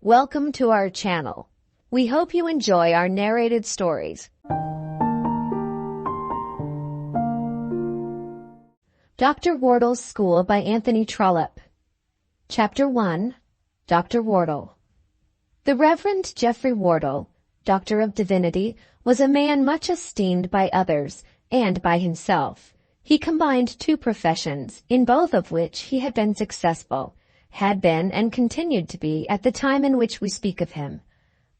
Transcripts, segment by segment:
Welcome to our channel. We hope you enjoy our narrated stories. Dr. Wortle's School by Anthony Trollope. Chapter 1. Dr. Wortle. The Reverend Geoffrey Wortle, Doctor of Divinity, was a man much esteemed by others and by himself. He combined two professions, in both of which he had been successful, had been and continued to be at the time in which we speak of him.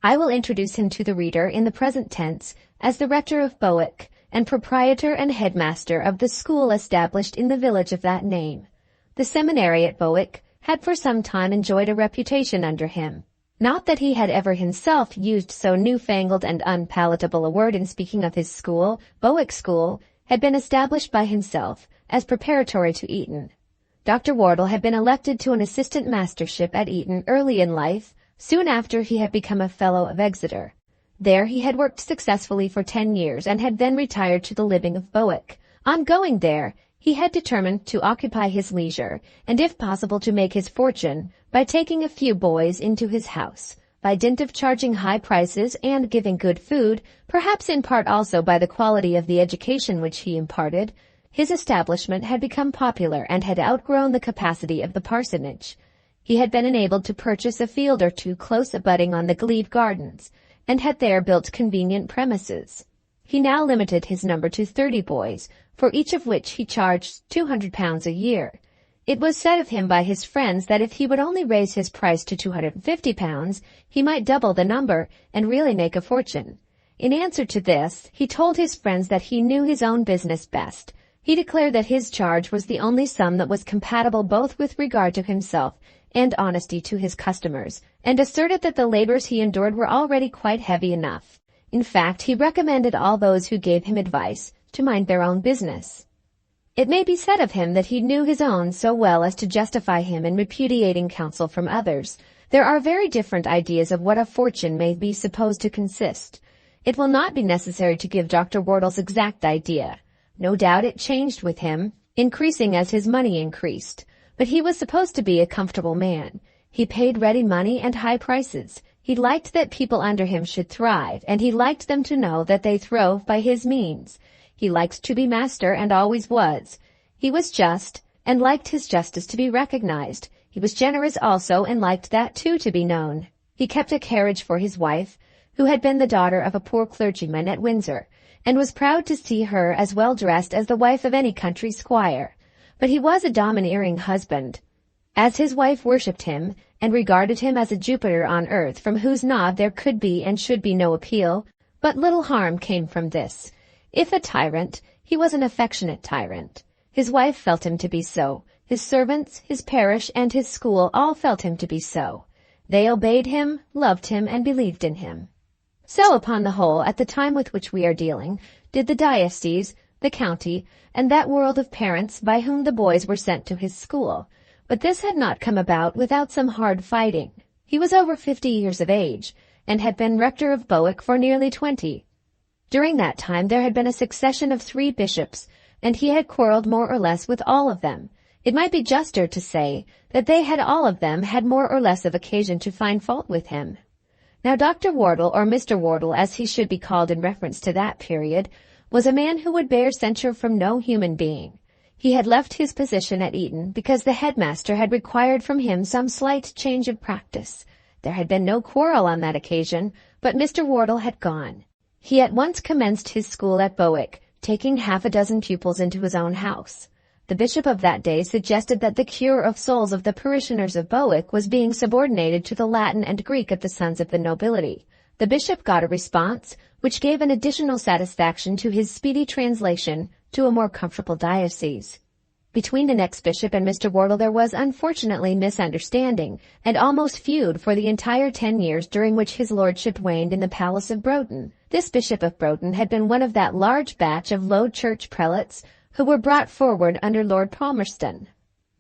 I will introduce him to the reader in the present tense as the rector of Bowick and proprietor and headmaster of the school established in the village of that name. The seminary at Bowick had for some time enjoyed a reputation under him. Not that he had ever himself used so newfangled and unpalatable a word in speaking of his school. Bowick School had been established by himself as preparatory to Eton. Dr. Wortle had been elected to an assistant mastership at Eton early in life, soon after he had become a Fellow of Exeter. There he had worked successfully for 10 years and had then retired to the living of Bowick. On going there, he had determined to occupy his leisure, and if possible to make his fortune, by taking a few boys into his house. By dint of charging high prices and giving good food, perhaps in part also by the quality of the education which he imparted, his establishment had become popular and had outgrown the capacity of the parsonage. He had been enabled to purchase a field or two close abutting on the glebe gardens, and had there built convenient premises. He now limited his number to 30 boys, for each of which he charged £200 a year. It was said of him by his friends that if he would only raise his price to £250, he might double the number and really make a fortune. In answer to this, he told his friends that he knew his own business best. He declared that his charge was the only sum that was compatible both with regard to himself and honesty to his customers, and asserted that the labors he endured were already quite heavy enough. In fact, he recommended all those who gave him advice to mind their own business. It may be said of him that he knew his own so well as to justify him in repudiating counsel from others. There are very different ideas of what a fortune may be supposed to consist. It will not be necessary to give Dr. Wortle's exact idea. No doubt it changed with him, increasing as his money increased. But he was supposed to be a comfortable man. He paid ready money and high prices. He liked that people under him should thrive, and he liked them to know that they throve by his means. He liked to be master and always was. He was just, and liked his justice to be recognized. He was generous also, and liked that too to be known. He kept a carriage for his wife, who had been the daughter of a poor clergyman at Windsor, and was proud to see her as well dressed as the wife of any country squire. But he was a domineering husband. As his wife worshipped him, and regarded him as a Jupiter on earth from whose nod there could be and should be no appeal, but little harm came from this. If a tyrant, he was an affectionate tyrant. His wife felt him to be so. His servants, his parish, and his school all felt him to be so. They obeyed him, loved him, and believed in him. So, upon the whole, at the time with which we are dealing, did the diocese, the county, and that world of parents by whom the boys were sent to his school. But this had not come about without some hard fighting. He was over 50 years of age, and had been rector of Bowick for nearly 20. During that time there had been a succession of 3 bishops, and he had quarrelled more or less with all of them. It might be juster to say that they had all of them had more or less of occasion to find fault with him. Now Dr. Wortle, or Mr. Wortle as he should be called in reference to that period, was a man who would bear censure from no human being. He had left his position at Eton because the headmaster had required from him some slight change of practice. There had been no quarrel on that occasion, but Mr. Wortle had gone. He at once commenced his school at Bowick, taking half a dozen pupils into his own house. The bishop of that day suggested that the cure of souls of the parishioners of Bowick was being subordinated to the Latin and Greek of the sons of the nobility. The bishop got a response, which gave an additional satisfaction to his speedy translation to a more comfortable diocese. Between the next bishop and Mr. Wortle there was unfortunately misunderstanding, and almost feud for the entire 10 years during which his lordship reigned in the palace of Broughton. This bishop of Broughton had been one of that large batch of Low Church prelates who were brought forward under Lord Palmerston.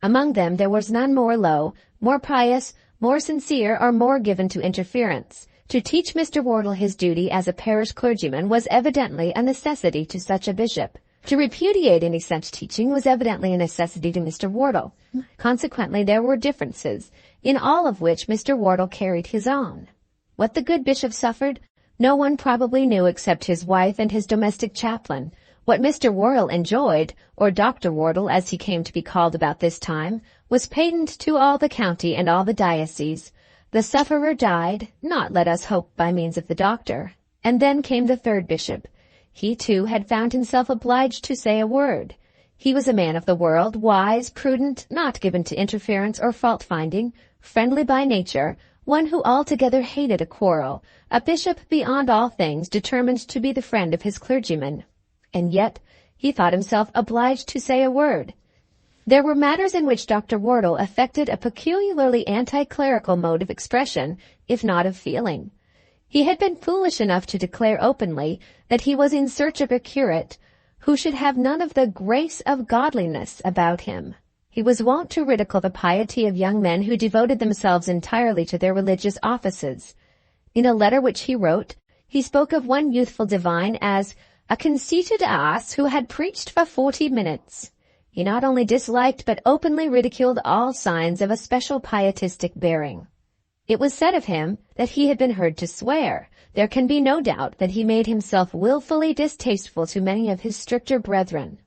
Among them there was none more low, more pious, more sincere, or more given to interference. To teach Mr. Wortle his duty as a parish clergyman was evidently a necessity to such a bishop. To repudiate any such teaching was evidently a necessity to Mr. Wortle. Consequently, there were differences, in all of which Mr. Wortle carried his own. What the good bishop suffered, no one probably knew except his wife and his domestic chaplain. What Mr. Wortle enjoyed, or Dr. Wortle as he came to be called about this time, was patent to all the county and all the diocese. The sufferer died, not, let us hope, by means of the doctor. And then came the third bishop. He, too, had found himself obliged to say a word. He was a man of the world, wise, prudent, not given to interference or fault-finding, friendly by nature, one who altogether hated a quarrel, a bishop beyond all things determined to be the friend of his clergymen. And yet he thought himself obliged to say a word. There were matters in which Dr. Wortle affected a peculiarly anti-clerical mode of expression, if not of feeling. He had been foolish enough to declare openly that he was in search of a curate who should have none of the grace of godliness about him. He was wont to ridicule the piety of young men who devoted themselves entirely to their religious offices. In a letter which he wrote, he spoke of one youthful divine as a conceited ass who had preached for 40 minutes. He not only disliked but openly ridiculed all signs of a special pietistic bearing. It was said of him that he had been heard to swear. There can be no doubt that he made himself wilfully distasteful to many of his stricter brethren.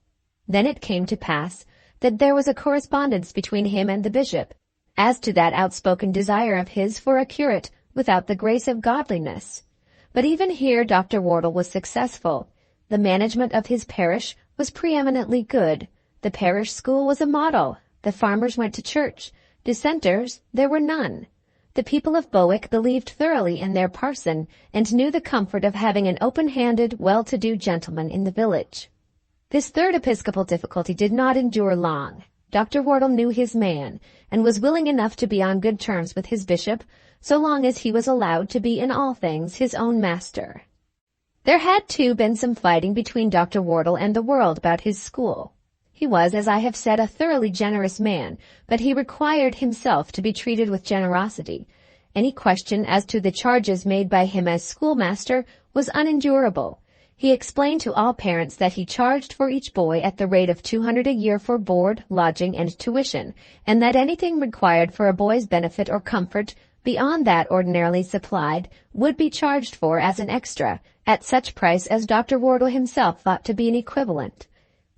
Then it came to pass that there was a correspondence between him and the bishop, as to that outspoken desire of his for a curate without the grace of godliness. But even here Dr. Wortle was successful. The management of his parish was preeminently good. The parish school was a model. The farmers went to church. Dissenters there were none. The people of Bowick believed thoroughly in their parson, and knew the comfort of having an open-handed, well-to-do gentleman in the village. This third episcopal difficulty did not endure long. Dr. Wortle knew his man, and was willing enough to be on good terms with his bishop, so long as he was allowed to be in all things his own master. There had, too, been some fighting between Dr. Wortle and the world about his school. He was, as I have said, a thoroughly generous man, but he required himself to be treated with generosity. Any question as to the charges made by him as schoolmaster was unendurable. He explained to all parents that he charged for each boy at the rate of $200 a year for board, lodging, and tuition, and that anything required for a boy's benefit or comfort beyond that ordinarily supplied would be charged for as an extra, at such price as Dr. Wortle himself thought to be an equivalent.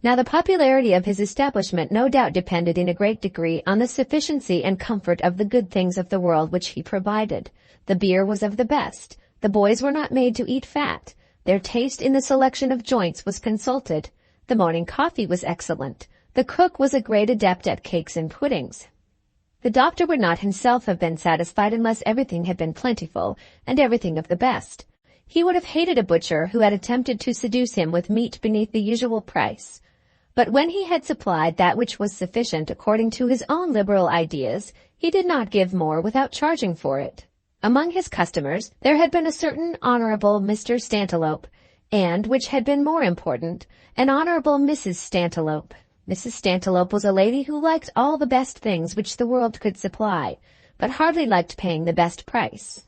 Now the popularity of his establishment no doubt depended in a great degree on the sufficiency and comfort of the good things of the world which he provided. The beer was of the best. The boys were not made to eat fat. Their taste in the selection of joints was consulted. The morning coffee was excellent. The cook was a great adept at cakes and puddings. The doctor would not himself have been satisfied unless everything had been plentiful, and everything of the best. He would have hated a butcher who had attempted to seduce him with meat beneath the usual price. But when he had supplied that which was sufficient according to his own liberal ideas, he did not give more without charging for it. Among his customers there had been a certain Honorable Mr. Stantiloup, and, which had been more important, an Honorable Mrs. Stantiloup. Mrs. Stantiloup was a lady who liked all the best things which the world could supply, but hardly liked paying the best price.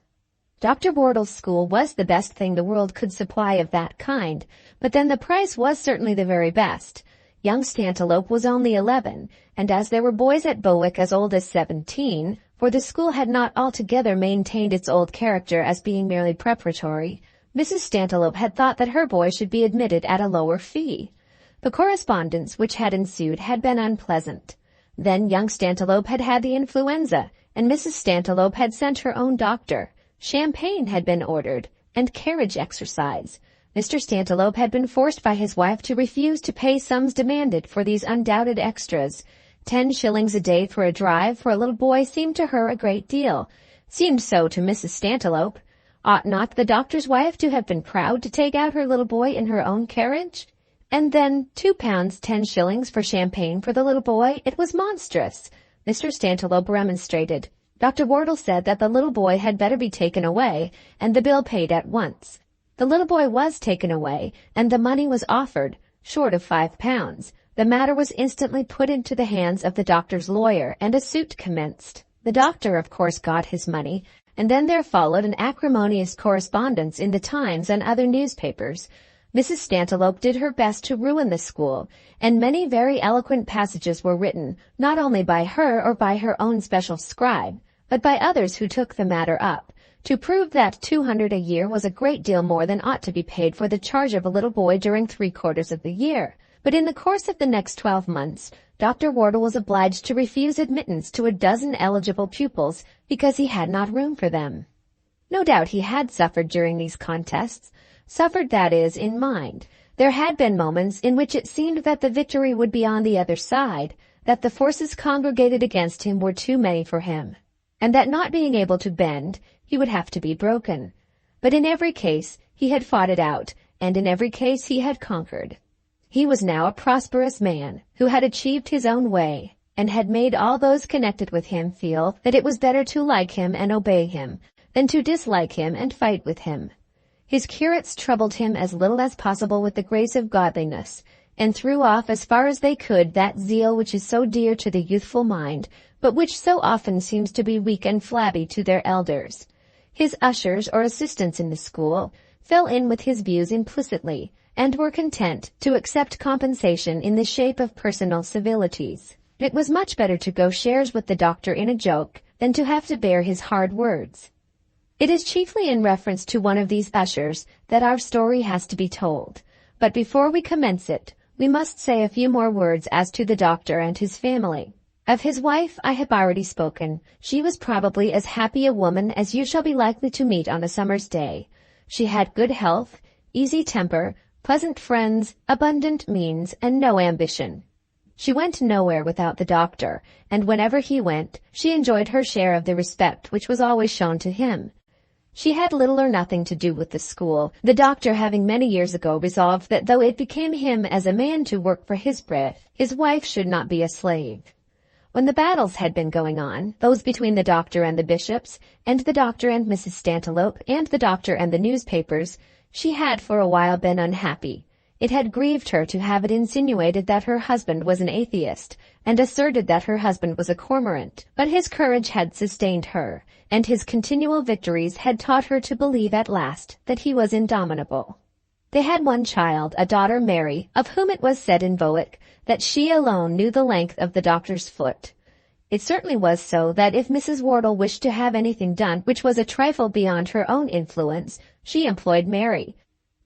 Dr. Wortle's school was the best thing the world could supply of that kind, but then the price was certainly the very best. Young Stantiloup was only 11, and as there were boys at Bowick as old as 17, for the school had not altogether maintained its old character as being merely preparatory, Mrs. Stantiloup had thought that her boy should be admitted at a lower fee. The correspondence which had ensued had been unpleasant. Then young Stantiloup had had the influenza, and Mrs. Stantiloup had sent her own doctor. Champagne had been ordered, and carriage exercise. Mr. Stantiloup had been forced by his wife to refuse to pay sums demanded for these undoubted extras. 10 shillings a day for a drive for a little boy seemed to her a great deal. Seemed so to Mrs. Stantiloup. Ought not the doctor's wife to have been proud to take out her little boy in her own carriage? And then £2 10 shillings for champagne for the little boy. It was monstrous. Mr. Stantiloup remonstrated. Dr. Wortle said that the little boy had better be taken away, and the bill paid at once. The little boy was taken away, and the money was offered, short of £5. The matter was instantly put into the hands of the doctor's lawyer, and a suit commenced. The doctor, of course, got his money, and then there followed an acrimonious correspondence in the Times and other newspapers. Mrs. Stantiloup did her best to ruin the school, and many very eloquent passages were written, not only by her or by her own special scribe, but by others who took the matter up, to prove that 200 a year was a great deal more than ought to be paid for the charge of a little boy during 3/4 of the year. But in the course of the next 12 months, Dr. Wortle was obliged to refuse admittance to a dozen eligible pupils because he had not room for them. No doubt he had suffered during these contests, suffered, that is, in mind. There had been moments in which it seemed that the victory would be on the other side, that the forces congregated against him were too many for him, and that not being able to bend, he would have to be broken. But in every case he had fought it out, and in every case he had conquered. He was now a prosperous man who had achieved his own way, and had made all those connected with him feel that it was better to like him and obey him than to dislike him and fight with him. His curates troubled him as little as possible with the grace of godliness, and threw off as far as they could that zeal which is so dear to the youthful mind, but which so often seems to be weak and flabby to their elders. His ushers or assistants in the school fell in with his views implicitly, and were content to accept compensation in the shape of personal civilities. It was much better to go shares with the doctor in a joke than to have to bear his hard words. It is chiefly in reference to one of these ushers that our story has to be told, but before we commence it, we must say a few more words as to the doctor and his family. Of his wife I have already spoken. She was probably as happy a woman as you shall be likely to meet on a summer's day. She had good health, easy temper, pleasant friends, abundant means, and no ambition. She went nowhere without the doctor, and whenever he went, she enjoyed her share of the respect which was always shown to him. She had little or nothing to do with the school, the doctor having many years ago resolved that though it became him as a man to work for his bread, his wife should not be a slave. When the battles had been going on, those between the doctor and the bishops, and the doctor and Mrs. Stantiloup, and the doctor and the newspapers, she had for a while been unhappy. It had grieved her to have it insinuated that her husband was an atheist, and asserted that her husband was a cormorant. But his courage had sustained her, and his continual victories had taught her to believe at last that he was indomitable. They had one child, a daughter Mary, of whom it was said in Bowick that she alone knew the length of the doctor's foot. It certainly was so that if Mrs. Wortle wished to have anything done which was a trifle beyond her own influence, she employed Mary.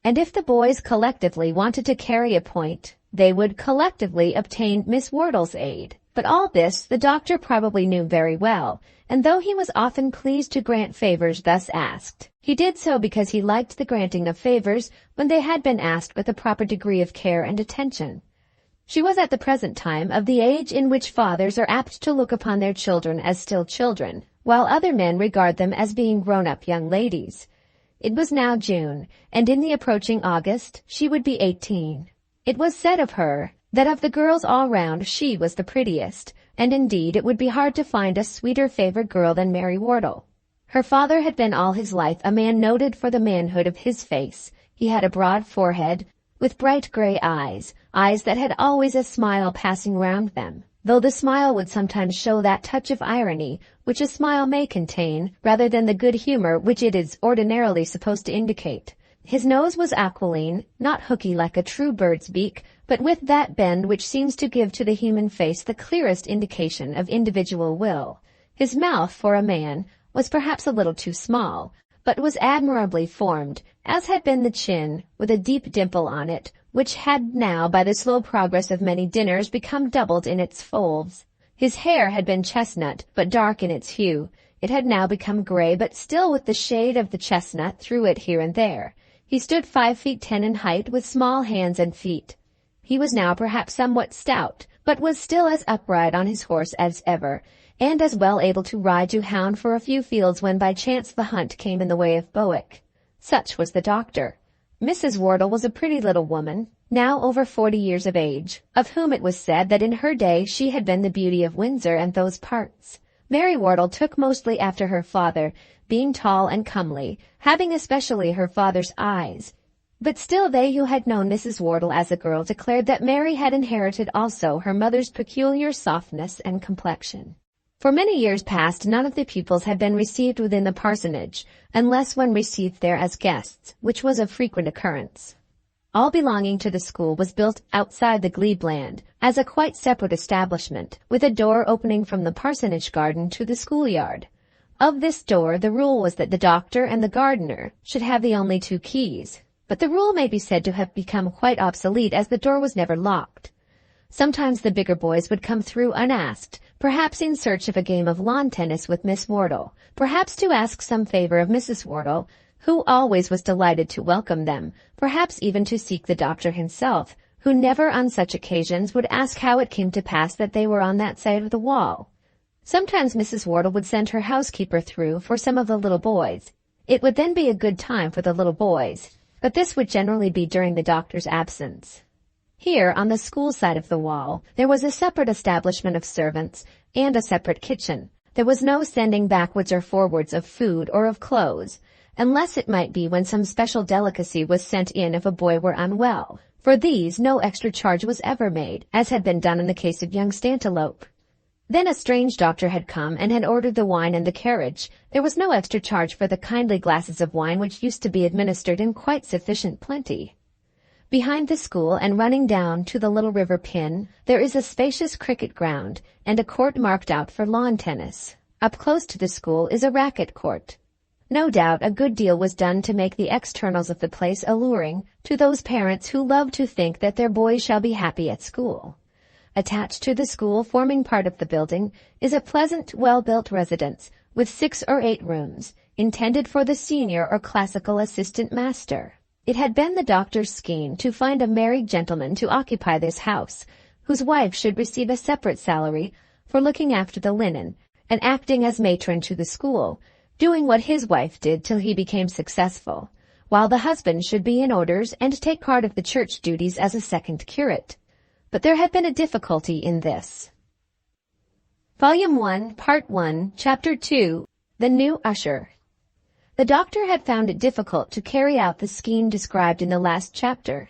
And if the boys collectively wanted to carry a point, they would collectively obtain Miss Wortle's aid. But all this the doctor probably knew very well, and though he was often pleased to grant favors thus asked, he did so because he liked the granting of favors when they had been asked with a proper degree of care and attention. She was at the present time of the age in which fathers are apt to look upon their children as still children, while other men regard them as being grown-up young ladies. It was now June, and in the approaching August she would be 18. It was said of her that of the girls all round she was the prettiest, and indeed it would be hard to find a sweeter favored girl than Mary Wortle. Her father had been all his life a man noted for the manhood of his face. He had a broad forehead, with bright gray eyes that had always a smile passing round them, though the smile would sometimes show that touch of irony which a smile may contain, rather than the good humor which it is ordinarily supposed to indicate. His nose was aquiline, not hooky like a true bird's beak, but with that bend which seems to give to the human face the clearest indication of individual will. His mouth, for a man, was perhaps a little too small, but was admirably formed, as had been the chin, with a deep dimple on it, which had now, by the slow progress of many dinners, become doubled in its folds. His hair had been chestnut, but dark in its hue. It had now become gray, but still with the shade of the chestnut through it here and there. He stood 5 feet 10 in height, with small hands and feet. He was now perhaps somewhat stout, but was still as upright on his horse as ever, and as well able to ride to hound for a few fields when by chance the hunt came in the way of Bowick. Such was the doctor. Mrs. Wortle was a pretty little woman, now over 40 years of age, of whom it was said that in her day she had been the beauty of Windsor and those parts. Mary Wortle took mostly after her father, being tall and comely, having especially her father's eyes. But still they who had known Mrs. Wortle as a girl declared that Mary had inherited also her mother's peculiar softness and complexion. For many years past none of the pupils had been received within the parsonage, unless when received there as guests, which was of frequent occurrence. All belonging to the school was built outside the glebe-land, as a quite separate establishment, with a door opening from the parsonage garden to the schoolyard. Of this door, the rule was that the doctor and the gardener should have the only two keys, but the rule may be said to have become quite obsolete as the door was never locked. Sometimes the bigger boys would come through unasked, perhaps in search of a game of lawn tennis with Miss Wortle, perhaps to ask some favor of Mrs. Wortle, who always was delighted to welcome them, perhaps even to seek the doctor himself, who never on such occasions would ask how it came to pass that they were on that side of the wall. Sometimes Mrs. Wortle would send her housekeeper through for some of the little boys. It would then be a good time for the little boys, but this would generally be during the doctor's absence. Here, on the school side of the wall, there was a separate establishment of servants and a separate kitchen. There was no sending backwards or forwards of food or of clothes, unless it might be when some special delicacy was sent in if a boy were unwell. For these, no extra charge was ever made, as had been done in the case of young Stantilope. Then a strange doctor had come and had ordered the wine and the carriage. There was no extra charge for the kindly glasses of wine which used to be administered in quite sufficient plenty. Behind the school and running down to the little river Pin, there is a spacious cricket ground and a court marked out for lawn tennis. Up close to the school is a racket court. No doubt a good deal was done to make the externals of the place alluring to those parents who love to think that their boys shall be happy at school. Attached to the school, forming part of the building, is a pleasant, well-built residence with 6 or 8 rooms, intended for the senior or classical assistant master. It had been the doctor's scheme to find a married gentleman to occupy this house, whose wife should receive a separate salary for looking after the linen and acting as matron to the school, doing what his wife did till he became successful, while the husband should be in orders and take part of the church duties as a second curate. But there had been a difficulty in this. Volume 1, Part 1, Chapter 2, The New Usher. The doctor had found it difficult to carry out the scheme described in the last chapter.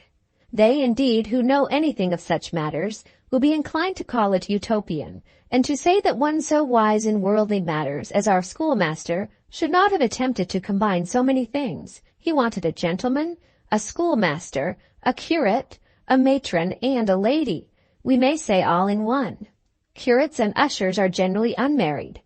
They, indeed, who know anything of such matters, will be inclined to call it utopian, and to say that one so wise in worldly matters as our schoolmaster should not have attempted to combine so many things. He wanted a gentleman, a schoolmaster, a curate, a matron, and a lady. We may say all in one. Curates and ushers are generally unmarried.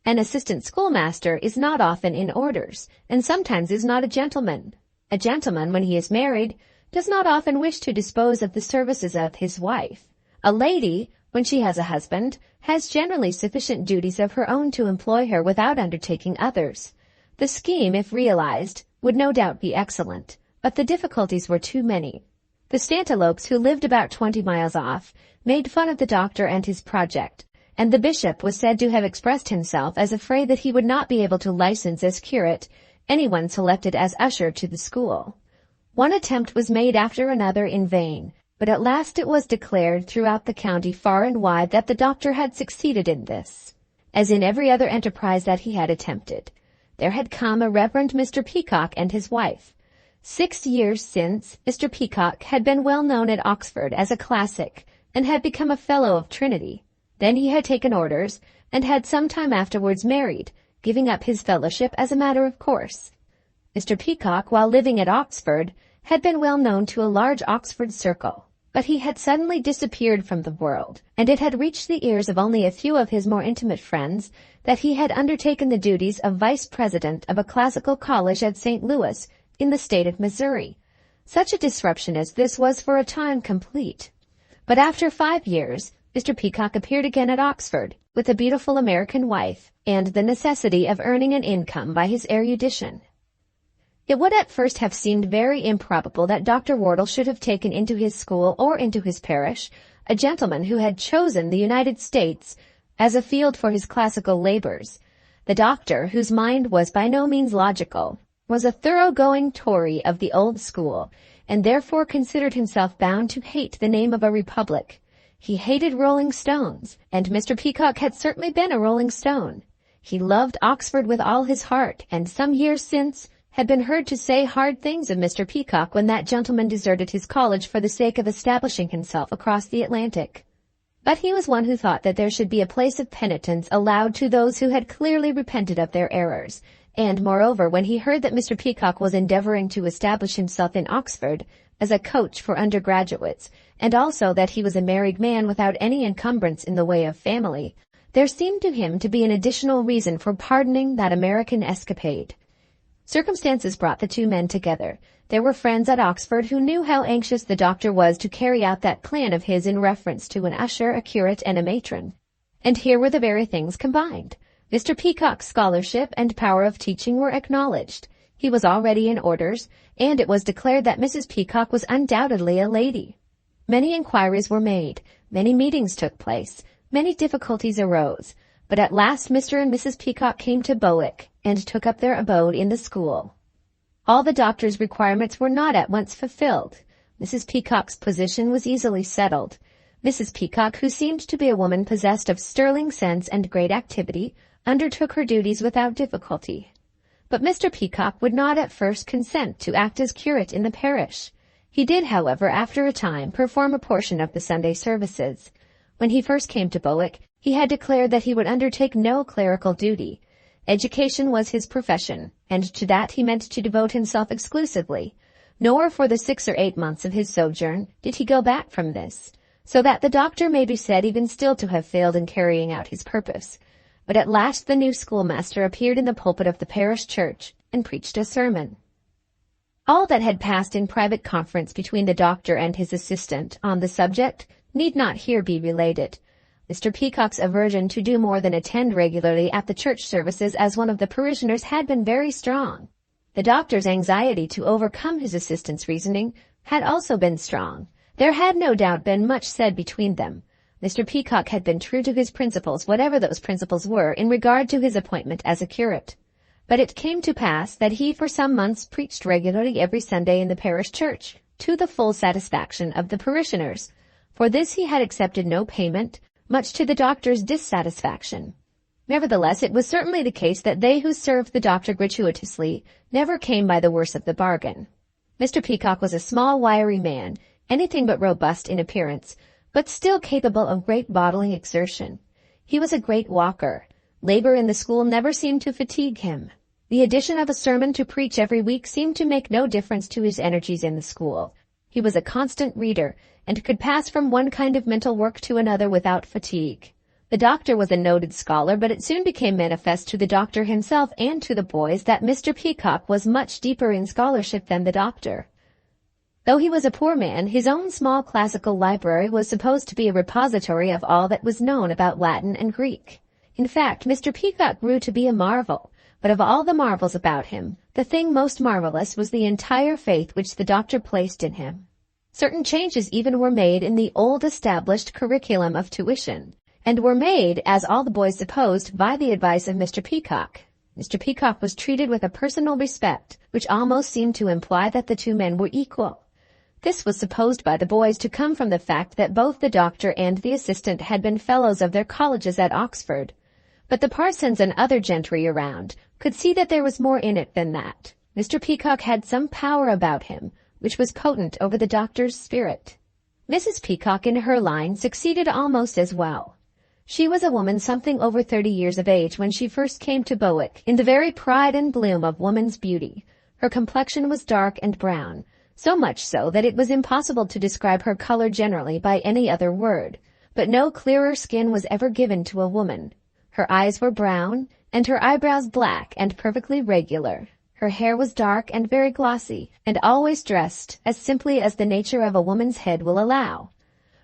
An assistant schoolmaster is not often in orders, and sometimes is not a gentleman. A gentleman, when he is married, does not often wish to dispose of the services of his wife. A lady, when she has a husband, has generally sufficient duties of her own to employ her without undertaking others. The scheme, if realized, would no doubt be excellent, but the difficulties were too many. The Stantilopes, who lived about 20 miles off, made fun of the doctor and his project, and the bishop was said to have expressed himself as afraid that he would not be able to license as curate anyone selected as usher to the school. One attempt was made after another in vain, but at last it was declared throughout the county far and wide that the doctor had succeeded in this, as in every other enterprise that he had attempted. There had come a Reverend Mr. Peacock and his wife. 6 years since, Mr. Peacock had been well known at Oxford as a classic, and had become a Fellow of Trinity. Then he had taken orders, and had some time afterwards married, giving up his fellowship as a matter of course. Mr. Peacock, while living at Oxford, had been well known to a large Oxford circle, but he had suddenly disappeared from the world, and it had reached the ears of only a few of his more intimate friends that he had undertaken the duties of vice-president of a classical college at St. Louis, in the state of Missouri. Such a disruption as this was for a time complete. But after 5 years, Mr. Peacock appeared again at Oxford, with a beautiful American wife, and the necessity of earning an income by his erudition. It would at first have seemed very improbable that Dr. Wortle should have taken into his school or into his parish a gentleman who had chosen the United States as a field for his classical labors. The doctor, whose mind was by no means logical, was a thoroughgoing Tory of the old school, and therefore considered himself bound to hate the name of a republic. He hated Rolling Stones, and Mr. Peacock had certainly been a Rolling Stone. He loved Oxford with all his heart, and some years since had been heard to say hard things of Mr. Peacock when that gentleman deserted his college for the sake of establishing himself across the Atlantic. But he was one who thought that there should be a place of penitence allowed to those who had clearly repented of their errors, and moreover, when he heard that Mr. Peacock was endeavoring to establish himself in Oxford as a coach for undergraduates, and also that he was a married man without any encumbrance in the way of family, there seemed to him to be an additional reason for pardoning that American escapade. Circumstances brought the two men together. There were friends at Oxford who knew how anxious the doctor was to carry out that plan of his in reference to an usher, a curate, and a matron. And here were the very things combined. Mr. Peacock's scholarship and power of teaching were acknowledged. He was already in orders, and it was declared that Mrs. Peacock was undoubtedly a lady. Many inquiries were made, many meetings took place, many difficulties arose, but at last Mr. and Mrs. Peacock came to Bowick, and took up their abode in the school. All the doctor's requirements were not at once fulfilled. Mrs. Peacock's position was easily settled. Mrs. Peacock, who seemed to be a woman possessed of sterling sense and great activity, undertook her duties without difficulty. But Mr. Peacock would not at first consent to act as curate in the parish. He did, however, after a time, perform a portion of the Sunday services. When he first came to Bowick, he had declared that he would undertake no clerical duty. Education was his profession, and to that he meant to devote himself exclusively. Nor for the 6 or 8 months of his sojourn did he go back from this, so that the doctor may be said even still to have failed in carrying out his purpose. But at last the new schoolmaster appeared in the pulpit of the parish church and preached a sermon. All that had passed in private conference between the doctor and his assistant on the subject need not here be related. Mr. Peacock's aversion to do more than attend regularly at the church services as one of the parishioners had been very strong. The doctor's anxiety to overcome his assistant's reasoning had also been strong. There had no doubt been much said between them. Mr. Peacock had been true to his principles, whatever those principles were, in regard to his appointment as a curate. But it came to pass that he for some months preached regularly every Sunday in the parish church, to the full satisfaction of the parishioners. For this he had accepted no payment, much to the doctor's dissatisfaction. Nevertheless, it was certainly the case that they who served the doctor gratuitously never came by the worse of the bargain. Mr. Peacock was a small, wiry man, anything but robust in appearance, but still capable of great bodily exertion. He was a great walker. Labor in the school never seemed to fatigue him. The addition of a sermon to preach every week seemed to make no difference to his energies in the school. He was a constant reader, and could pass from one kind of mental work to another without fatigue. The doctor was a noted scholar, but it soon became manifest to the doctor himself and to the boys that Mr. Peacock was much deeper in scholarship than the doctor. Though he was a poor man, his own small classical library was supposed to be a repository of all that was known about Latin and Greek. In fact, Mr. Peacock grew to be a marvel, but of all the marvels about him, the thing most marvelous was the entire faith which the doctor placed in him. Certain changes even were made in the old established curriculum of tuition, and were made, as all the boys supposed, by the advice of Mr. Peacock. Mr. Peacock was treated with a personal respect, which almost seemed to imply that the two men were equal. This was supposed by the boys to come from the fact that both the doctor and the assistant had been fellows of their colleges at Oxford. But the parsons and other gentry around could see that there was more in it than that. Mr. Peacock had some power about him, which was potent over the doctor's spirit. Mrs. Peacock in her line succeeded almost as well. She was a woman something over 30 years of age when she first came to Bowick, in the very pride and bloom of woman's beauty. Her complexion was dark and brown, so much so that it was impossible to describe her color generally by any other word, but no clearer skin was ever given to a woman. Her eyes were brown, and her eyebrows black and perfectly regular. Her hair was dark and very glossy, and always dressed as simply as the nature of a woman's head will allow.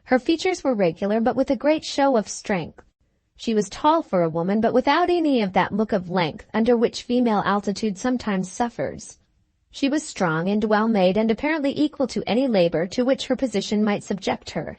Her features were regular, but with a great show of strength. She was tall for a woman, but without any of that look of length under which female altitude sometimes suffers. She was strong and well-made, and apparently equal to any labor to which her position might subject her.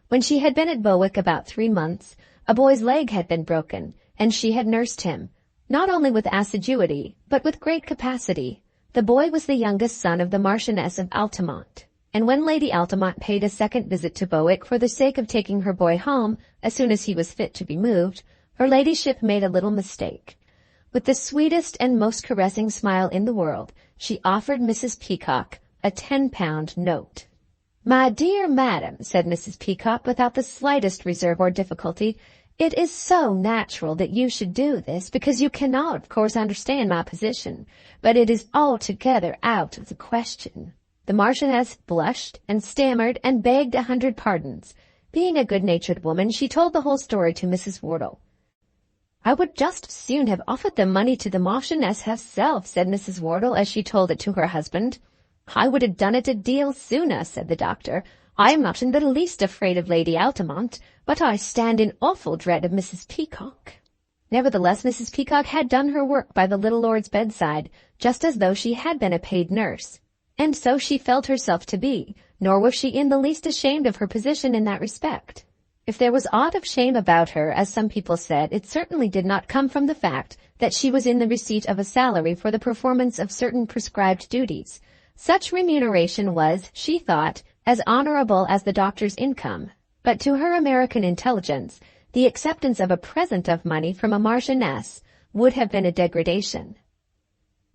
When she had been at Bowick about 3 months, a boy's leg had been broken, and she had nursed him, not only with assiduity, but with great capacity. The boy was the youngest son of the Marchioness of Altamont, and when Lady Altamont paid a second visit to Bowick for the sake of taking her boy home as soon as he was fit to be moved, her ladyship made a little mistake. With the sweetest and most caressing smile in the world, she offered Mrs. Peacock a 10-pound note. "My dear madam," said Mrs. Peacock without the slightest reserve or difficulty, "it is so natural that you should do this, because you cannot, of course, understand my position, but it is altogether out of the question." The Marchioness blushed and stammered and begged 100 pardons. Being a good-natured woman, she told the whole story to Mrs. Wortle. "I would just soon have offered the money to the Marchioness herself," said Mrs. Wortle as she told it to her husband. "I would have done it a deal sooner," said the doctor. "I am not in the least afraid of Lady Altamont, but I stand in awful dread of Mrs. Peacock." Nevertheless, Mrs. Peacock had done her work by the little lord's bedside, just as though she had been a paid nurse. And so she felt herself to be, nor was she in the least ashamed of her position in that respect. If there was aught of shame about her, as some people said, it certainly did not come from the fact that she was in the receipt of a salary for the performance of certain prescribed duties. Such remuneration was, she thought, as honorable as the doctor's income. But to her American intelligence, the acceptance of a present of money from a marchioness would have been a degradation.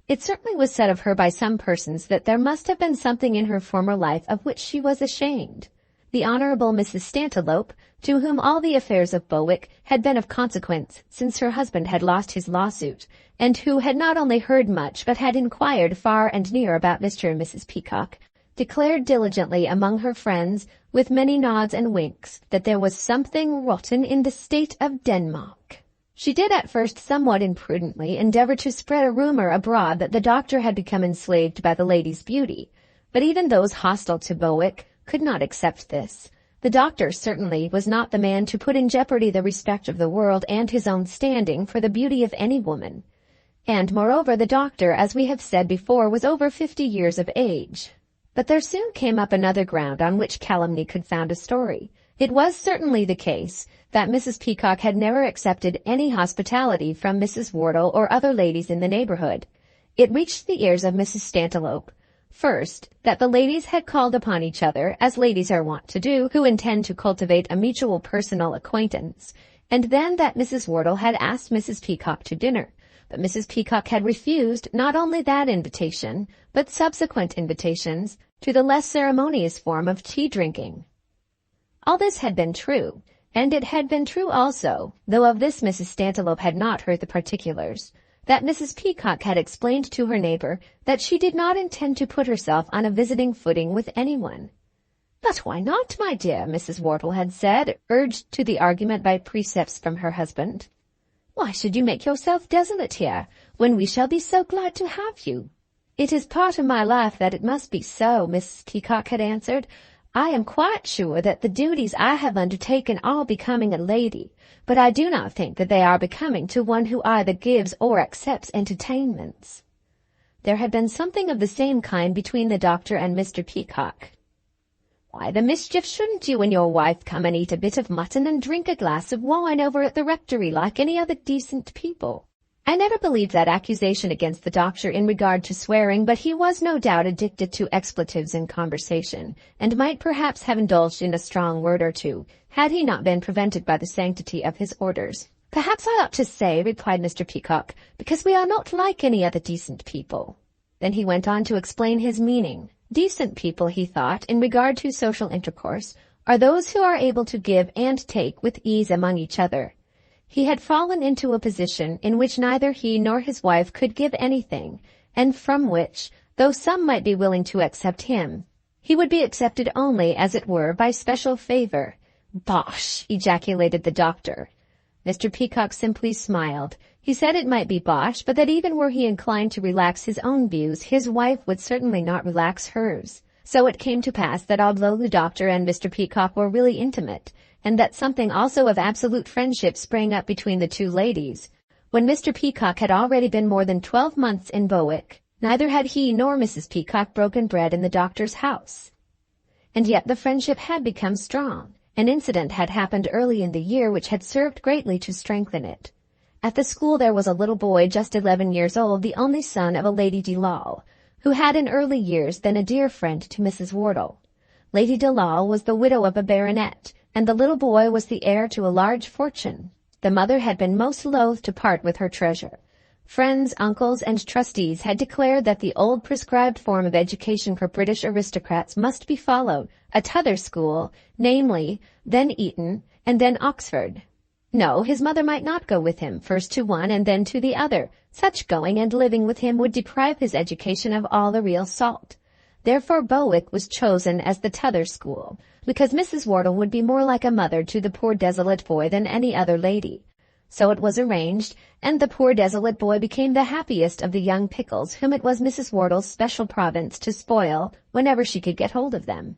It certainly was said of her by some persons that there must have been something in her former life of which she was ashamed. The Honorable Mrs. Stantiloup, to whom all the affairs of Bowick had been of consequence since her husband had lost his lawsuit, and who had not only heard much but had inquired far and near about Mr. and Mrs. Peacock, declared diligently among her friends, with many nods and winks, that there was something rotten in the state of Denmark. She did at first somewhat imprudently endeavor to spread a rumor abroad that the doctor had become enslaved by the lady's beauty, but even those hostile to Bowick could not accept this. The doctor certainly was not the man to put in jeopardy the respect of the world and his own standing for the beauty of any woman. And moreover, the doctor, as we have said before, was over 50 years of age. But there soon came up another ground on which calumny could found a story. It was certainly the case that Mrs. Peacock had never accepted any hospitality from Mrs. Wortle or other ladies in the neighborhood. It reached the ears of Mrs. Stantiloup, first, that the ladies had called upon each other, as ladies are wont to do, who intend to cultivate a mutual personal acquaintance, and then that Mrs. Wortle had asked Mrs. Peacock to dinner, but Mrs. Peacock had refused not only that invitation, but subsequent invitations to the less ceremonious form of tea-drinking. All this had been true, and it had been true also, though of this Mrs. Stantiloup had not heard the particulars, that Mrs. Peacock had explained to her neighbor that she did not intend to put herself on a visiting footing with anyone. "But why not, my dear?" Mrs. Wortle had said, urged to the argument by precepts from her husband. "Why should you make yourself desolate here, when we shall be so glad to have you?" "It is part of my life that it must be so," Mrs. Peacock had answered. "I am quite sure that the duties I have undertaken are becoming a lady, but I do not think that they are becoming to one who either gives or accepts entertainments." There had been something of the same kind between the doctor and Mr. Peacock. "Why the mischief shouldn't you and your wife come and eat a bit of mutton and drink a glass of wine over at the rectory like any other decent people?" I never believed that accusation against the doctor in regard to swearing, but he was no doubt addicted to expletives in conversation, and might perhaps have indulged in a strong word or two, had he not been prevented by the sanctity of his orders. "Perhaps I ought to say," replied Mr. Peacock, "because we are not like any other decent people." Then he went on to explain his meaning. Decent people, he thought, in regard to social intercourse, are those who are able to give and take with ease among each other. He had fallen into a position in which neither he nor his wife could give anything, and from which, though some might be willing to accept him, he would be accepted only, as it were, by special favor. "Bosh!" ejaculated the doctor. Mr. Peacock simply smiled. He said it might be bosh, but that even were he inclined to relax his own views, his wife would certainly not relax hers. So it came to pass that although the doctor and Mr. Peacock were really intimate, and that something also of absolute friendship sprang up between the two ladies, when Mr. Peacock had already been more than 12 months in Bowick, neither had he nor Mrs. Peacock broken bread in the doctor's house. And yet the friendship had become strong. An incident had happened early in the year which had served greatly to strengthen it. At the school there was a little boy just 11 years old, the only son of a Lady de Lawle, who had in early years been a dear friend to Mrs. Wortle. Lady de Lawle was the widow of a baronet, and the little boy was the heir to a large fortune. The mother had been most loath to part with her treasure. Friends, uncles, and trustees had declared that the old prescribed form of education for British aristocrats must be followed, a t'other school, namely, then Eton, and then Oxford. No, his mother might not go with him, first to one and then to the other. Such going and living with him would deprive his education of all the real salt. Therefore Bowick was chosen as the t'other school, because Mrs. Wortle would be more like a mother to the poor desolate boy than any other lady. So it was arranged, and the poor desolate boy became the happiest of the young pickles whom it was Mrs. Wortle's special province to spoil whenever she could get hold of them.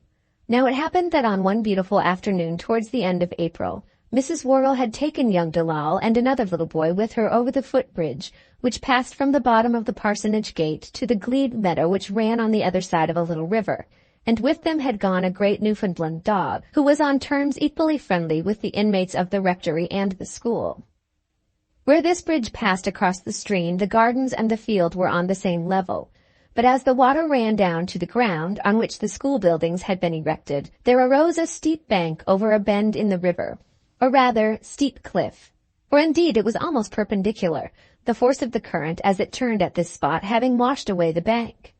Now it happened that on one beautiful afternoon towards the end of April, Mrs. Wortle had taken young Delal and another little boy with her over the footbridge, which passed from the bottom of the parsonage gate to the glebe meadow which ran on the other side of a little river, and with them had gone a great Newfoundland dog, who was on terms equally friendly with the inmates of the rectory and the school. Where this bridge passed across the stream, the gardens and the field were on the same level, but as the water ran down to the ground on which the school buildings had been erected, there arose a steep bank over a bend in the river, or rather steep cliff, for indeed it was almost perpendicular, the force of the current as it turned at this spot having washed away the bank.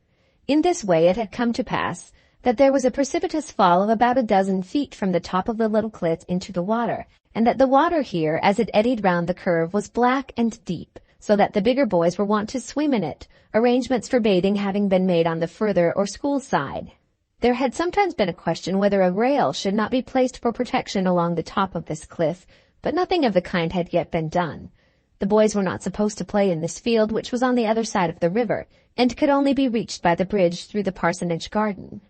In this way it had come to pass that there was a precipitous fall of about a dozen feet from the top of the little cliff into the water, and that the water here, as it eddied round the curve, was black and deep, so that the bigger boys were wont to swim in it, arrangements for bathing having been made on the further or school side. There had sometimes been a question whether a rail should not be placed for protection along the top of this cliff, but nothing of the kind had yet been done. The boys were not supposed to play in this field, which was on the other side of the river, and could only be reached by the bridge through the parsonage garden.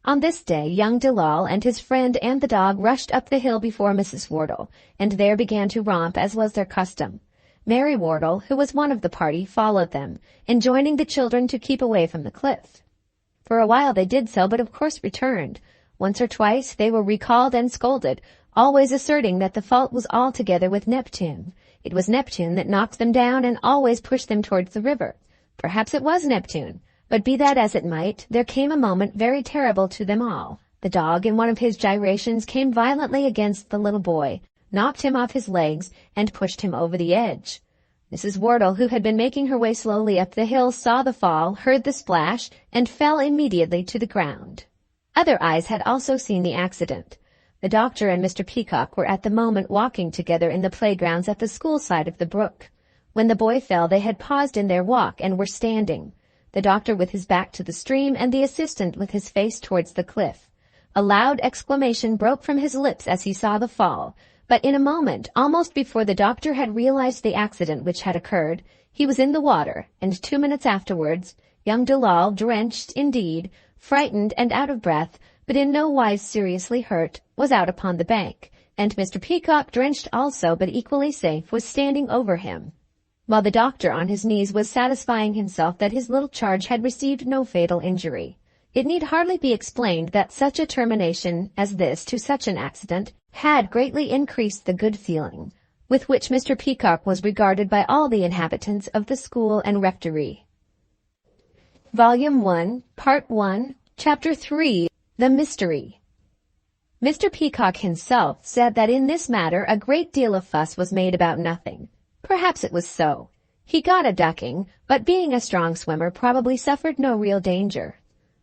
On this day, young Delal and his friend and the dog rushed up the hill before Mrs. Wortle, and there began to romp as was their custom. Mary Wortle, who was one of the party, followed them, enjoining the children to keep away from the cliff. For a while they did so, but of course returned. Once or twice they were recalled and scolded, always asserting that the fault was altogether with Neptune. It was Neptune that knocked them down and always pushed them towards the river. Perhaps it was Neptune. But be that as it might, there came a moment very terrible to them all. The dog, in one of his gyrations, came violently against the little boy, knocked him off his legs, and pushed him over the edge. Mrs. Wortle, who had been making her way slowly up the hill, saw the fall, heard the splash, and fell immediately to the ground. Other eyes had also seen the accident. The doctor and Mr. Peacock were at the moment walking together in the playgrounds at the school side of the brook. When the boy fell, they had paused in their walk and were standing, the doctor with his back to the stream and the assistant with his face towards the cliff. A loud exclamation broke from his lips as he saw the fall, but in a moment, almost before the doctor had realized the accident which had occurred, he was in the water, and 2 minutes afterwards, young Delal, drenched, indeed, frightened and out of breath, but in no wise seriously hurt, was out upon the bank, and Mr. Peacock, drenched also but equally safe, was standing over him, while the doctor on his knees was satisfying himself that his little charge had received no fatal injury. It need hardly be explained that such a termination as this to such an accident had greatly increased the good feeling with which Mr. Peacock was regarded by all the inhabitants of the school and rectory. Volume 1, Part 1, Chapter 3, The Mystery. Mr. Peacock himself said that in this matter a great deal of fuss was made about nothing. Perhaps it was so. He got a ducking, but being a strong swimmer probably suffered no real danger.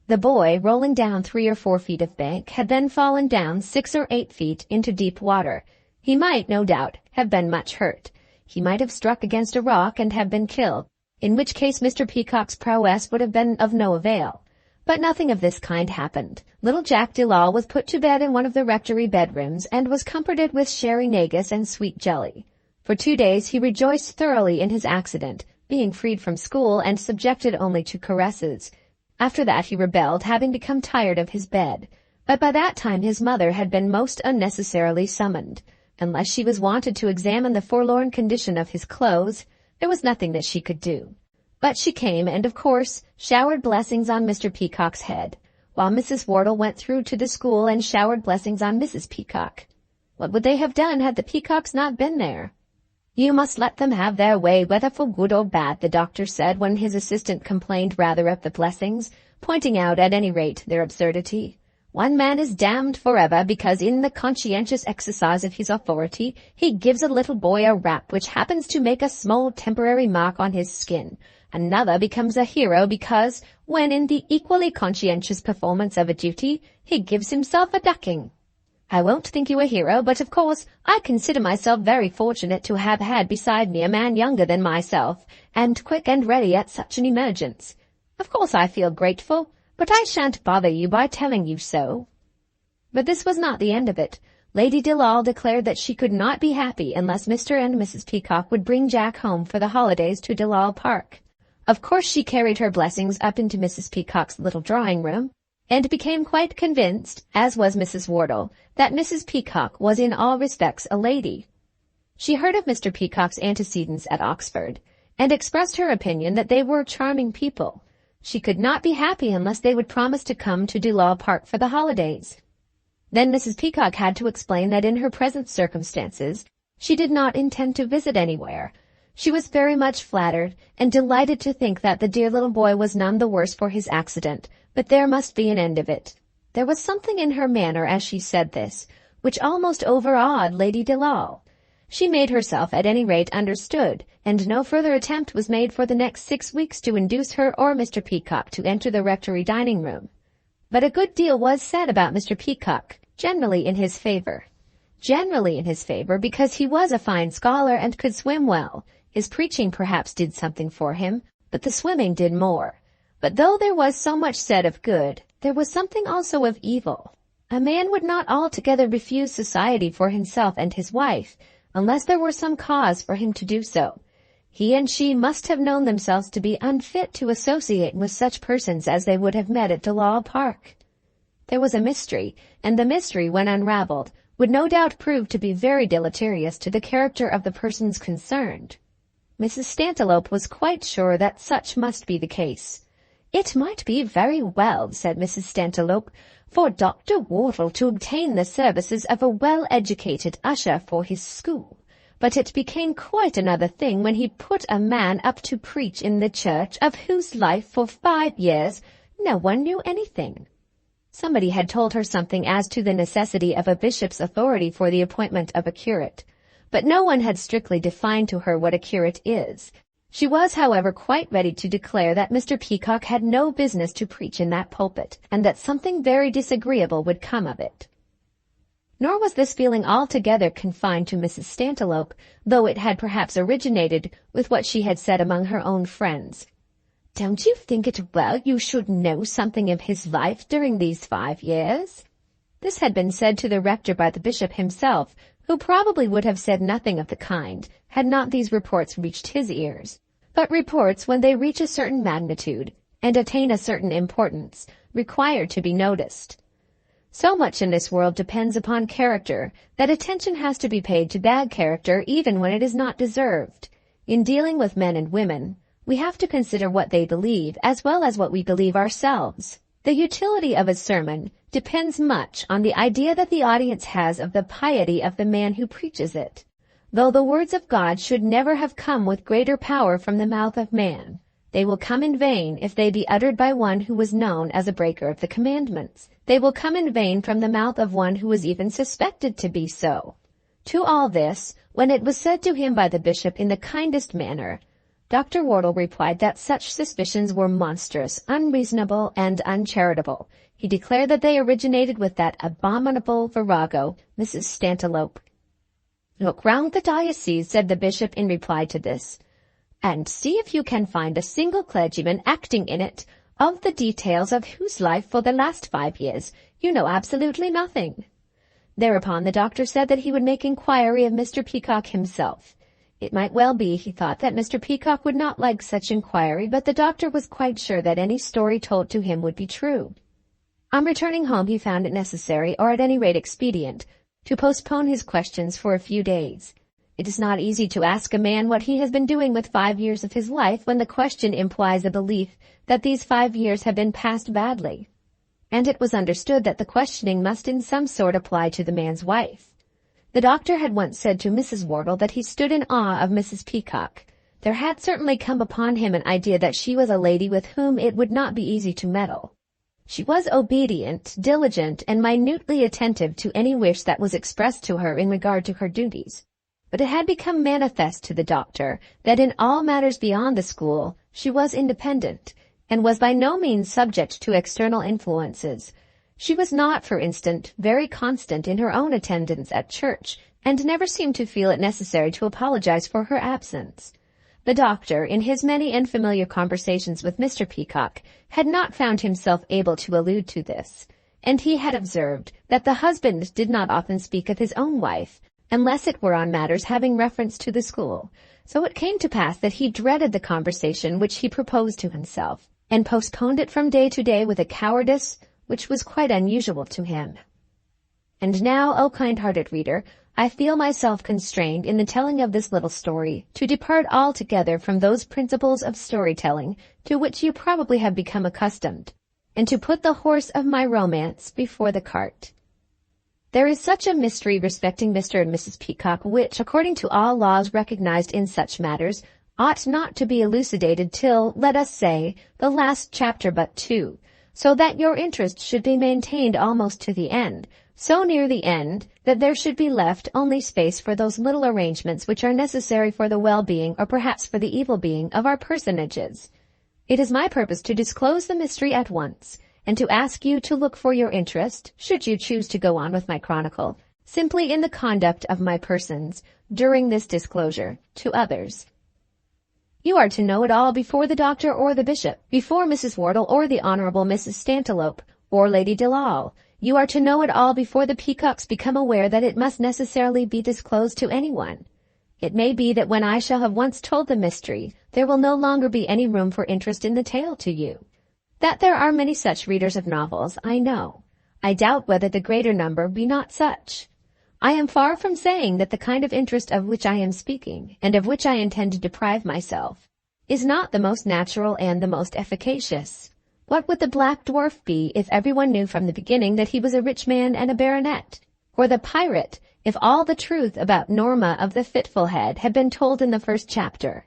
The boy, rolling down 3 or 4 feet of bank, had then fallen down 6 or 8 feet into deep water. He might, no doubt, have been much hurt. He might have struck against a rock and have been killed, in which case Mr. Peacock's prowess would have been of no avail. But nothing of this kind happened. Little Jack Delal was put to bed in one of the rectory bedrooms and was comforted with sherry negus and sweet jelly. For 2 days he rejoiced thoroughly in his accident, being freed from school and subjected only to caresses. After that he rebelled, having become tired of his bed. But by that time his mother had been most unnecessarily summoned. Unless she was wanted to examine the forlorn condition of his clothes, there was nothing that she could do. But she came and, of course, showered blessings on Mr. Peacock's head, while Mrs. Wortle went through to the school and showered blessings on Mrs. Peacock. What would they have done had the Peacocks not been there? You must let them have their way, whether for good or bad, the doctor said when his assistant complained rather of the blessings, pointing out at any rate their absurdity. One man is damned forever because in the conscientious exercise of his authority he gives a little boy a rap which happens to make a small temporary mark on his skin. Another becomes a hero because, when in the equally conscientious performance of a duty, he gives himself a ducking. I won't think you a hero, but of course I consider myself very fortunate to have had beside me a man younger than myself, and quick and ready at such an emergence. Of course I feel grateful, but I shan't bother you by telling you so. But this was not the end of it. Lady Dillal declared that she could not be happy unless Mr. and Mrs. Peacock would bring Jack home for the holidays to Dillal Park. Of course she carried her blessings up into Mrs. Peacock's little drawing-room, and became quite convinced, as was Mrs. Wortle, that Mrs. Peacock was in all respects a lady. She heard of Mr. Peacock's antecedents at Oxford, and expressed her opinion that they were charming people. She could not be happy unless they would promise to come to Dillal Park for the holidays. Then Mrs. Peacock had to explain that in her present circumstances she did not intend to visit anywhere. She was very much flattered and delighted to think that the dear little boy was none the worse for his accident, but there must be an end of it. There was something in her manner as she said this, which almost overawed Lady Dillal. She made herself at any rate understood, and no further attempt was made for the next 6 weeks to induce her or Mr. Peacock to enter the rectory dining-room. But a good deal was said about Mr. Peacock, generally in his favor. Generally in his favor because he was a fine scholar and could swim well. His preaching perhaps did something for him, but the swimming did more. But though there was so much said of good, there was something also of evil. A man would not altogether refuse society for himself and his wife, unless there were some cause for him to do so. He and she must have known themselves to be unfit to associate with such persons as they would have met at Dillal Park. There was a mystery, and the mystery, when unraveled, would no doubt prove to be very deleterious to the character of the persons concerned. Mrs. Stantiloup was quite sure that such must be the case. "It might be very well," said Mrs. Stantiloup, "for Dr. Wortle to obtain the services of a well-educated usher for his school, but it became quite another thing when he put a man up to preach in the church of whose life for 5 years no one knew anything." Somebody had told her something as to the necessity of a bishop's authority for the appointment of a curate, but no one had strictly defined to her what a curate is. She was, however, quite ready to declare that Mr. Peacock had no business to preach in that pulpit, and that something very disagreeable would come of it. Nor was this feeling altogether confined to Mrs. Stantiloup, though it had perhaps originated with what she had said among her own friends. "Don't you think it well you should know something of his life during these 5 years?" This had been said to the rector by the bishop himself, who probably would have said nothing of the kind, had not these reports reached his ears. But reports, when they reach a certain magnitude, and attain a certain importance, require to be noticed. So much in this world depends upon character, that attention has to be paid to bad character even when it is not deserved. In dealing with men and women, we have to consider what they believe as well as what we believe ourselves. The utility of a sermon depends much on the idea that the audience has of the piety of the man who preaches it. Though the words of God should never have come with greater power from the mouth of man, they will come in vain if they be uttered by one who was known as a breaker of the commandments. They will come in vain from the mouth of one who was even suspected to be so. To all this, when it was said to him by the bishop in the kindest manner, Dr. Wortle replied that such suspicions were monstrous, unreasonable, and uncharitable. He declared that they originated with that abominable virago, Mrs. Stantiloup. "Look round the diocese," said the bishop in reply to this, "and see if you can find a single clergyman acting in it, of the details of whose life for the last 5 years you know absolutely nothing." Thereupon the doctor said that he would make inquiry of Mr. Peacock himself. It might well be, he thought, that Mr. Peacock would not like such inquiry, but the doctor was quite sure that any story told to him would be true. On returning home he found it necessary, or at any rate expedient, to postpone his questions for a few days. It is not easy to ask a man what he has been doing with 5 years of his life when the question implies a belief that these 5 years have been passed badly. And it was understood that the questioning must in some sort apply to the man's wife. The doctor had once said to Mrs. Wortle that he stood in awe of Mrs. Peacock. There had certainly come upon him an idea that she was a lady with whom it would not be easy to meddle. She was obedient, diligent, and minutely attentive to any wish that was expressed to her in regard to her duties. But it had become manifest to the doctor that in all matters beyond the school she was independent, and was by no means subject to external influences. She was not, for instance, very constant in her own attendance at church, and never seemed to feel it necessary to apologize for her absence. The doctor, in his many and familiar conversations with Mr. Peacock, had not found himself able to allude to this. and he had observed that the husband did not often speak of his own wife, unless it were on matters having reference to the school. So it came to pass that he dreaded the conversation which he proposed to himself, and postponed it from day to day with a cowardice which was quite unusual to him. And now, O kind-hearted reader, I feel myself constrained in the telling of this little story to depart altogether from those principles of storytelling to which you probably have become accustomed, and to put the horse of my romance before the cart. There is such a mystery respecting Mr. and Mrs. Peacock which, according to all laws recognized in such matters, ought not to be elucidated till, let us say, the last chapter but 2, so that your interest should be maintained almost to the end, so near the end that there should be left only space for those little arrangements which are necessary for the well-being or perhaps for the evil-being of our personages. It is my purpose to disclose the mystery at once, and to ask you to look for your interest, should you choose to go on with my chronicle, simply in the conduct of my persons, during this disclosure, to others. You are to know it all before the doctor or the bishop, before Mrs. Wortle or the Honourable Mrs. Stantiloup, or Lady Delal. You are to know it all before the Peacocks become aware that it must necessarily be disclosed to anyone. It may be that when I shall have once told the mystery, there will no longer be any room for interest in the tale to you. That there are many such readers of novels, I know. I doubt whether the greater number be not such. I am far from saying that the kind of interest of which I am speaking, and of which I intend to deprive myself, is not the most natural and the most efficacious. What would the Black Dwarf be if everyone knew from the beginning that he was a rich man and a baronet? Or the pirate, if all the truth about Norma of the Fitful Head had been told in the first chapter?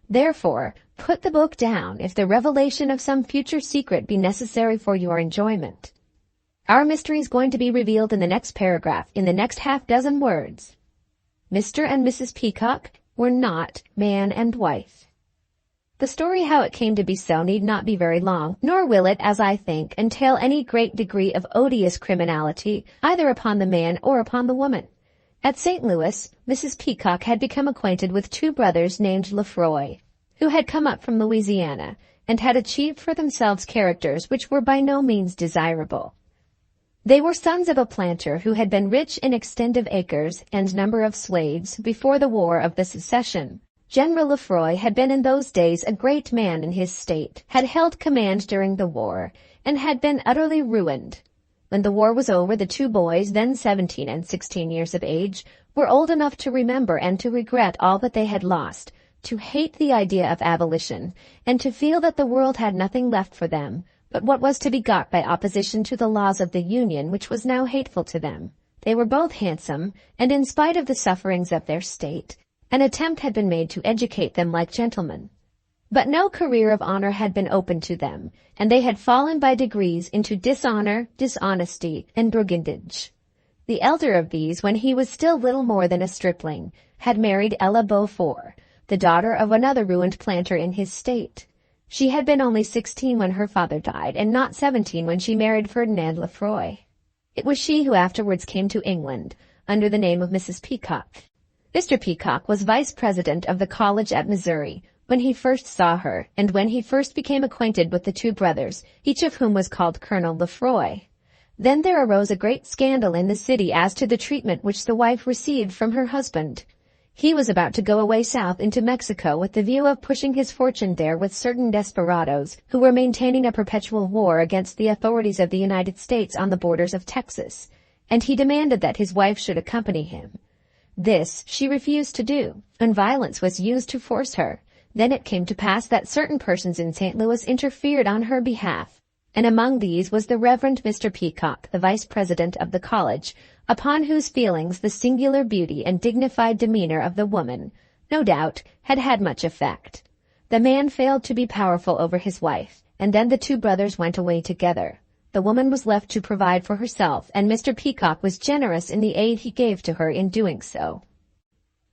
Therefore, put the book down if the revelation of some future secret be necessary for your enjoyment. Our mystery is going to be revealed in the next paragraph, in the next half-dozen words. Mr. and Mrs. Peacock were not man and wife. The story how it came to be so need not be very long, nor will it, as I think, entail any great degree of odious criminality either upon the man or upon the woman. At St. Louis, Mrs. Peacock had become acquainted with 2 brothers named Lefroy, who had come up from Louisiana, and had achieved for themselves characters which were by no means desirable. They were sons of a planter who had been rich in extent of acres and number of slaves before the War of the Secession. General Lefroy had been in those days a great man in his state, had held command during the war, and had been utterly ruined. When the war was over, the 2 boys, then 17 and 16 years of age, were old enough to remember and to regret all that they had lost, to hate the idea of abolition, and to feel that the world had nothing left for them but what was to be got by opposition to the laws of the Union, which was now hateful to them. They were both handsome, and in spite of the sufferings of their state, an attempt had been made to educate them like gentlemen. But no career of honor had been opened to them, and they had fallen by degrees into dishonor, dishonesty, and brigandage. The elder of these, when he was still little more than a stripling, had married Ella Beaufort, the daughter of another ruined planter in his state. She had been only 16 when her father died, and not 17 when she married Ferdinand Lefroy. It was she who afterwards came to England, under the name of Mrs. Peacock. Mr. Peacock was vice president of the college at Missouri when he first saw her, and when he first became acquainted with the 2 brothers, each of whom was called Colonel Lefroy. Then there arose a great scandal in the city as to the treatment which the wife received from her husband. He was about to go away south into Mexico with the view of pushing his fortune there with certain desperadoes who were maintaining a perpetual war against the authorities of the United States on the borders of Texas, and he demanded that his wife should accompany him. This she refused to do, and violence was used to force her. Then it came to pass that certain persons in St. Louis interfered on her behalf, and among these was the Reverend Mr. Peacock, the vice president of the college, upon whose feelings the singular beauty and dignified demeanor of the woman, no doubt, had had much effect. The man failed to be powerful over his wife, and then the 2 brothers went away together. The woman was left to provide for herself, and Mr. Peacock was generous in the aid he gave to her in doing so.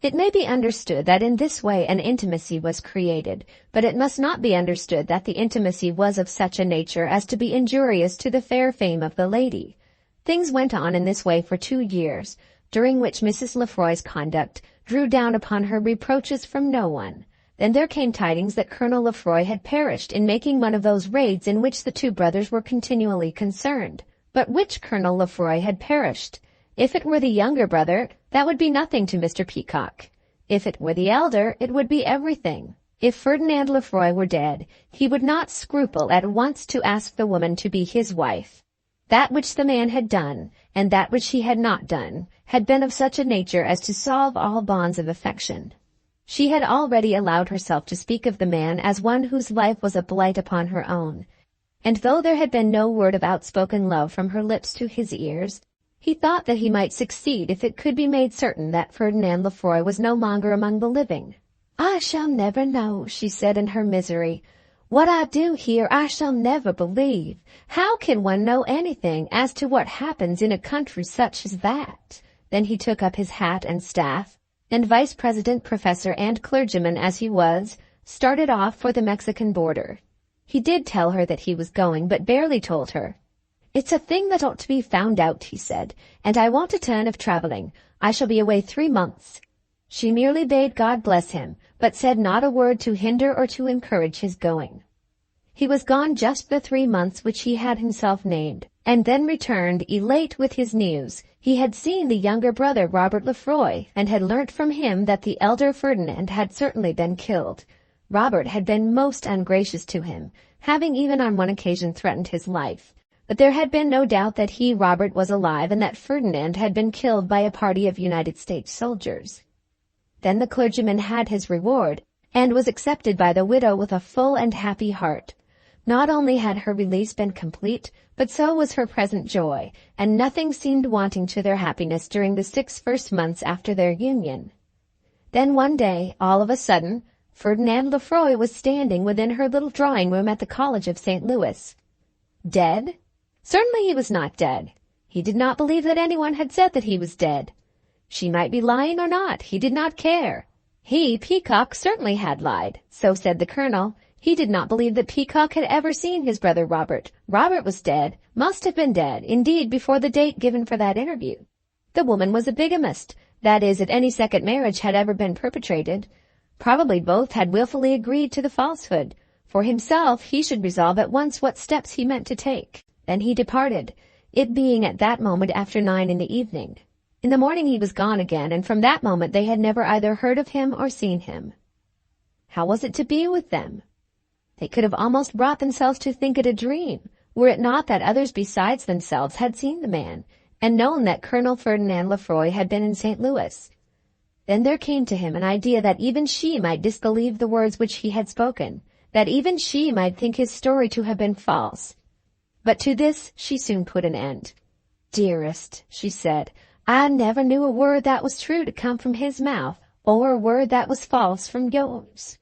It may be understood that in this way an intimacy was created, but it must not be understood that the intimacy was of such a nature as to be injurious to the fair fame of the lady. Things went on in this way for 2 years, during which Mrs. Lefroy's conduct drew down upon her reproaches from no one. Then there came tidings that Colonel Lefroy had perished in making one of those raids in which the 2 brothers were continually concerned. But which Colonel Lefroy had perished? If it were the younger brother, that would be nothing to Mr. Peacock. If it were the elder, it would be everything. If Ferdinand Lefroy were dead, he would not scruple at once to ask the woman to be his wife. That which the man had done, and that which he had not done, had been of such a nature as to solve all bonds of affection. She had already allowed herself to speak of the man as one whose life was a blight upon her own, and though there had been no word of outspoken love from her lips to his ears, he thought that he might succeed if it could be made certain that Ferdinand Lefroy was no longer among the living. "I shall never know," she said in her misery. "What I do here I shall never believe. How can one know anything as to what happens in a country such as that?" Then he took up his hat and staff, and vice president, professor, and clergyman as he was, started off for the Mexican border. He did tell her that he was going, but barely told her. "It's a thing that ought to be found out," he said, "and I want a turn of traveling. I shall be away 3 months. She merely bade God bless him, but said not a word to hinder or to encourage his going. He was gone just the 3 months which he had himself named, and then returned elate with his news. He had seen the younger brother, Robert Lefroy, and had learnt from him that the elder Ferdinand had certainly been killed. Robert had been most ungracious to him, having even on one occasion threatened his life. But there had been no doubt that he, Robert, was alive and that Ferdinand had been killed by a party of United States soldiers. Then the clergyman had his reward, and was accepted by the widow with a full and happy heart. Not only had her release been complete, but so was her present joy, and nothing seemed wanting to their happiness during the 6 first months after their union. Then one day, all of a sudden, Ferdinand Lefroy was standing within her little drawing-room at the College of St. Louis. Dead? Certainly he was not dead. He did not believe that anyone had said that he was dead. She might be lying or not, he did not care. He, Peacock, certainly had lied, so said the colonel. He did not believe that Peacock had ever seen his brother Robert. Robert was dead, must have been dead, indeed, before the date given for that interview. The woman was a bigamist, that is, if any second marriage had ever been perpetrated. Probably both had wilfully agreed to the falsehood. For himself, he should resolve at once what steps he meant to take. Then he departed, it being at that moment after 9 in the evening. In the morning he was gone again, and from that moment they had never either heard of him or seen him. How was it to be with them? They could have almost brought themselves to think it a dream, were it not that others besides themselves had seen the man, and known that Colonel Ferdinand Lefroy had been in St. Louis. Then there came to him an idea that even she might disbelieve the words which he had spoken, that even she might think his story to have been false. But to this she soon put an end. "Dearest," she said, "I never knew a word that was true to come from his mouth, or a word that was false from yours."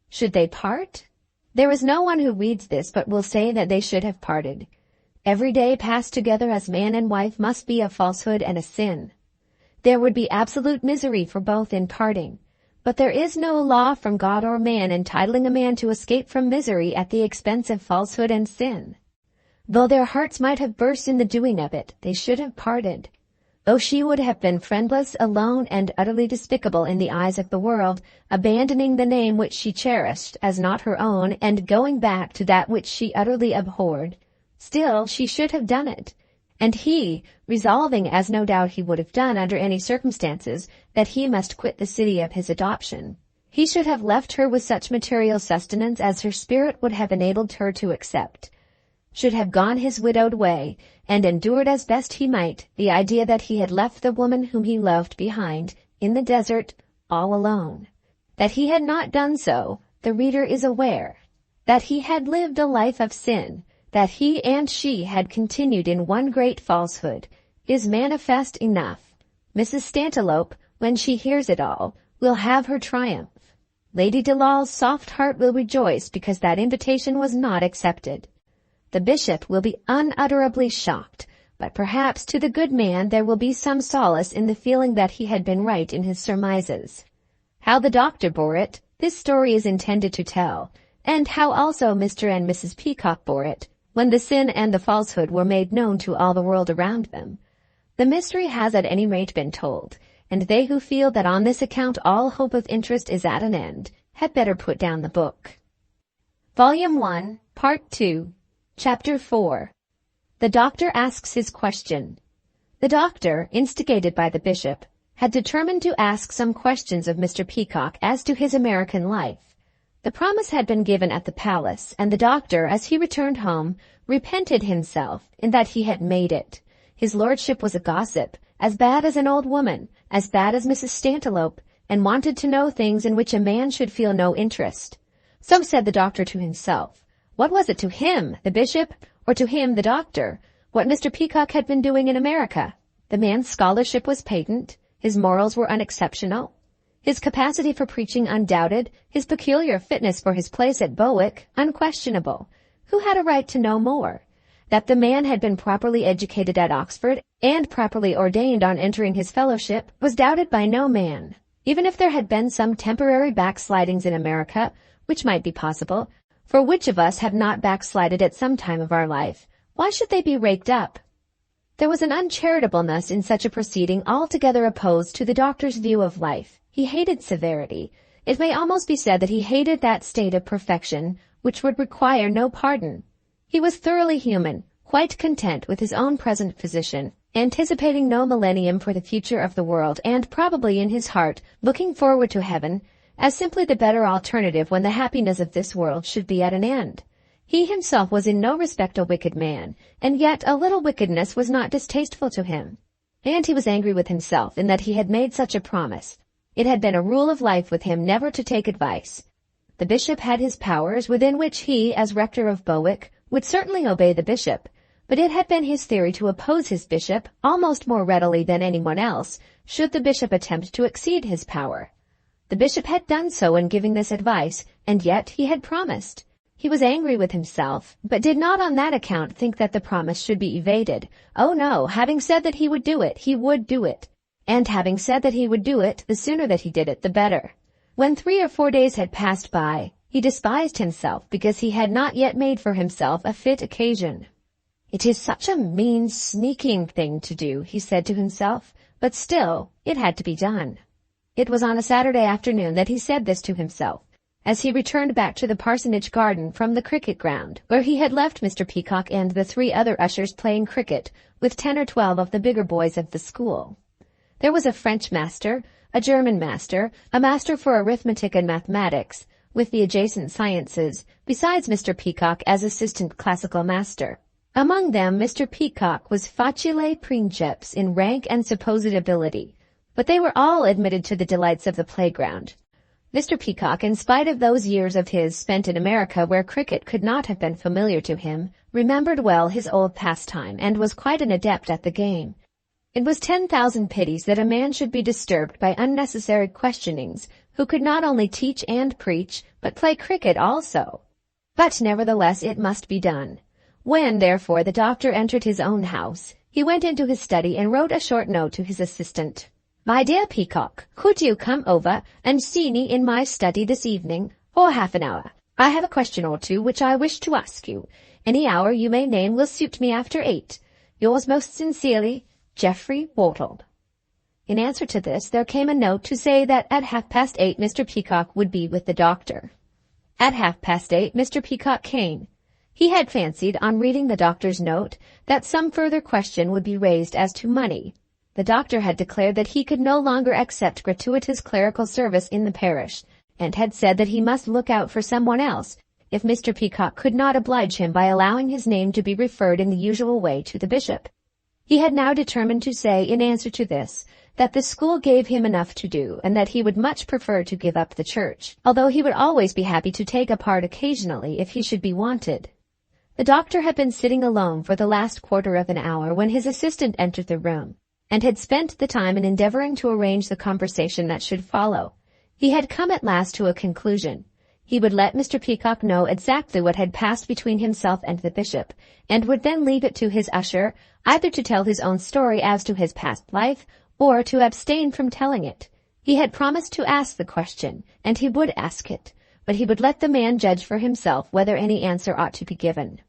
Should they part? There is no one who reads this but will say that they should have parted. Every day passed together as man and wife must be a falsehood and a sin. There would be absolute misery for both in parting. But there is no law from God or man entitling a man to escape from misery at the expense of falsehood and sin. Though their hearts might have burst in the doing of it, they should have parted. Though she would have been friendless, alone, and utterly despicable in the eyes of the world, abandoning the name which she cherished as not her own and going back to that which she utterly abhorred, still she should have done it. And he, resolving, as no doubt he would have done under any circumstances, that he must quit the city of his adoption, he should have left her with such material sustenance as her spirit would have enabled her to accept, should have gone his widowed way, and endured as best he might the idea that he had left the woman whom he loved behind, in the desert, all alone. That he had not done so, the reader is aware. That he had lived a life of sin, that he and she had continued in one great falsehood, is manifest enough. Mrs. Stantiloup, when she hears it all, will have her triumph. Lady Delal's soft heart will rejoice because that invitation was not accepted. The bishop will be unutterably shocked, but perhaps to the good man there will be some solace in the feeling that he had been right in his surmises. How the doctor bore it, this story is intended to tell, and how also Mr. and Mrs. Peacock bore it, when the sin and the falsehood were made known to all the world around them. The mystery has at any rate been told, and they who feel that on this account all hope of interest is at an end, had better put down the book. Volume 1, Part 2, Chapter 4. The doctor asks his question. The doctor, instigated by the bishop, had determined to ask some questions of Mr. Peacock as to his American life. The promise had been given at the palace, and the doctor, as he returned home, repented himself in that he had made it. His lordship was a gossip, as bad as an old woman, as bad as Mrs. Stantiloup, and wanted to know things in which a man should feel no interest. So said the doctor to himself. What was it to him, the bishop, or to him, the doctor, what Mr. Peacock had been doing in America? The man's scholarship was patent, his morals were unexceptional, his capacity for preaching undoubted, his peculiar fitness for his place at Bowick unquestionable. Who had a right to know more? That the man had been properly educated at Oxford and properly ordained on entering his fellowship was doubted by no man. Even if there had been some temporary backslidings in America, which might be possible, for which of us have not backslided at some time of our life? Why should they be raked up? There was an uncharitableness in such a proceeding altogether opposed to the doctor's view of life. He hated severity. It may almost be said that he hated that state of perfection which would require no pardon. He was thoroughly human, quite content with his own present position, anticipating no millennium for the future of the world, and probably in his heart looking forward to heaven as simply the better alternative when the happiness of this world should be at an end. He himself was in no respect a wicked man, and yet a little wickedness was not distasteful to him. And he was angry with himself in that he had made such a promise. It had been a rule of life with him never to take advice. The bishop had his powers, within which he, as rector of Bowick, would certainly obey the bishop, but it had been his theory to oppose his bishop almost more readily than anyone else, should the bishop attempt to exceed his power. The bishop had done so in giving this advice, and yet he had promised. He was angry with himself, but did not on that account think that the promise should be evaded. Oh no, having said that he would do it, he would do it. And having said that he would do it, the sooner that he did it, the better. When 3 or 4 days had passed by, he despised himself because he had not yet made for himself a fit occasion. It is such a mean, sneaking thing to do, he said to himself, but still, it had to be done. It was on a Saturday afternoon that he said this to himself, as he returned back to the parsonage garden from the cricket ground, where he had left Mr. Peacock and the 3 other ushers playing cricket with 10 or 12 of the bigger boys of the school. There was a French master, a German master, a master for arithmetic and mathematics, with the adjacent sciences, besides Mr. Peacock as assistant classical master. Among them Mr. Peacock was facile princeps in rank and supposed ability, but they were all admitted to the delights of the playground. Mr. Peacock, in spite of those years of his spent in America where cricket could not have been familiar to him, remembered well his old pastime and was quite an adept at the game. It was 10,000 pities that a man should be disturbed by unnecessary questionings who could not only teach and preach, but play cricket also. But nevertheless it must be done. When, therefore, the doctor entered his own house, he went into his study and wrote a short note to his assistant. My dear Peacock, could you come over and see me in my study this evening for half an hour? I have a question or two which I wish to ask you. Any hour you may name will suit me after 8. Yours most sincerely, Geoffrey Wortle. In answer to this, there came a note to say that at 8:30 Mr. Peacock would be with the doctor. At 8:30 Mr. Peacock came. He had fancied, on reading the doctor's note, that some further question would be raised as to money. The doctor had declared that he could no longer accept gratuitous clerical service in the parish, and had said that he must look out for someone else, if Mr. Peacock could not oblige him by allowing his name to be referred in the usual way to the bishop. He had now determined to say, in answer to this, that the school gave him enough to do, and that he would much prefer to give up the church, although he would always be happy to take a part occasionally if he should be wanted. The doctor had been sitting alone for the last quarter of an hour when his assistant entered the room, and had spent the time in endeavoring to arrange the conversation that should follow. He had come at last to a conclusion. He would let Mr. Peacock know exactly what had passed between himself and the bishop, and would then leave it to his usher either to tell his own story as to his past life, or to abstain from telling it. He had promised to ask the question, and he would ask it, but he would let the man judge for himself whether any answer ought to be given.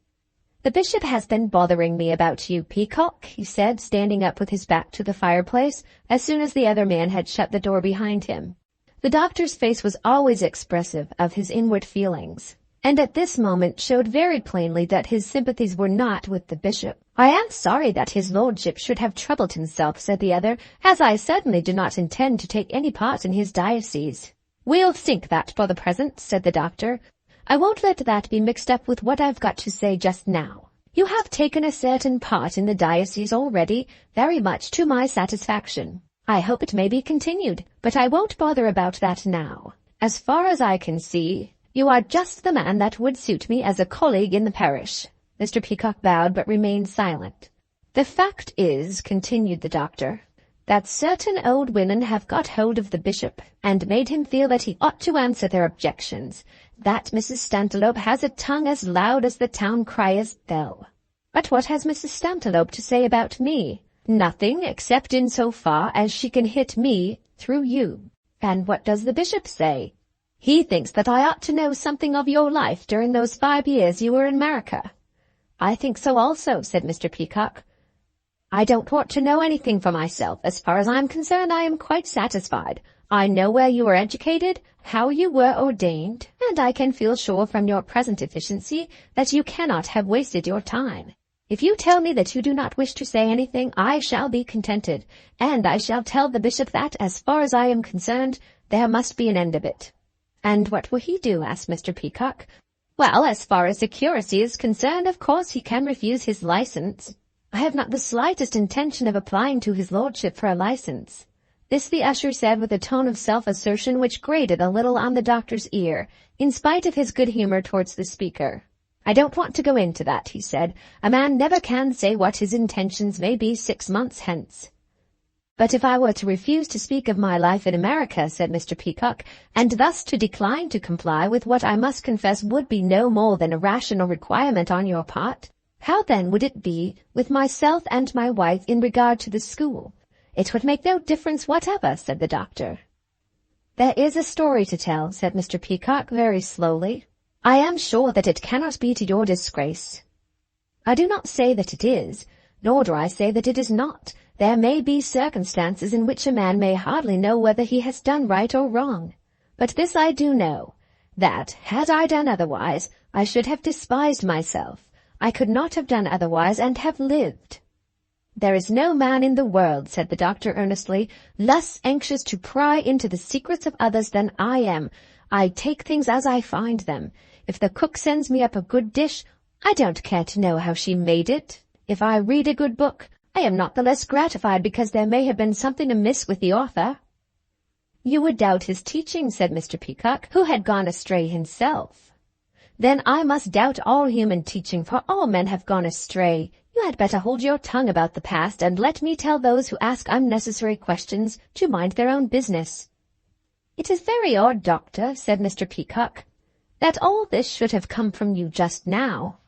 The bishop has been bothering me about you, Peacock, he said, standing up with his back to the fireplace, as soon as the other man had shut the door behind him. The doctor's face was always expressive of his inward feelings, and at this moment showed very plainly that his sympathies were not with the bishop. "I am sorry that his lordship should have troubled himself," said the other, "as I certainly do not intend to take any part in his diocese." "We'll think that for the present," said the doctor. "I won't let that be mixed up with what I've got to say just now. You have taken a certain part in the diocese already, very much to my satisfaction. I hope it may be continued, but I won't bother about that now. As far as I can see, you are just the man that would suit me as a colleague in the parish." Mr. Peacock bowed but remained silent. "The fact is," continued the doctor, "that certain old women have got hold of the bishop and made him feel that he ought to answer their objections, that Mrs. Stantiloup has a tongue as loud as the town crier's bell." "But what has Mrs. Stantiloup to say about me?" "Nothing, except in so far as she can hit me through you." "And what does the bishop say?" "He thinks that I ought to know something of your life during those 5 years you were in America." "I think so also," said Mr. Peacock. "I don't want to know anything for myself. As far as I'm concerned, I am quite satisfied. I know where you were educated, how you were ordained, and I can feel sure from your present efficiency that you cannot have wasted your time. If you tell me that you do not wish to say anything, I shall be contented, and I shall tell the bishop that, as far as I am concerned, there must be an end of it." "And what will he do?" asked Mr. Peacock. "Well, as far as the curacy is concerned, of course he can refuse his license." "I have not the slightest intention of applying to his lordship for a license." This the usher said with a tone of self-assertion which grated a little on the doctor's ear, in spite of his good humor towards the speaker. "I don't want to go into that," he said. "A man never can say what his intentions may be 6 months hence." "But if I were to refuse to speak of my life in America," said Mr. Peacock, "and thus to decline to comply with what I must confess would be no more than a rational requirement on your part, how then would it be with myself and my wife in regard to the school?" "It would make no difference whatever," said the doctor. "There is a story to tell," said Mr. Peacock very slowly. "I am sure that it cannot be to your disgrace. I do not say that it is, nor do I say that it is not. There may be circumstances in which a man may hardly know whether he has done right or wrong. But this I do know, that, had I done otherwise, I should have despised myself. I could not have done otherwise and have lived." "There is no man in the world," said the doctor earnestly, "less anxious to pry into the secrets of others than I am. I take things as I find them. If the cook sends me up a good dish, I don't care to know how she made it. If I read a good book, I am not the less gratified because there may have been something amiss with the author." "You would doubt his teaching," said Mr. Peacock, who had gone astray himself. "Then I must doubt all human teaching, for all men have gone astray. You had better hold your tongue about the past, and let me tell those who ask unnecessary questions to mind their own business." "It is very odd, doctor," said Mr. Peacock, "that all this should have come from you just now."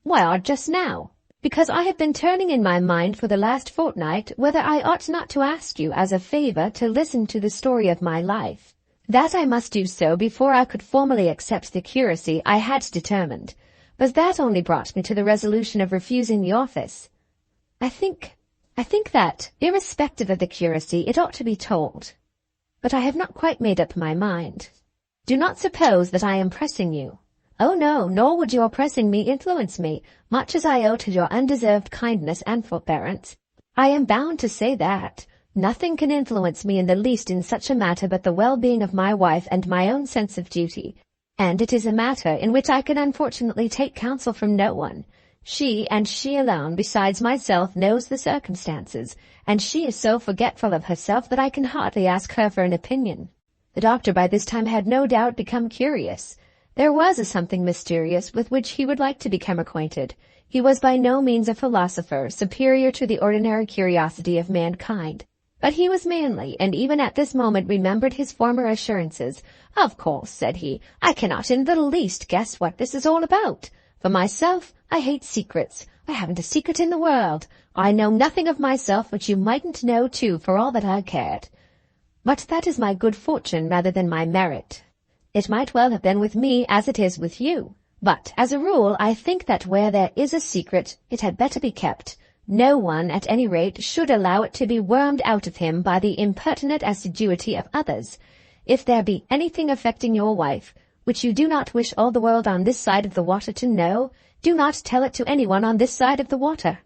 "Why odd just now?" "Because I have been turning in my mind for the last fortnight whether I ought not to ask you as a favor to listen to the story of my life. That I must do so before I could formally accept the curacy I had determined, but that only brought me to the resolution of refusing the office. I think that, irrespective of the curacy, it ought to be told. But I have not quite made up my mind. Do not suppose that I am pressing you. Oh no, nor would your pressing me influence me, much as I owe to your undeserved kindness and forbearance. I am bound to say that. Nothing can influence me in the least in such a matter but the well-being of my wife and my own sense of duty, and it is a matter in which I can unfortunately take counsel from no one. She, and she alone, besides myself, knows the circumstances, and she is so forgetful of herself that I can hardly ask her for an opinion." The doctor by this time had no doubt become curious. There was a something mysterious with which he would like to become acquainted. He was by no means a philosopher, superior to the ordinary curiosity of mankind. But he was manly, and even at this moment remembered his former assurances. "Of course," said he, "I cannot in the least guess what this is all about. For myself, I hate secrets. I haven't a secret in the world. I know nothing of myself which you mightn't know, too, for all that I cared. But that is my good fortune rather than my merit. It might well have been with me as it is with you. But, as a rule, I think that where there is a secret, it had better be kept. No one, at any rate, should allow it to be wormed out of him by the impertinent assiduity of others. If there be anything affecting your wife, which you do not wish all the world on this side of the water to know, do not tell it to anyone on this side of the water.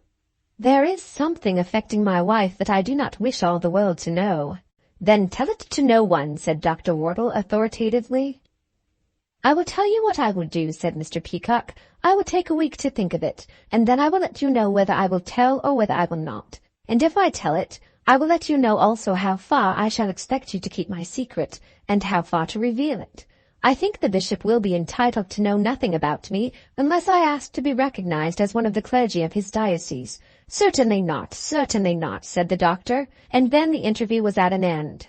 There is something affecting my wife that I do not wish all the world to know. Then tell it to no one, said Dr. Wortle authoritatively. I will tell you what I will do, said Mr. Peacock. I will take a week to think of it, and then I will let you know whether I will tell or whether I will not. And if I tell it, I will let you know also how far I shall expect you to keep my secret, and how far to reveal it. I think the bishop will be entitled to know nothing about me, unless I ask to be recognized as one of the clergy of his diocese. Certainly not, said the doctor, and then the interview was at an end.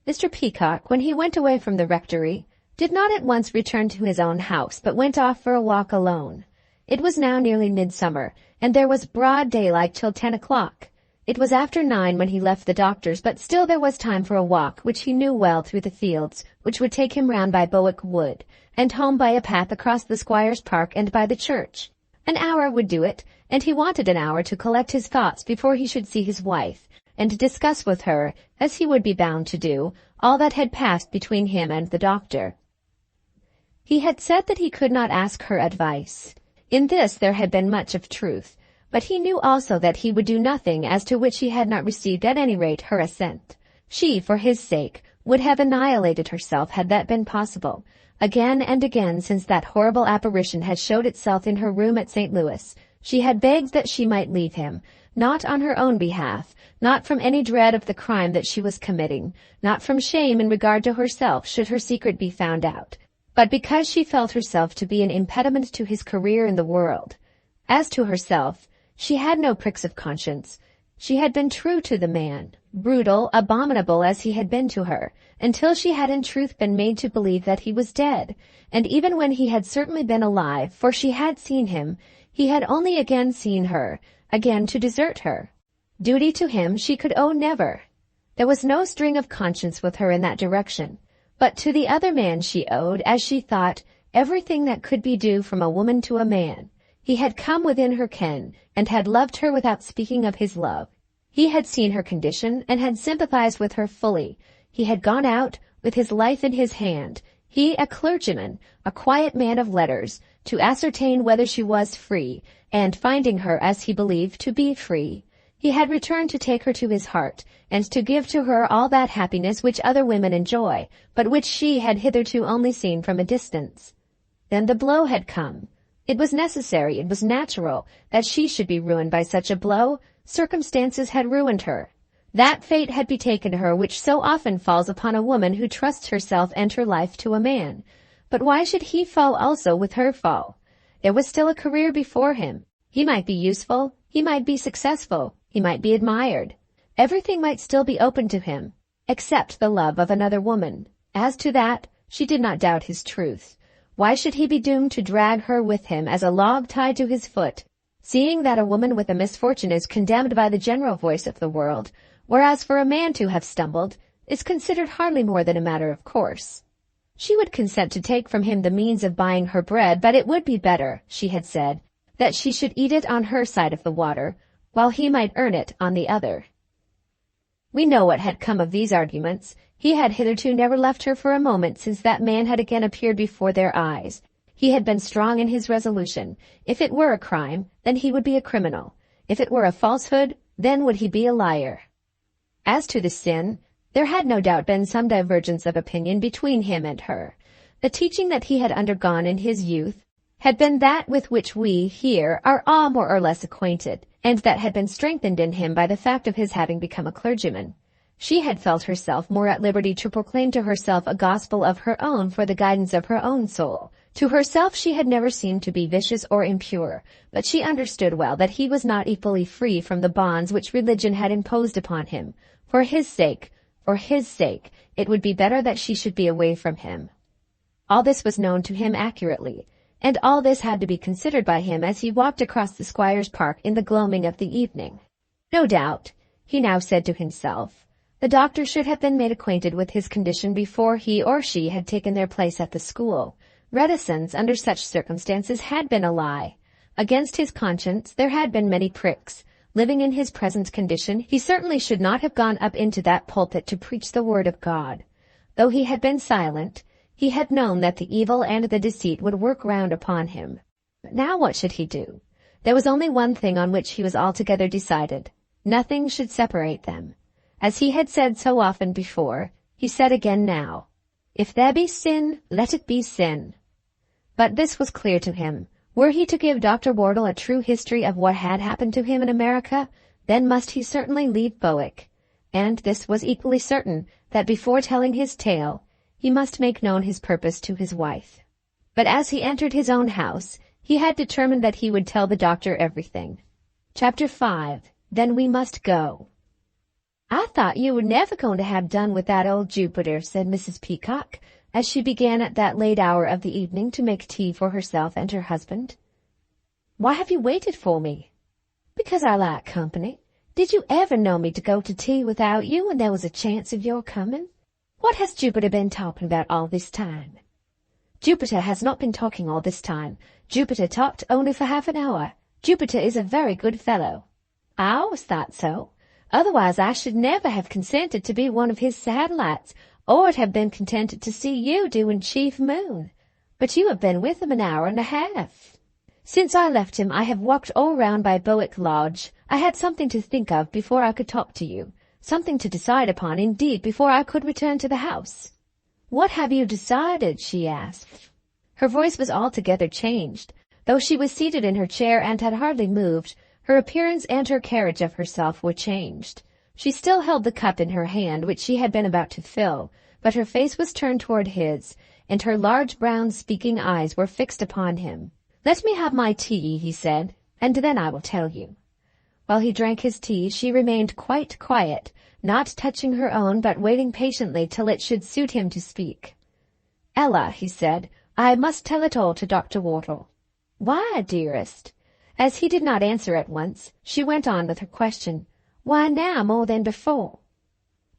Mr. Peacock, when he went away from the rectory, did not at once return to his own house, but went off for a walk alone. It was now nearly midsummer, and there was broad daylight till 10 o'clock. It was after 9 when he left the doctor's, but still there was time for a walk, which he knew well, through the fields, which would take him round by Bowick Wood, and home by a path across the Squire's Park and by the church. An hour would do it, and he wanted an hour to collect his thoughts before he should see his wife, and discuss with her, as he would be bound to do, all that had passed between him and the doctor. He had said that he could not ask her advice. In this there had been much of truth, but he knew also that he would do nothing as to which he had not received at any rate her assent. She, for his sake, would have annihilated herself had that been possible. Again and again since that horrible apparition had showed itself in her room at St. Louis, she had begged that she might leave him, not on her own behalf, not from any dread of the crime that she was committing, not from shame in regard to herself should her secret be found out, but because she felt herself to be an impediment to his career in the world. As to herself, she had no pricks of conscience. She had been true to the man, brutal, abominable as he had been to her, until she had in truth been made to believe that he was dead, and even when he had certainly been alive, for she had seen him, he had only again seen her, again to desert her. Duty to him she could owe never. There was no string of conscience with her in that direction, but to the other man she owed, as she thought, everything that could be due from a woman to a man. He had come within her ken, and had loved her without speaking of his love. He had seen her condition, and had sympathized with her fully. He had gone out, with his life in his hand, he a clergyman, a quiet man of letters, to ascertain whether she was free, and finding her, as he believed, to be free, he had returned to take her to his heart, and to give to her all that happiness which other women enjoy, but which she had hitherto only seen from a distance. Then the blow had come. It was necessary, it was natural, that she should be ruined by such a blow. Circumstances had ruined her. That fate had betaken her which so often falls upon a woman who trusts herself and her life to a man. But why should he fall also with her fall? There was still a career before him. He might be useful, he might be successful, he might be admired. Everything might still be open to him, except the love of another woman. As to that, she did not doubt his truth. Why should he be doomed to drag her with him as a log tied to his foot, seeing that a woman with a misfortune is condemned by the general voice of the world, whereas for a man to have stumbled is considered hardly more than a matter of course? She would consent to take from him the means of buying her bread, but it would be better, she had said, that she should eat it on her side of the water, while he might earn it on the other. We know what had come of these arguments. He had hitherto never left her for a moment since that man had again appeared before their eyes. He had been strong in his resolution. If it were a crime, then he would be a criminal. If it were a falsehood, then would he be a liar. As to the sin, there had no doubt been some divergence of opinion between him and her. The teaching that he had undergone in his youth had been that with which we, here, are all more or less acquainted, and that had been strengthened in him by the fact of his having become a clergyman. She had felt herself more at liberty to proclaim to herself a gospel of her own for the guidance of her own soul. To herself she had never seemed to be vicious or impure, but she understood well that he was not equally free from the bonds which religion had imposed upon him. For his sake, it would be better that she should be away from him. All this was known to him accurately, and all this had to be considered by him as he walked across the Squire's Park in the gloaming of the evening. No doubt, he now said to himself, the doctor should have been made acquainted with his condition before he or she had taken their place at the school. Reticence under such circumstances had been a lie. Against his conscience there had been many pricks. Living in his present condition, he certainly should not have gone up into that pulpit to preach the word of God. Though he had been silent, He had known that the evil and the deceit would work round upon him. But now what should he do? There was only one thing on which he was altogether decided. Nothing should separate them. As he had said so often before, he said again now, "If there be sin, let it be sin." But this was clear to him. Were he to give Dr. Wortle a true history of what had happened to him in America, then must he certainly leave Bowick. And this was equally certain, that before telling his tale, he must make known his purpose to his wife. But as he entered his own house, he had determined that he would tell the doctor everything. Chapter 5. Then we must go. "I thought you were never going to have done with that old Jupiter," said Mrs. Peacock, as she began at that late hour of the evening to make tea for herself and her husband. "Why have you waited for me?" "Because I like company. Did you ever know me to go to tea without you when there was a chance of your coming? What has Jupiter been talking about all this time?" "Jupiter has not been talking all this time. Jupiter talked only for half an hour. Jupiter is a very good fellow." "I always thought so. Otherwise I should never have consented to be one of his satellites, or have been contented to see you doing Chief Moon. But you have been with him an hour and a half." "Since I left him I have walked all round by Bowick Lodge. I had something to think of before I could talk to you. Something to decide upon, indeed, before I could return to the house." "What have you decided?" she asked. Her voice was altogether changed. Though she was seated in her chair and had hardly moved, her appearance and her carriage of herself were changed. She still held the cup in her hand which she had been about to fill, but her face was turned toward his, and her large brown speaking eyes were fixed upon him. "Let me have my tea," he said, "and then I will tell you." While he drank his tea, she remained quite quiet, not touching her own, but waiting patiently till it should suit him to speak. "Ella," he said, "I must tell it all to Dr. Wortle." "Why, dearest?" As he did not answer at once, she went on with her question. "Why now more than before?"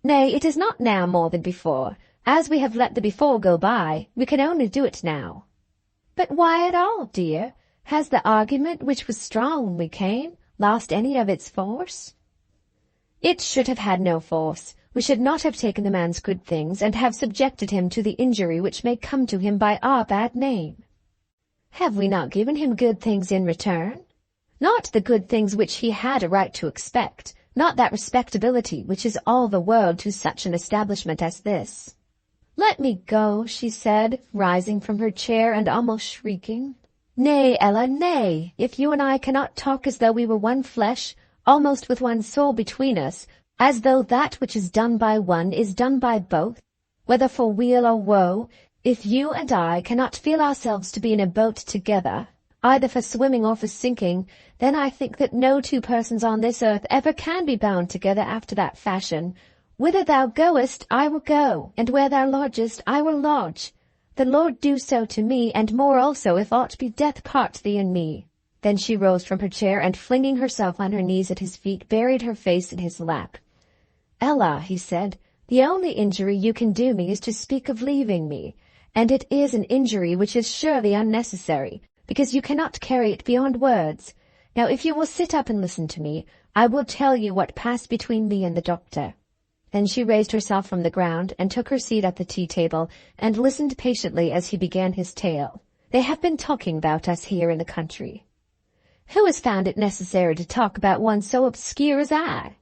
"Nay, it is not now more than before. As we have let the before go by, we can only do it now." "But why at all, dear? Has the argument, which was strong when we came, lost any of its force?" "It should have had no force. We should not have taken the man's good things, and have subjected him to the injury which may come to him by our bad name." "Have we not given him good things in return?" "Not the good things which he had a right to expect, not that respectability which is all the world to such an establishment as this." "Let me go," she said, rising from her chair and almost shrieking. "Nay, Ella, nay. If you and I cannot talk as though we were one flesh, almost with one soul between us, as though that which is done by one is done by both, whether for weal or woe, if you and I cannot feel ourselves to be in a boat together, either for swimming or for sinking, then I think that no two persons on this earth ever can be bound together after that fashion. Whither thou goest, I will go, and where thou lodgest, I will lodge. The Lord do so to me, and more also, if aught be death part thee and me." Then she rose from her chair, and flinging herself on her knees at his feet, buried her face in his lap. "Ella," he said, "the only injury you can do me is to speak of leaving me, and it is an injury which is surely unnecessary, because you cannot carry it beyond words. Now if you will sit up and listen to me, I will tell you what passed between me and the doctor." Then she raised herself from the ground and took her seat at the tea-table and listened patiently as he began his tale. "They have been talking about us here in the country." "Who has found it necessary to talk about one so obscure as I?"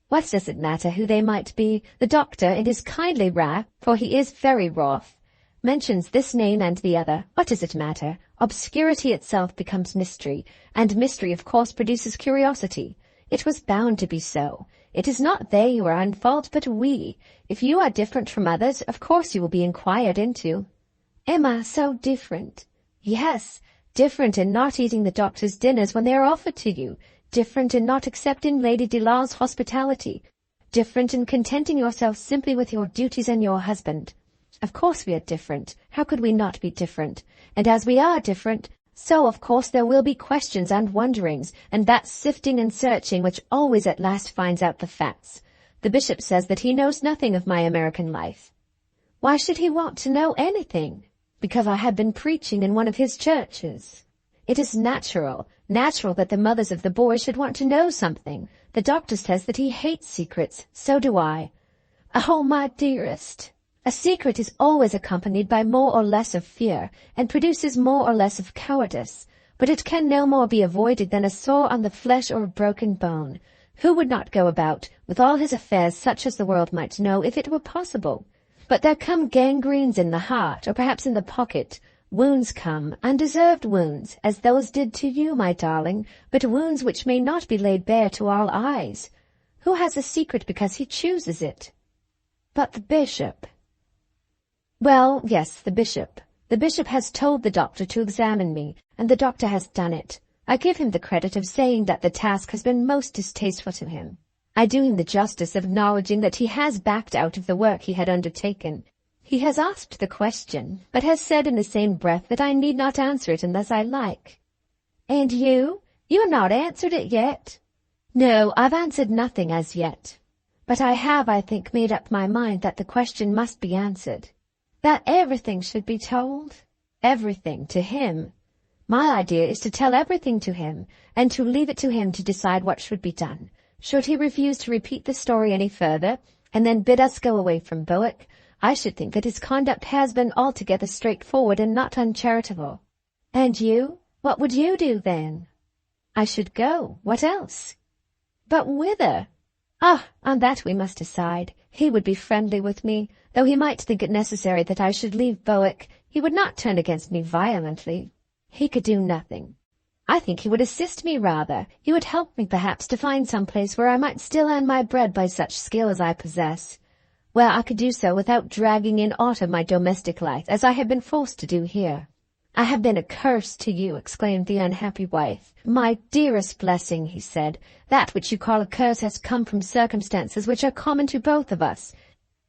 "What does it matter who they might be? The doctor, in his kindly wrath, for he is very wroth, mentions this name and the other. What does it matter? Obscurity itself becomes mystery, and mystery of course produces curiosity. It was bound to be so. It is not they who are in fault, but we. If you are different from others, of course you will be inquired into." "Am I so different?" "Yes, different in not eating the doctor's dinners when they are offered to you, different in not accepting Lady Delaw's hospitality, different in contenting yourself simply with your duties and your husband. Of course we are different. How could we not be different? And as we are different, so of course there will be questions and wonderings, and that sifting and searching which always at last finds out the facts. The bishop says that he knows nothing of my American life." "Why should he want to know anything?" "Because I have been preaching in one of his churches. It is natural that the mothers of the boys should want to know something. The doctor says that he hates secrets. So do I." "Oh, my dearest!" A secret is always accompanied by more or less of fear, and produces more or less of cowardice, but it can no more be avoided than a sore on the flesh or a broken bone. Who would not go about with all his affairs such as the world might know if it were possible? But there come gangrenes in the heart, or perhaps in the pocket. Wounds come, undeserved wounds, as those did to you, my darling, but wounds which may not be laid bare to all eyes. Who has a secret because he chooses it? But the bishop. Well, yes, the bishop. The bishop has told the doctor to examine me, and the doctor has done it. I give him the credit of saying that the task has been most distasteful to him. I do him the justice of acknowledging that he has backed out of the work he had undertaken. He has asked the question, but has said in the same breath that I need not answer it unless I like. And you? You have not answered it yet. No, I've answered nothing as yet. But I have, I think, made up my mind that the question must be answered. That everything should be told. Everything to him. My idea is to tell everything to him, and to leave it to him to decide what should be done. Should he refuse to repeat the story any further, and then bid us go away from Bowick, I should think that his conduct has been altogether straightforward and not uncharitable. And you? What would you do then? I should go. What else? But whither? Ah, on that we must decide. He would be friendly with me, though he might think it necessary that I should leave Bowick. He would not turn against me violently. He could do nothing. I think he would assist me rather. He would help me perhaps to find some place where I might still earn my bread by such skill as I possess, where I could do so without dragging in aught of my domestic life, as I have been forced to do here. I have been a curse to you, exclaimed the unhappy wife. My dearest blessing, he said, that which you call a curse has come from circumstances which are common to both of us.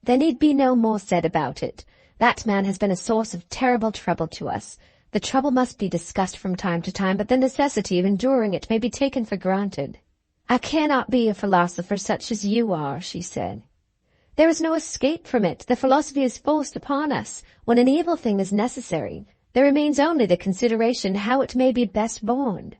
There need be no more said about it. That man has been a source of terrible trouble to us. The trouble must be discussed from time to time, but the necessity of enduring it may be taken for granted. I cannot be a philosopher such as you are, she said. There is no escape from it. The philosophy is forced upon us. When an evil thing is necessary, there remains only the consideration how it may be best borne.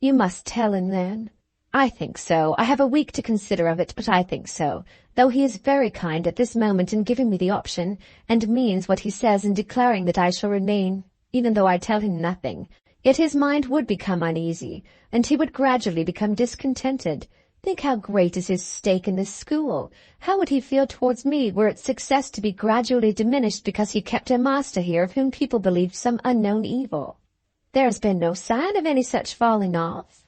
You must tell him then. I think so. I have a week to consider of it, but I think so, though he is very kind at this moment in giving me the option, and means what he says in declaring that I shall remain. Even though I tell him nothing, yet his mind would become uneasy, and he would gradually become discontented. Think how great is his stake in this school. How would he feel towards me were its success to be gradually diminished because he kept a master here of whom people believed some unknown evil? There has been no sign of any such falling off.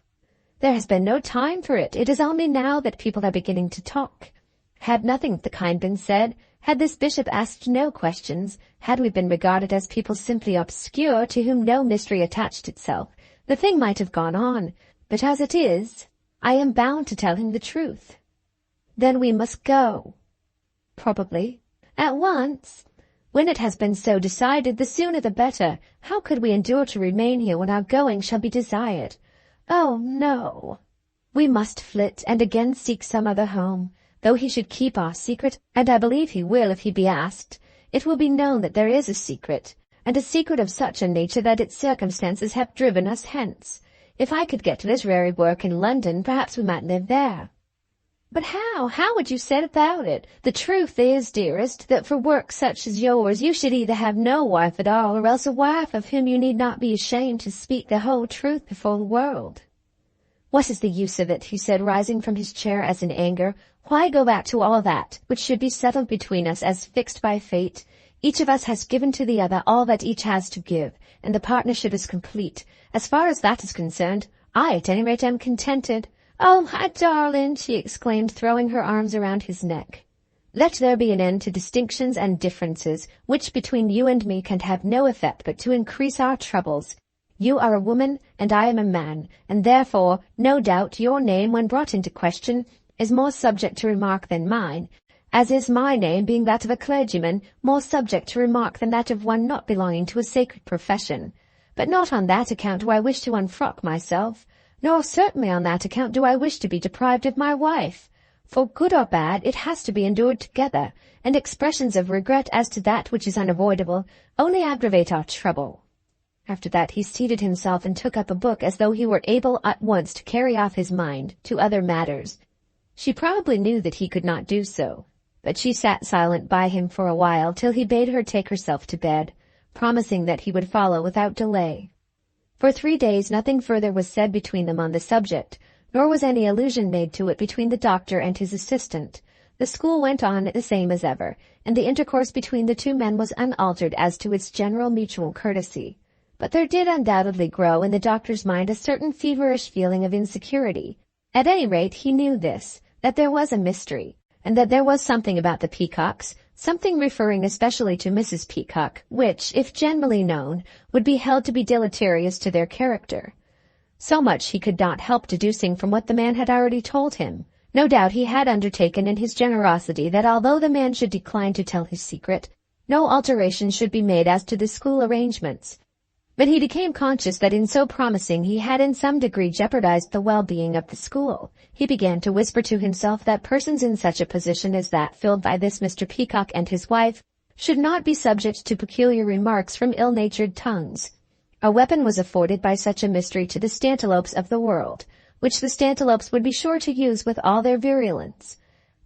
There has been no time for it. It is only now that people are beginning to talk. Had nothing of the kind been said, had this bishop asked no questions, had we been regarded as people simply obscure to whom no mystery attached itself, the thing might have gone on. But as it is, I am bound to tell him the truth. Then we must go. Probably. At once. When it has been so decided, the sooner the better. How could we endure to remain here when our going shall be desired? Oh, no. We must flit and again seek some other home. Though he should keep our secret, and I believe he will if he be asked, it will be known that there is a secret, and a secret of such a nature that its circumstances have driven us hence. If I could get literary work in London, perhaps we might live there. But how? How would you set about it? The truth is, dearest, that for work such as yours you should either have no wife at all, or else a wife of whom you need not be ashamed to speak the whole truth before the world. What is the use of it, he said, rising from his chair as in anger. Why go back to all that, which should be settled between us as fixed by fate? Each of us has given to the other all that each has to give, and the partnership is complete. As far as that is concerned, I at any rate am contented. Oh, my darling, she exclaimed, throwing her arms around his neck. Let there be an end to distinctions and differences, which between you and me can have no effect but to increase our troubles. You are a woman, and I am a man, and therefore, no doubt, your name, when brought into question, is more subject to remark than mine, as is my name, being that of a clergyman, more subject to remark than that of one not belonging to a sacred profession. But not on that account do I wish to unfrock myself, nor certainly on that account do I wish to be deprived of my wife. For good or bad, it has to be endured together, and expressions of regret as to that which is unavoidable only aggravate our trouble. After that he seated himself and took up a book as though he were able at once to carry off his mind to other matters. She probably knew that he could not do so. but she sat silent by him for a while till he bade her take herself to bed, promising that he would follow without delay. For 3 days nothing further was said between them on the subject, nor was any allusion made to it between the doctor and his assistant. The school went on the same as ever, and the intercourse between the two men was unaltered as to its general mutual courtesy. But there did undoubtedly grow in the doctor's mind a certain feverish feeling of insecurity. At any rate, he knew this, that there was a mystery, and that there was something about the Peacocks, something referring especially to Mrs. Peacock, which, if generally known, would be held to be deleterious to their character. So much he could not help deducing from what the man had already told him. No doubt he had undertaken in his generosity that although the man should decline to tell his secret, no alteration should be made as to the school arrangements. But he became conscious that in so promising he had in some degree jeopardized the well-being of the school. He began to whisper to himself that persons in such a position as that filled by this Mr. Peacock and his wife should not be subject to peculiar remarks from ill-natured tongues. A weapon was afforded by such a mystery to the Stantiloups of the world, which the Stantiloups would be sure to use with all their virulence.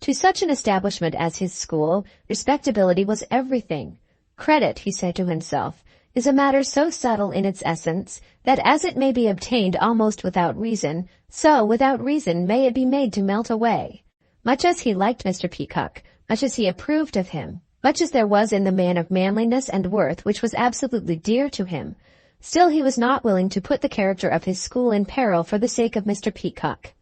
To such an establishment as his school, respectability was everything. Credit, he said to himself, is a matter so subtle in its essence that as it may be obtained almost without reason, so without reason may it be made to melt away. Much as he liked Mr. Peacock, much as he approved of him, much as there was in the man of manliness and worth which was absolutely dear to him, still he was not willing to put the character of his school in peril for the sake of Mr. Peacock.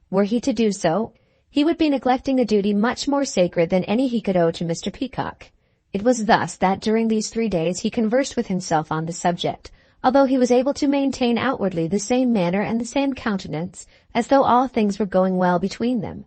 Were he to do so, he would be neglecting a duty much more sacred than any he could owe to Mr. Peacock. It was thus that during these 3 days he conversed with himself on the subject, although he was able to maintain outwardly the same manner and the same countenance, as though all things were going well between them.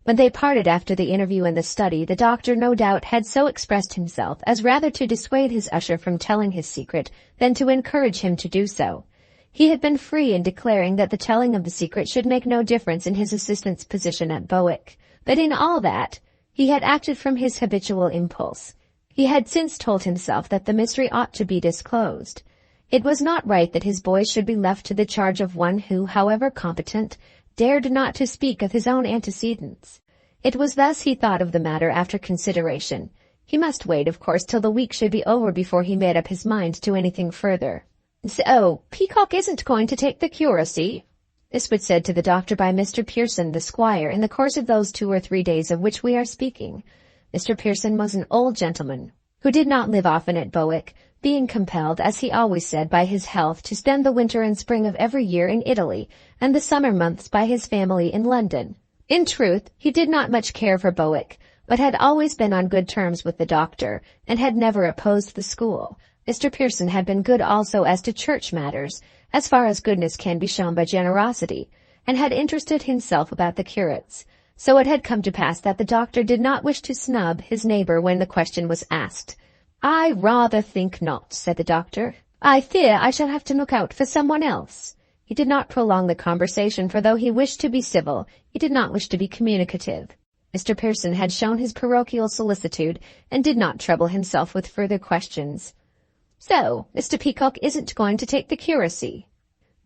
When they parted after the interview in the study, the doctor no doubt had so expressed himself as rather to dissuade his usher from telling his secret than to encourage him to do so. He had been free in declaring that the telling of the secret should make no difference in his assistant's position at Bowick, but in all that, he had acted from his habitual impulse. He had since told himself that the mystery ought to be disclosed. It was not right that his boy should be left to the charge of one who, however competent, dared not to speak of his own antecedents. It was thus he thought of the matter after consideration. He must wait, of course, till the week should be over before he made up his mind to anything further. "So, Peacock isn't going to take the curacy?" This was said to the doctor by Mr. Pearson, the squire, in the course of those 2 or 3 days of which we are speaking. Mr. Pearson was an old gentleman, who did not live often at Bowick, being compelled, as he always said, by his health to spend the winter and spring of every year in Italy, and the summer months by his family in London. In truth, he did not much care for Bowick, but had always been on good terms with the doctor, and had never opposed the school. Mr. Pearson had been good also as to church matters, as far as goodness can be shown by generosity, and had interested himself about the curates. So it had come to pass that the doctor did not wish to snub his neighbor when the question was asked. "I rather think not," said the doctor. "I fear I shall have to look out for someone else." He did not prolong the conversation, for though he wished to be civil, he did not wish to be communicative. Mr. Pearson had shown his parochial solicitude, and did not trouble himself with further questions. "So, Mr. Peacock isn't going to take the curacy?"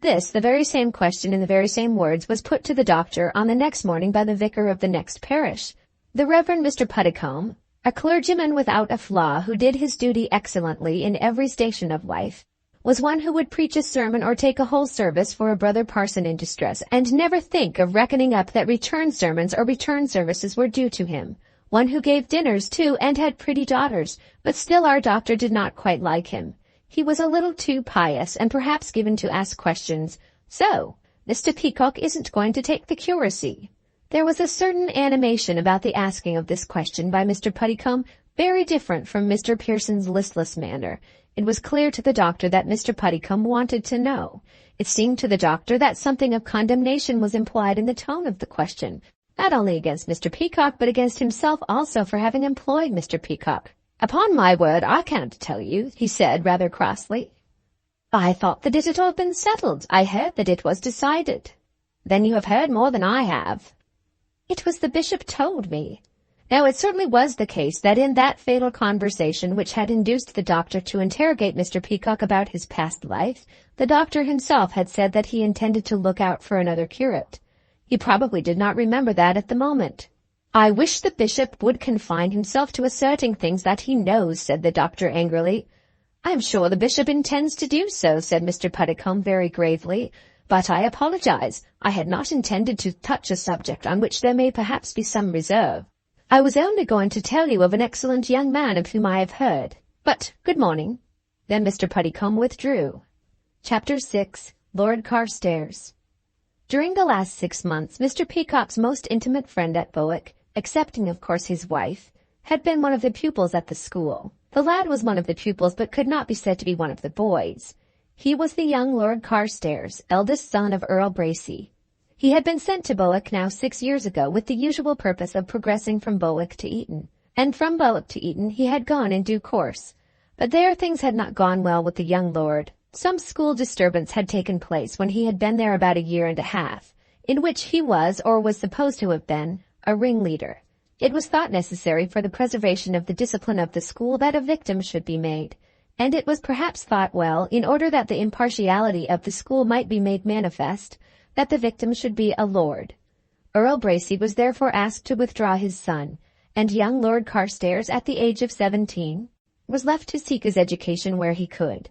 This, the very same question in the very same words, was put to the doctor on the next morning by the vicar of the next parish, the Reverend Mr. Puddicombe, a clergyman without a flaw who did his duty excellently in every station of life, was one who would preach a sermon or take a whole service for a brother parson in distress, and never think of reckoning up that return sermons or return services were due to him. One who gave dinners, too, and had pretty daughters, but still our doctor did not quite like him. He was a little too pious, and perhaps given to ask questions. "So, Mr. Peacock isn't going to take the curacy?" There was a certain animation about the asking of this question by Mr. Puddicombe, very different from Mr. Pearson's listless manner. It was clear to the doctor that Mr. Puddicombe wanted to know. It seemed to the doctor that something of condemnation was implied in the tone of the question, not only against Mr. Peacock, but against himself also for having employed Mr. Peacock. "Upon my word, I can't tell you," he said rather crossly. "I thought that it had all been settled. I heard that it was decided." "Then you have heard more than I have." "It was the bishop told me." Now it certainly was the case that in that fatal conversation which had induced the doctor to interrogate Mr. Peacock about his past life, the doctor himself had said that he intended to look out for another curate. He probably did not remember that at the moment. "I wish the bishop would confine himself to asserting things that he knows," said the doctor angrily. "I am sure the bishop intends to do so," said Mr. Puddicombe very gravely, "but I apologize. I had not intended to touch a subject on which there may perhaps be some reserve. I was only going to tell you of an excellent young man of whom I have heard. But good morning." Then Mr. Puddicombe withdrew. Chapter 6. Lord Carstairs. During the last 6 months, Mr. Peacock's most intimate friend at Bowick, excepting of course his wife, had been one of the pupils at the school. The lad was one of the pupils, but could not be said to be one of the boys. He was the young Lord Carstairs, eldest son of Earl Bracy. He had been sent to Bowick now 6 years ago with the usual purpose of progressing from Bowick to Eton, and from Bowick to Eton he had gone in due course. But there things had not gone well with the young lord. Some school disturbance had taken place when he had been there about a year and a half, in which he was, or was supposed to have been, a ringleader. It was thought necessary for the preservation of the discipline of the school that a victim should be made, and it was perhaps thought well, in order that the impartiality of the school might be made manifest, that the victim should be a lord. Earl Bracy was therefore asked to withdraw his son, and young Lord Carstairs, at the age of 17, was left to seek his education where he could.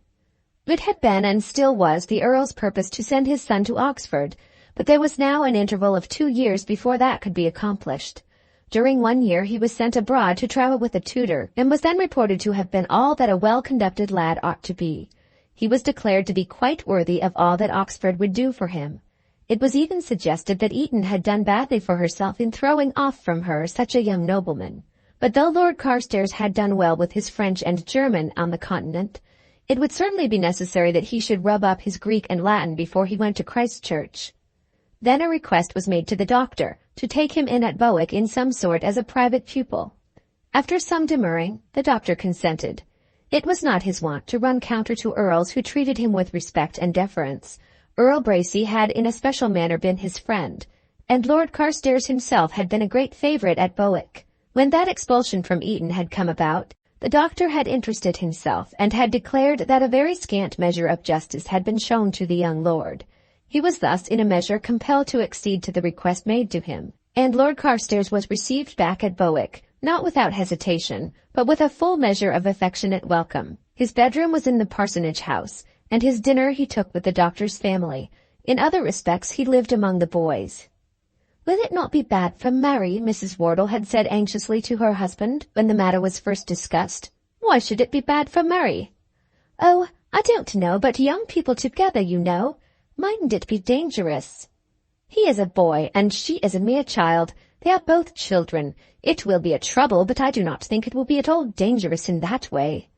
It had been, and still was, the Earl's purpose to send his son to Oxford, but there was now an interval of 2 years before that could be accomplished. During 1 year he was sent abroad to travel with a tutor, and was then reported to have been all that a well-conducted lad ought to be. He was declared to be quite worthy of all that Oxford would do for him. It was even suggested that Eton had done badly for herself in throwing off from her such a young nobleman. But though Lord Carstairs had done well with his French and German on the Continent, it would certainly be necessary that he should rub up his Greek and Latin before he went to Christ Church. Then a request was made to the doctor to take him in at Bowick in some sort as a private pupil. After some demurring, the doctor consented. It was not his wont to run counter to earls who treated him with respect and deference. Earl Bracy had in a special manner been his friend, and Lord Carstairs himself had been a great favourite at Bowick. When that expulsion from Eton had come about, the doctor had interested himself, and had declared that a very scant measure of justice had been shown to the young lord. He was thus in a measure compelled to accede to the request made to him, and Lord Carstairs was received back at Bowick, not without hesitation, but with a full measure of affectionate welcome. His bedroom was in the parsonage house, and his dinner he took with the doctor's family. In other respects he lived among the boys. "Will it not be bad for Mary?" Mrs. Wortle had said anxiously to her husband when the matter was first discussed. "Why should it be bad for Mary?" "Oh, I don't know, but young people together, you know. Mightn't it be dangerous?" "He is a boy, and she is a mere child. They are both children. It will be a trouble, but I do not think it will be at all dangerous in that way."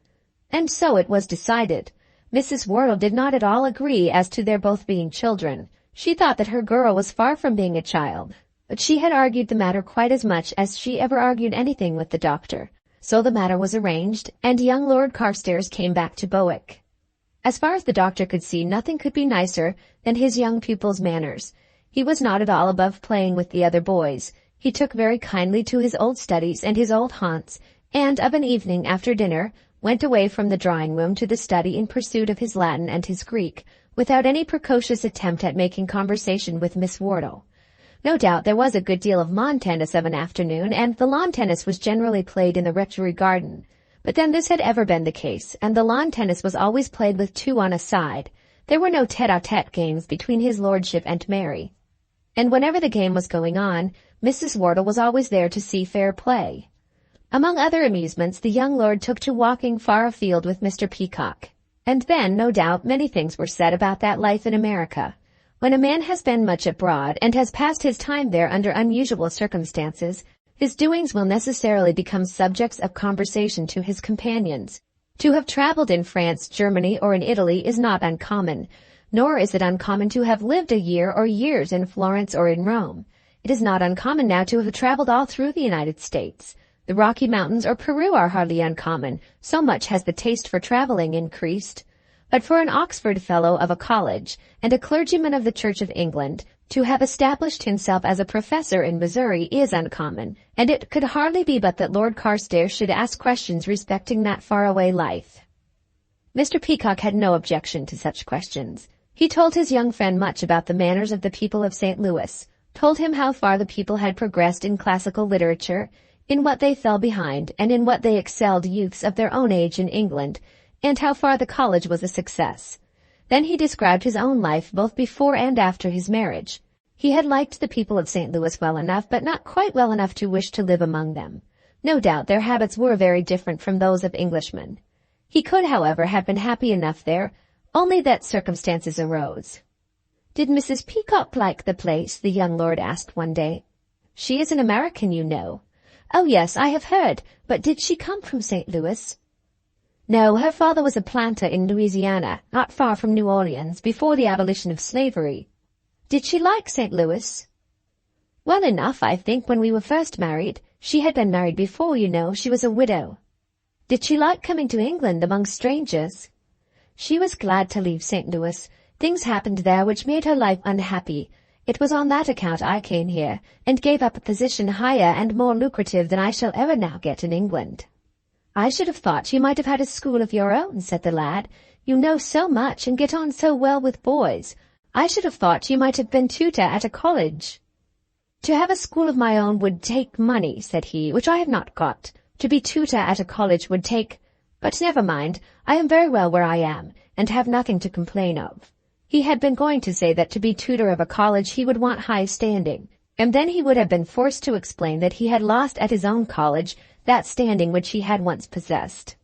And so it was decided. Mrs. Wortle did not at all agree as to their both being children. She thought that her girl was far from being a child, but she had argued the matter quite as much as she ever argued anything with the doctor. So the matter was arranged, and young Lord Carstairs came back to Bowick. As far as the doctor could see, nothing could be nicer than his young pupil's manners. He was not at all above playing with the other boys. He took very kindly to his old studies and his old haunts, and of an evening after dinner went away from the drawing-room to the study in pursuit of his Latin and his Greek, without any precocious attempt at making conversation with Miss Wortle. No doubt there was a good deal of lawn tennis of an afternoon, and the lawn tennis was generally played in the rectory garden. But then this had ever been the case, and the lawn tennis was always played with two on a side. There were no tete-a-tete games between his lordship and Mary. And whenever the game was going on, Mrs. Wortle was always there to see fair play. Among other amusements, the young lord took to walking far afield with Mr. Peacock. And then, no doubt, many things were said about that life in America. When a man has been much abroad, and has passed his time there under unusual circumstances, his doings will necessarily become subjects of conversation to his companions. To have travelled in France, Germany, or in Italy is not uncommon, nor is it uncommon to have lived a year or years in Florence or in Rome. It is not uncommon now to have travelled all through the United States. The Rocky Mountains or Peru are hardly uncommon, so much has the taste for travelling increased. But for an Oxford Fellow of a college, and a clergyman of the Church of England, to have established himself as a professor in Missouri is uncommon, and it could hardly be but that Lord Carstairs should ask questions respecting that faraway life. Mr. Peacock had no objection to such questions. He told his young friend much about the manners of the people of St. Louis, told him how far the people had progressed in classical literature, in what they fell behind, and in what they excelled youths of their own age in England, and how far the college was a success. Then he described his own life both before and after his marriage. He had liked the people of St. Louis well enough, but not quite well enough to wish to live among them. No doubt their habits were very different from those of Englishmen. He could, however, have been happy enough there, only that circumstances arose. "Did Mrs. Peacock like the place?" the young lord asked one day. "She is an American, you know." "Oh, yes, I have heard, but did she come from St. Louis?" "No, her father was a planter in Louisiana, not far from New Orleans, before the abolition of slavery." "Did she like St. Louis?" "Well enough, I think, when we were first married. She had been married before, you know. She was a widow." "Did she like coming to England among strangers?" "She was glad to leave St. Louis. Things happened there which made her life unhappy. It was on that account I came here, and gave up a position higher and more lucrative than I shall ever now get in England." "I should have thought you might have had a school of your own," said the lad. "You know so much and get on so well with boys. I should have thought you might have been tutor at a college." "To have a school of my own would take money," said he, "which I have not got. To be tutor at a college would but never mind, I am very well where I am, and have nothing to complain of." He had been going to say that to be tutor of a college he would want high standing, and then he would have been forced to explain that he had lost at his own college that standing which he had once possessed.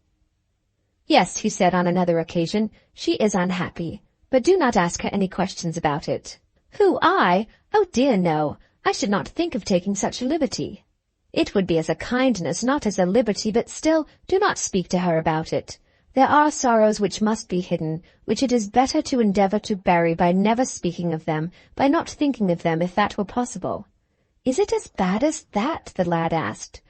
"Yes," he said on another occasion, "she is unhappy, but do not ask her any questions about it." "Who, I? Oh dear, no. I should not think of taking such a liberty." "It would be as a kindness, not as a liberty, but still, do not speak to her about it. There are sorrows which must be hidden, which it is better to endeavor to bury by never speaking of them, by not thinking of them, if that were possible." "Is it as bad as that?" the lad asked.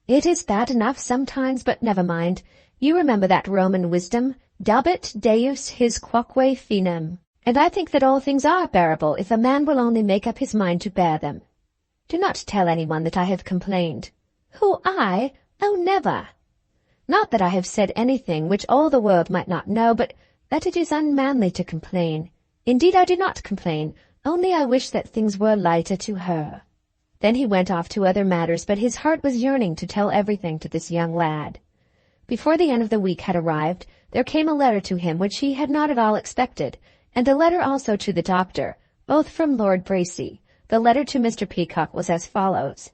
"It is bad enough sometimes, but never mind. You remember that Roman wisdom, dabit Deus his quoque finem, and I think that all things are bearable if a man will only make up his mind to bear them. Do not tell anyone that I have complained." "Who, I? Oh, never." "Not that I have said anything which all the world might not know, but that it is unmanly to complain. Indeed, I do not complain, only I wish that things were lighter to her." Then he went off to other matters, but his heart was yearning to tell everything to this young lad. Before the end of the week had arrived, there came a letter to him which he had not at all expected, and a letter also to the doctor, both from Lord Bracy. The letter to Mr. Peacock was as follows: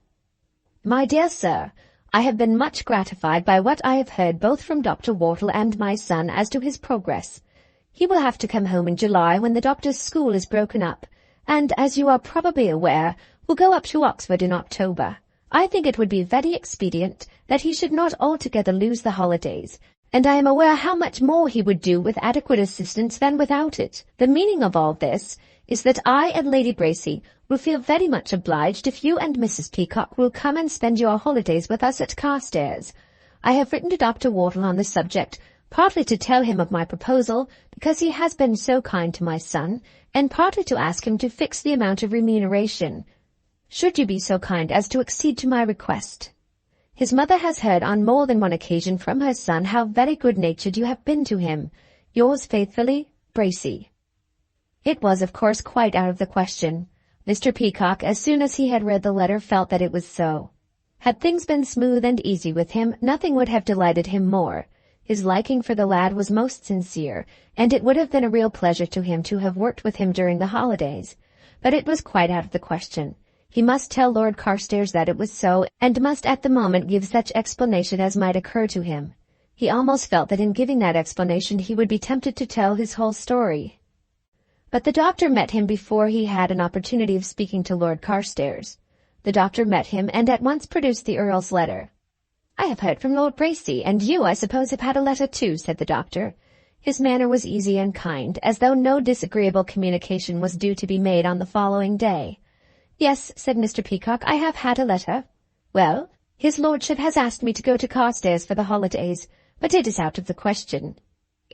"My dear Sir, I have been much gratified by what I have heard both from Dr. Wortle and my son as to his progress. He will have to come home in July when the doctor's school is broken up, and, as you are probably aware, will go up to Oxford in October. I think it would be very expedient that he should not altogether lose the holidays, and I am aware how much more he would do with adequate assistance than without it. The meaning of all this is that I and Lady Bracy will feel very much obliged if you and Mrs. Peacock will come and spend your holidays with us at Carstairs. I have written to Dr. Wortle on the subject, partly to tell him of my proposal, because he has been so kind to my son, and partly to ask him to fix the amount of remuneration, should you be so kind as to accede to my request. His mother has heard on more than one occasion from her son how very good-natured you have been to him. Yours faithfully, Bracy." It was, of course, quite out of the question. Mr. Peacock, as soon as he had read the letter, felt that it was so. Had things been smooth and easy with him, nothing would have delighted him more. His liking for the lad was most sincere, and it would have been a real pleasure to him to have worked with him during the holidays. But it was quite out of the question. He must tell Lord Carstairs that it was so, and must at the moment give such explanation as might occur to him. He almost felt that in giving that explanation he would be tempted to tell his whole story. But the doctor met him before he had an opportunity of speaking to Lord Carstairs. The doctor met him and at once produced the Earl's letter. "I have heard from Lord Bracy, and you, I suppose, have had a letter too," said the doctor. His manner was easy and kind, as though no disagreeable communication was due to be made on the following day. "Yes," said Mr. Peacock, "I have had a letter." "Well?" "His lordship has asked me to go to Carstairs for the holidays, but it is out of the question."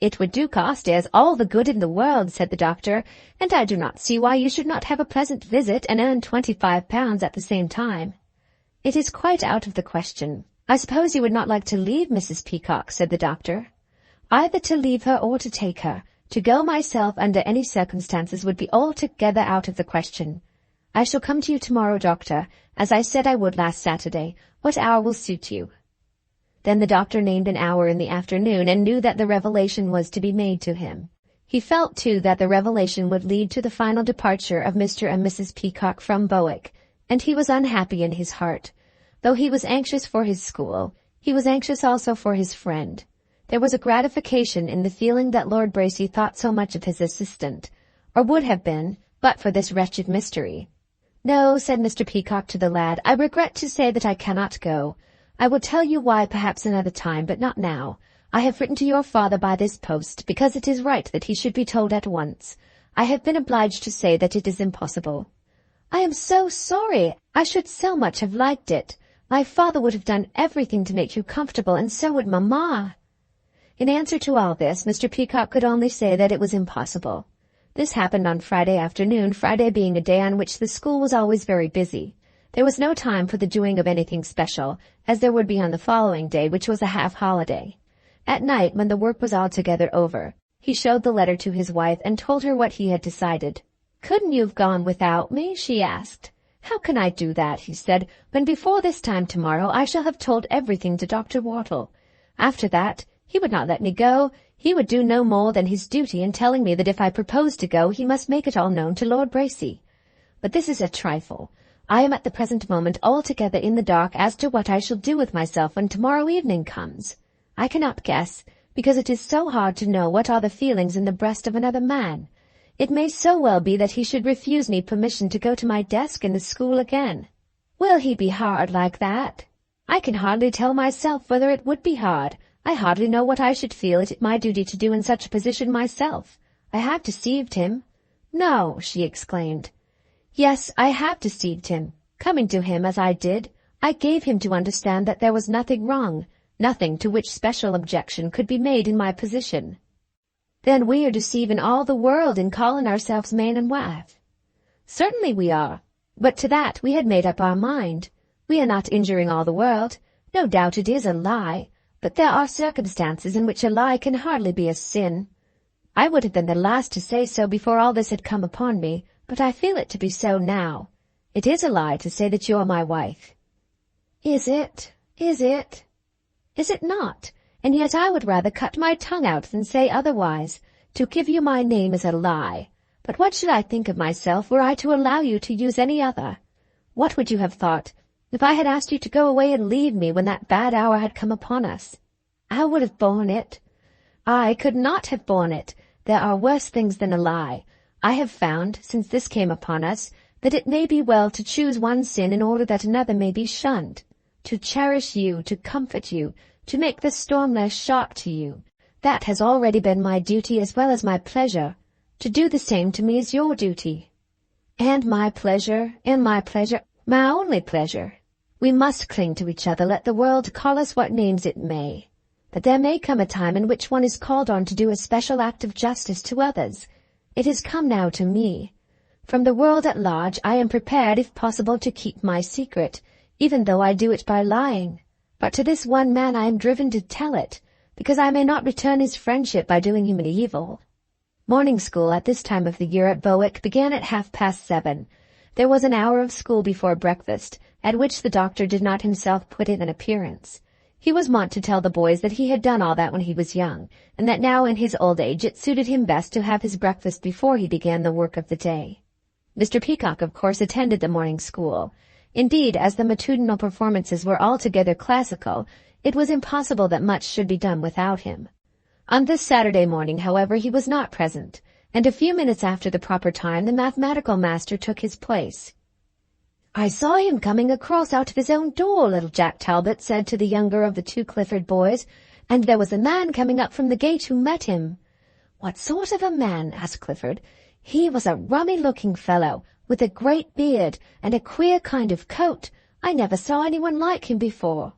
"It would do Carstairs all the good in the world," said the doctor, "and I do not see why you should not have a pleasant visit and earn £25 at the same time." "It is quite out of the question. I suppose you would not like to leave Mrs. Peacock," said the doctor. "Either to leave her or to take her. To go myself under any circumstances would be altogether out of the question. I shall come to you tomorrow, doctor, as I said I would last Saturday. What hour will suit you?" Then the doctor named an hour in the afternoon and knew that the revelation was to be made to him. He felt, too, that the revelation would lead to the final departure of Mr. and Mrs. Peacock from Bowick, and he was unhappy in his heart. Though he was anxious for his school, he was anxious also for his friend. There was a gratification in the feeling that Lord Bracy thought so much of his assistant, or would have been, but for this wretched mystery. "No," said Mr. Peacock to the lad, "I regret to say that I cannot go. I will tell you why perhaps another time, but not now. I have written to your father by this post, because it is right that he should be told at once. I have been obliged to say that it is impossible." "I am so sorry. I should so much have liked it. My father would have done everything to make you comfortable, and so would mamma." In answer to all this, Mr. Peacock could only say that it was impossible. This happened on Friday afternoon, Friday being a day on which the school was always very busy. There was no time for the doing of anything special, as there would be on the following day, which was a half-holiday. At night, when the work was altogether over, he showed the letter to his wife and told her what he had decided. "Couldn't you have gone without me?" she asked. "How can I do that," he said, "when before this time tomorrow I shall have told everything to Dr. Wortle? After that, he would not let me go. He would do no more than his duty in telling me that if I proposed to go he must make it all known to Lord Bracy. But this is a trifle. I am at the present moment altogether in the dark as to what I shall do with myself when tomorrow evening comes. I cannot guess, because it is so hard to know what are the feelings in the breast of another man. It may so well be that he should refuse me permission to go to my desk in the school again. Will he be hard like that? I can hardly tell myself whether it would be hard. I hardly know what I should feel it my duty to do in such a position myself. I have deceived him." "No," she exclaimed. "Yes, I have deceived him. Coming to him as I did, I gave him to understand that there was nothing wrong, nothing to which special objection could be made in my position." "Then we are deceiving all the world in calling ourselves man and wife." "Certainly we are, but to that we had made up our mind. We are not injuring all the world. No doubt it is a lie, but there are circumstances in which a lie can hardly be a sin. I would have been the last to say so before all this had come upon me, but I feel it to be so now. It is a lie to say that you are my wife." "Is it? Is it?" "Is it not? And yet I would rather cut my tongue out than say otherwise. To give you my name is a lie. But what should I think of myself were I to allow you to use any other? What would you have thought if I had asked you to go away and leave me when that bad hour had come upon us? I would have borne it. I could not have borne it. There are worse things than a lie. I have found, since this came upon us, that it may be well to choose one sin in order that another may be shunned. To cherish you, to comfort you, to make the storm less sharp to you, that has already been my duty as well as my pleasure. To do the same to me is your duty. And my pleasure, my only pleasure. We must cling to each other, let the world call us what names it may. But there may come a time in which one is called on to do a special act of justice to others. It has come now to me. From the world at large I am prepared, if possible, to keep my secret, even though I do it by lying. But to this one man I am driven to tell it, because I may not return his friendship by doing him an evil. Morning school at this time of the year at Bowick began at 7:30. There was an hour of school before breakfast, at which the doctor did not himself put in an appearance. He was wont to tell the boys that he had done all that when he was young, and that now in his old age it suited him best to have his breakfast before he began the work of the day. Mr. Peacock, of course, attended the morning school. Indeed, as the matutinal performances were altogether classical, it was impossible that much should be done without him. On this Saturday morning, however, he was not present, and a few minutes after the proper time the mathematical master took his place. "I saw him coming across out of his own door," little Jack Talbot said to the younger of the two Clifford boys, "and there was a man coming up from the gate who met him." "What sort of a man?" asked Clifford. "He was a rummy-looking fellow, with a great beard and a queer kind of coat. I never saw anyone like him before."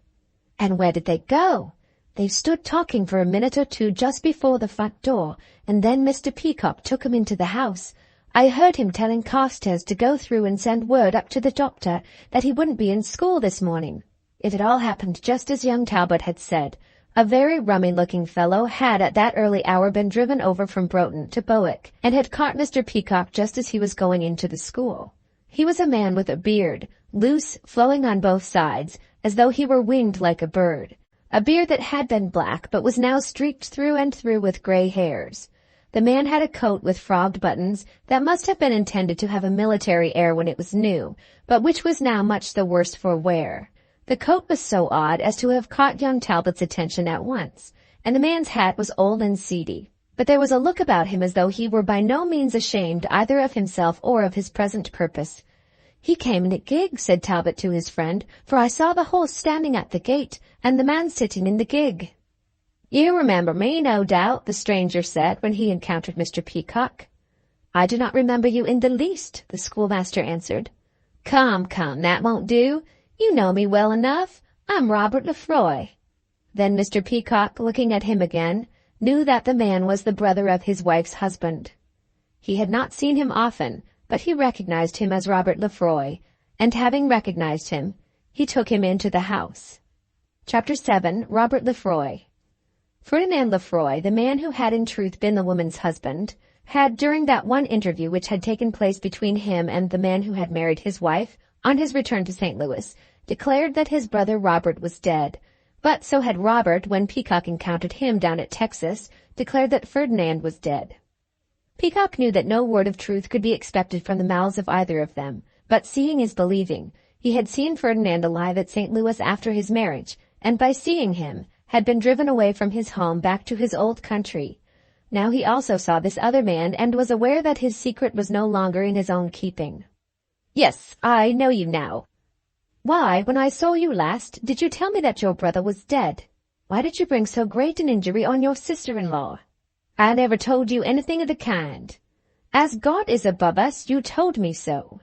"And where did they go?" "They stood talking for a minute or two just before the front door, and then Mr. Peacock took him into the house. I heard him telling Carstairs to go through and send word up to the doctor that he wouldn't be in school this morning." It had all happened just as young Talbot had said. A very rummy-looking fellow had at that early hour been driven over from Broughton to Bowick, and had caught Mr. Peacock just as he was going into the school. He was a man with a beard, loose, flowing on both sides, as though he were winged like a bird. A beard that had been black but was now streaked through and through with gray hairs. The man had a coat with frogged buttons that must have been intended to have a military air when it was new, but which was now much the worse for wear. The coat was so odd as to have caught young Talbot's attention at once, and the man's hat was old and seedy. But there was a look about him as though he were by no means ashamed either of himself or of his present purpose. "He came in a gig," said Talbot to his friend, "for I saw the horse standing at the gate, and the man sitting in the gig." "You remember me, no doubt," the stranger said when he encountered Mr. Peacock. "I do not remember you in the least," the schoolmaster answered. Come, that won't do. You know me well enough. I'm Robert Lefroy." Then Mr. Peacock, looking at him again, knew that the man was the brother of his wife's husband. He had not seen him often, but he recognized him as Robert Lefroy, and having recognized him, he took him into the house. Chapter 7. Robert Lefroy. Ferdinand Lefroy, the man who had in truth been the woman's husband, had, during that one interview which had taken place between him and the man who had married his wife, on his return to St. Louis, declared that his brother Robert was dead. But so had Robert, when Peacock encountered him down at Texas, declared that Ferdinand was dead. Peacock knew that no word of truth could be expected from the mouths of either of them, but seeing is believing. He had seen Ferdinand alive at St. Louis after his marriage, and by seeing him, had been driven away from his home back to his old country. Now he also saw this other man and was aware that his secret was no longer in his own keeping. "Yes, I know you now." "Why, when I saw you last, did you tell me that your brother was dead? Why did you bring so great an injury on your sister-in-law?" "I never told you anything of the kind." "As God is above us, you told me so."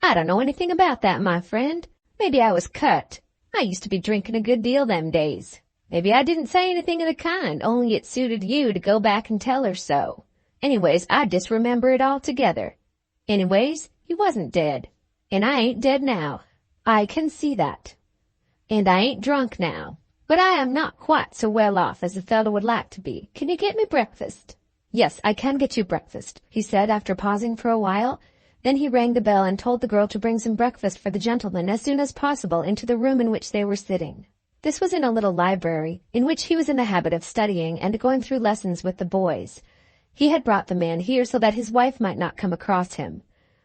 "I don't know anything about that, my friend. Maybe I was cut. I used to be drinking a good deal them days. Maybe I didn't say anything of the kind, only it suited you to go back and tell her so. Anyways, I disremember it altogether. Anyways, he wasn't dead. And I ain't dead now." "I can see that." "And I ain't drunk now. But I am not quite so well off as a fellow would like to be. Can you get me breakfast?" "Yes, I can get you breakfast," he said after pausing for a while. Then he rang the bell and told the girl to bring some breakfast for the gentleman as soon as possible into the room in which they were sitting. This was in a little library, in which he was in the habit of studying and going through lessons with the boys. He had brought the man here so that his wife might not come across him.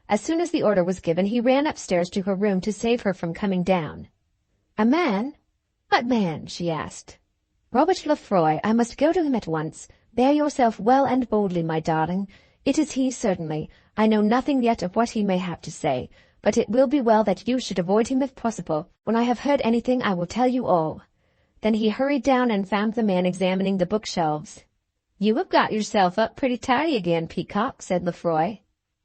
As soon as the order was given, he ran upstairs to her room to save her from coming down. "A man? What man?" she asked. "Robert Lefroy. I must go to him at once. Bear yourself well and boldly, my darling. It is he, certainly. I know nothing yet of what he may have to say, but it will be well that you should avoid him if possible. When I have heard anything, I will tell you all." Then he hurried down and found the man examining the bookshelves. "You have got yourself up pretty tidy again, Peacock," said Lefroy.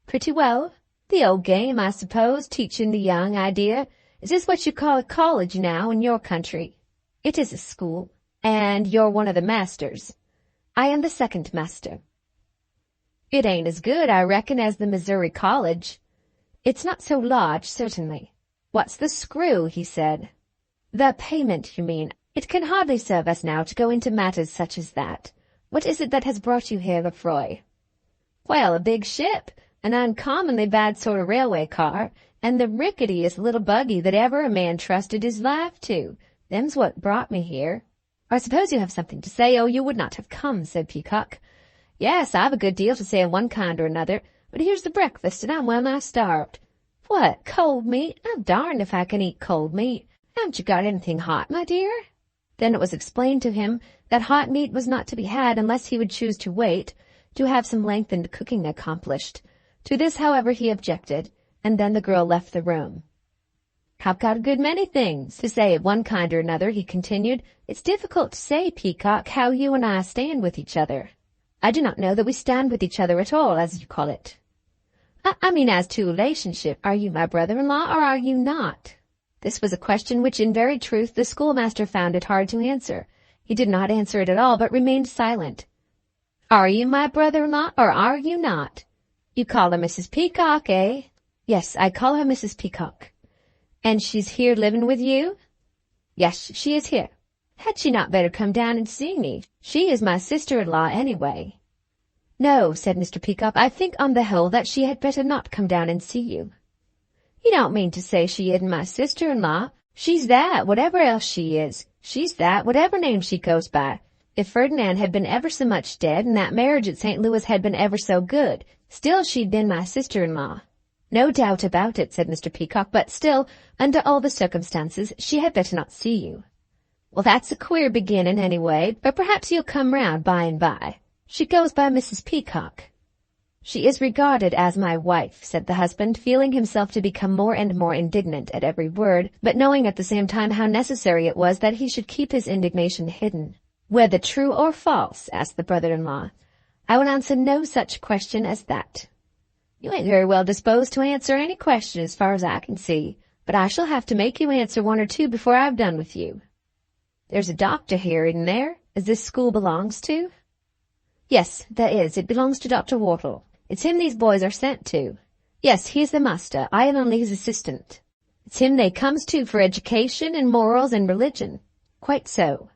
"Pretty well. The old game, I suppose, teaching the young idea. Is this what you call a college now in your country?" "It is a school." "And you're one of the masters?" "I am the second master." "It ain't as good, I reckon, as the Missouri College." "It's not so large, certainly." "What's the screw?" he said. "The payment, you mean. It can hardly serve us now to go into matters such as that. What is it that has brought you here, Lefroy?" "Well, a big ship, an uncommonly bad sort of railway car, and the ricketiest little buggy that ever a man trusted his life to. Them's what brought me here." "I suppose you have something to say, or you would not have come," said Peacock. "Yes, I've a good deal to say of one kind or another, but here's the breakfast, and I'm well nigh starved." "What, cold meat? I'm darned if I can eat cold meat. Haven't you got anything hot, my dear?" Then it was explained to him that hot meat was not to be had unless he would choose to wait, to have some lengthened cooking accomplished. To this, however, he objected, and then the girl left the room. "I've got a good many things to say of one kind or another," he continued. "It's difficult to say, Peacock, how you and I stand with each other." "I do not know that we stand with each other at all, as you call it." I mean as to relationship. Are you my brother-in-law, or are you not?" This was a question which, in very truth, the schoolmaster found it hard to answer. He did not answer it at all, but remained silent. "Are you my brother-in-law, or are you not? You call her Mrs. Peacock, eh?" "Yes, I call her Mrs. Peacock." "And she's here living with you?" "Yes, she is here." "Had she not better come down and see me? She is my sister-in-law anyway." "No," said Mr. Peacock, "I think on the whole that she had better not come down and see you." You don't mean to say she isn't my sister-in-law? She's that, whatever else she is. She's that, whatever name she goes by. If Ferdinand had been ever so much dead and that marriage at St. Louis had been ever so good, still she'd been my sister-in-law. No doubt about it, said Mr. Peacock, but still, under all the circumstances, she had better not see you. Well, that's a queer beginning anyway, but perhaps you'll come round by and by. She goes by Mrs. Peacock. She is regarded as my wife, said the husband, feeling himself to become more and more indignant at every word, but knowing at the same time how necessary it was that he should keep his indignation hidden. Whether true or false, asked the brother-in-law. I will answer no such question as that. You ain't very well disposed to answer any question as far as I can see, but I shall have to make you answer one or two before I've done with you. There's a doctor here, isn't there, as this school belongs to? Yes, there is. It belongs to Dr. Wortle. It's him these boys are sent to. Yes, he is the master. I am only his assistant. It's him they comes to for education and morals and religion. Quite so.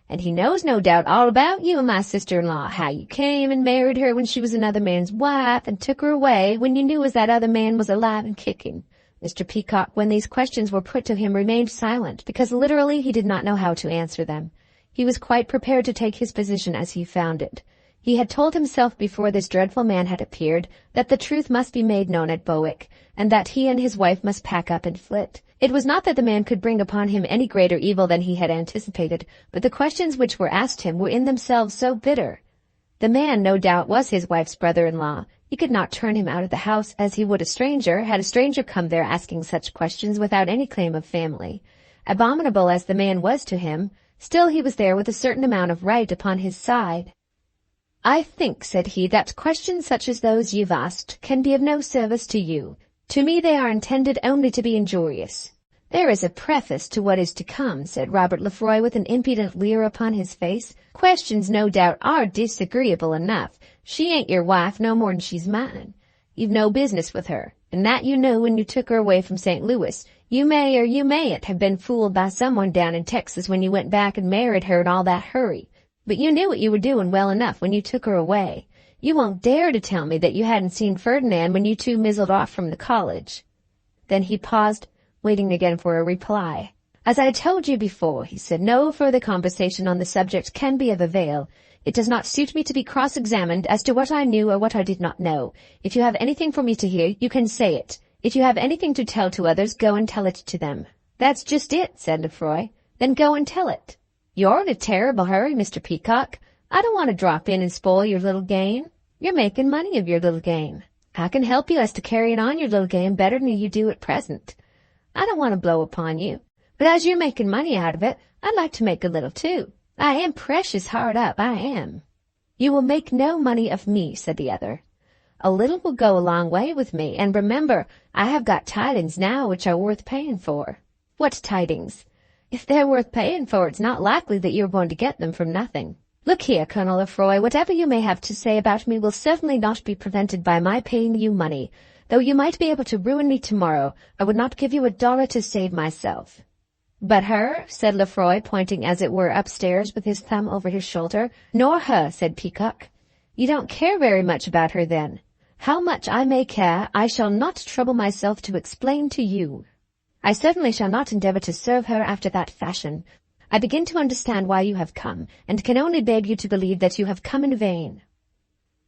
And he knows, no doubt, all about you and my sister-in-law, how you came and married her when she was another man's wife and took her away when you knew as that other man was alive and kicking. Mr. Peacock, when these questions were put to him, remained silent, because literally he did not know how to answer them. He was quite prepared to take his position as he found it. He had told himself before this dreadful man had appeared that the truth must be made known at Bowick, and that he and his wife must pack up and flit. It was not that the man could bring upon him any greater evil than he had anticipated, but the questions which were asked him were in themselves so bitter. The man, no doubt, was his wife's brother-in-law. He could not turn him out of the house as he would a stranger, had a stranger come there asking such questions without any claim of family. Abominable as the man was to him, still he was there with a certain amount of right upon his side. I think, said he, that questions such as those you've asked can be of no service to you. To me they are intended only to be injurious. There is a preface to what is to come, said Robert Lefroy with an impudent leer upon his face. Questions, no doubt, are disagreeable enough. She ain't your wife no more'n she's mine. You've no business with her, and that you knew when you took her away from St. Louis. You may or you mayn't have been fooled by someone down in Texas when you went back and married her in all that hurry. But you knew what you were doing well enough when you took her away. You won't dare to tell me that you hadn't seen Ferdinand when you two mizzled off from the college. Then he paused, waiting again for a reply. As I told you before, he said, no further conversation on the subject can be of avail. It does not suit me to be cross-examined as to what I knew or what I did not know. If you have anything for me to hear, you can say it. If you have anything to tell to others, go and tell it to them. That's just it, said Lefroy. Then go and tell it. You're in a terrible hurry, Mr. Peacock. I don't want to drop in and spoil your little game. You're making money of your little game. I can help you as to carrying on your little game better than you do at present. I don't want to blow upon you, but as you're making money out of it, I'd like to make a little too. I am precious hard up, I am. You will make no money of me, said the other. A little will go a long way with me, and remember, I have got tidings now which are worth paying for. What tidings? If they're worth paying for, it's not likely that you're going to get them from nothing. Look here, Colonel Lefroy, whatever you may have to say about me will certainly not be prevented by my paying you money. Though you might be able to ruin me tomorrow, I would not give you $1 to save myself. But her, said Lefroy, pointing as it were upstairs with his thumb over his shoulder. Nor her, said Peacock. You don't care very much about her then. How much I may care, I shall not trouble myself to explain to you. I certainly shall not endeavor to serve her after that fashion. I begin to understand why you have come, and can only beg you to believe that you have come in vain.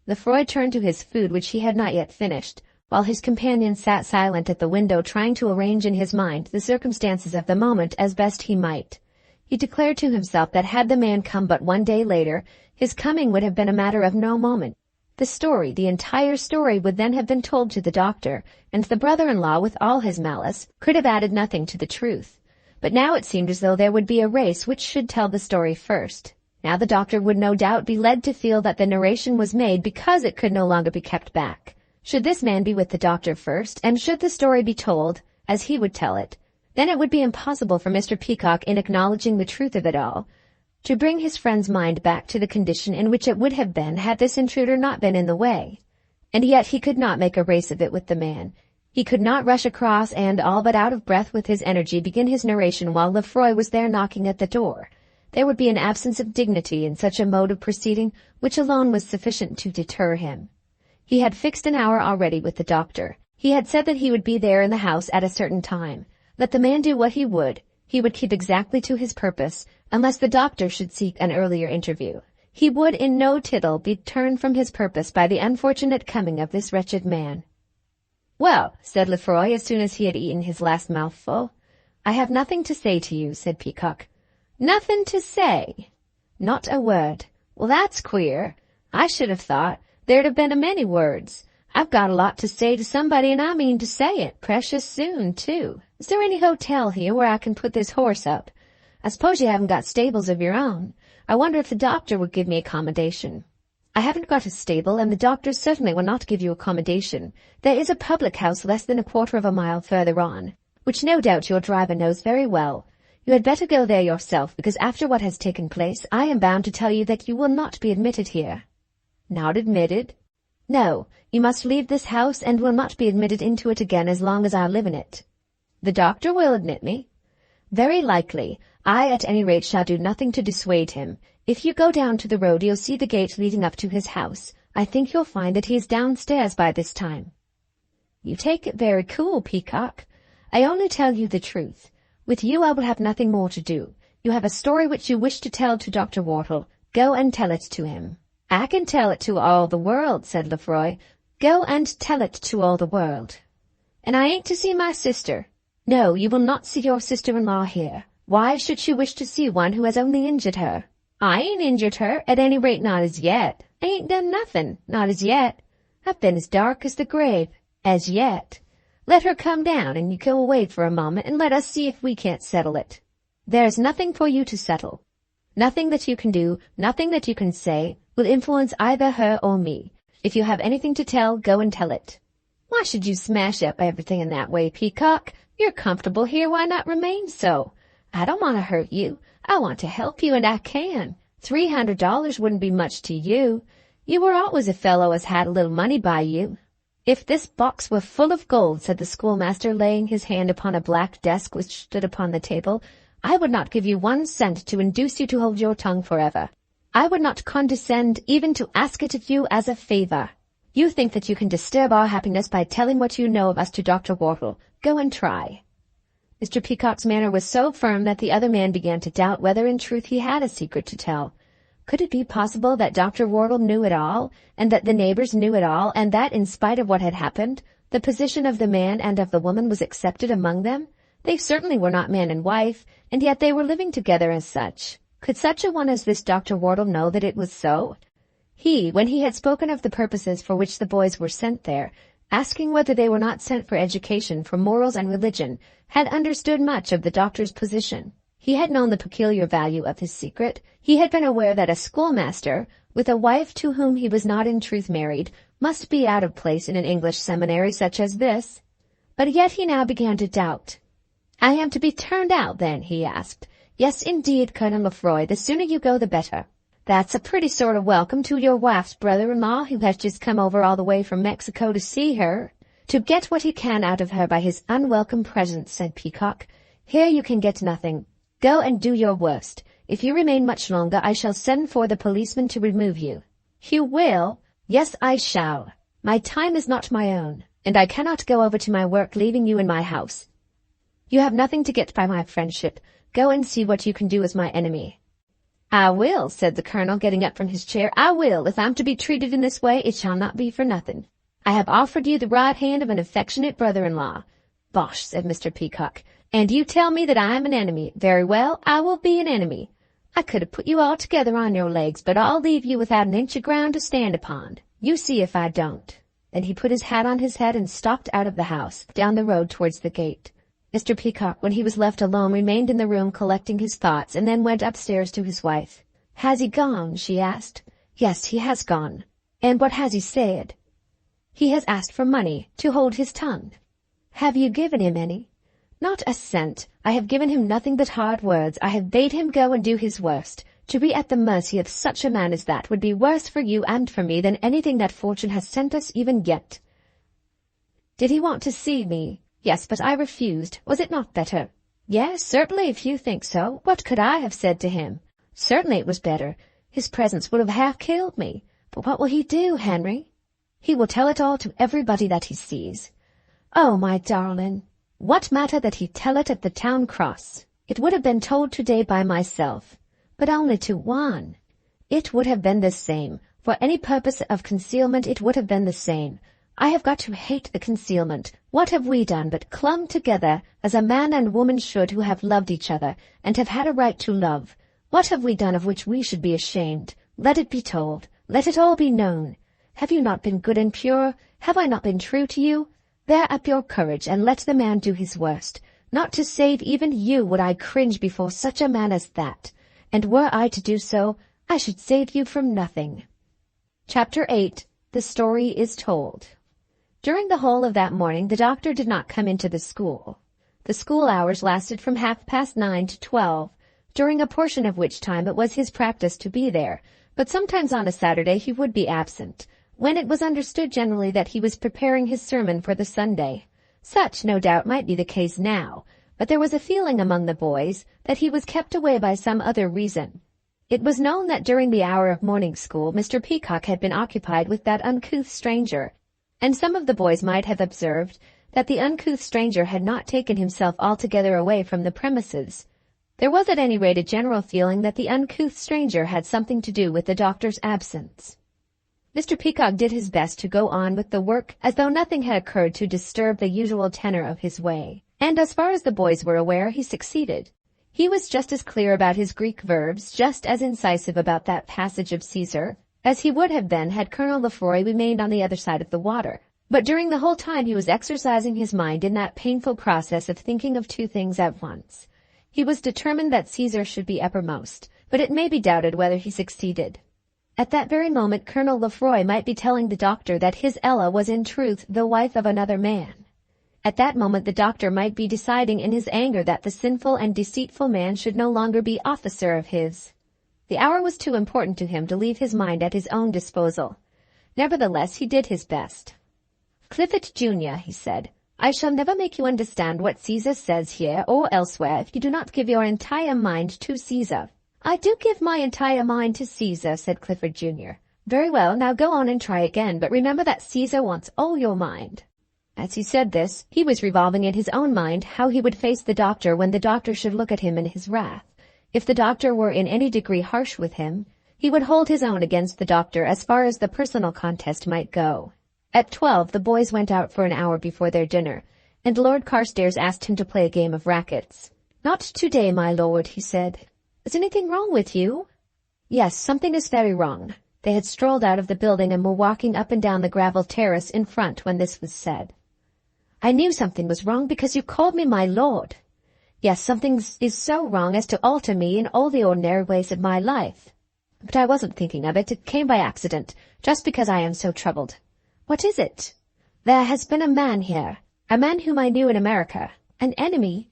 Lefroy turned to his food, which he had not yet finished, while his companion sat silent at the window trying to arrange in his mind the circumstances of the moment as best he might. He declared to himself that had the man come but one day later, his coming would have been a matter of no moment. The story, the entire story, would then have been told to the doctor, and the brother-in-law, with all his malice, could have added nothing to the truth. But now it seemed as though there would be a race which should tell the story first. Now the doctor would no doubt be led to feel that the narration was made because it could no longer be kept back. Should this man be with the doctor first, and should the story be told, as he would tell it, then it would be impossible for Mr. Peacock, in acknowledging the truth of it all, to bring his friend's mind back to the condition in which it would have been had this intruder not been in the way. And yet he could not make a race of it with the man. He could not rush across and, all but out of breath with his energy, begin his narration while Lefroy was there knocking at the door. There would be an absence of dignity in such a mode of proceeding, which alone was sufficient to deter him. He had fixed an hour already with the doctor, He had said that he would be there in the house at a certain time. Let the man do what he would keep exactly to his purpose, unless the doctor should seek an earlier interview. He would in no tittle be turned from his purpose by the unfortunate coming of this wretched man. "Well," said Lefroy as soon as he had eaten his last mouthful. "I have nothing to say to you," said Peacock. "Nothing to say?" "Not a word." "Well, that's queer. I should have thought there'd have been a many words. I've got a lot to say to somebody, and I mean to say it precious soon, too. Is there any hotel here where I can put this horse up? I suppose you haven't got stables of your own. I wonder if the doctor would give me accommodation." "I haven't got a stable, and the doctor certainly will not give you accommodation. There is a public house less than a quarter of a mile further on, which no doubt your driver knows very well. You had better go there yourself, because after what has taken place, I am bound to tell you that you will not be admitted here." "Not admitted?" "No, you must leave this house and will not be admitted into it again as long as I live in it." "The doctor will admit me." "Very likely. I at any rate shall do nothing to dissuade him. If you go down to the road you'll see the gate leading up to his house. I think you'll find that he is downstairs by this time." "You take it very cool, Peacock. I only tell you the truth. With you I will have nothing more to do. You have a story which you wish to tell to Dr. Wortle. Go and tell it to him." "I can tell it to all the world," said Lefroy. "Go and tell it to all the world." "And I ain't to see my sister?" "No, you will not see your sister-in-law here. Why should she wish to see one who has only injured her?" "I ain't injured her, at any rate not as yet. I ain't done nothing, not as yet. I've been as dark as the grave, as yet. Let her come down, and you go away for a moment, and let us see if we can't settle it." "There's nothing for you to settle. Nothing that you can do, nothing that you can say, will influence either her or me. If you have anything to tell, go and tell it." "Why should you smash up everything in that way, Peacock? You're comfortable here, why not remain so? I don't want to hurt you. I want to help you, and I can. $300 wouldn't be much to you. You were always a fellow as had a little money by you." "If this box were full of gold," said the schoolmaster, laying his hand upon a black desk which stood upon the table, "I would not give you 1 cent to induce you to hold your tongue forever. I would not condescend even to ask it of you as a favor. You think that you can disturb our happiness by telling what you know of us to Dr. Wortle. Go and try." Mr. Peacock's manner was so firm that the other man began to doubt whether in truth he had a secret to tell. Could it be possible that Dr. Wortle knew it all, and that the neighbors knew it all, and that, in spite of what had happened, the position of the man and of the woman was accepted among them? They certainly were not man and wife, and yet they were living together as such. Could such a one as this Dr. Wortle know that it was so? He, when he had spoken of the purposes for which the boys were sent there, asking whether they were not sent for education, for morals and religion, had understood much of the doctor's position. He had known the peculiar value of his secret. He had been aware that a schoolmaster, with a wife to whom he was not in truth married, must be out of place in an English seminary such as this. But yet he now began to doubt. "I am to be turned out, then?" he asked. "Yes, indeed, Colonel Lefroy, the sooner you go the better." "That's a pretty sort of welcome to your wife's brother-in-law, who has just come over all the way from Mexico to see her, to get what he can out of her by his unwelcome presence," said Peacock. "Here you can get nothing. Go and do your worst. If you remain much longer, I shall send for the policeman to remove you." "You will?" "Yes, I shall. My time is not my own, and I cannot go over to my work leaving you in my house. You have nothing to get by my friendship. Go and see what you can do as my enemy." "I will," said the colonel, getting up from his chair. "I will. If I'm to be treated in this way, it shall not be for nothing. I have offered you the right hand of an affectionate brother-in-law." "Bosh," said Mr. Peacock. "And you tell me that I am an enemy. Very well, I will be an enemy. I could have put you all together on your legs, but I'll leave you without an inch of ground to stand upon. You see if I don't." Then he put his hat on his head and stalked out of the house, down the road towards the gate. Mr. Peacock, when he was left alone, remained in the room collecting his thoughts, and then went upstairs to his wife. "Has he gone?" she asked. "Yes, he has gone." "And what has he said?" "He has asked for money, to hold his tongue." "Have you given him any?" "Not a cent. I have given him nothing but hard words. I have bade him go and do his worst. To be at the mercy of such a man as that would be worse for you and for me than anything that fortune has sent us even yet." "Did he want to see me?" "Yes, but I refused. Was it not better?" "Yes, certainly, if you think so. What could I have said to him?" "Certainly it was better. His presence would have half killed me. But what will he do, Henry?" "He will tell it all to everybody that he sees." Oh, my darling, what matter that he tell it at the town cross? It would have been told today by myself, but only to one. It would have been the same. For any purpose of concealment it would have been the same. I have got to hate the concealment. What have we done but clung together as a man and woman should who have loved each other and have had a right to love? What have we done of which we should be ashamed? Let it be told. Let it all be known. Have you not been good and pure? Have I not been true to you? Bear up your courage and let the man do his worst. Not to save even you would I cringe before such a man as that. And were I to do so, I should save you from nothing. Chapter 8. The Story is Told. During the whole of that morning the doctor did not come into the school. The school hours lasted from 9:30 to 12, during a portion of which time it was his practice to be there, but sometimes on a Saturday he would be absent, when it was understood generally that he was preparing his sermon for the Sunday. Such, no doubt, might be the case now, but there was a feeling among the boys that he was kept away by some other reason. It was known that during the hour of morning school Mr. Peacock had been occupied with that uncouth stranger, and some of the boys might have observed that the uncouth stranger had not taken himself altogether away from the premises. There was at any rate a general feeling that the uncouth stranger had something to do with the doctor's absence. Mr. Peacock did his best to go on with the work as though nothing had occurred to disturb the usual tenor of his way, and as far as the boys were aware he succeeded. He was just as clear about his Greek verbs, just as incisive about that passage of Caesar, as he would have been had Colonel Lefroy remained on the other side of the water. But during the whole time he was exercising his mind in that painful process of thinking of two things at once. He was determined that Caesar should be uppermost, but it may be doubted whether he succeeded. At that very moment Colonel Lefroy might be telling the doctor that his Ella was in truth the wife of another man. At that moment the doctor might be deciding in his anger that the sinful and deceitful man should no longer be officer of his. The hour was too important to him to leave his mind at his own disposal. Nevertheless, he did his best. "Clifford Junior," he said, "I shall never make you understand what Caesar says here or elsewhere if you do not give your entire mind to Caesar." "I do give my entire mind to Caesar," said Clifford Junior. "Very well, now go on and try again, but remember that Caesar wants all your mind." As he said this, he was revolving in his own mind how he would face the doctor when the doctor should look at him in his wrath. If the doctor were in any degree harsh with him, he would hold his own against the doctor as far as the personal contest might go. At 12 the boys went out for an hour before their dinner, and Lord Carstairs asked him to play a game of rackets. "Not today, my lord," he said. "Is anything wrong with you?" "Yes, something is very wrong." They had strolled out of the building and were walking up and down the gravel terrace in front when this was said. "I knew something was wrong because you called me my lord." "Yes, something is so wrong as to alter me in all the ordinary ways of my life. But I wasn't thinking of it. It came by accident, just because I am so troubled." "What is it?" "There has been a man here, a man whom I knew in America." "An enemy?"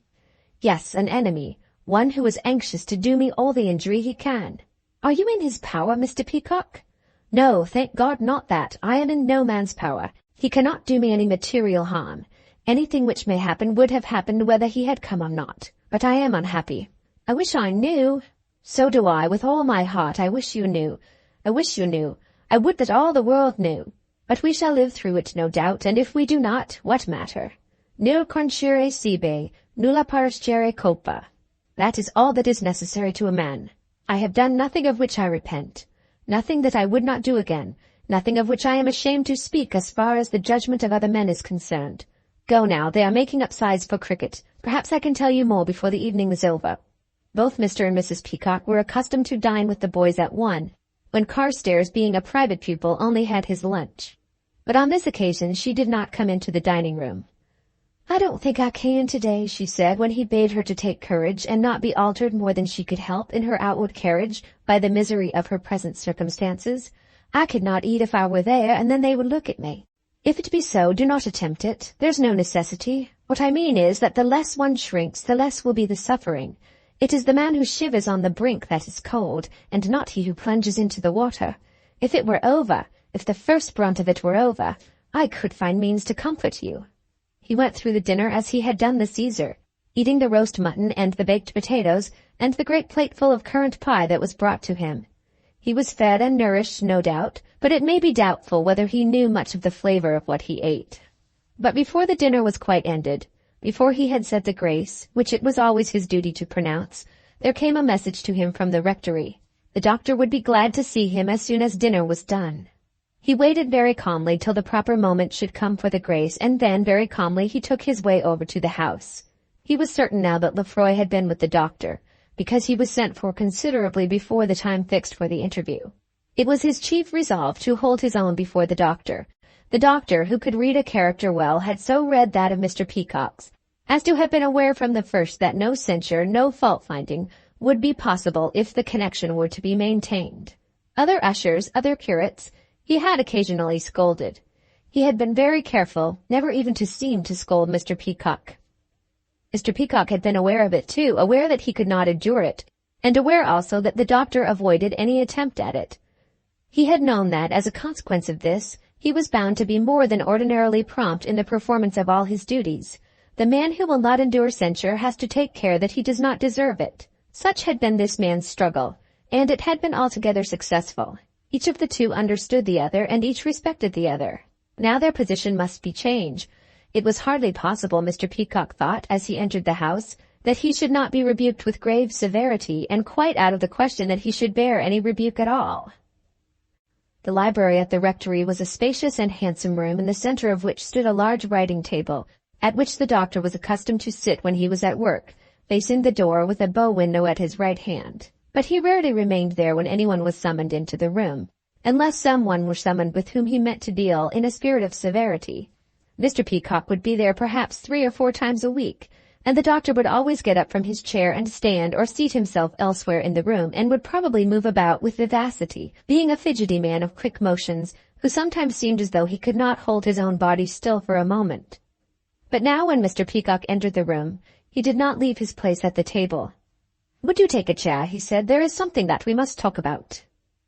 "Yes, an enemy, one who is anxious to do me all the injury he can." "Are you in his power, Mr. Peacock?" "No, thank God, not that. I am in no man's power. He cannot do me any material harm. Anything which may happen would have happened whether he had come or not. But I am unhappy. I wish I knew." "So do I, with all my heart. I wish you knew. I wish you knew. I would that all the world knew. But we shall live through it, no doubt, and if we do not, what matter? Nil concere sibi, nulla parascere culpa. That is all that is necessary to a man. I have done nothing of which I repent, nothing that I would not do again, nothing of which I am ashamed to speak as far as the judgment of other men is concerned. Go now, they are making up sides for cricket. Perhaps I can tell you more before the evening is over." Both Mr. and Mrs. Peacock were accustomed to dine with the boys at 1, when Carstairs, being a private pupil, only had his lunch. But on this occasion she did not come into the dining room. "I don't think I can today," she said, when he bade her to take courage and not be altered more than she could help in her outward carriage by the misery of her present circumstances. "I could not eat if I were there, and then they would look at me." "If it be so, do not attempt it. There's no necessity. What I mean is that the less one shrinks, the less will be the suffering. It is the man who shivers on the brink that is cold, and not he who plunges into the water. If it were over, if the first brunt of it were over, I could find means to comfort you." He went through the dinner as he had done the Caesar, eating the roast mutton and the baked potatoes and the great plateful of currant pie that was brought to him. He was fed and nourished, no doubt, but it may be doubtful whether he knew much of the flavor of what he ate. But before the dinner was quite ended, before he had said the grace, which it was always his duty to pronounce, there came a message to him from the rectory. The doctor would be glad to see him as soon as dinner was done. He waited very calmly till the proper moment should come for the grace, and then very calmly he took his way over to the house. He was certain now that Lefroy had been with the doctor, because he was sent for considerably before the time fixed for the interview. It was his chief resolve to hold his own before the doctor. The doctor, who could read a character well, had so read that of Mr. Peacock's, as to have been aware from the first that no censure, no fault-finding, would be possible if the connection were to be maintained. Other ushers, other curates, he had occasionally scolded. He had been very careful never even to seem to scold Mr. Peacock. Mr. Peacock had been aware of it too, aware that he could not endure it, and aware also that the doctor avoided any attempt at it. He had known that, as a consequence of this, he was bound to be more than ordinarily prompt in the performance of all his duties. The man who will not endure censure has to take care that he does not deserve it. Such had been this man's struggle, and it had been altogether successful. Each of the two understood the other, and each respected the other. Now their position must be changed. It was hardly possible, Mr. Peacock thought, as he entered the house, that he should not be rebuked with grave severity, and quite out of the question that he should bear any rebuke at all. The library at the rectory was a spacious and handsome room, in the center of which stood a large writing table, at which the doctor was accustomed to sit when he was at work, facing the door with a bow window at his right hand. But he rarely remained there when anyone was summoned into the room, unless someone were summoned with whom he meant to deal in a spirit of severity. Mr. Peacock would be there perhaps 3 or 4 times a week, and the doctor would always get up from his chair and stand or seat himself elsewhere in the room, and would probably move about with vivacity, being a fidgety man of quick motions, who sometimes seemed as though he could not hold his own body still for a moment. But now when Mr. Peacock entered the room, he did not leave his place at the table. "Would you take a chair?" he said. "There is something that we must talk about.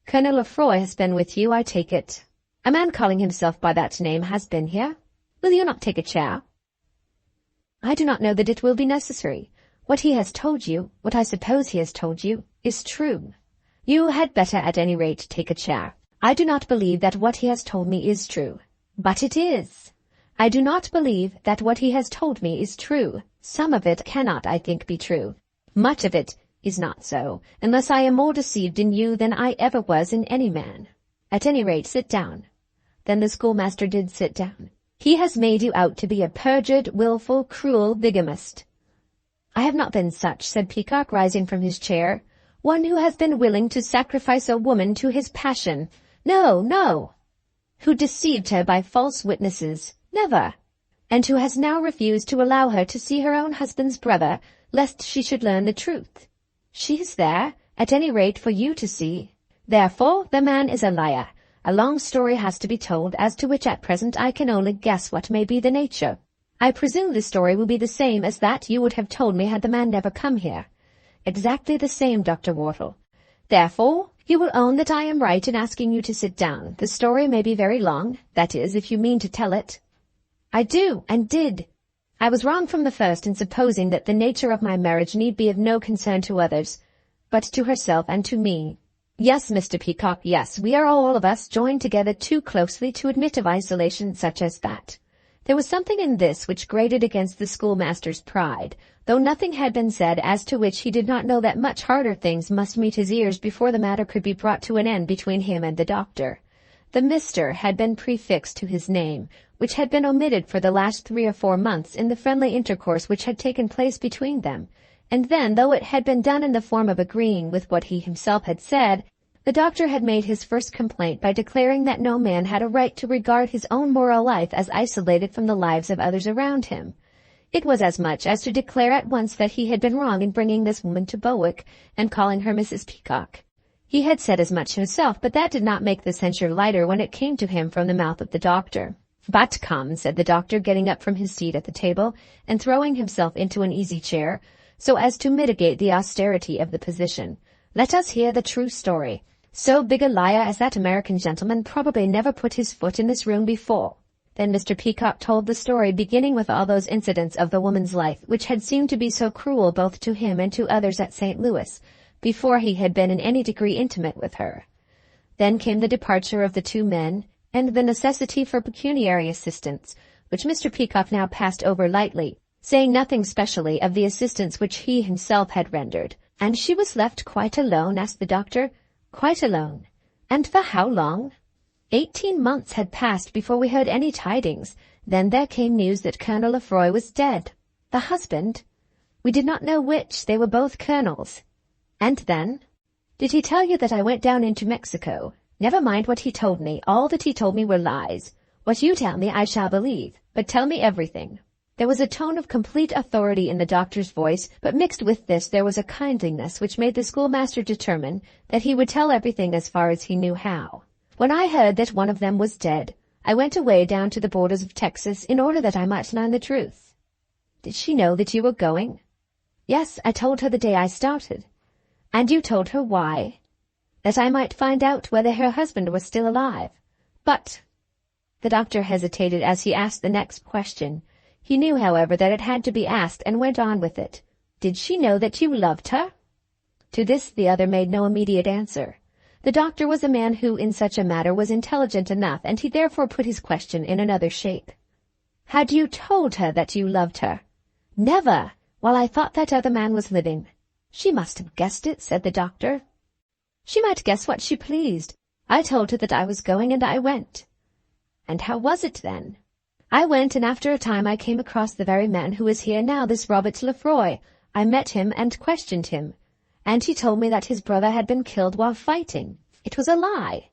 Colonel Lefroy has been with you, I take it. A man calling himself by that name has been here. Will you not take a chair?" "I do not know that it will be necessary. What he has told you, what I suppose he has told you, is true. You had better at any rate take a chair. I do not believe that what he has told me is true. But it is. I do not believe that what he has told me is true. Some of it cannot, I think, be true. Much of it is not so, unless I am more deceived in you than I ever was in any man. At any rate, sit down." Then the schoolmaster did sit down. "He has made you out to be a perjured, wilful, cruel bigamist." "I have not been such," said Peacock, rising from his chair. "One who has been willing to sacrifice a woman to his passion. No, no. Who deceived her by false witnesses. Never. And who has now refused to allow her to see her own husband's brother, lest she should learn the truth. She is there, at any rate, for you to see. Therefore, the man is a liar. A long story has to be told, as to which at present I can only guess what may be the nature. I presume the story will be the same as that you would have told me had the man never come here. Exactly the same, Dr. Wortle. Therefore, you will own that I am right in asking you to sit down. The story may be very long, that is, if you mean to tell it." "I do, and did. I was wrong from the first in supposing that the nature of my marriage need be of no concern to others, but to herself and to me. Yes, Mr. Peacock, yes, we are all of us joined together too closely to admit of isolation such as that." There was something in this which grated against the schoolmaster's pride, though nothing had been said as to which he did not know that much harder things must meet his ears before the matter could be brought to an end between him and the doctor. The Mr. had been prefixed to his name, which had been omitted for the last 3 or 4 months in the friendly intercourse which had taken place between them, and then, though it had been done in the form of agreeing with what he himself had said, the doctor had made his first complaint by declaring that no man had a right to regard his own moral life as isolated from the lives of others around him. It was as much as to declare at once that he had been wrong in bringing this woman to Bowick and calling her Mrs. Peacock. He had said as much himself, but that did not make the censure lighter when it came to him from the mouth of the doctor. "But come," said the doctor, getting up from his seat at the table and throwing himself into an easy chair, so as to mitigate the austerity of the position. "Let us hear the true story. So big a liar as that American gentleman probably never put his foot in this room before." Then Mr. Peacock told the story, beginning with all those incidents of the woman's life which had seemed to be so cruel both to him and to others at St. Louis, before he had been in any degree intimate with her. Then came the departure of the 2 men, and the necessity for pecuniary assistance, which Mr. Peacock now passed over lightly, saying nothing specially of the assistance which he himself had rendered. "And she was left quite alone?" asked the doctor. "Quite alone. And for how long?" 18 months had passed before we heard any tidings. Then there came news that Colonel Lefroy was dead. The husband? We did not know which. They were both colonels. And then? Did he tell you that I went down into Mexico? Never mind what he told me. All that he told me were lies. What you tell me I shall believe, but tell me everything." There was a tone of complete authority in the doctor's voice, but mixed with this there was a kindliness which made the schoolmaster determine that he would tell everything as far as he knew how. "When I heard that one of them was dead, I went away down to the borders of Texas in order that I might learn the truth." "Did she know that you were going?" "Yes, I told her the day I started." "And you told her why?" "That I might find out whether her husband was still alive." "But—" The doctor hesitated as he asked the next question. He knew, however, that it had to be asked, and went on with it. "Did she know that you loved her?" To this the other made no immediate answer. The doctor was a man who, in such a matter, was intelligent enough, and he therefore put his question in another shape. "Had you told her that you loved her?" "Never, while I thought that other man was living." "She must have guessed it," said the doctor. "She might guess what she pleased. I told her that I was going, and I went." "And how was it then?" "I went, and after a time I came across the very man who is here now, this Robert Lefroy. I met him and questioned him, and he told me that his brother had been killed while fighting. It was a lie."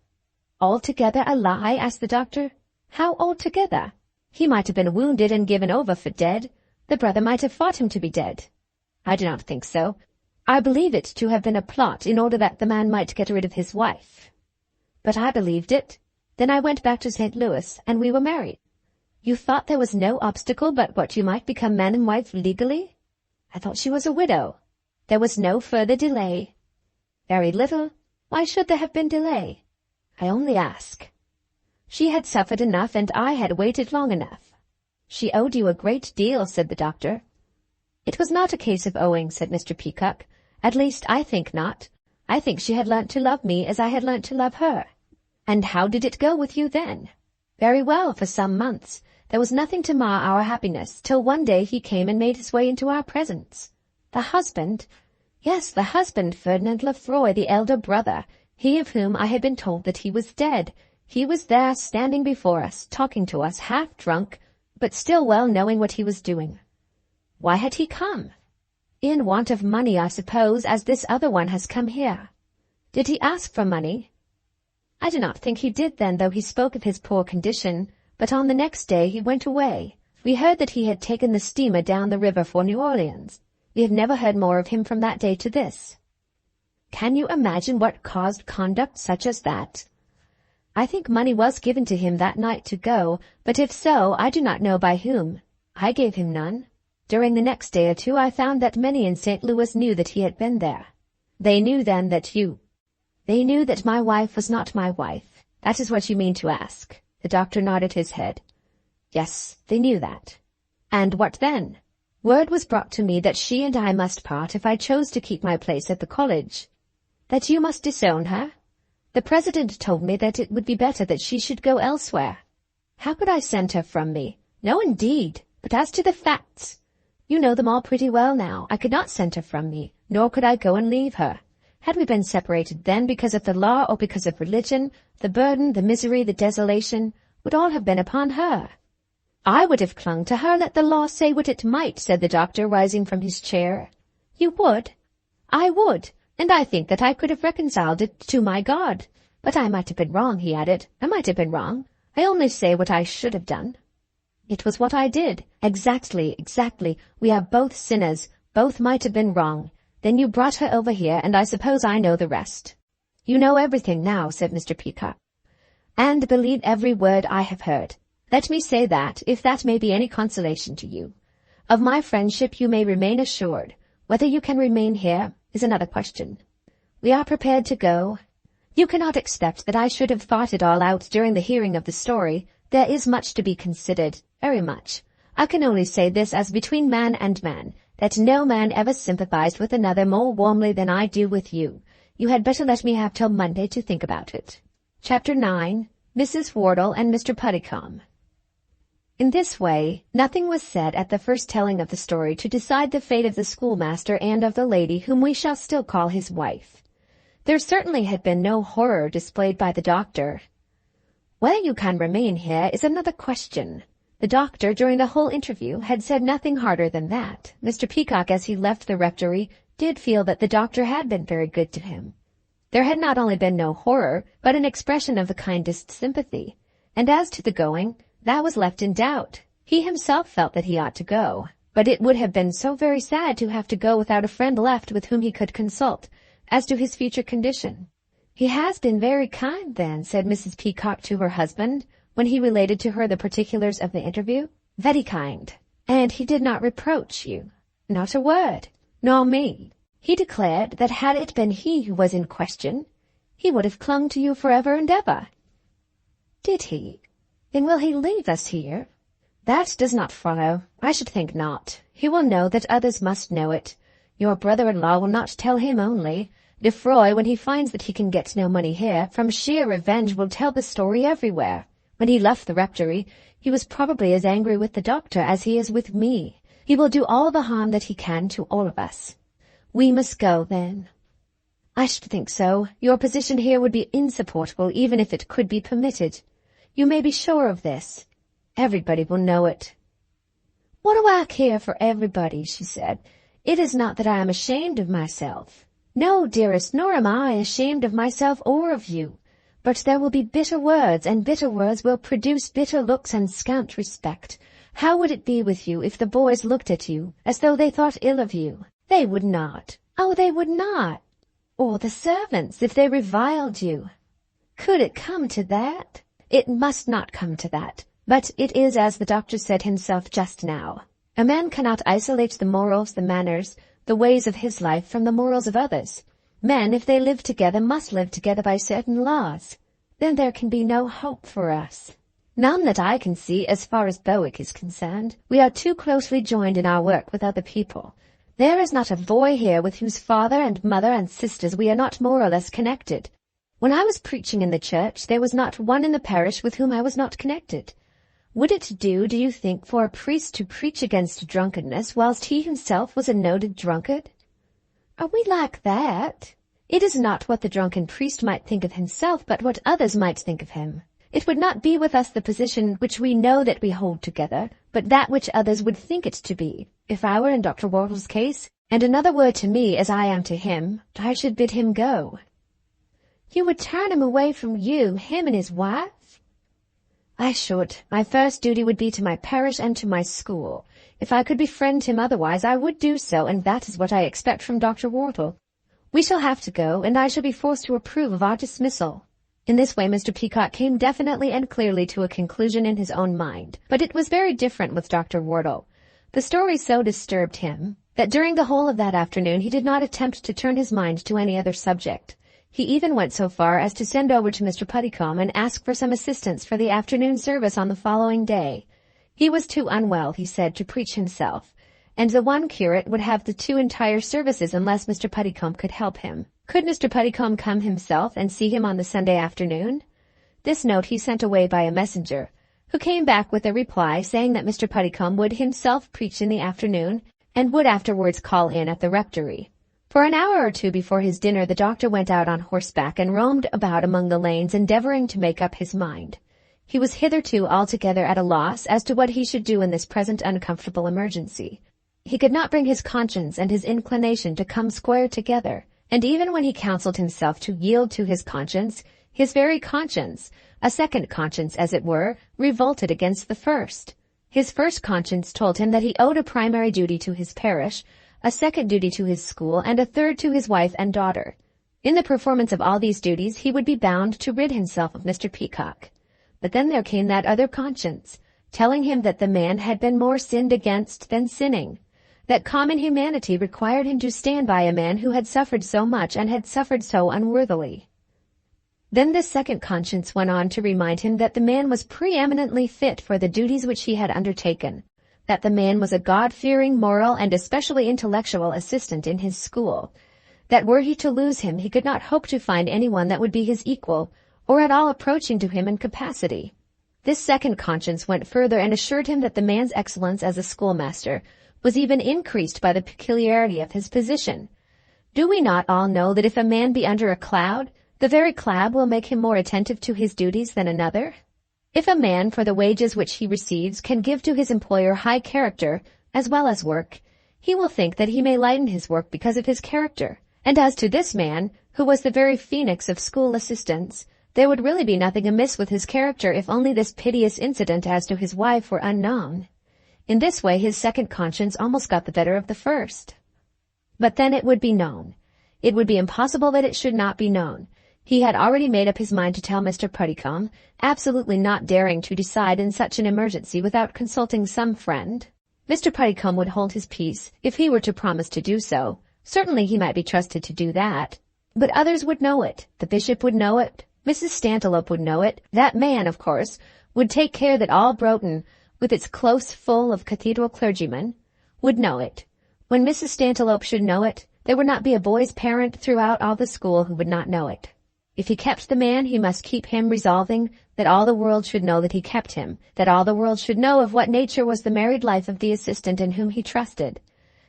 "Altogether a lie?" asked the doctor. "How altogether? He might have been wounded and given over for dead. The brother might have fought him to be dead." "I do not think so. I believe it to have been a plot in order that the man might get rid of his wife." "But I believed it. Then I went back to St. Louis, and we were married." "You thought there was no obstacle but what you might become man and wife legally?" "I thought she was a widow." "There was no further delay?" "Very little. Why should there have been delay?" "I only ask." "She had suffered enough, and I had waited long enough." "She owed you a great deal," said the doctor. "It was not a case of owing," said Mr. Peacock. "At least, I think not. I think she had learnt to love me as I had learnt to love her." "And how did it go with you then?" "Very well for some months. There was nothing to mar our happiness, till one day he came and made his way into our presence." "The husband?" "Yes, the husband, Ferdinand Lefroy, the elder brother, he of whom I had been told that he was dead. He was there, standing before us, talking to us, half drunk, but still well knowing what he was doing." "Why had he come?" "In want of money, I suppose, as this other one has come here." "Did he ask for money?" "I do not think he did then, though he spoke of his poor condition. But on the next day he went away. We heard that he had taken the steamer down the river for New Orleans. We have never heard more of him from that day to this." "Can you imagine what caused conduct such as that?" "I think money was given to him that night to go, but if so, I do not know by whom. I gave him none. During the next day or two I found that many in St. Louis knew that he had been there." "They knew then that you—" "They knew that my wife was not my wife. That is what you mean to ask." The doctor nodded his head. "Yes, they knew that." "And what then?" "Word was brought to me that she and I must part if I chose to keep my place at the college." "That you must disown her?" "The president told me that it would be better that she should go elsewhere." "How could I send her from me?" "No, indeed. But as to the facts, you know them all pretty well now. I could not send her from me, nor could I go and leave her. Had we been separated then because of the law or because of religion, the burden, the misery, the desolation would all have been upon her." "I would have clung to her, let the law say what it might," said the doctor, rising from his chair. "You would?" "I would, and I think that I could have reconciled it to my God. But I might have been wrong," he added. "I might have been wrong. I only say what I should have done." "It was what I did." Exactly. We are both sinners. Both might have been wrong. Then you brought her over here, and I suppose I know the rest." "You know everything now," said Mr. Peacock. "And believe every word I have heard. Let me say that, if that may be any consolation to you. Of my friendship you may remain assured. Whether you can remain here is another question. We are prepared to go. You cannot expect that I should have thought it all out during the hearing of the story. There is much to be considered, very much. I can only say this as between man and man, that no man ever sympathized with another more warmly than I do with you. You had better let me have till Monday to think about it." Chapter 9. Mrs. Wortle and Mr. Puddicombe. In this way, nothing was said at the first telling of the story to decide the fate of the schoolmaster and of the lady whom we shall still call his wife. There certainly had been no horror displayed by the doctor. Whether you can remain here is another question. The doctor, during the whole interview, had said nothing harder than that. Mr. Peacock, as he left the rectory, did feel that the doctor had been very good to him. There had not only been no horror, but an expression of the kindest sympathy. And as to the going, that was left in doubt. He himself felt that he ought to go, but it would have been so very sad to have to go without a friend left with whom he could consult as to his future condition. "He has been very kind, then," said Mrs. Peacock to her husband, when he related to her the particulars of the interview. "Very kind. And he did not reproach you?" "Not a word. Nor me. He declared that had it been he who was in question, he would have clung to you forever and ever." "Did he? Then will he leave us here?" "That does not follow. I should think not. He will know that others must know it. Your brother-in-law will not tell him only. Lefroy, when he finds that he can get no money here, from sheer revenge will tell the story everywhere. When he left the rectory, he was probably as angry with the doctor as he is with me. He will do all the harm that he can to all of us." "We must go, then." "I should think so. Your position here would be insupportable, even if it could be permitted. You may be sure of this. Everybody will know it." "What do I care for everybody?" she said. "It is not that I am ashamed of myself. No, dearest, nor am I ashamed of myself or of you. But there will be bitter words, and bitter words will produce bitter looks and scant respect. How would it be with you if the boys looked at you as though they thought ill of you? They would not. Oh, they would not. Or the servants, if they reviled you. Could it come to that? It must not come to that. But it is as the doctor said himself just now. A man cannot isolate the morals, the manners, the ways of his life from the morals of others. Men, if they live together, must live together by certain laws. Then there can be no hope for us. None that I can see, as far as Berwick is concerned. We are too closely joined in our work with other people. There is not a boy here with whose father and mother and sisters we are not more or less connected. When I was preaching in the church, there was not one in the parish with whom I was not connected. Would it do you think, for a priest to preach against drunkenness whilst he himself was a noted drunkard? Are we like that? It is not what the drunken priest might think of himself, but what others might think of him. It would not be with us the position which we know that we hold together, but that which others would think it to be. If I were in Dr. Wortle's case, and another were to me as I am to him, I should bid him go." "You would turn him away from you, him and his wife?" "I should. My first duty would be to my parish and to my school. If I could befriend him otherwise, I would do so, and that is what I expect from Dr. Wortle. We shall have to go, and I shall be forced to approve of our dismissal." In this way Mr. Peacock came definitely and clearly to a conclusion in his own mind. But it was very different with Dr. Wortle. The story so disturbed him that during the whole of that afternoon he did not attempt to turn his mind to any other subject. He even went so far as to send over to Mr. Puddicombe and ask for some assistance for the afternoon service on the following day. He was too unwell, he said, to preach himself, and the one curate would have the 2 entire services unless Mr. Puddicombe could help him. Could Mr. Puddicombe come himself and see him on the Sunday afternoon? This note he sent away by a messenger, who came back with a reply saying that Mr. Puddicombe would himself preach in the afternoon and would afterwards call in at the rectory. For an hour or 2 before his dinner the doctor went out on horseback and roamed about among the lanes endeavoring to make up his mind. He was hitherto altogether at a loss as to what he should do in this present uncomfortable emergency. He could not bring his conscience and his inclination to come square together, and even when he counselled himself to yield to his conscience, his very conscience, a second conscience as it were, revolted against the first. His first conscience told him that he owed a primary duty to his parish, a second duty to his school, and a third to his wife and daughter. In the performance of all these duties he would be bound to rid himself of Mr. Peacock. But then there came that other conscience, telling him that the man had been more sinned against than sinning, that common humanity required him to stand by a man who had suffered so much and had suffered so unworthily. Then this second conscience went on to remind him that the man was preeminently fit for the duties which he had undertaken, that the man was a God-fearing, moral, and especially intellectual assistant in his school, that were he to lose him he could not hope to find anyone that would be his equal, or at all approaching to him in capacity. This second conscience went further and assured him that the man's excellence as a schoolmaster was even increased by the peculiarity of his position. Do we not all know that if a man be under a cloud, the very cloud will make him more attentive to his duties than another? If a man, for the wages which he receives, can give to his employer high character as well as work, he will think that he may lighten his work because of his character. And as to this man, who was the very phoenix of school assistants, there would really be nothing amiss with his character if only this piteous incident as to his wife were unknown. In this way his second conscience almost got the better of the first. But then it would be known. It would be impossible that it should not be known. He had already made up his mind to tell Mr. Puddicombe, absolutely not daring to decide in such an emergency without consulting some friend. Mr. Puddicombe would hold his peace if he were to promise to do so. Certainly he might be trusted to do that. But others would know it. The bishop would know it. Mrs. Stantiloup would know it. That man, of course, would take care that all Broughton, with its close full of cathedral clergymen, would know it. When Mrs. Stantiloup should know it, there would not be a boy's parent throughout all the school who would not know it. If he kept the man, he must keep him, resolving that all the world should know that he kept him, that all the world should know of what nature was the married life of the assistant in whom he trusted.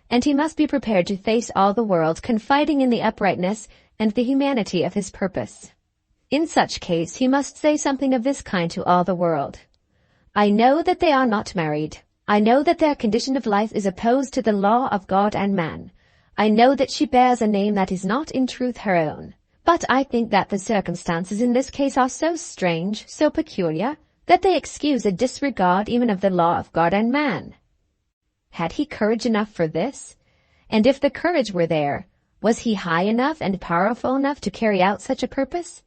And he must be prepared to face all the world, confiding in the uprightness and the humanity of his purpose. In such case, he must say something of this kind to all the world. I know that they are not married. I know that their condition of life is opposed to the law of God and man. I know that she bears a name that is not in truth her own. But I think that the circumstances in this case are so strange, so peculiar, that they excuse a disregard even of the law of God and man. Had he courage enough for this? And if the courage were there, was he high enough and powerful enough to carry out such a purpose?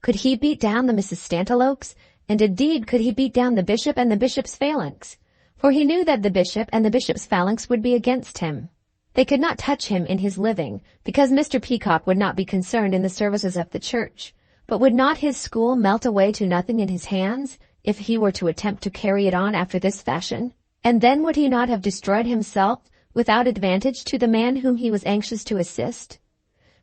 Could he beat down the Mrs. Stantiloupes, and indeed could he beat down the bishop and the bishop's phalanx? For he knew that the bishop and the bishop's phalanx would be against him. They could not touch him in his living, because Mr. Peacock would not be concerned in the services of the church. But would not his school melt away to nothing in his hands, if he were to attempt to carry it on after this fashion? And then would he not have destroyed himself without advantage to the man whom he was anxious to assist?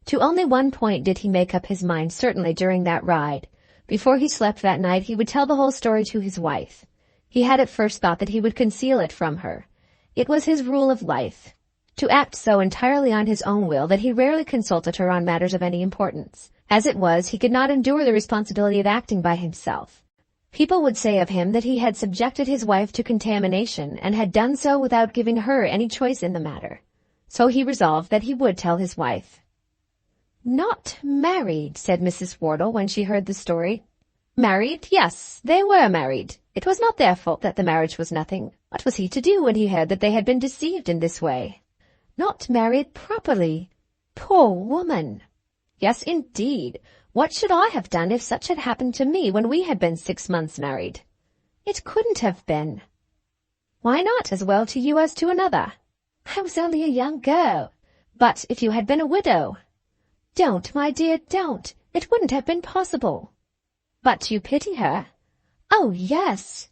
To only one point did he make up his mind certainly during that ride. Before he slept that night he would tell the whole story to his wife. He had at first thought that he would conceal it from her. It was his rule of life to act so entirely on his own will that he rarely consulted her on matters of any importance. As it was, he could not endure the responsibility of acting by himself. People would say of him that he had subjected his wife to contamination and had done so without giving her any choice in the matter. So he resolved that he would tell his wife. Not married, said Mrs. Wortle when she heard the story. Married? Yes, they were married. It was not their fault that the marriage was nothing. What was he to do when he heard that they had been deceived in this way? Not married properly. Poor woman. Yes, indeed. What should I have done if such had happened to me when we had been 6 months married? It couldn't have been. Why not as well to you as to another? I was only a young girl. But if you had been a widow. Don't, my dear, don't. It wouldn't have been possible. But you pity her? Oh, yes.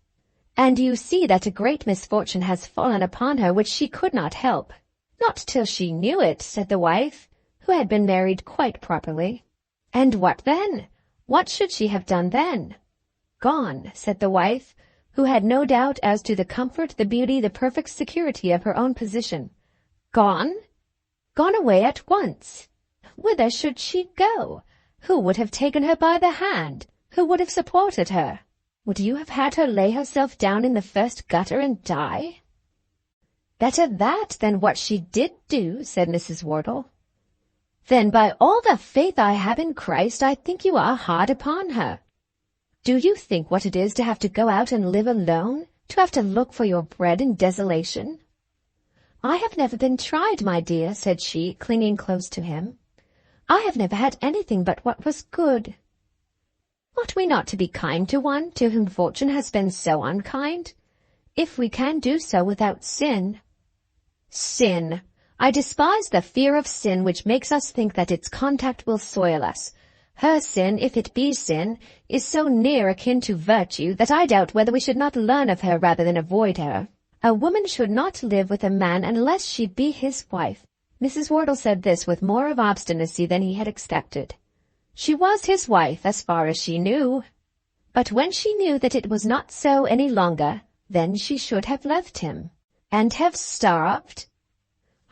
And you see that a great misfortune has fallen upon her which she could not help. Not till she knew it, said the wife, who had been married quite properly. And what then? What should she have done then? Gone, said the wife, who had no doubt as to the comfort, the beauty, the perfect security of her own position. Gone? Gone away at once. Whither should she go? Who would have taken her by the hand? Who would have supported her? Would you have had her lay herself down in the first gutter and die? Better that than what she did do, said Mrs. Wortle. Then by all the faith I have in Christ, I think you are hard upon her. Do you think what it is to have to go out and live alone, to have to look for your bread in desolation? I have never been tried, my dear, said she, clinging close to him. I have never had anything but what was good. Ought we not to be kind to one to whom fortune has been so unkind? If we can do so without sin. Sin! I despise the fear of sin which makes us think that its contact will soil us. Her sin, if it be sin, is so near akin to virtue that I doubt whether we should not learn of her rather than avoid her. A woman should not live with a man unless she be his wife. Mrs. Wortle said this with more of obstinacy than he had expected. She was his wife as far as she knew. But when she knew that it was not so any longer, then she should have left him. And have starved?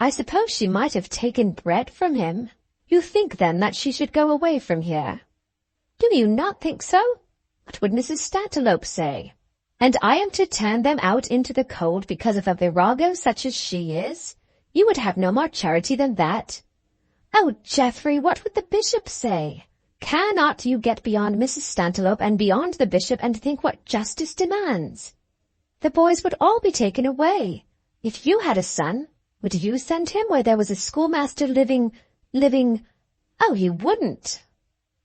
I suppose she might have taken bread from him. You think, then, that she should go away from here? Do you not think so? What would Mrs. Stantiloup say? And I am to turn them out into the cold because of a virago such as she is? You would have no more charity than that. Oh, Geoffrey, what would the bishop say? Cannot you get beyond Mrs. Stantiloup and beyond the bishop and think what justice demands? The boys would all be taken away. If you had a son, would you send him where there was a schoolmaster living... Oh, you wouldn't.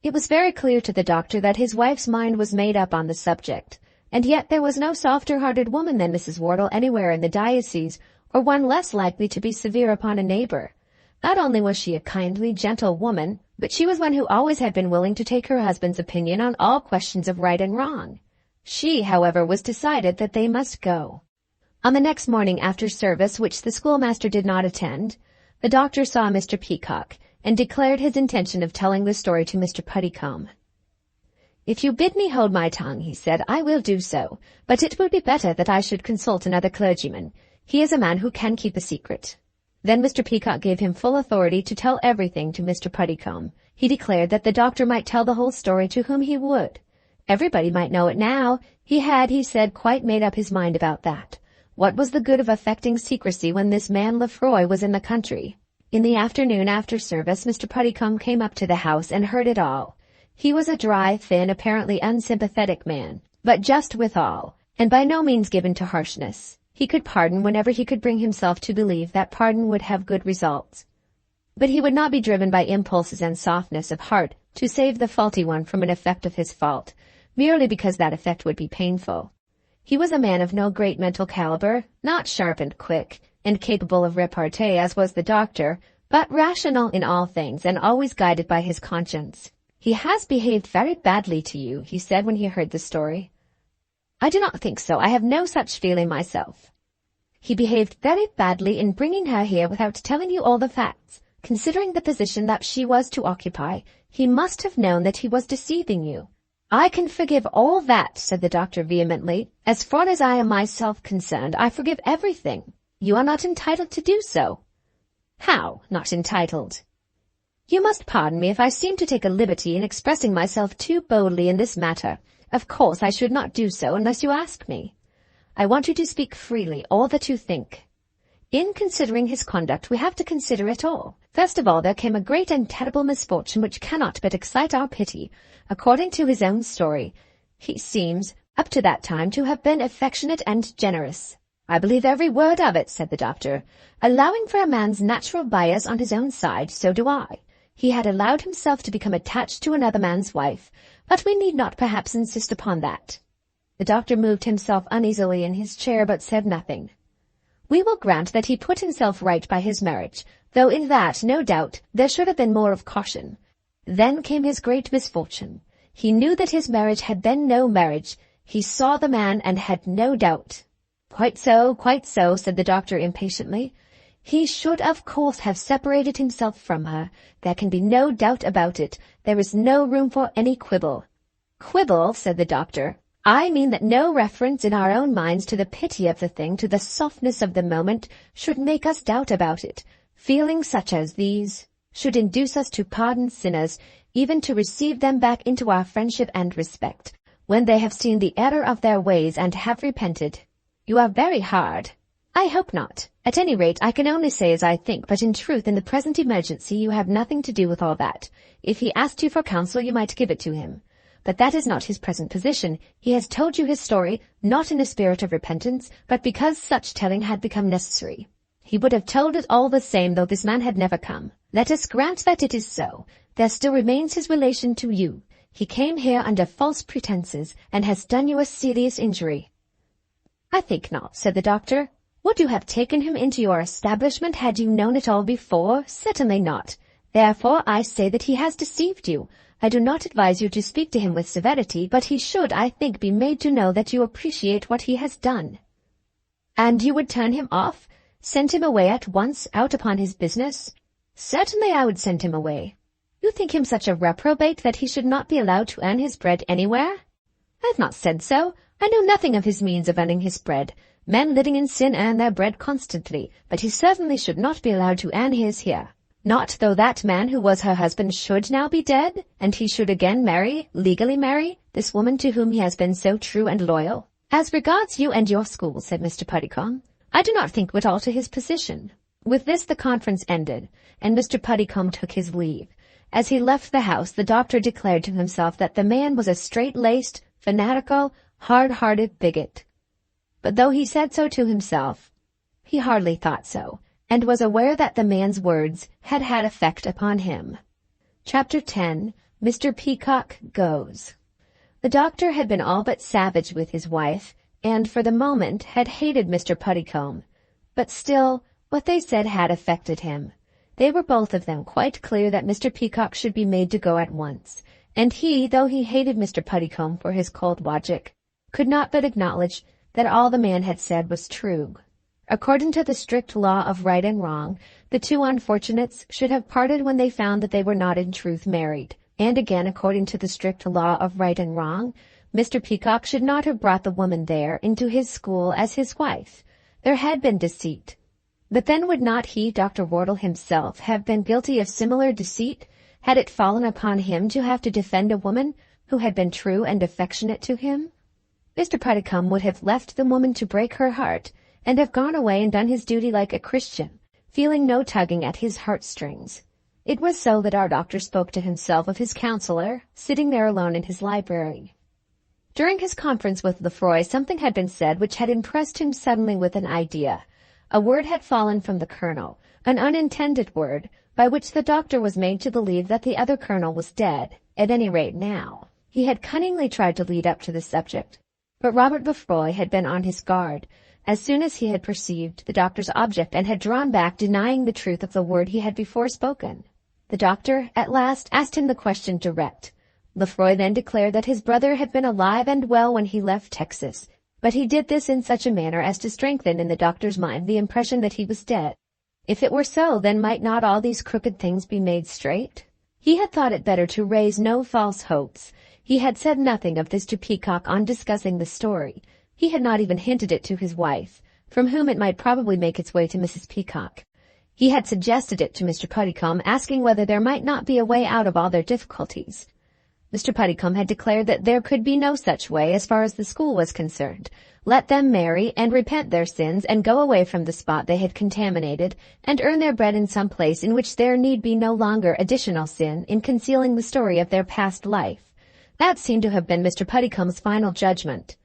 It was very clear to the doctor that his wife's mind was made up on the subject, and yet there was no softer-hearted woman than Mrs. Wortle anywhere in the diocese, or one less likely to be severe upon a neighbor. Not only was she a kindly, gentle woman, but she was one who always had been willing to take her husband's opinion on all questions of right and wrong. She, however, was decided that they must go. On the next morning after service, which the schoolmaster did not attend, the doctor saw Mr. Peacock, and declared his intention of telling the story to Mr. Puddicombe. "If you bid me hold my tongue," he said, "I will do so, but it would be better that I should consult another clergyman. He is a man who can keep a secret." Then Mr. Peacock gave him full authority to tell everything to Mr. Puddicombe. He declared that the doctor might tell the whole story to whom he would. Everybody might know it now. He had, he said, quite made up his mind about that. What was the good of affecting secrecy when this man Lefroy was in the country? In the afternoon after service, Mr. Puddicombe came up to the house and heard it all. He was a dry, thin, apparently unsympathetic man, but just withal, and by no means given to harshness. He could pardon whenever he could bring himself to believe that pardon would have good results. But he would not be driven by impulses and softness of heart to save the faulty one from an effect of his fault, merely because that effect would be painful. He was a man of no great mental caliber, not sharp and quick, and capable of repartee as was the doctor, but rational in all things and always guided by his conscience. "He has behaved very badly to you," he said when he heard the story. "I do not think so. I have no such feeling myself." "He behaved very badly in bringing her here without telling you all the facts. Considering the position that she was to occupy, he must have known that he was deceiving you." "I can forgive all that," said the doctor vehemently. "As far as I am myself concerned, I forgive everything. You are not entitled to do so." "How, not entitled?" "You must pardon me if I seem to take a liberty in expressing myself too boldly in this matter. Of course I should not do so unless you ask me. I want you to speak freely, all that you think. In considering his conduct, we have to consider it all. First of all, there came a great and terrible misfortune which cannot but excite our pity. According to his own story, he seems, up to that time, to have been affectionate and generous." "I believe every word of it," said the doctor. "Allowing for a man's natural bias on his own side, so do I. He had allowed himself to become attached to another man's wife, but we need not perhaps insist upon that." The doctor moved himself uneasily in his chair, but said nothing. "We will grant that he put himself right by his marriage, though in that, no doubt, there should have been more of caution. Then came his great misfortune. He knew that his marriage had been no marriage. He saw the man and had no doubt." Quite so," said the doctor impatiently. "He should of course have separated himself from her. There can be no doubt about it. There is no room for any quibble." "Quibble," said the doctor. "I mean that no reference in our own minds to the pity of the thing, to the softness of the moment, should make us doubt about it. Feelings such as these should induce us to pardon sinners, even to receive them back into our friendship and respect, when they have seen the error of their ways and have repented." "You are very hard." "I hope not. At any rate, I can only say as I think, but in truth, in the present emergency, you have nothing to do with all that. If he asked you for counsel, you might give it to him. But that is not his present position. He has told you his story, not in a spirit of repentance, but because such telling had become necessary. He would have told it all the same, though this man had never come. Let us grant that it is so. There still remains his relation to you. He came here under false pretenses, and has done you a serious injury." "I think not," said the doctor. "Would you have taken him into your establishment had you known it all before? Certainly not. Therefore I say that he has deceived you. I do not advise you to speak to him with severity, but he should, I think, be made to know that you appreciate what he has done." "And you would turn him off? Send him away at once, out upon his business?" "Certainly I would send him away." "You think him such a reprobate that he should not be allowed to earn his bread anywhere?" I have not said so. I know nothing of his means of earning his bread. Men living in sin earn their bread constantly, but he certainly should not be allowed to earn his here. Not though that man who was her husband should now be dead, and he should again legally marry, this woman to whom he has been so true and loyal. As regards you and your school, said Mr. Puddicombe, I do not think would alter his position. With this the conference ended, and Mr. Puddicombe took his leave. As he left the house, the doctor declared to himself that the man was a straight-laced, fanatical, hard-hearted bigot. But though he said so to himself, he hardly thought so, and was aware that the man's words had had effect upon him. Chapter 10. Mr. Peacock Goes. The doctor had been all but savage with his wife, and for the moment had hated Mr. Puddicombe. But still, what they said had affected him. They were both of them quite clear that Mr. Peacock should be made to go at once, and he, though he hated Mr. Puddicombe for his cold logic, could not but acknowledge that all the man had said was true. According to the strict law of right and wrong, the two unfortunates should have parted when they found that they were not in truth married, and again, according to the strict law of right and wrong, Mr. Peacock should not have brought the woman there into his school as his wife. There had been deceit. But then would not he, Dr. Wortle himself, have been guilty of similar deceit, had it fallen upon him to have to defend a woman who had been true and affectionate to him? Mr. Puddicombe would have left the woman to break her heart, and have gone away and done his duty like a Christian, feeling no tugging at his heartstrings. It was so that our doctor spoke to himself of his counselor, sitting there alone in his library. During his conference with Lefroy, something had been said which had impressed him suddenly with an idea. A word had fallen from the colonel, an unintended word, by which the doctor was made to believe that the other colonel was dead, at any rate now. He had cunningly tried to lead up to the subject, but Robert Lefroy had been on his guard as soon as he had perceived the doctor's object and had drawn back, denying the truth of the word he had before spoken. The doctor, at last, asked him the question direct. Lefroy then declared that his brother had been alive and well when he left Texas, but he did this in such a manner as to strengthen in the doctor's mind the impression that he was dead. If it were so, then might not all these crooked things be made straight? He had thought it better to raise no false hopes. He had said nothing of this to Peacock on discussing the story. He had not even hinted it to his wife, from whom it might probably make its way to Mrs. Peacock. He had suggested it to Mr. Puddicombe, asking whether there might not be a way out of all their difficulties. Mr. Puddicombe had declared that there could be no such way as far as the school was concerned. Let them marry and repent their sins and go away from the spot they had contaminated and earn their bread in some place in which there need be no longer additional sin in concealing the story of their past life. That seemed to have been Mr. Puddicombe's final judgment.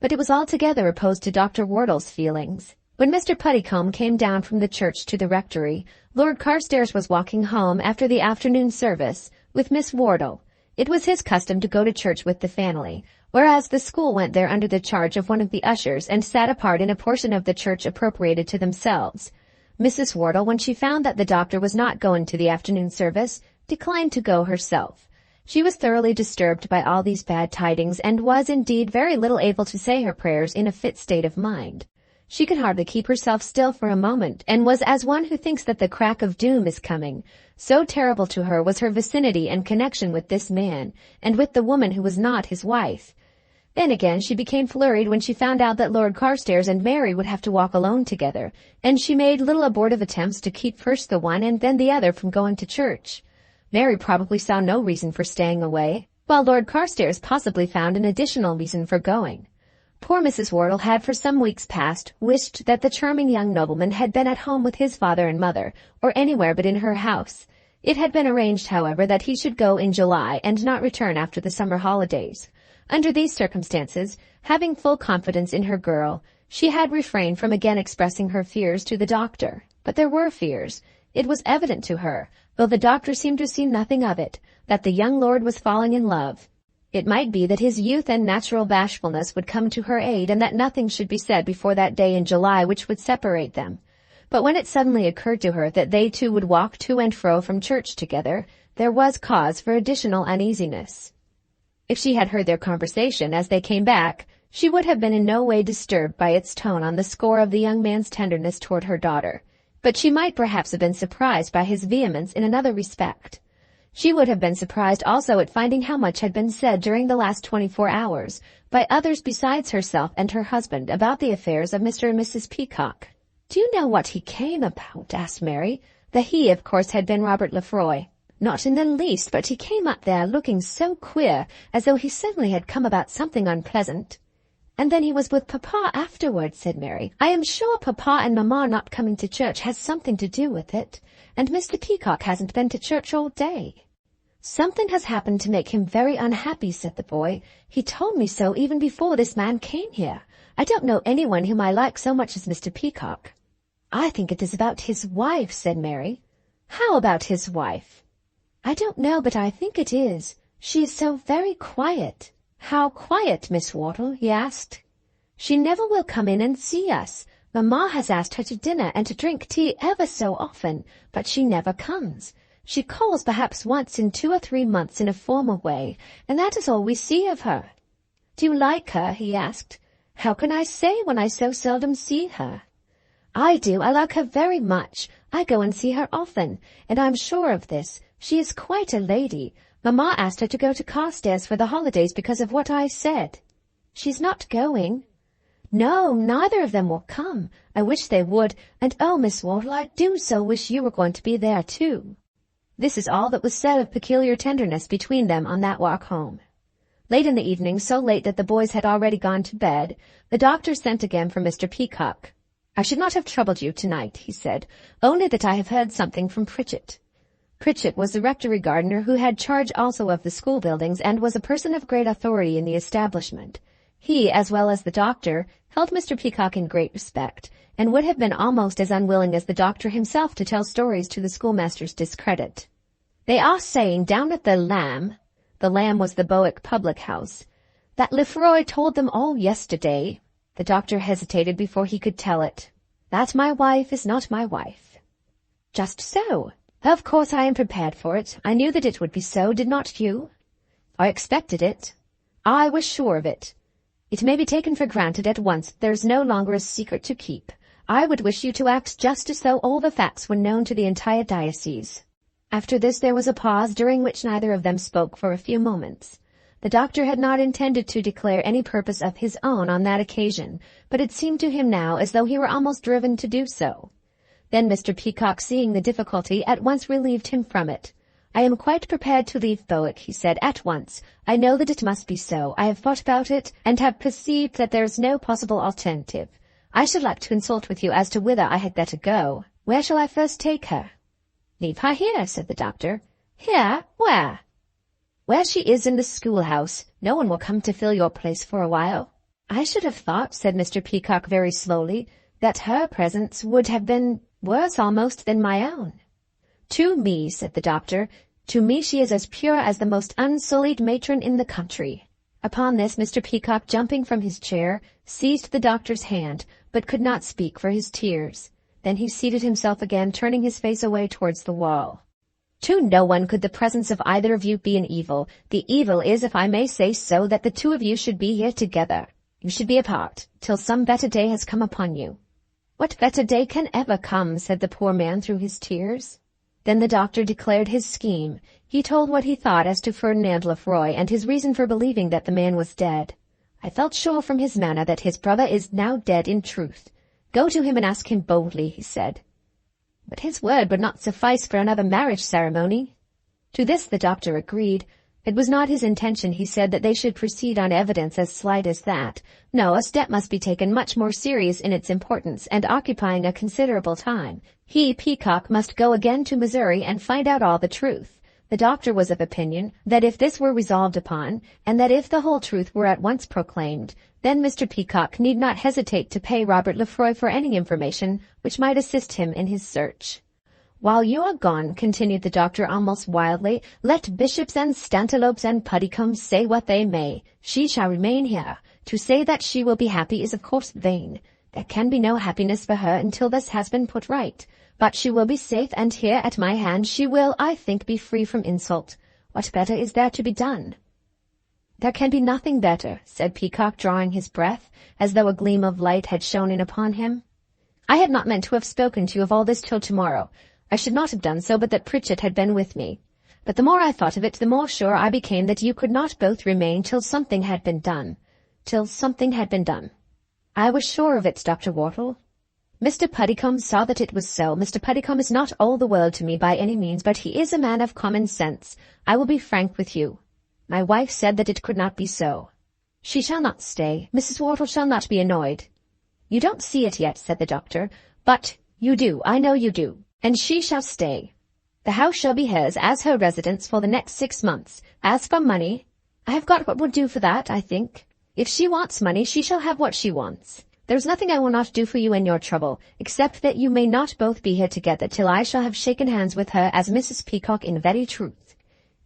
But it was altogether opposed to Dr. Wortle's feelings. When Mr. Puddicombe came down from the church to the rectory, Lord Carstairs was walking home after the afternoon service with Miss Wortle. It was his custom to go to church with the family, whereas the school went there under the charge of one of the ushers and sat apart in a portion of the church appropriated to themselves. Mrs. Wortle, when she found that the doctor was not going to the afternoon service, declined to go herself. She was thoroughly disturbed by all these bad tidings and was indeed very little able to say her prayers in a fit state of mind. She could hardly keep herself still for a moment, and was as one who thinks that the crack of doom is coming. So terrible to her was her vicinity and connection with this man, and with the woman who was not his wife. Then again she became flurried when she found out that Lord Carstairs and Mary would have to walk alone together, and she made little abortive attempts to keep first the one and then the other from going to church. Mary probably saw no reason for staying away, while Lord Carstairs possibly found an additional reason for going. Poor Mrs. Wortle had for some weeks past wished that the charming young nobleman had been at home with his father and mother, or anywhere but in her house. It had been arranged, however, that he should go in July and not return after the summer holidays. Under these circumstances, having full confidence in her girl, she had refrained from again expressing her fears to the doctor. But there were fears. It was evident to her, though the doctor seemed to see nothing of it, that the young lord was falling in love. It might be that his youth and natural bashfulness would come to her aid, and that nothing should be said before that day in July which would separate them. But when it suddenly occurred to her that they two would walk to and fro from church together, there was cause for additional uneasiness. If she had heard their conversation as they came back, she would have been in no way disturbed by its tone on the score of the young man's tenderness toward her daughter. But she might perhaps have been surprised by his vehemence in another respect. She would have been surprised also at finding how much had been said during the last 24 hours by others besides herself and her husband about the affairs of Mr. and Mrs. Peacock. "Do you know what he came about?" asked Mary. The he, of course, had been Robert Lefroy. "Not in the least, but he came up there looking so queer, as though he suddenly had come about something unpleasant." "And then he was with Papa afterwards," said Mary. "I am sure Papa and Mamma not coming to church has something to do with it. And Mr. Peacock hasn't been to church all day." "Something has happened to make him very unhappy," said the boy. "He told me so even before this man came here. I don't know anyone whom I like so much as Mr. Peacock." "I think it is about his wife," said Mary. "How about his wife?" "I don't know, but I think it is. She is so very quiet." "How quiet, Miss Wortle?" he asked. "She never will come in and see us. Mamma has asked her to dinner and to drink tea ever so often, but she never comes. She calls perhaps once in 2 or 3 months in a formal way, and that is all we see of her." "Do you like her?" he asked. "How can I say when I so seldom see her?" "I do. I like her very much. I go and see her often, and I'm sure of this. She is quite a lady. Mamma asked her to go to Carstairs for the holidays because of what I said." "She's not going?" "No, neither of them will come. I wish they would, and oh, Miss Wortle, I do so wish you were going to be there too." This is all that was said of peculiar tenderness between them on that walk home. Late in the evening, so late that the boys had already gone to bed, the doctor sent again for Mr. Peacock. "I should not have troubled you tonight," he said, "only that I have heard something from Pritchett." Pritchett was the rectory gardener who had charge also of the school buildings and was a person of great authority in the establishment. He, as well as the doctor, held Mr. Peacock in great respect, and would have been almost as unwilling as the doctor himself to tell stories to the schoolmaster's discredit. "They are saying down at the Lamb," the Lamb was the Bowick public house, "that Lefroy told them all yesterday." The doctor hesitated before he could tell it. "That my wife is not my wife." "Just so. Of course I am prepared for it. I knew that it would be so, did not you?" "I expected it." "I was sure of it. It may be taken for granted at once that there is no longer a secret to keep. I would wish you to act just as though all the facts were known to the entire diocese." After this there was a pause during which neither of them spoke for a few moments. The doctor had not intended to declare any purpose of his own on that occasion, but it seemed to him now as though he were almost driven to do so. Then Mr. Peacock, seeing the difficulty, at once relieved him from it. "I am quite prepared to leave Bowick," he said, "at once. I know that it must be so. I have thought about it, and have perceived that there is no possible alternative. I should like to consult with you as to whither I had better go. Where shall I first take her?" "Leave her here," said the doctor. "Here? Where?" "Where she is in the schoolhouse. No one will come to fill your place for a while." "I should have thought," said Mr. Peacock very slowly, "that her presence would have been worse almost than my own." "To me," said the doctor, "to me she is as pure as the most unsullied matron in the country." Upon this Mr. Peacock, jumping from his chair, seized the doctor's hand, but could not speak for his tears. Then he seated himself again, turning his face away towards the wall. "To no one could the presence of either of you be an evil. The evil is, if I may say so, that the two of you should be here together. You should be apart, till some better day has come upon you." "What better day can ever come?" said the poor man through his tears. Then the doctor declared his scheme. He told what he thought as to Ferdinand Lefroy, and his reason for believing that the man was dead. "I felt sure from his manner that his brother is now dead in truth. Go to him and ask him boldly," he said. "But his word would not suffice for another marriage ceremony." To this the doctor agreed. It was not his intention, he said, that they should proceed on evidence as slight as that. No, a step must be taken much more serious in its importance and occupying a considerable time. He, Peacock, must go again to Missouri and find out all the truth. The doctor was of opinion that if this were resolved upon, and that if the whole truth were at once proclaimed, then Mr. Peacock need not hesitate to pay Robert Lefroy for any information which might assist him in his search. "While you are gone," continued the doctor almost wildly, "let bishops and stantelopes and puddicombes say what they may, she shall remain here. To say that she will be happy is of course vain. There can be no happiness for her until this has been put right. But she will be safe, and here at my hand she will, I think, be free from insult. What better is there to be done?" "There can be nothing better," said Peacock, drawing his breath, as though a gleam of light had shone in upon him. "I had not meant to have spoken to you of all this till tomorrow. I should not have done so but that Pritchett had been with me. But the more I thought of it, the more sure I became that you could not both remain till something had been done. Till something had been done. I was sure of it, Dr. Wortle. Mr. Puddicombe saw that it was so. Mr. Puddicombe is not all the world to me by any means, but he is a man of common sense. I will be frank with you. My wife said that it could not be so. She shall not stay. Mrs. Wortle shall not be annoyed. You don't see it yet, said the doctor, but you do, I know you do, and she shall stay. The house shall be hers as her residence for the next 6 months. As for money, I have got what will do for that, I think. If she wants money, she shall have what she wants. There is nothing I will not do for you in your trouble, except that you may not both be here together till I shall have shaken hands with her as Mrs. Peacock in very truth.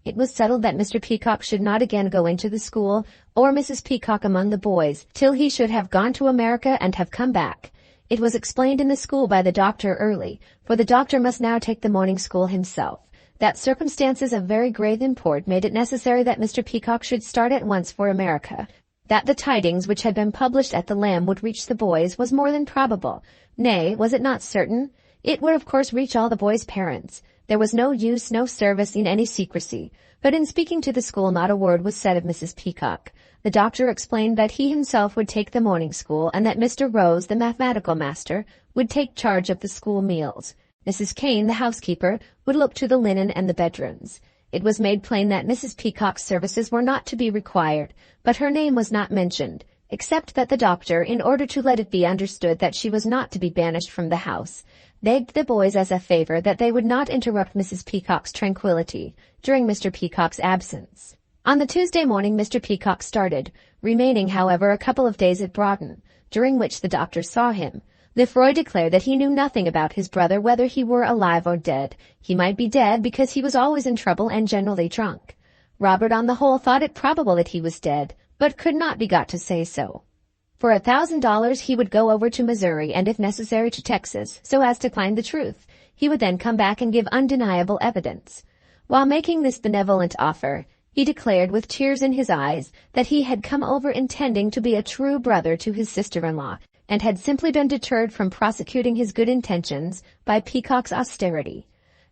It was settled that Mr. Peacock should not again go into the school, or Mrs. Peacock among the boys, till he should have gone to America and have come back. It was explained in the school by the doctor early, for the doctor must now take the morning school himself, that circumstances of very grave import made it necessary that Mr. Peacock should start at once for America. That the tidings which had been published at the Lamb would reach the boys was more than probable. Nay, was it not certain? It would of course reach all the boys' parents. There was no use, no service in any secrecy, but in speaking to the school not a word was said of Mrs. Peacock. The doctor explained that he himself would take the morning school, and that Mr. Rose, the mathematical master, would take charge of the school meals. Mrs. Kane, the housekeeper, would look to the linen and the bedrooms. It was made plain that Mrs. Peacock's services were not to be required, but her name was not mentioned, except that the doctor, in order to let it be understood that she was not to be banished from the house, begged the boys as a favor that they would not interrupt Mrs. Peacock's tranquillity during Mr. Peacock's absence. On the Tuesday morning Mr. Peacock started, remaining, however, a couple of days at Broughton, during which the doctor saw him. Lefroy declared that he knew nothing about his brother, whether he were alive or dead. He might be dead because he was always in trouble and generally drunk. Robert on the whole thought it probable that he was dead, but could not be got to say so. For $1,000 he would go over to Missouri and if necessary to Texas, so as to find the truth. He would then come back and give undeniable evidence. While making this benevolent offer, he declared with tears in his eyes that he had come over intending to be a true brother to his sister-in-law, and had simply been deterred from prosecuting his good intentions by Peacock's austerity.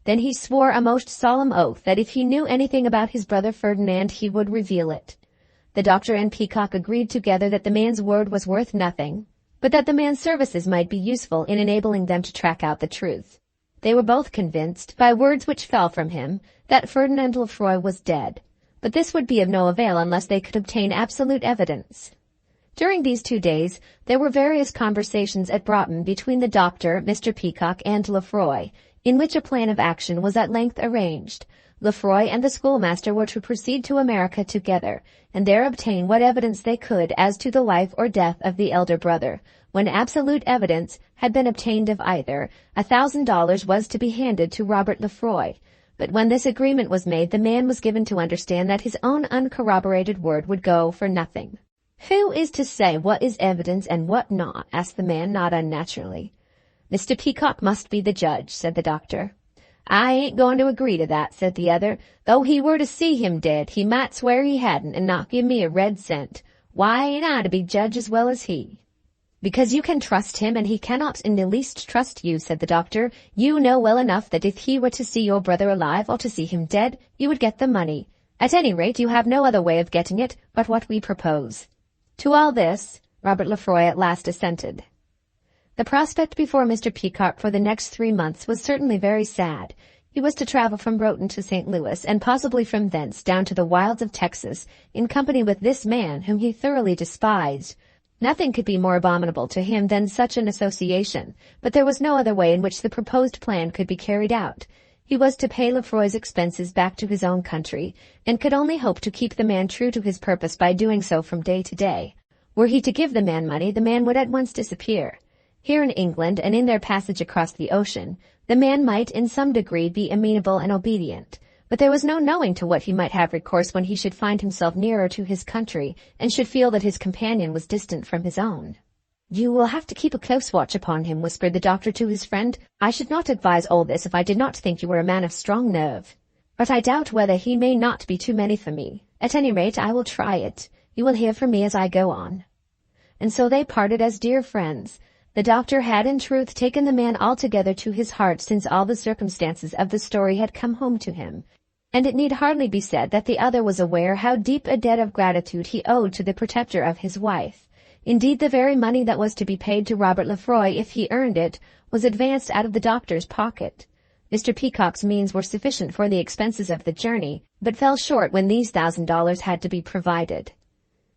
Then he swore a most solemn oath that if he knew anything about his brother Ferdinand he would reveal it. The doctor and Peacock agreed together that the man's word was worth nothing, but that the man's services might be useful in enabling them to track out the truth. They were both convinced, by words which fell from him, that Ferdinand Lefroy was dead, but this would be of no avail unless they could obtain absolute evidence. During these 2 days, there were various conversations at Broughton between the doctor, Mr. Peacock, and Lefroy, in which a plan of action was at length arranged. Lefroy and the schoolmaster were to proceed to America together, and there obtain what evidence they could as to the life or death of the elder brother. When absolute evidence had been obtained of either, $1,000 was to be handed to Robert Lefroy. But when this agreement was made, the man was given to understand that his own uncorroborated word would go for nothing. "Who is to say what is evidence and what not?" asked the man, not unnaturally. "Mr. Peacock must be the judge," said the doctor. "I ain't going to agree to that," said the other. "Though he were to see him dead, he might swear he hadn't and not give me a red cent. Why ain't I to be judge as well as he?" "Because you can trust him, and he cannot in the least trust you," said the doctor. "You know well enough that if he were to see your brother alive or to see him dead, you would get the money. At any rate, you have no other way of getting it but what we propose." To all this, Robert Lefroy at last assented. The prospect before Mr. Peacock for the next 3 months was certainly very sad. He was to travel from Broughton to St. Louis, and possibly from thence down to the wilds of Texas, in company with this man whom he thoroughly despised. Nothing could be more abominable to him than such an association, but there was no other way in which the proposed plan could be carried out. He was to pay Lefroy's expenses back to his own country, and could only hope to keep the man true to his purpose by doing so from day to day. Were he to give the man money, the man would at once disappear. Here in England, and in their passage across the ocean, the man might in some degree be amenable and obedient, but there was no knowing to what he might have recourse when he should find himself nearer to his country, and should feel that his companion was distant from his own. "You will have to keep a close watch upon him," whispered the doctor to his friend. "I should not advise all this if I did not think you were a man of strong nerve. But I doubt whether he may not be too many for me. At any rate, I will try it. You will hear from me as I go on." And so they parted as dear friends. The doctor had in truth taken the man altogether to his heart since all the circumstances of the story had come home to him. and it need hardly be said that the other was aware how deep a debt of gratitude he owed to the protector of his wife. Indeed, the very money that was to be paid to Robert Lefroy if he earned it was advanced out of the doctor's pocket. Mr. Peacock's means were sufficient for the expenses of the journey, but fell short when these $1,000 had to be provided.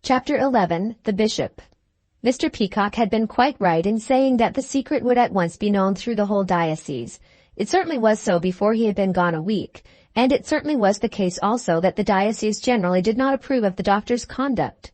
Chapter 11. The Bishop. Mr. Peacock had been quite right in saying that the secret would at once be known through the whole diocese. It certainly was so before he had been gone a week, and it certainly was the case also that the diocese generally did not approve of the doctor's conduct.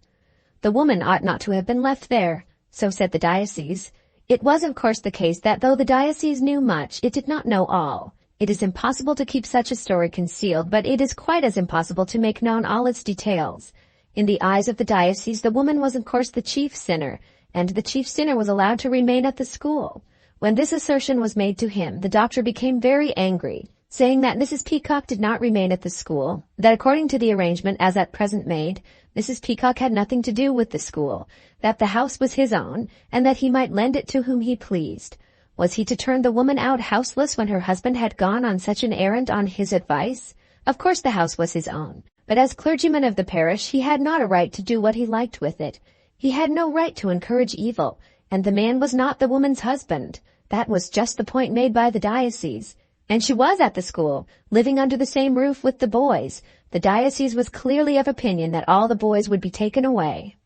The woman ought not to have been left there, so said the diocese. It was of course the case that though the diocese knew much, it did not know all. It is impossible to keep such a story concealed, but it is quite as impossible to make known all its details. In the eyes of the diocese, the woman was of course the chief sinner, and the chief sinner was allowed to remain at the school. When this assertion was made to him, the doctor became very angry, saying that Mrs. Peacock did not remain at the school, that according to the arrangement as at present made, Mrs. Peacock had nothing to do with the school, that the house was his own, and that he might lend it to whom he pleased. Was he to turn the woman out houseless when her husband had gone on such an errand on his advice? Of course the house was his own, but as clergyman of the parish he had not a right to do what he liked with it. He had no right to encourage evil, and the man was not the woman's husband. That was just the point made by the diocese. And she was at the school, living under the same roof with the boys. The diocese was clearly of opinion that all the boys would be taken away.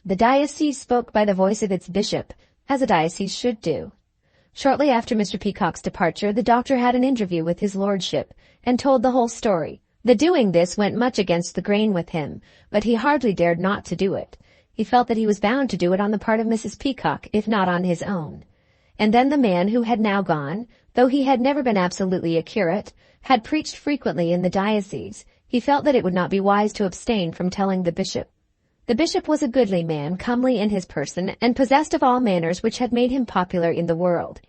The diocese spoke by the voice of its bishop, as a diocese should do. Shortly after Mr. Peacock's departure, the doctor had an interview with his lordship, and told the whole story. The doing this went much against the grain with him, but he hardly dared not to do it. He felt that he was bound to do it on the part of Mrs. Peacock, if not on his own. And then the man who had now gone, though he had never been absolutely a curate, had preached frequently in the diocese. He felt that it would not be wise to abstain from telling the bishop. The bishop was a goodly man, comely in his person, and possessed of all manners which had made him popular in the world.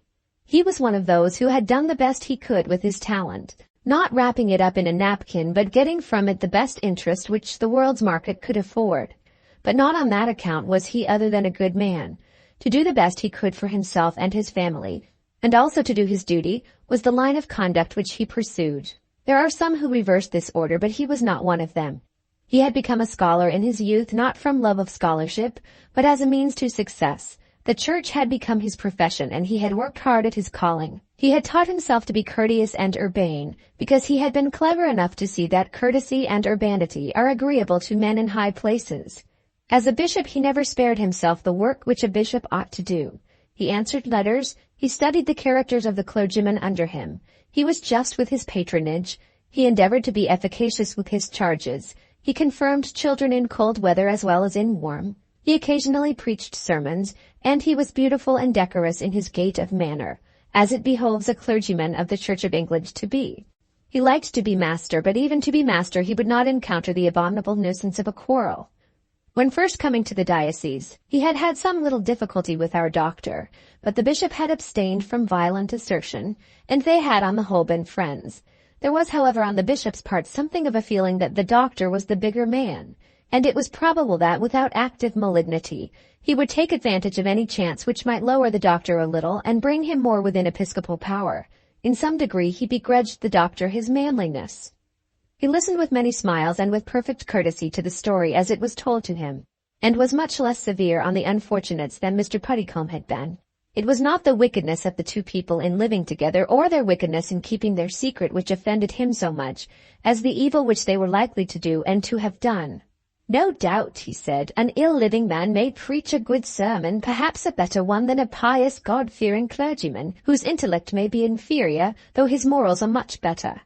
He was one of those who had done the best he could with his talent, not wrapping it up in a napkin, but getting from it the best interest which the world's market could afford. But not on that account was he other than a good man. To do the best he could for himself and his family, and also to do his duty, was the line of conduct which he pursued. There are some who reverse this order, but he was not one of them. He had become a scholar in his youth not from love of scholarship, but as a means to success. The church had become his profession, and he had worked hard at his calling. He had taught himself to be courteous and urbane, because he had been clever enough to see that courtesy and urbanity are agreeable to men in high places. As a bishop he never spared himself the work which a bishop ought to do. He answered letters, he studied the characters of the clergymen under him. He was just with his patronage, he endeavored to be efficacious with his charges, he confirmed children in cold weather as well as in warm, he occasionally preached sermons, and he was beautiful and decorous in his gait of manner, as it behoves a clergyman of the Church of England to be. He liked to be master, but even to be master he would not encounter the abominable nuisance of a quarrel. When first coming to the diocese, he had had some little difficulty with our doctor, but the bishop had abstained from violent assertion, and they had on the whole been friends. There was, however, on the bishop's part something of a feeling that the doctor was the bigger man, and it was probable that, without active malignity, he would take advantage of any chance which might lower the doctor a little and bring him more within episcopal power. In some degree he begrudged the doctor his manliness. He listened with many smiles and with perfect courtesy to the story as it was told to him, and was much less severe on the unfortunates than Mr. Puddicombe had been. It was not the wickedness of the two people in living together, or their wickedness in keeping their secret, which offended him so much, as the evil which they were likely to do and to have done. "No doubt," he said, "an ill-living man may preach a good sermon, perhaps a better one than a pious, God-fearing clergyman, whose intellect may be inferior, though his morals are much better.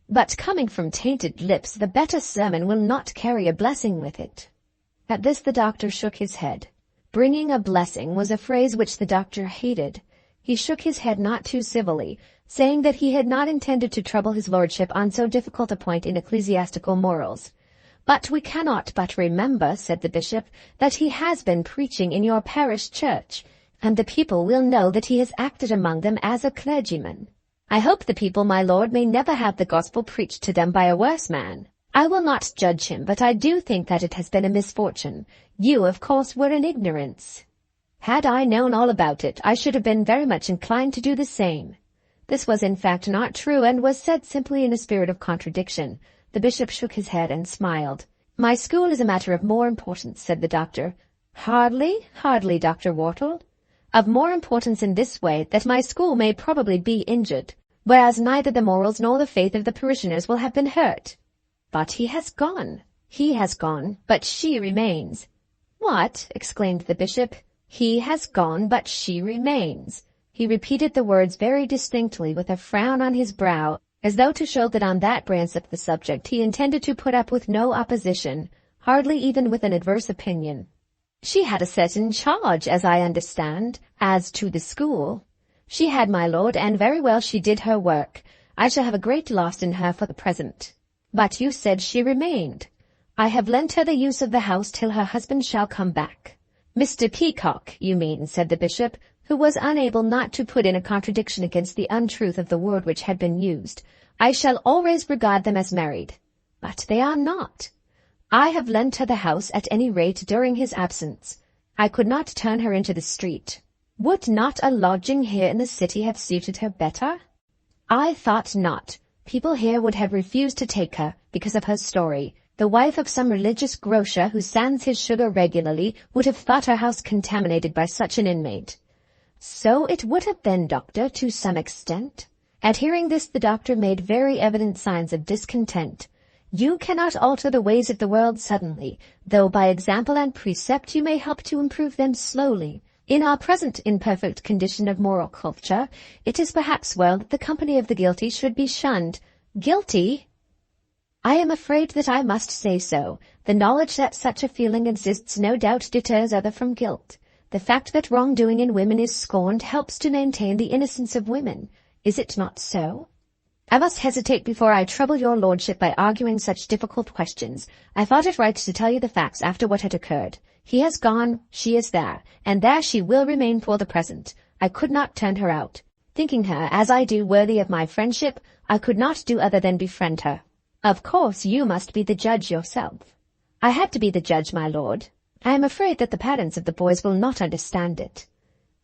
But coming from tainted lips, the better sermon will not carry a blessing with it." At this the doctor shook his head. Bringing a blessing was a phrase which the doctor hated. He shook his head not too civilly, saying that he had not intended to trouble his lordship on so difficult a point in ecclesiastical morals. "But we cannot but remember," said the bishop, "that he has been preaching in your parish church, and the people will know that he has acted among them as a clergyman. I hope the people, my lord, may never have the gospel preached to them by a worse man. I will not judge him, but I do think that it has been a misfortune. You, of course, were in ignorance." "Had I known all about it, I should have been very much inclined to do the same." This was in fact not true and was said simply in a spirit of contradiction. The bishop shook his head and smiled. "My school is a matter of more importance," said the doctor. "Hardly, Dr. Wortle. Of more importance in this way, that my school may probably be injured, whereas neither the morals nor the faith of the parishioners will have been hurt." "But he has gone." "He has gone, but she remains." "What?" exclaimed the bishop. "He has gone, but she remains." He repeated the words very distinctly with a frown on his brow, as though to show that on that branch of the subject he intended to put up with no opposition, hardly even with an adverse opinion. "She had a certain charge, as I understand, as to the school." "She had, my lord, and very well she did her work. I shall have a great loss in her for the present." "But you said she remained." "I have lent her the use of the house till her husband shall come back." "Mr. Peacock, you mean," said the bishop, who was unable not to put in a contradiction against the untruth of the word which had been used. "I shall always regard them as married." "But they are not." "I have lent her the house at any rate during his absence. I could not turn her into the street." "Would not a lodging here in the city have suited her better?" "I thought not. People here would have refused to take her because of her story. The wife of some religious grocer who sands his sugar regularly would have thought her house contaminated by such an inmate." "So it would have been, doctor, to some extent." At hearing this the doctor made very evident signs of discontent. "You cannot alter the ways of the world suddenly, though by example and precept you may help to improve them slowly. In our present imperfect condition of moral culture, it is perhaps well that the company of the guilty should be shunned." "Guilty?" "I am afraid that I must say so. The knowledge that such a feeling exists no doubt deters others from guilt. The fact that wrongdoing in women is scorned helps to maintain the innocence of women. Is it not so?" "I must hesitate before I trouble your lordship by arguing such difficult questions. I thought it right to tell you the facts after what had occurred. He has gone, she is there, and there she will remain for the present. I could not turn her out. Thinking her, as I do, worthy of my friendship, I could not do other than befriend her." "Of course you must be the judge yourself." "I had to be the judge, my lord. I am afraid that the parents of the boys will not understand it."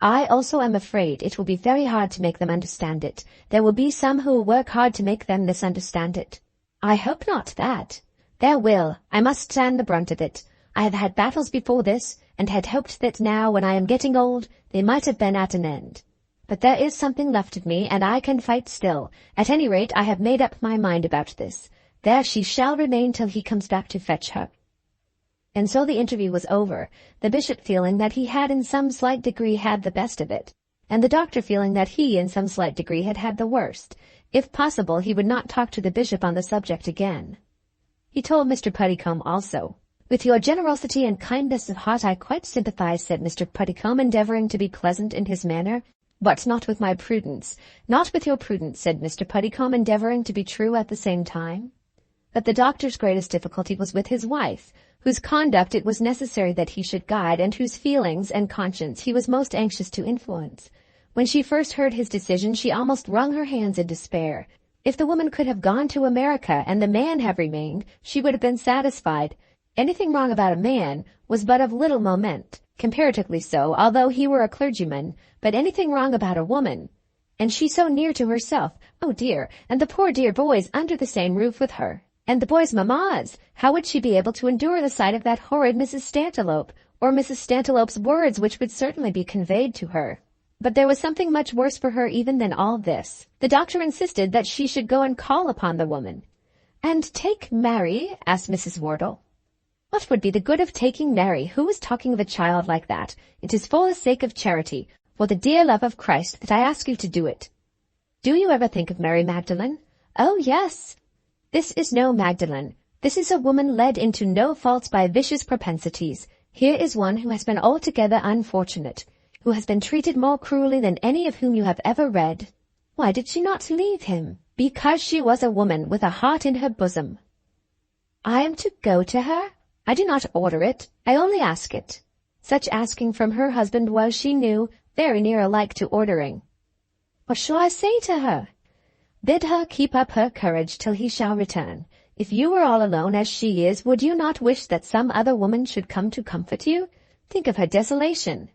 "I also am afraid it will be very hard to make them understand it. There will be some who will work hard to make them misunderstand it." "I hope not that." "There will. I must stand the brunt of it. I have had battles before this, and had hoped that now, when I am getting old, they might have been at an end. But there is something left of me, and I can fight still. At any rate, I have made up my mind about this. There she shall remain till he comes back to fetch her." And so the interview was over, the bishop feeling that he had in some slight degree had the best of it, and the doctor feeling that he in some slight degree had had the worst. If possible, he would not talk to the bishop on the subject again. He told Mr. Puddicombe also. "With your generosity and kindness of heart I quite sympathize," said Mr. Puddicombe, endeavoring to be pleasant in his manner. "But not with my prudence." "Not with your prudence," said Mr. Puddicombe, endeavoring to be true at the same time. But the doctor's greatest difficulty was with his wife, whose conduct it was necessary that he should guide, and whose feelings and conscience he was most anxious to influence. When she first heard his decision, she almost wrung her hands in despair. If the woman could have gone to America and the man have remained, she would have been satisfied. Anything wrong about a man was but of little moment, comparatively so, although he were a clergyman, but anything wrong about a woman, and she so near to herself, oh dear, and the poor dear boys under the same roof with her. And the boys' mammas, how would she be able to endure the sight of that horrid Mrs. Stantiloup, or Mrs. Stantiloup's words which would certainly be conveyed to her? But there was something much worse for her even than all this. The doctor insisted that she should go and call upon the woman. "And take Mary?" asked Mrs. Wortle. "What would be the good of taking Mary? Who is talking of a child like that? It is for the sake of charity, for the dear love of Christ, that I ask you to do it." "Do you ever think of Mary Magdalene?" "Oh, yes." "This is no Magdalene. This is a woman led into no faults by vicious propensities. Here is one who has been altogether unfortunate, who has been treated more cruelly than any of whom you have ever read." "Why did she not leave him?" "Because she was a woman with a heart in her bosom." "I am to go to her?" "I do not order it. I only ask it." Such asking from her husband was, she knew, very near alike to ordering. "What shall I say to her?" "Bid her keep up her courage till he shall return. If you were all alone as she is, would you not wish that some other woman should come to comfort you? Think of her desolation."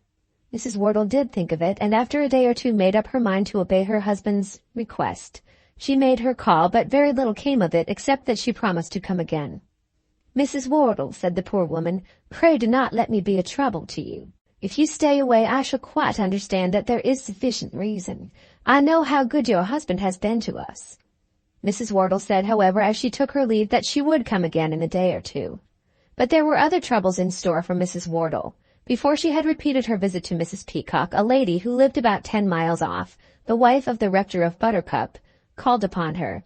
Mrs. Wortle did think of it, and after a day or two made up her mind to obey her husband's request. She made her call, but very little came of it, except that she promised to come again. "Mrs. Wortle," said the poor woman, "pray do not let me be a trouble to you. If you stay away, I shall quite understand that there is sufficient reason. I know how good your husband has been to us." Mrs. Wortle said, however, as she took her leave, that she would come again in a day or two. But there were other troubles in store for Mrs. Wortle. Before she had repeated her visit to Mrs. Peacock, a lady who lived about 10 miles off, the wife of the rector of Buttercup, called upon her.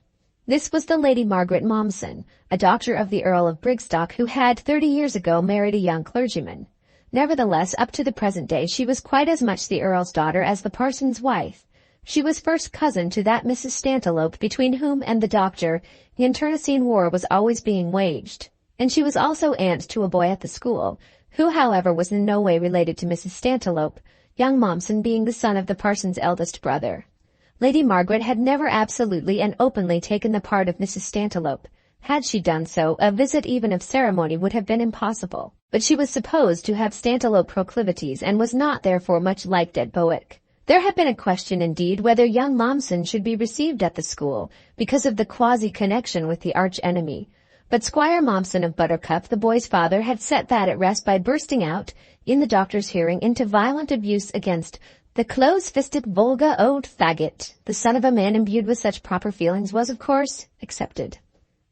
This was the Lady Margaret Momson, a daughter of the Earl of Brigstock, who had 30 years ago married a young clergyman. Nevertheless, up to the present day, she was quite as much the Earl's daughter as the parson's wife. She was first cousin to that Mrs. Stantiloup, between whom and the doctor the internecine war was always being waged, and she was also aunt to a boy at the school, who, however, was in no way related to Mrs. Stantiloup, young Momson being the son of the parson's eldest brother. Lady Margaret had never absolutely and openly taken the part of Mrs. Stantiloup. Had she done so, a visit even of ceremony would have been impossible. But she was supposed to have Stantiloup proclivities, and was not therefore much liked at Bowick. There had been a question, indeed, whether young Momson should be received at the school, because of the quasi-connection with the arch-enemy. But Squire Momson of Buttercup, the boy's father, had set that at rest by bursting out, in the doctor's hearing, into violent abuse against the close-fisted, vulgar old faggot. The son of a man imbued with such proper feelings was, of course, accepted.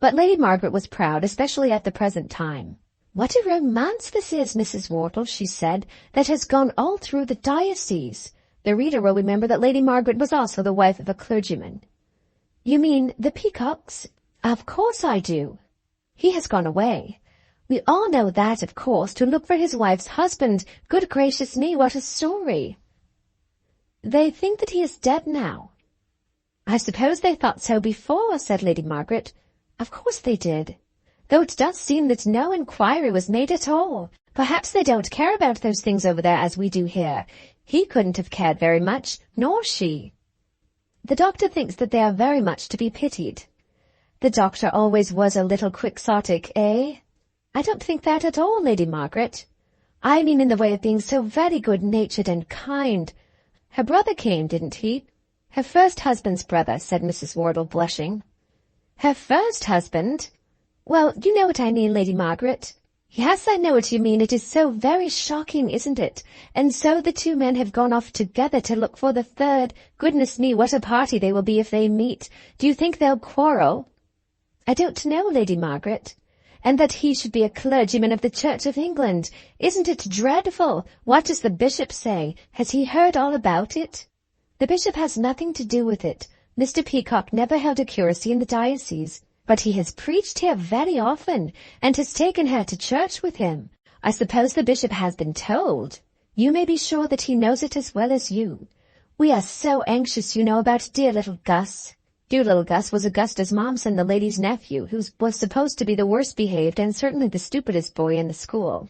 But Lady Margaret was proud, especially at the present time. "What a romance this is, Mrs. Wortle," she said, "that has gone all through the diocese." The reader will remember that Lady Margaret was also the wife of a clergyman. "You mean the Peacocks?" "Of course I do." "He has gone away." "We all know that, of course, to look for his wife's husband. Good gracious me, what a story!" "They think that he is dead now." "I suppose they thought so before," said Lady Margaret. "Of course they did. Though it does seem that no inquiry was made at all. Perhaps they don't care about those things over there as we do here. He couldn't have cared very much, nor she." "The doctor thinks that they are very much to be pitied." "The doctor always was a little quixotic, eh?" "I don't think that at all, Lady Margaret. I mean in the way of being so very good-natured and kind. Her brother came, didn't he?" "Her first husband's brother," said Mrs. Wortle, blushing. "Her first husband? Well, you know what I mean, Lady Margaret." "Yes, I know what you mean. It is so very shocking, isn't it? And so the two men have gone off together to look for the third. Goodness me, what a party they will be if they meet. Do you think they'll quarrel?" "I don't know, Lady Margaret." "And that he should be a clergyman of the Church of England. Isn't it dreadful? What does the bishop say? Has he heard all about it?" "The bishop has nothing to do with it. Mr. Peacock never held a curacy in the diocese. But he has preached here very often, and has taken her to church with him. I suppose the bishop has been told. You may be sure that he knows it as well as you. We are so anxious, you know, about dear little Gus." Dear little Gus was Augustus Momson, the lady's nephew, who was supposed to be the worst behaved and certainly the stupidest boy in the school.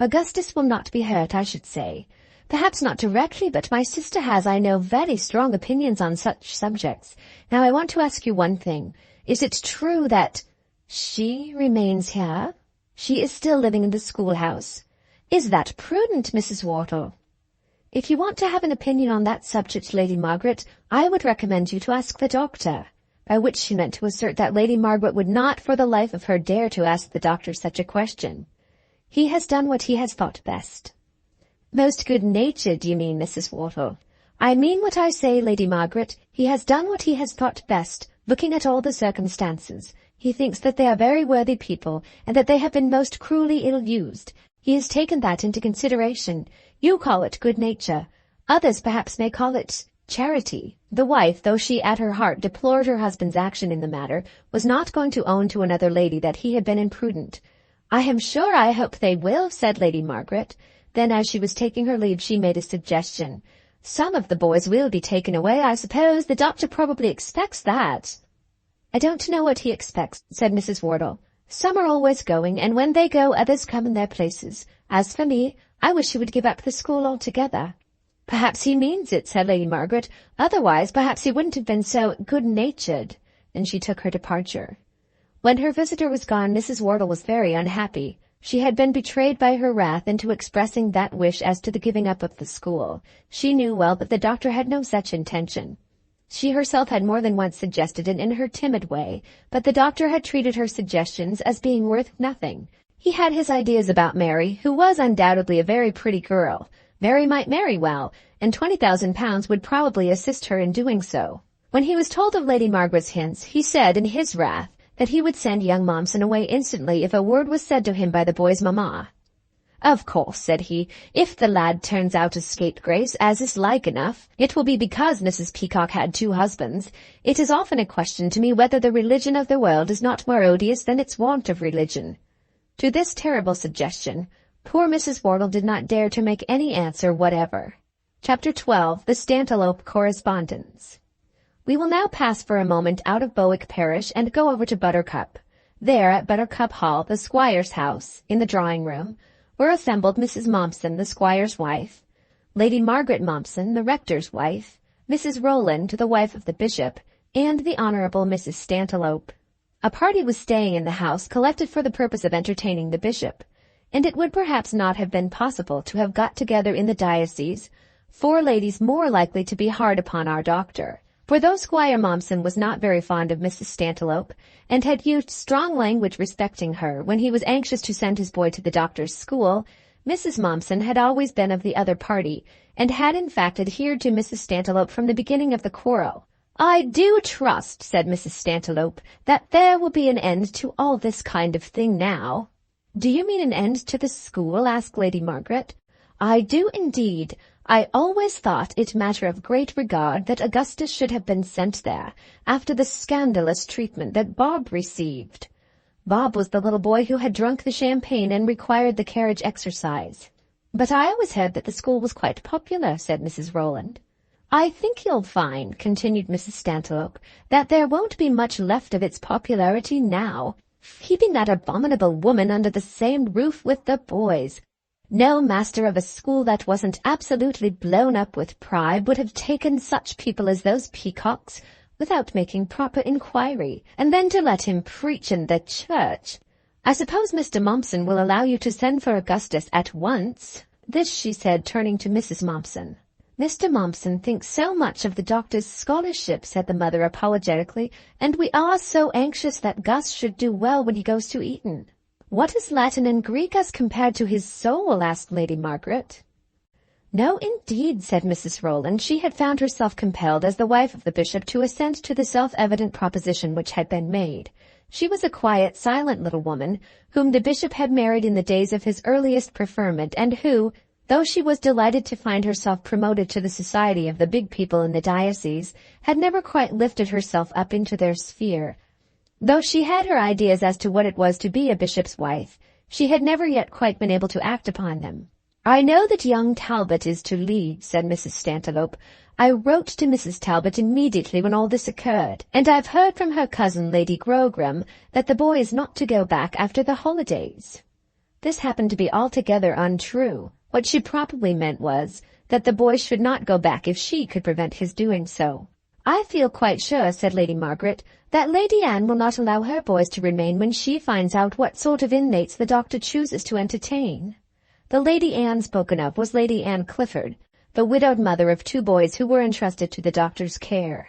"Augustus will not be hurt, I should say. Perhaps not directly, but my sister has, I know, very strong opinions on such subjects. Now I want to ask you one thing. Is it true that she remains here? She is still living in the schoolhouse. Is that prudent, Mrs. Wortle?" "If you want to have an opinion on that subject, Lady Margaret, I would recommend you to ask the doctor," by which she meant to assert that Lady Margaret would not for the life of her dare to ask the doctor such a question. "He has done what he has thought best." "Most good-natured, you mean, Mrs. Wortle." "I mean what I say, Lady Margaret. He has done what he has thought best, looking at all the circumstances. He thinks that they are very worthy people, and that they have been most cruelly ill-used. He has taken that into consideration. You call it good nature. Others perhaps may call it charity." The wife, though she at her heart deplored her husband's action in the matter, was not going to own to another lady that he had been imprudent. "I am sure I hope they will," said Lady Margaret. Then, as she was taking her leave, she made a suggestion. "Some of the boys will be taken away, I suppose. The doctor probably expects that." "I don't know what he expects," said Mrs. Wortle. "Some are always going, and when they go, others come in their places. As for me, I wish he would give up the school altogether." "Perhaps he means it," said Lady Margaret. "Otherwise, perhaps he wouldn't have been so good-natured." And she took her departure. When her visitor was gone, Mrs. Wortle was very unhappy. She had been betrayed by her wrath into expressing that wish as to the giving up of the school. She knew well that the doctor had no such intention. She herself had more than once suggested it in her timid way, but the doctor had treated her suggestions as being worth nothing. He had his ideas about Mary, who was undoubtedly a very pretty girl. Mary might marry well, and £20,000 would probably assist her in doing so. When he was told of Lady Margaret's hints, he said in his wrath that he would send young Mompson away instantly if a word was said to him by the boy's mamma. "Of course," said he, "if the lad turns out a scapegrace, as is like enough, it will be because Mrs. Peacock had 2 husbands. It is often a question to me whether the religion of the world is not more odious than its want of religion." To this terrible suggestion, poor Mrs. Wortle did not dare to make any answer whatever. Chapter 12. The Stantiloup Correspondence. We will now pass for a moment out of Bowick parish and go over to Buttercup. There, at Buttercup Hall, the squire's house, in the drawing-room, were assembled Mrs. Mompson, the squire's wife, Lady Margaret Mompson, the rector's wife, Mrs. Rowland, the wife of the bishop, and the Honourable Mrs. Stantiloup. A party was staying in the house collected for the purpose of entertaining the bishop, and it would perhaps not have been possible to have got together in the diocese 4 ladies more likely to be hard upon our doctor. For though Squire Mompson was not very fond of Mrs. Stantiloup, and had used strong language respecting her when he was anxious to send his boy to the doctor's school, Mrs. Mompson had always been of the other party, and had in fact adhered to Mrs. Stantiloup from the beginning of the quarrel. "I do trust," said Mrs. Stantiloup, "that there will be an end to all this kind of thing now." "Do you mean an end to the school?" asked Lady Margaret. "I do indeed. I always thought it matter of great regard that Augustus should have been sent there, after the scandalous treatment that Bob received." Bob was the little boy who had drunk the champagne and required the carriage exercise. "But I always heard that the school was quite popular," said Mrs. Rowland. "I think you'll find," continued Mrs. Stantiloup, "that there won't be much left of its popularity now. Keeping that abominable woman under the same roof with the boys. No master of a school that wasn't absolutely blown up with pride would have taken such people as those Peacocks without making proper inquiry, and then to let him preach in the church. I suppose Mr. Mompson will allow you to send for Augustus at once." This she said, turning to Mrs. Mompson. "Mr. Mompson thinks so much of the doctor's scholarship," said the mother apologetically, "and we are so anxious that Gus should do well when he goes to Eton." "What is Latin and Greek as compared to his soul?" asked Lady Margaret. "No, indeed," said Mrs. Rowland. She had found herself compelled as the wife of the bishop to assent to the self-evident proposition which had been made. She was a quiet, silent little woman, whom the bishop had married in the days of his earliest preferment, and who, though she was delighted to find herself promoted to the society of the big people in the diocese, had never quite lifted herself up into their sphere. Though she had her ideas as to what it was to be a bishop's wife, she had never yet quite been able to act upon them. "I know that young Talbot is to leave," said Mrs. Stantiloup. "I wrote to Mrs. Talbot immediately when all this occurred, and I've heard from her cousin Lady Grogram that the boy is not to go back after the holidays." This happened to be altogether untrue. What she probably meant was that the boy should not go back if she could prevent his doing so. "I feel quite sure," said Lady Margaret, "that Lady Anne will not allow her boys to remain when she finds out what sort of inmates the doctor chooses to entertain." The Lady Anne spoken of was Lady Anne Clifford, the widowed mother of 2 boys who were entrusted to the doctor's care.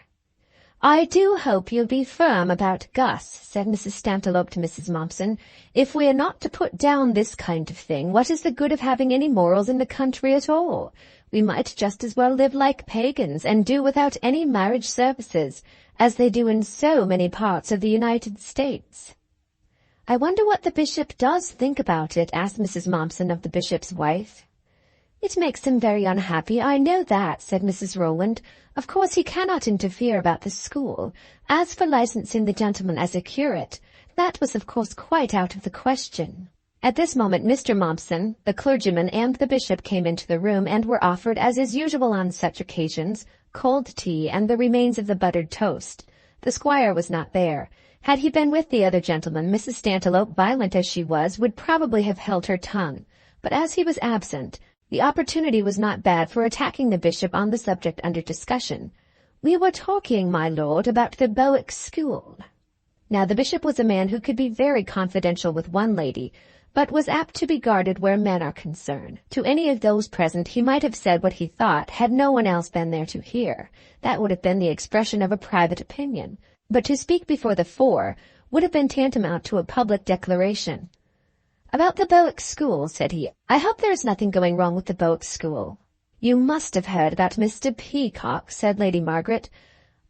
"I do hope you'll be firm about Gus," said Mrs. Stantiloup to Mrs. Mompson. "If we are not to put down this kind of thing, what is the good of having any morals in the country at all? We might just as well live like pagans and do without any marriage services, as they do in so many parts of the United States." "I wonder what the bishop does think about it," asked Mrs. Mompson of the bishop's wife. "It makes him very unhappy, I know that," said Mrs. Rowland. "Of course he cannot interfere about the school. As for licensing the gentleman as a curate, that was of course quite out of the question." At this moment Mr. Mompson, the clergyman, and the bishop came into the room and were offered, as is usual on such occasions, cold tea and the remains of the buttered toast. The squire was not there. Had he been with the other gentlemen, Mrs. Stantiloup, violent as she was, would probably have held her tongue. But as he was absent, the opportunity was not bad for attacking the bishop on the subject under discussion. "We were talking, my lord, about the Bowick school." Now the bishop was a man who could be very confidential with one lady, but was apt to be guarded where men are concerned. To any of those present he might have said what he thought had no one else been there to hear. That would have been the expression of a private opinion. But to speak before the four would have been tantamount to a public declaration. "About the Bowick School," said he. "I hope there is nothing going wrong with the Bowick School." "You must have heard about Mr. Peacock," said Lady Margaret.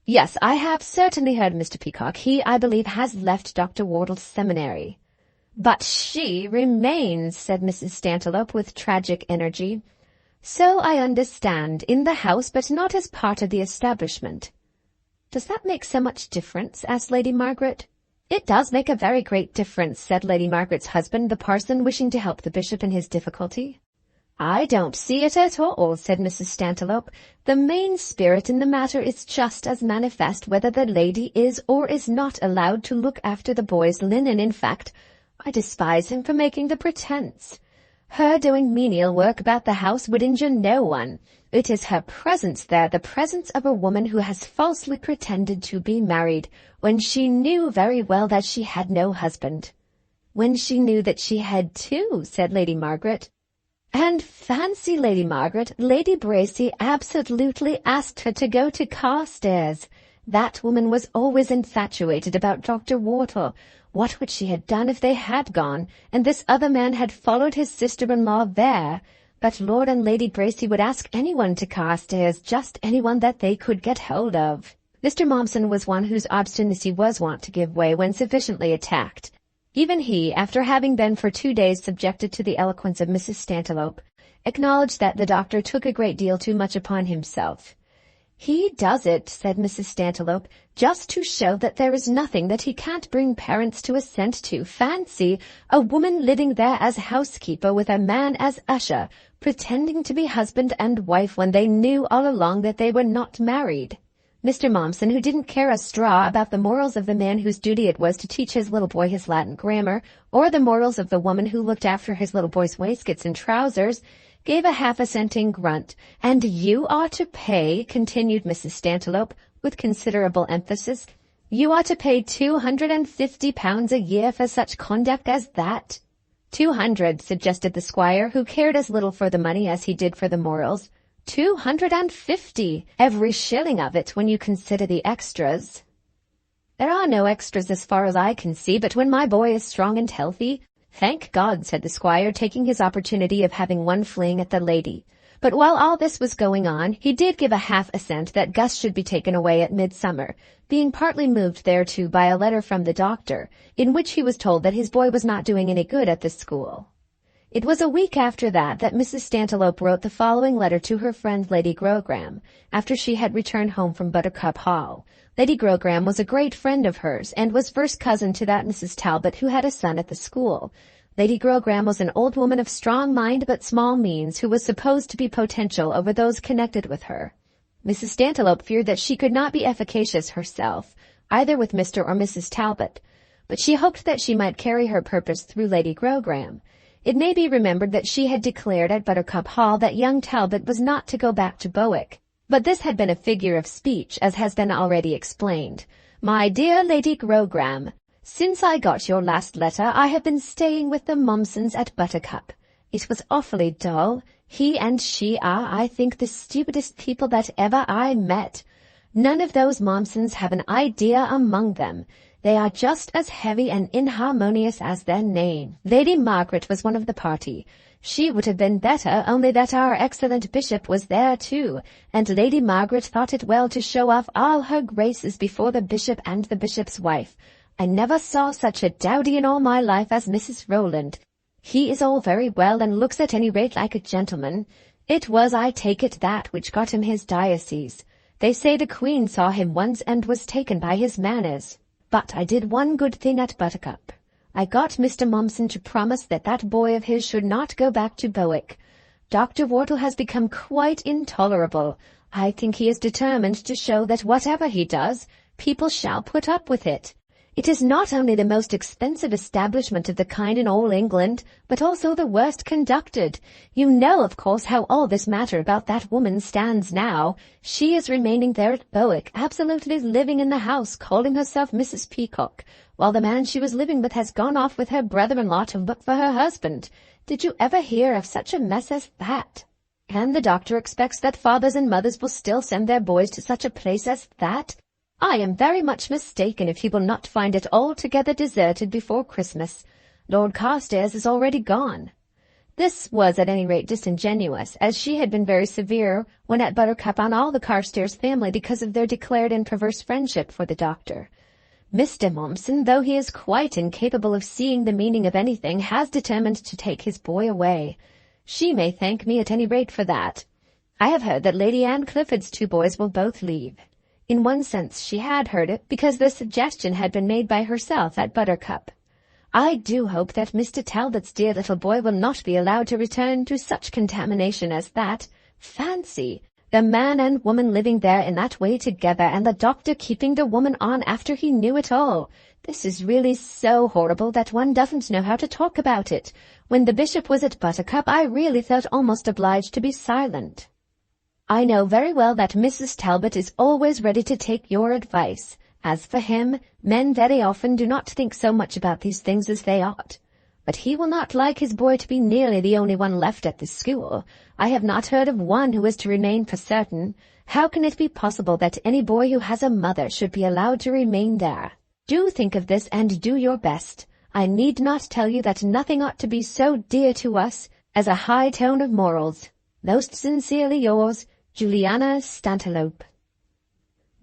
"Yes, I have certainly heard of Mr. Peacock. He, I believe, has left Dr. Wortle's seminary." "But she remains," said Mrs. Stantiloup with tragic energy. "So I understand, in the house, but not as part of the establishment." "Does that make so much difference?" asked Lady Margaret. "It does make a very great difference," said Lady Margaret's husband, the parson, wishing to help the bishop in his difficulty. "I don't see it at all," said Mrs. Stantiloup. "The main spirit in the matter is just as manifest whether the lady is or is not allowed to look after the boys' linen. In fact, I despise him for making the pretence. Her doing menial work about the house would injure no one. It is her presence there, the presence of a woman who has falsely pretended to be married, when she knew very well that she had no husband." "When she knew that she had two," said Lady Margaret. "And fancy, Lady Margaret, Lady Bracy absolutely asked her to go to Carstairs. That woman was always infatuated about Dr. Wortle. What would she have done if they had gone, and this other man had followed his sister-in-law there? But Lord and Lady Bracy would ask anyone to Carstairs, just anyone that they could get hold of." Mr. Mommsen was one whose obstinacy was wont to give way when sufficiently attacked. Even he, after having been for 2 days subjected to the eloquence of Mrs. Stantiloup, acknowledged that the doctor took a great deal too much upon himself. "He does it," said Mrs. Stantiloup, "just to show that there is nothing that he can't bring parents to assent to. Fancy, a woman living there as housekeeper with a man as usher, pretending to be husband and wife when they knew all along that they were not married." Mr. Mommsen, who didn't care a straw about the morals of the man whose duty it was to teach his little boy his Latin grammar, or the morals of the woman who looked after his little boy's waistcoats and trousers, gave a half-assenting grunt. "And you are to pay," continued Mrs. Stantiloup, with considerable emphasis, "you are to pay £250 a year for such conduct as that?" "200, suggested the squire, who cared as little for the money as he did for the morals. 250, every shilling of it, when you consider the extras." "There are no extras as far as I can see, but when my boy is strong and healthy—" "Thank God," said the squire, taking his opportunity of having one fling at the lady. But while all this was going on, he did give a half-assent that Gus should be taken away at midsummer, being partly moved thereto by a letter from the doctor, in which he was told that his boy was not doing any good at the school. It was a week after that Mrs. Stantiloup wrote the following letter to her friend Lady Grogram, after she had returned home from Buttercup Hall. Lady Grogram was a great friend of hers, and was first cousin to that Mrs. Talbot who had a son at the school. Lady Grogram was an old woman of strong mind but small means, who was supposed to be potential over those connected with her. Mrs. Stantiloup feared that she could not be efficacious herself, either with Mr. or Mrs. Talbot, but she hoped that she might carry her purpose through Lady Grogram. It may be remembered that she had declared at Buttercup Hall that young Talbot was not to go back to Bowick. But this had been a figure of speech, as has been already explained. "My dear Lady Grogram, since I got your last letter I have been staying with the Mommsens at Buttercup. It was awfully dull. He and she are, I think, the stupidest people that ever I met. None of those Mommsens have an idea among them. They are just as heavy and inharmonious as their name. Lady Margaret was one of the party. She would have been better, only that our excellent bishop was there too, and Lady Margaret thought it well to show off all her graces before the bishop and the bishop's wife. I never saw such a dowdy in all my life as Mrs. Rowland. He is all very well, and looks at any rate like a gentleman. It was, I take it, that which got him his diocese. They say the Queen saw him once and was taken by his manners. But I did one good thing at Buttercup. I got Mr. Mommsen to promise that that boy of his should not go back to Bowick. Dr. Wortle has become quite intolerable. I think he is determined to show that whatever he does, people shall put up with it. It is not only the most expensive establishment of the kind in all England, but also the worst conducted. You know, of course, how all this matter about that woman stands now. She is remaining there at Bowick, absolutely living in the house, calling herself Mrs. Peacock. while the man she was living with has gone off with her brother-in-law to look for her husband. Did you ever hear of such a mess as that? And the doctor expects that fathers and mothers will still send their boys to such a place as that? I am very much mistaken if he will not find it altogether deserted before Christmas. Lord Carstairs is already gone." This was at any rate disingenuous, as she had been very severe when at Buttercup on all the Carstairs family because of their declared and perverse friendship for the doctor. Mr. Mompson, though he is quite incapable of seeing the meaning of anything, has determined to take his boy away. She may thank me at any rate for that. I have heard that Lady Anne Clifford's 2 boys will both leave. In one sense she had heard it, because the suggestion had been made by herself at Buttercup. I do hope that Mr. Talbot's dear little boy will not be allowed to return to such contamination as that. Fancy! The man and woman living there in that way together, and the doctor keeping the woman on after he knew it all. This is really so horrible that one doesn't know how to talk about it. When the bishop was at Buttercup, I really felt almost obliged to be silent. I know very well that Mrs. Talbot is always ready to take your advice. As for him, men very often do not think so much about these things as they ought. But he will not like his boy to be nearly the only one left at the school. I have not heard of one who is to remain for certain. How can it be possible that any boy who has a mother should be allowed to remain there? Do think of this and do your best. I need not tell you that nothing ought to be so dear to us as a high tone of morals. Most sincerely yours, Juliana Stantiloup.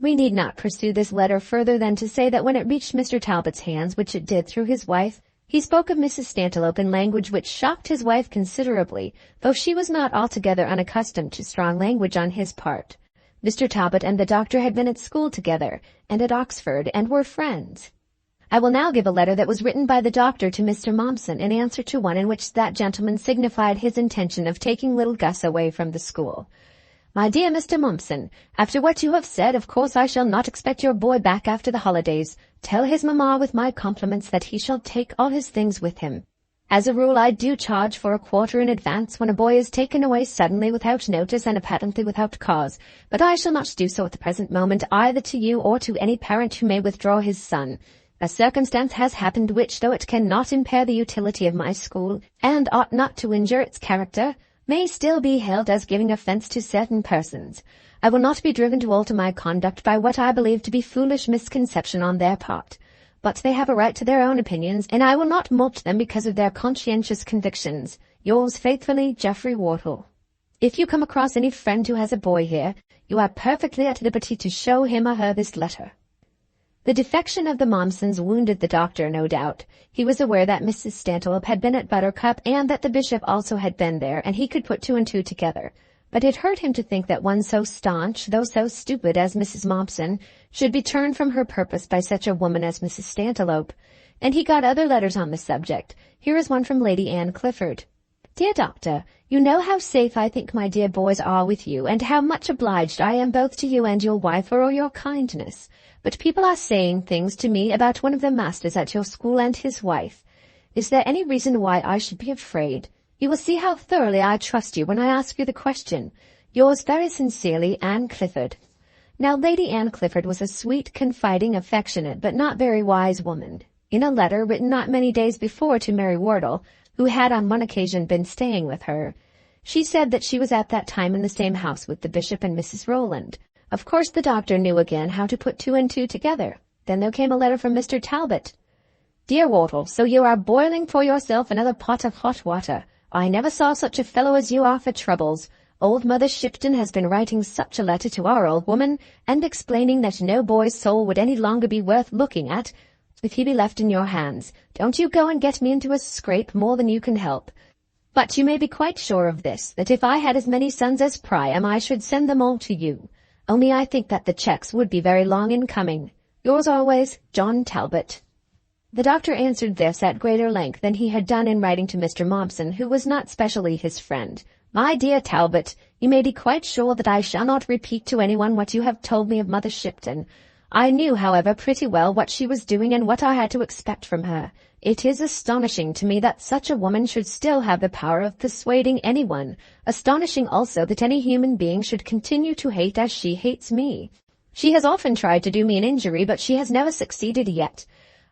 We need not pursue this letter further than to say that when it reached Mr. Talbot's hands, which it did through his wife, he spoke of Mrs. Stantiloup in language which shocked his wife considerably, though she was not altogether unaccustomed to strong language on his part. Mr. Talbot and the doctor had been at school together, and at Oxford, and were friends. I will now give a letter that was written by the doctor to Mr. Mompson in answer to one in which that gentleman signified his intention of taking little Gus away from the school. My dear Mr. Mompson, after what you have said, of course I shall not expect your boy back after the holidays. Tell his mamma with my compliments that he shall take all his things with him. As a rule I do charge for a quarter in advance when a boy is taken away suddenly without notice and apparently without cause, but I shall not do so at the present moment either to you or to any parent who may withdraw his son. A circumstance has happened which, though it cannot impair the utility of my school, and ought not to injure its character, may still be held as giving offence to certain persons. I will not be driven to alter my conduct by what I believe to be foolish misconception on their part. But they have a right to their own opinions, and I will not mulct them because of their conscientious convictions. Yours faithfully, Geoffrey Wortle. If you come across any friend who has a boy here, you are perfectly at liberty to show him or her this letter. The defection of the Mompsons wounded the doctor, no doubt. He was aware that Mrs. Stantiloup had been at Buttercup, and that the bishop also had been there, and he could put 2 and 2 together. But it hurt him to think that one so staunch, though so stupid, as Mrs. Mompson, should be turned from her purpose by such a woman as Mrs. Stantiloup. And he got other letters on the subject. Here is one from Lady Anne Clifford. Dear Doctor, you know how safe I think my dear boys are with you, and how much obliged I am both to you and your wife for all your kindness. But people are saying things to me about one of the masters at your school and his wife. Is there any reason why I should be afraid? You will see how thoroughly I trust you when I ask you the question. Yours very sincerely, Anne Clifford. Now Lady Anne Clifford was a sweet, confiding, affectionate, but not very wise woman. In a letter written not many days before to Mary Wortle, who had on one occasion been staying with her, she said that she was at that time in the same house with the bishop and Mrs. Rowland. Of course the doctor knew again how to put 2 and 2 together. Then there came a letter from Mr. Talbot. Dear Wortle, so you are boiling for yourself another pot of hot water. I never saw such a fellow as you are for troubles. Old Mother Shipton has been writing such a letter to our old woman, and explaining that no boy's soul would any longer be worth looking at if he be left in your hands. Don't you go and get me into a scrape more than you can help. But you may be quite sure of this, that if I had as many sons as Priam, I should send them all to you. Only I think that the checks would be very long in coming. Yours always, John Talbot. The doctor answered this at greater length than he had done in writing to Mr. Mompson, who was not specially his friend. My dear Talbot, you may be quite sure that I shall not repeat to anyone what you have told me of Mother Shipton. I knew, however, pretty well what she was doing and what I had to expect from her. It is astonishing to me that such a woman should still have the power of persuading anyone. Astonishing also that any human being should continue to hate as she hates me. She has often tried to do me an injury, but she has never succeeded yet.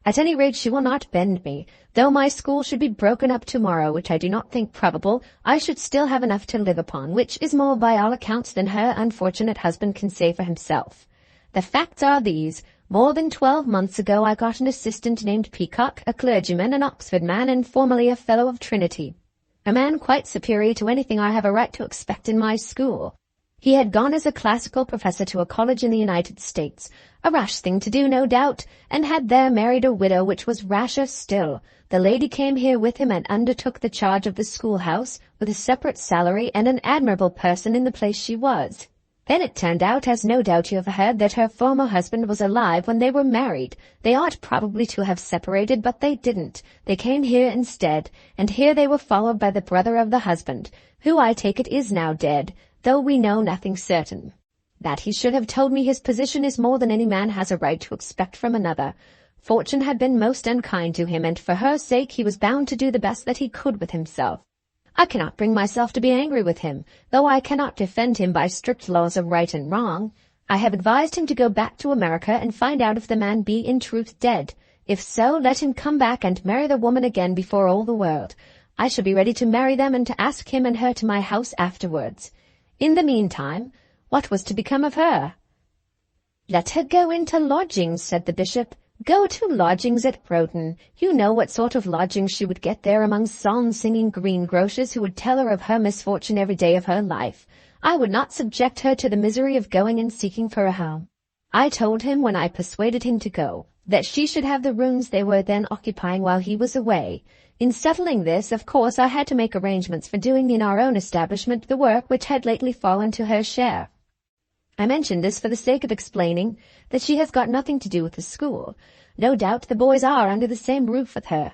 At any rate, she will not bend me. Though my school should be broken up tomorrow, which I do not think probable, I should still have enough to live upon, which is more by all accounts than her unfortunate husband can say for himself. The facts are these. More than 12 months ago I got an assistant named Peacock, a clergyman, an Oxford man, and formerly a fellow of Trinity. A man quite superior to anything I have a right to expect in my school. He had gone as a classical professor to a college in the United States, a rash thing to do, no doubt, and had there married a widow, which was rasher still. The lady came here with him and undertook the charge of the schoolhouse, with a separate salary and an admirable person in the place she was. Then it turned out, as no doubt you have heard, that her former husband was alive when they were married. They ought probably to have separated, but they didn't. They came here instead, and here they were followed by the brother of the husband, who I take it is now dead, though we know nothing certain. That he should have told me his position is more than any man has a right to expect from another. Fortune had been most unkind to him, and for her sake he was bound to do the best that he could with himself. I cannot bring myself to be angry with him, though I cannot defend him by strict laws of right and wrong. I have advised him to go back to America and find out if the man be in truth dead. If so, let him come back and marry the woman again before all the world. I shall be ready to marry them and to ask him and her to my house afterwards. In the meantime, what was to become of her? Let her go into lodgings, said the bishop. Go to lodgings at Broughton. You know what sort of lodgings she would get there among psalm-singing greengrocers who would tell her of her misfortune every day of her life. I would not subject her to the misery of going and seeking for a home. I told him, when I persuaded him to go, that she should have the rooms they were then occupying while he was away. In settling this, of course, I had to make arrangements for doing in our own establishment the work which had lately fallen to her share. I mention this for the sake of explaining that she has got nothing to do with the school. No doubt the boys are under the same roof with her.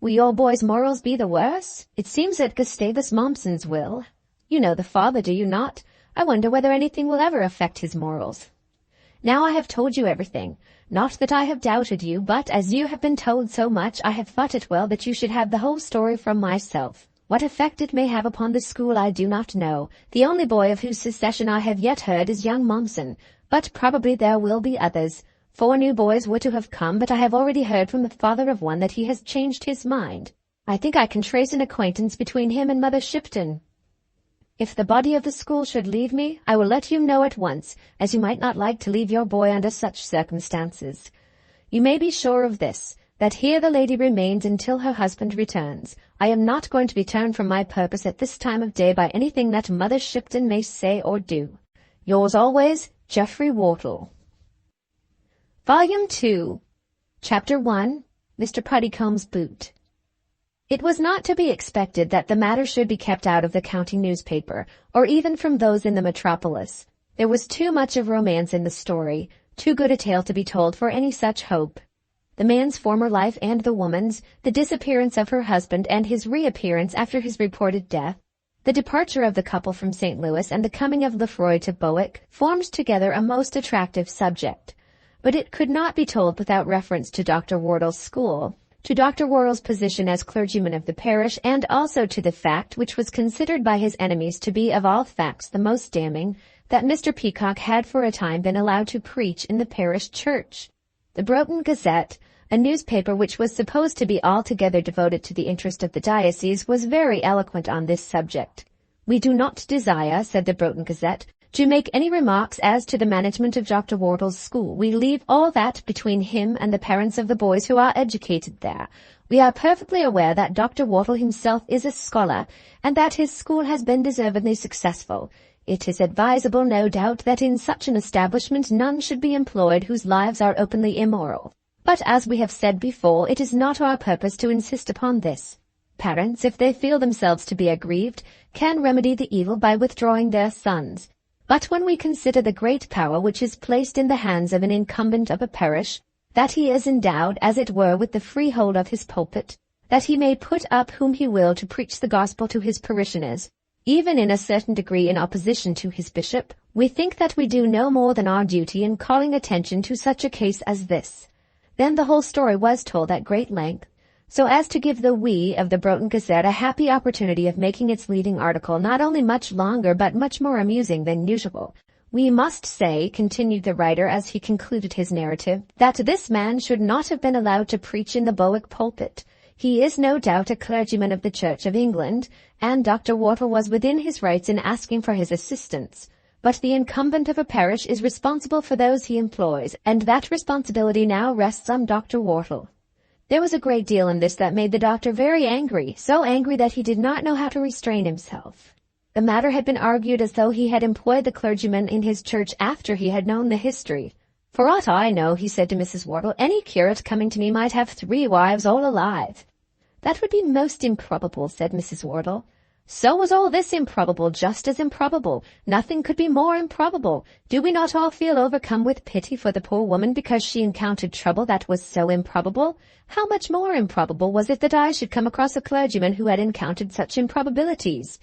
Will your boys' morals be the worse? It seems that Gustavus Mompson's will. You know the father, do you not? I wonder whether anything will ever affect his morals. Now I have told you everything. Not that I have doubted you, but as you have been told so much, I have thought it well that you should have the whole story from myself. What effect it may have upon the school I do not know. The only boy of whose secession I have yet heard is young Mompson, but probably there will be others. 4 new boys were to have come, but I have already heard from the father of one that he has changed his mind. I think I can trace an acquaintance between him and Mother Shipton. If the body of the school should leave me, I will let you know at once, as you might not like to leave your boy under such circumstances. You may be sure of this, that here the lady remains until her husband returns. I am not going to be turned from my purpose at this time of day by anything that Mother Shipton may say or do. Yours always, Geoffrey Wortle. Volume 2, Chapter 1, Mr. Puddycomb's Boot. It was not to be expected that the matter should be kept out of the county newspaper, or even from those in the metropolis. There was too much of romance in the story, too good a tale to be told for any such hope. The man's former life and the woman's, the disappearance of her husband and his reappearance after his reported death, the departure of the couple from St. Louis and the coming of Lefroy to Bowick formed together a most attractive subject. But it could not be told without reference to Dr. Wortle's school, to Dr. Wortle's position as clergyman of the parish, and also to the fact, which was considered by his enemies to be of all facts the most damning, that Mr. Peacock had for a time been allowed to preach in the parish church. The Broughton Gazette, a newspaper which was supposed to be altogether devoted to the interest of the diocese, was very eloquent on this subject. We do not desire, said the Broughton Gazette, to make any remarks as to the management of Dr. Wortle's school. We leave all that between him and the parents of the boys who are educated there. We are perfectly aware that Dr. Wortle himself is a scholar, and that his school has been deservedly successful. It is advisable, no doubt, that in such an establishment none should be employed whose lives are openly immoral. But as we have said before, it is not our purpose to insist upon this. Parents, if they feel themselves to be aggrieved, can remedy the evil by withdrawing their sons. But when we consider the great power which is placed in the hands of an incumbent of a parish, that he is endowed, as it were, with the freehold of his pulpit, that he may put up whom he will to preach the gospel to his parishioners, even in a certain degree in opposition to his bishop, we think that we do no more than our duty in calling attention to such a case as this. Then the whole story was told at great length, so as to give the we of the Broughton Gazette a happy opportunity of making its leading article not only much longer but much more amusing than usual. We must say, continued the writer as he concluded his narrative, that this man should not have been allowed to preach in the Bowick pulpit. He is no doubt a clergyman of the Church of England, and Dr. Wortle was within his rights in asking for his assistance. But the incumbent of a parish is responsible for those he employs, and that responsibility now rests on Dr. Wortle. There was a great deal in this that made the doctor very angry, so angry that he did not know how to restrain himself. The matter had been argued as though he had employed the clergyman in his church after he had known the history. For aught I know, he said to Mrs. Wortle, any curate coming to me might have 3 wives all alive. That would be most improbable, said Mrs. Wortle. So was all this improbable, just as improbable. Nothing could be more improbable. Do we not all feel overcome with pity for the poor woman because she encountered trouble that was so improbable? How much more improbable was it that I should come across a clergyman who had encountered such improbabilities?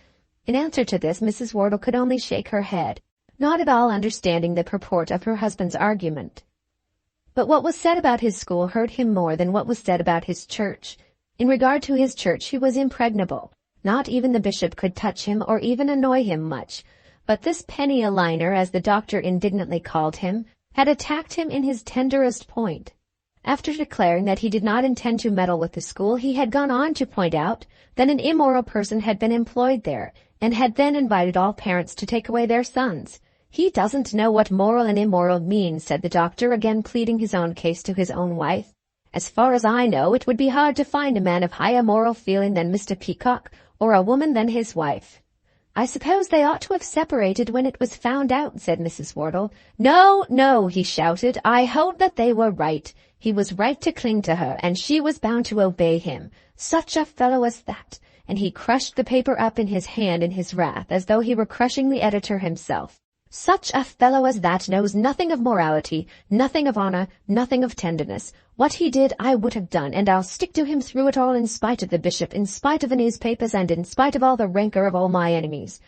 In answer to this, Mrs. Wortle could only shake her head, not at all understanding the purport of her husband's argument. But what was said about his school hurt him more than what was said about his church. In regard to his church, he was impregnable. Not even the bishop could touch him or even annoy him much. But this penny-a-liner, as the doctor indignantly called him, had attacked him in his tenderest point. After declaring that he did not intend to meddle with the school, he had gone on to point out that an immoral person had been employed there, and had then invited all parents to take away their sons. He doesn't know what moral and immoral means, said the doctor, again pleading his own case to his own wife. As far as I know, it would be hard to find a man of higher moral feeling than Mr. Peacock, or a woman than his wife. I suppose they ought to have separated when it was found out, said Mrs. Wortle. No, no, he shouted. I hold that they were right. He was right to cling to her, and she was bound to obey him. Such a fellow as that! And he crushed the paper up in his hand in his wrath, as though he were crushing the editor himself. Such a fellow as that knows nothing of morality, nothing of honor, nothing of tenderness. What he did I would have done, and I'll stick to him through it all in spite of the bishop, in spite of the newspapers, and in spite of all the rancor of all my enemies.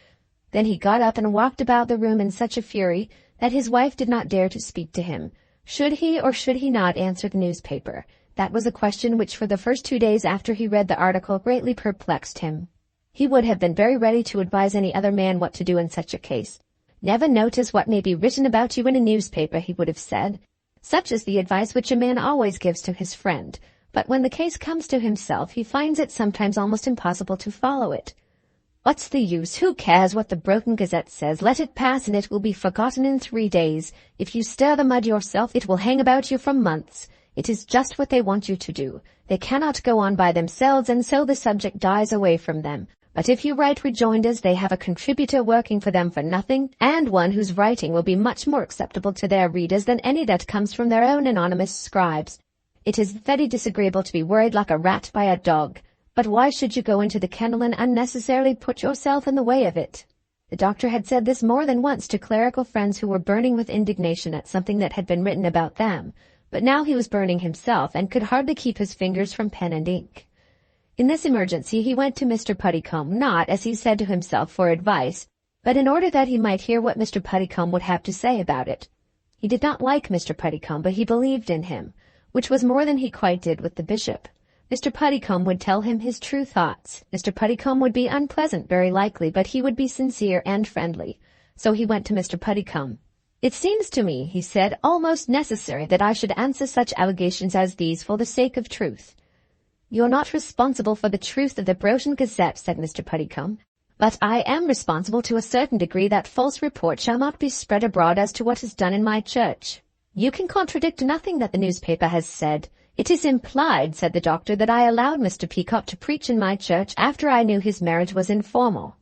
Then he got up and walked about the room in such a fury that his wife did not dare to speak to him. Should he or should he not answer the newspaper? That was a question which for the first 2 days after he read the article greatly perplexed him. He would have been very ready to advise any other man what to do in such a case. Never notice what may be written about you in a newspaper, he would have said. Such is the advice which a man always gives to his friend, but when the case comes to himself, he finds it sometimes almost impossible to follow it. What's the use? Who cares what the Broken Gazette says? Let it pass, and it will be forgotten in 3 days. If you stir the mud yourself, it will hang about you for months. It is just what they want you to do. They cannot go on by themselves, and so the subject dies away from them. But if you write rejoinders, they have a contributor working for them for nothing, and one whose writing will be much more acceptable to their readers than any that comes from their own anonymous scribes. It is very disagreeable to be worried like a rat by a dog. But why should you go into the kennel and unnecessarily put yourself in the way of it? The doctor had said this more than once to clerical friends who were burning with indignation at something that had been written about them, but now he was burning himself and could hardly keep his fingers from pen and ink. In this emergency he went to Mr. Puddicombe, not, as he said to himself, for advice, but in order that he might hear what Mr. Puddicombe would have to say about it. He did not like Mr. Puddicombe, but he believed in him, which was more than he quite did with the bishop. Mr. Puddicombe would tell him his true thoughts. Mr. Puddicombe would be unpleasant, very likely, but he would be sincere and friendly. So he went to Mr. Puddicombe. It seems to me, he said, almost necessary that I should answer such allegations as these for the sake of truth. You're not responsible for the truth of the Broken Gazette, said Mr. Puddicombe, but I am responsible to a certain degree that false report shall not be spread abroad as to what is done in my church. You can contradict nothing that the newspaper has said. It is implied, said the doctor, that I allowed Mr. Peacock to preach in my church after I knew his marriage was informal.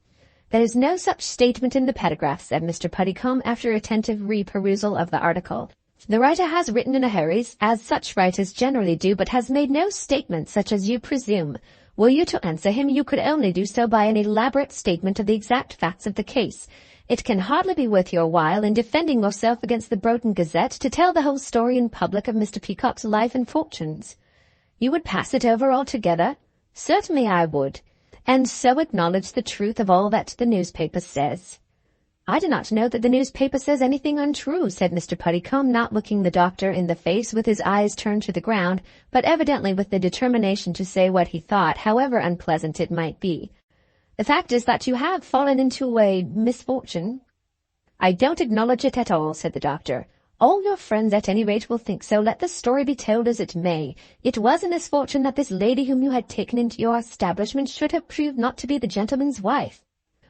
There is no such statement in the paragraph, said Mr. Puddicombe, after attentive reperusal of the article. The writer has written in a hurry, as such writers generally do, but has made no statement such as you presume. Were you to answer him, you could only do so by an elaborate statement of the exact facts of the case. It can hardly be worth your while, in defending yourself against the Broken Gazette, to tell the whole story in public of Mr. Peacock's life and fortunes. You would pass it over altogether? Certainly I would, and so acknowledge the truth of all that the newspaper says. I do not know that the newspaper says anything untrue, said Mr. Puddicombe, not looking the doctor in the face with his eyes turned to the ground, but evidently with the determination to say what he thought, however unpleasant it might be. The fact is that you have fallen into a misfortune. "I don't acknowledge it at all," said the doctor. "All your friends at any rate will think so, let the story be told as it may. It was a misfortune that this lady whom you had taken into your establishment should have proved not to be the gentleman's wife.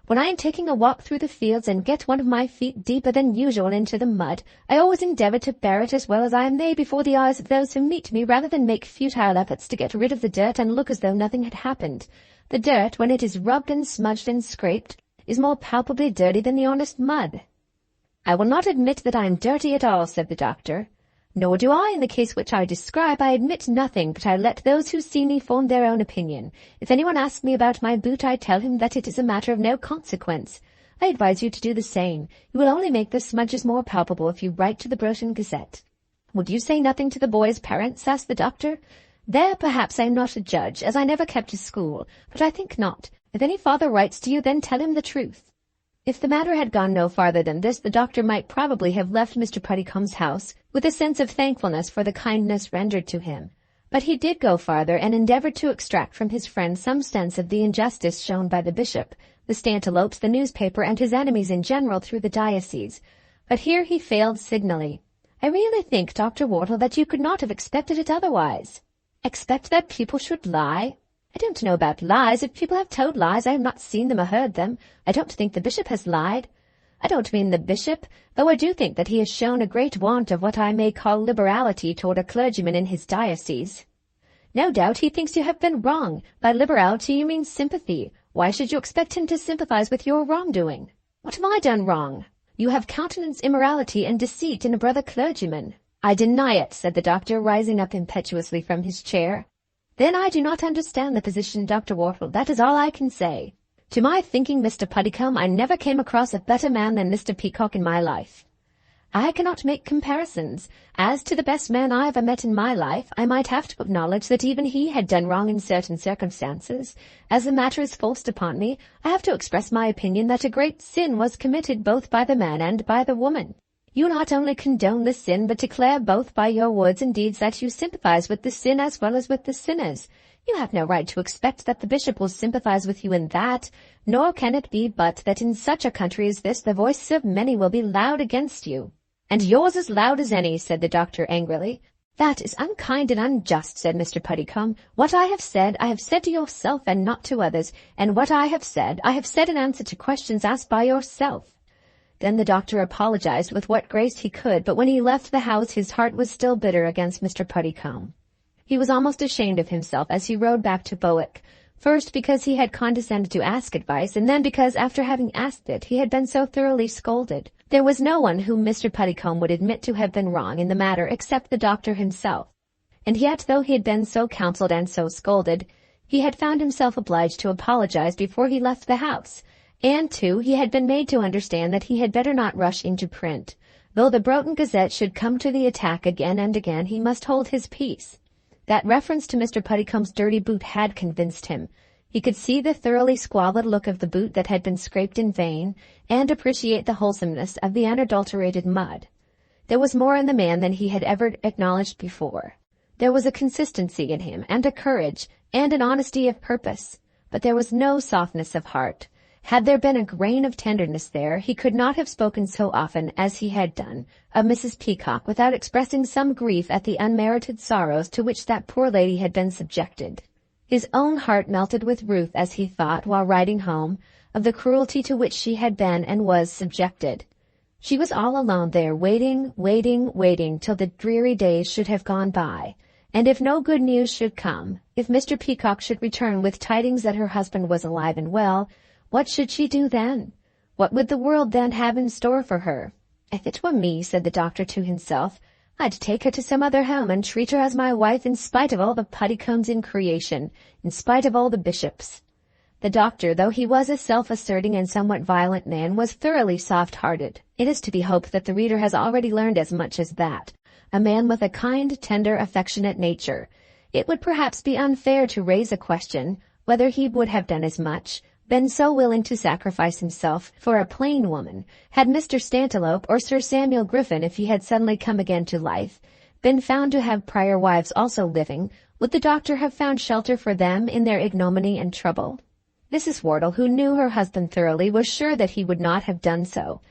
When I am taking a walk through the fields and get one of my feet deeper than usual into the mud, I always endeavour to bear it as well as I may before the eyes of those who meet me, rather than make futile efforts to get rid of the dirt and look as though nothing had happened. The dirt, when it is rubbed and smudged and scraped, is more palpably dirty than the honest mud." "I will not admit that I am dirty at all," said the doctor. "Nor do I in the case which I describe. I admit nothing, but I let those who see me form their own opinion. If anyone asks me about my boot, I tell him that it is a matter of no consequence. I advise you to do the same. You will only make the smudges more palpable if you write to the Broughton Gazette." "Would you say nothing to the boy's parents?" asked the doctor. "There perhaps I am not a judge, as I never kept a school, but I think not. If any father writes to you, then tell him the truth." If the matter had gone no farther than this, the doctor might probably have left Mr. Puddicombe's house with a sense of thankfulness for the kindness rendered to him. But he did go farther, and endeavoured to extract from his friend some sense of the injustice shown by the bishop, the Stantilopes, the newspaper, and his enemies in general through the diocese. But here he failed signally. "I really think, Dr. Wortle, that you could not have expected it otherwise." "Expect that people should lie? I don't know about lies. If people have told lies, I have not seen them or heard them. I don't think the bishop has lied. I don't mean the bishop, though I do think that he has shown a great want of what I may call liberality toward a clergyman in his diocese." "No doubt he thinks you have been wrong. By liberality you mean sympathy. Why should you expect him to sympathize with your wrongdoing?" "What have I done wrong?" "You have countenanced immorality and deceit in a brother clergyman." "I deny it," said the doctor, rising up impetuously from his chair. "Then I do not understand the position, Dr. Wortle. That is all I can say. To my thinking, Mr. Puddicombe, I never came across a better man than Mr. Peacock in my life." "I cannot make comparisons. As to the best man I ever met in my life, I might have to acknowledge that even he had done wrong in certain circumstances. As the matter is forced upon me, I have to express my opinion that a great sin was committed both by the man and by the woman. You not only condone the sin, but declare both by your words and deeds that you sympathize with the sin as well as with the sinners. You have no right to expect that the bishop will sympathize with you in that, nor can it be but that in such a country as this the voices of many will be loud against you." "And yours as loud as any," said the doctor angrily. "That is unkind and unjust," said Mr. Puddicombe. "What I have said to yourself and not to others, and what I have said in answer to questions asked by yourself." Then the doctor apologized with what grace he could, but when he left the house his heart was still bitter against Mr. Puddicombe. He was almost ashamed of himself as he rode back to Bowick, first because he had condescended to ask advice, and then because after having asked it he had been so thoroughly scolded. There was no one whom Mr. Puddicombe would admit to have been wrong in the matter except the doctor himself. And yet, though he had been so counselled and so scolded, he had found himself obliged to apologize before he left the house. And, too, he had been made to understand that he had better not rush into print. Though the Broughton Gazette should come to the attack again and again, he must hold his peace. That reference to Mr. Puddicombe's dirty boot had convinced him. He could see the thoroughly squalid look of the boot that had been scraped in vain, and appreciate the wholesomeness of the unadulterated mud. There was more in the man than he had ever acknowledged before. There was a consistency in him, and a courage, and an honesty of purpose, but there was no softness of heart. Had there been a grain of tenderness there, he could not have spoken so often as he had done of Mrs. Peacock without expressing some grief at the unmerited sorrows to which that poor lady had been subjected. His own heart melted with ruth as he thought, while riding home, of the cruelty to which she had been and was subjected. She was all alone there, waiting till the dreary days should have gone by. And if no good news should come, if Mr. Peacock should return with tidings that her husband was alive and well, what should she do then? What would the world then have in store for her? "If it were me," said the doctor to himself, "I'd take her to some other home and treat her as my wife in spite of all the Puddicombe's in creation, in spite of all the bishops." The doctor, though he was a self-asserting and somewhat violent man, was thoroughly soft-hearted. It is to be hoped that the reader has already learned as much as that. A man with a kind, tender, affectionate nature. It would perhaps be unfair to raise a question whether he would have done as much, been so willing to sacrifice himself for a plain woman, had Mr. Stantilope or Sir Samuel Griffin, if he had suddenly come again to life, been found to have prior wives also living. Would the doctor have found shelter for them in their ignominy and trouble? Mrs. Wortle, who knew her husband thoroughly, was sure that he would not have done so.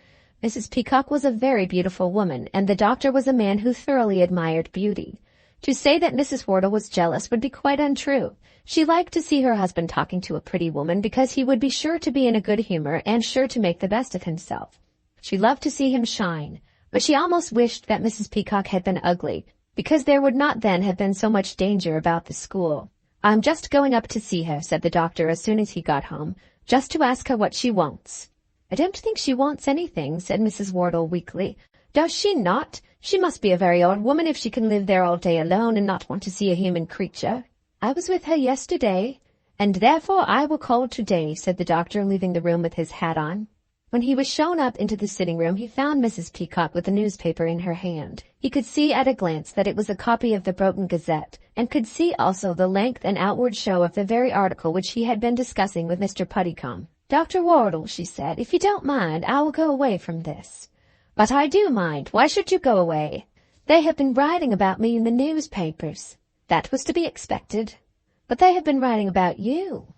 Mrs. Peacock was a very beautiful woman, and the doctor was a man who thoroughly admired beauty. To say that Mrs. Wortle was jealous would be quite untrue. She liked to see her husband talking to a pretty woman because he would be sure to be in a good humor and sure to make the best of himself. She loved to see him shine, but she almost wished that Mrs. Peacock had been ugly, because there would not then have been so much danger about the school. "I'm just going up to see her," said the doctor as soon as he got home, "just to ask her what she wants." "I don't think she wants anything," said Mrs. Wortle weakly. "Does she not? She must be a very old woman if she can live there all day alone and not want to see a human creature." "I was with her yesterday, and therefore I will call today," said the doctor, leaving the room with his hat on. When he was shown up into the sitting room, he found Mrs. Peacock with a newspaper in her hand. He could see at a glance that it was a copy of the Broughton Gazette, and could see also the length and outward show of the very article which he had been discussing with Mr. Puddicombe. "Dr. Wortle," she said, "if you don't mind, I will go away from this." "But I do mind. Why should you go away?" "They have been writing about me in the newspapers." "That was to be expected." "But they have been writing about you."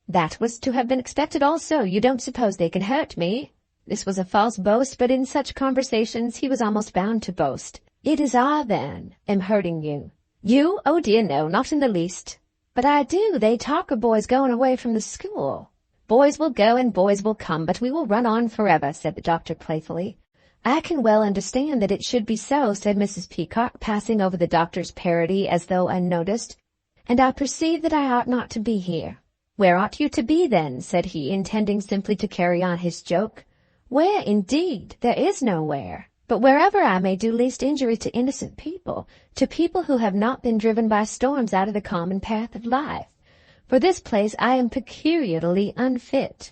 "That was to have been expected also. You don't suppose they can hurt me?" This was a false boast, but in such conversations he was almost bound to boast. "It is I, then, am hurting you." "You? Oh dear no, not in the least." "But I do. They talk of boys going away from the school." "Boys will go and boys will come, but we will run on forever," said the doctor playfully. "I can well understand that it should be so," said Mrs. Peacock, passing over the doctor's parody as though unnoticed. "And I perceive that I ought not to be here." "Where ought you to be, then?" said he, intending simply to carry on his joke. "Where, indeed? There is nowhere. But wherever I may do least injury to innocent people, to people who have not been driven by storms out of the common path of life. For this place I am peculiarly unfit."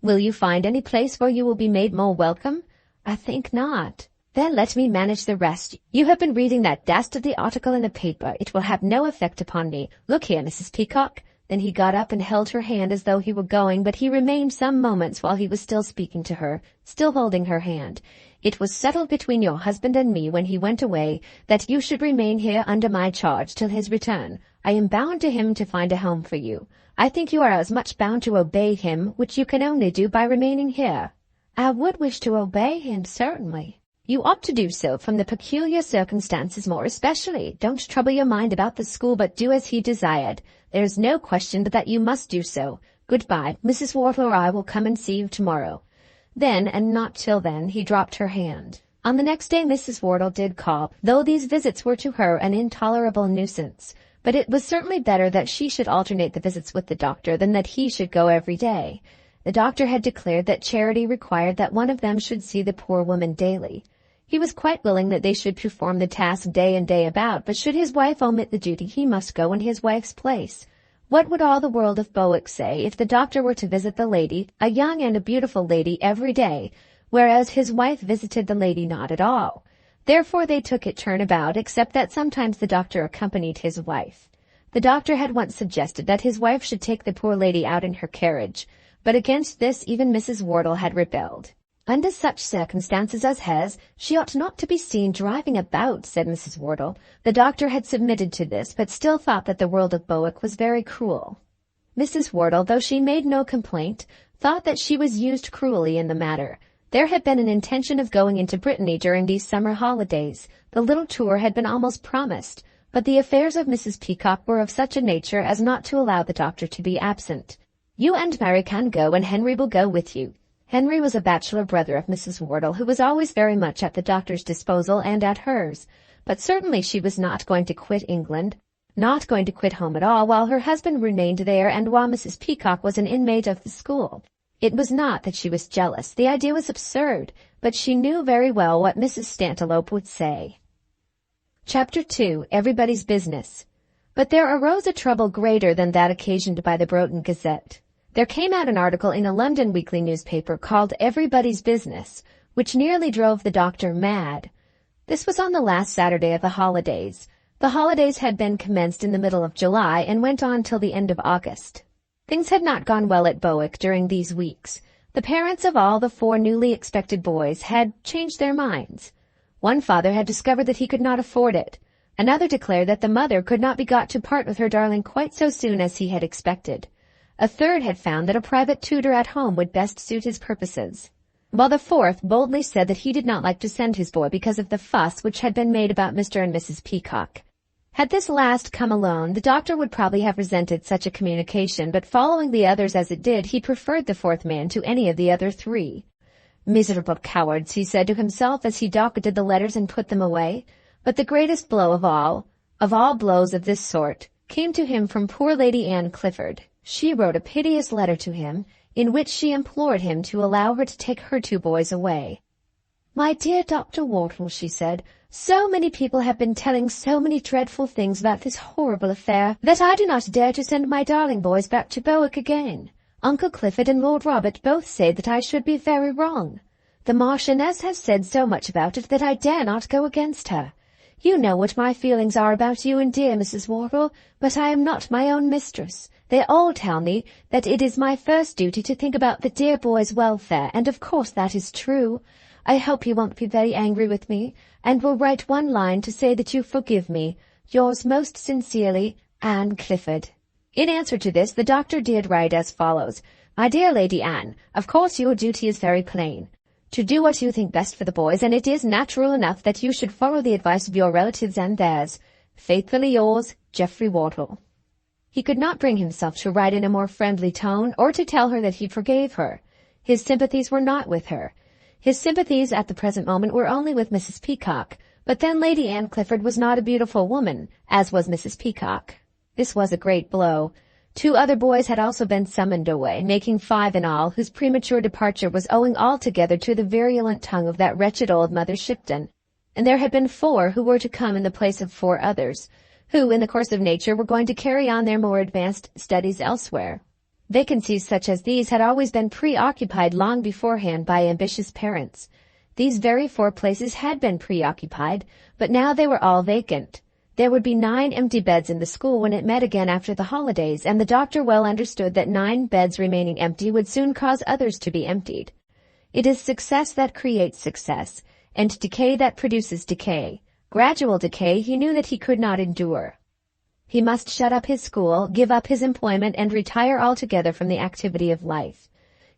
"Will you find any place where you will be made more welcome?" "I think not." "Then let me manage the rest. You have been reading that dastardly article in the paper. It will have no effect upon me. Look here, Mrs. Peacock." Then he got up and held her hand as though he were going, but he remained some moments while he was still speaking to her, still holding her hand. "It was settled between your husband and me when he went away that you should remain here under my charge till his return. I am bound to him to find a home for you. I think you are as much bound to obey him, which you can only do by remaining here." "I would wish to obey him, certainly." "You ought to do so, from the peculiar circumstances more especially. Don't trouble your mind about the school, but do as he desired. There is no question but that you must do so. Good-bye. Mrs. Wortle or I will come and see you tomorrow." Then, and not till then, he dropped her hand. On the next day Mrs. Wortle did call, though these visits were to her an intolerable nuisance. But it was certainly better that she should alternate the visits with the doctor than that he should go every day. The doctor had declared that charity required that one of them should see the poor woman daily. He was quite willing that they should perform the task day and day about, but should his wife omit the duty, he must go in his wife's place. What would all the world of Bowick say if the doctor were to visit the lady, a young and a beautiful lady, every day, whereas his wife visited the lady not at all? Therefore they took it turn about, except that sometimes the doctor accompanied his wife. The doctor had once suggested that his wife should take the poor lady out in her carriage, but against this even Mrs. Wortle had rebelled. "Under such circumstances as hers, she ought not to be seen driving about," said Mrs. Wortle. The doctor had submitted to this, but still thought that the world of Bowick was very cruel. Mrs. Wortle, though she made no complaint, thought that she was used cruelly in the matter. There had been an intention of going into Brittany during these summer holidays. The little tour had been almost promised, but the affairs of Mrs. Peacock were of such a nature as not to allow the doctor to be absent. "You and Mary can go, and Henry will go with you." Henry was a bachelor brother of Mrs. Wortle, who was always very much at the doctor's disposal and at hers, but certainly she was not going to quit England, not going to quit home at all, while her husband remained there and while Mrs. Peacock was an inmate of the school. It was not that she was jealous. The idea was absurd, but she knew very well what Mrs. Stantiloup would say. Chapter 2. Everybody's Business. But there arose a trouble greater than that occasioned by the Broughton Gazette. There came out an article in a London weekly newspaper called Everybody's Business, which nearly drove the doctor mad. This was on the last Saturday of the holidays. The holidays had been commenced in the middle of July and went on till the end of August. Things had not gone well at Bowick during these weeks. The parents of all the 4 newly expected boys had changed their minds. One father had discovered that he could not afford it. Another declared that the mother could not be got to part with her darling quite so soon as he had expected. A third had found that a private tutor at home would best suit his purposes. while the fourth boldly said that he did not like to send his boy because of the fuss which had been made about Mr. and Mrs. Peacock. Had this last come alone, the doctor would probably have resented such a communication, but following the others as it did, he preferred the fourth man to any of the other three. Miserable cowards, he said to himself as he docketed the letters and put them away. But the greatest blow of all blows of this sort, came to him from poor Lady Anne Clifford. She wrote a piteous letter to him, in which she implored him to allow her to take her two boys away. "My dear Dr. Wortle," she said, "so many people have been telling so many dreadful things about this horrible affair, that I do not dare to send my darling boys back to Bowick again. Uncle Clifford and Lord Robert both say that I should be very wrong. The Marchioness has said so much about it that I dare not go against her. You know what my feelings are about you and dear Mrs. Wortle, but I am not my own mistress. They all tell me that it is my first duty to think about the dear boys' welfare, and of course that is true. I hope you won't be very angry with me, and will write one line to say that you forgive me. Yours most sincerely, Anne Clifford." In answer to this, the doctor did write as follows: "My dear Lady Anne, of course your duty is very plain. To do what you think best for the boys, and it is natural enough that you should follow the advice of your relatives and theirs. Faithfully yours, Geoffrey Wortle." He could not bring himself to write in a more friendly tone, or to tell her that he forgave her. His sympathies were not with her. His sympathies at the present moment were only with Mrs. Peacock, but then Lady Anne Clifford was not a beautiful woman, as was Mrs. Peacock. This was a great blow. Two other boys had also been summoned away, making 5 in all, whose premature departure was owing altogether to the virulent tongue of that wretched old Mother Shipton. And there had been 4 who were to come in the place of 4 others, who, in the course of nature, were going to carry on their more advanced studies elsewhere. Vacancies such as these had always been preoccupied long beforehand by ambitious parents. These very 4 places had been preoccupied, but now they were all vacant. There would be 9 empty beds in the school when it met again after the holidays, and the doctor well understood that 9 beds remaining empty would soon cause others to be emptied. It is success that creates success, and decay that produces decay. Gradual decay he knew that he could not endure. He must shut up his school, give up his employment, and retire altogether from the activity of life.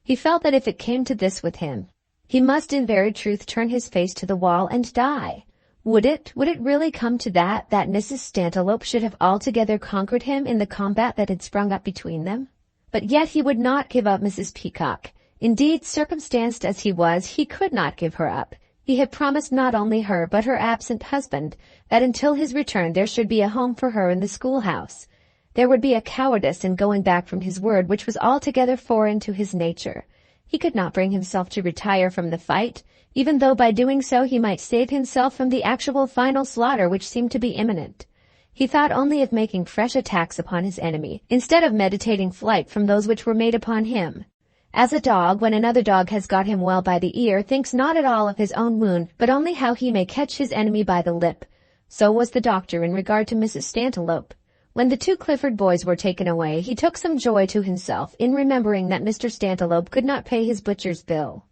He felt that if it came to this with him, he must in very truth turn his face to the wall and die. Would it really come to that Mrs. Stantiloup should have altogether conquered him in the combat that had sprung up between them? But yet he would not give up Mrs. Peacock. Indeed, circumstanced as he was, he could not give her up. He had promised not only her, but her absent husband, that until his return there should be a home for her in the schoolhouse. There would be a cowardice in going back from his word which was altogether foreign to his nature. He could not bring himself to retire from the fight, even though by doing so he might save himself from the actual final slaughter which seemed to be imminent. He thought only of making fresh attacks upon his enemy, instead of meditating flight from those which were made upon him. As a dog, when another dog has got him well by the ear, thinks not at all of his own wound, but only how he may catch his enemy by the lip, so was the doctor in regard to Mrs. Stantiloup. When the 2 Clifford boys were taken away, he took some joy to himself in remembering that Mr. Stantiloup could not pay his butcher's bill.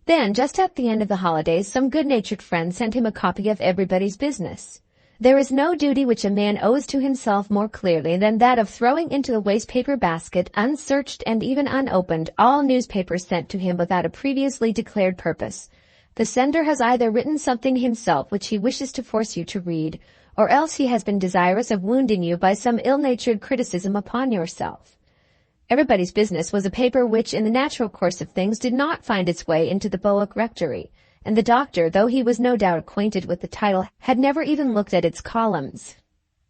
Then, just at the end of the holidays, some good-natured friend sent him a copy of Everybody's Business. There is no duty which a man owes to himself more clearly than that of throwing into the waste-paper basket, unsearched and even unopened, all newspapers sent to him without a previously declared purpose. The sender has either written something himself which he wishes to force you to read, or else he has been desirous of wounding you by some ill-natured criticism upon yourself. Everybody's Business was a paper which, in the natural course of things, did not find its way into the Bowick Rectory, and the doctor, though he was no doubt acquainted with the title, had never even looked at its columns.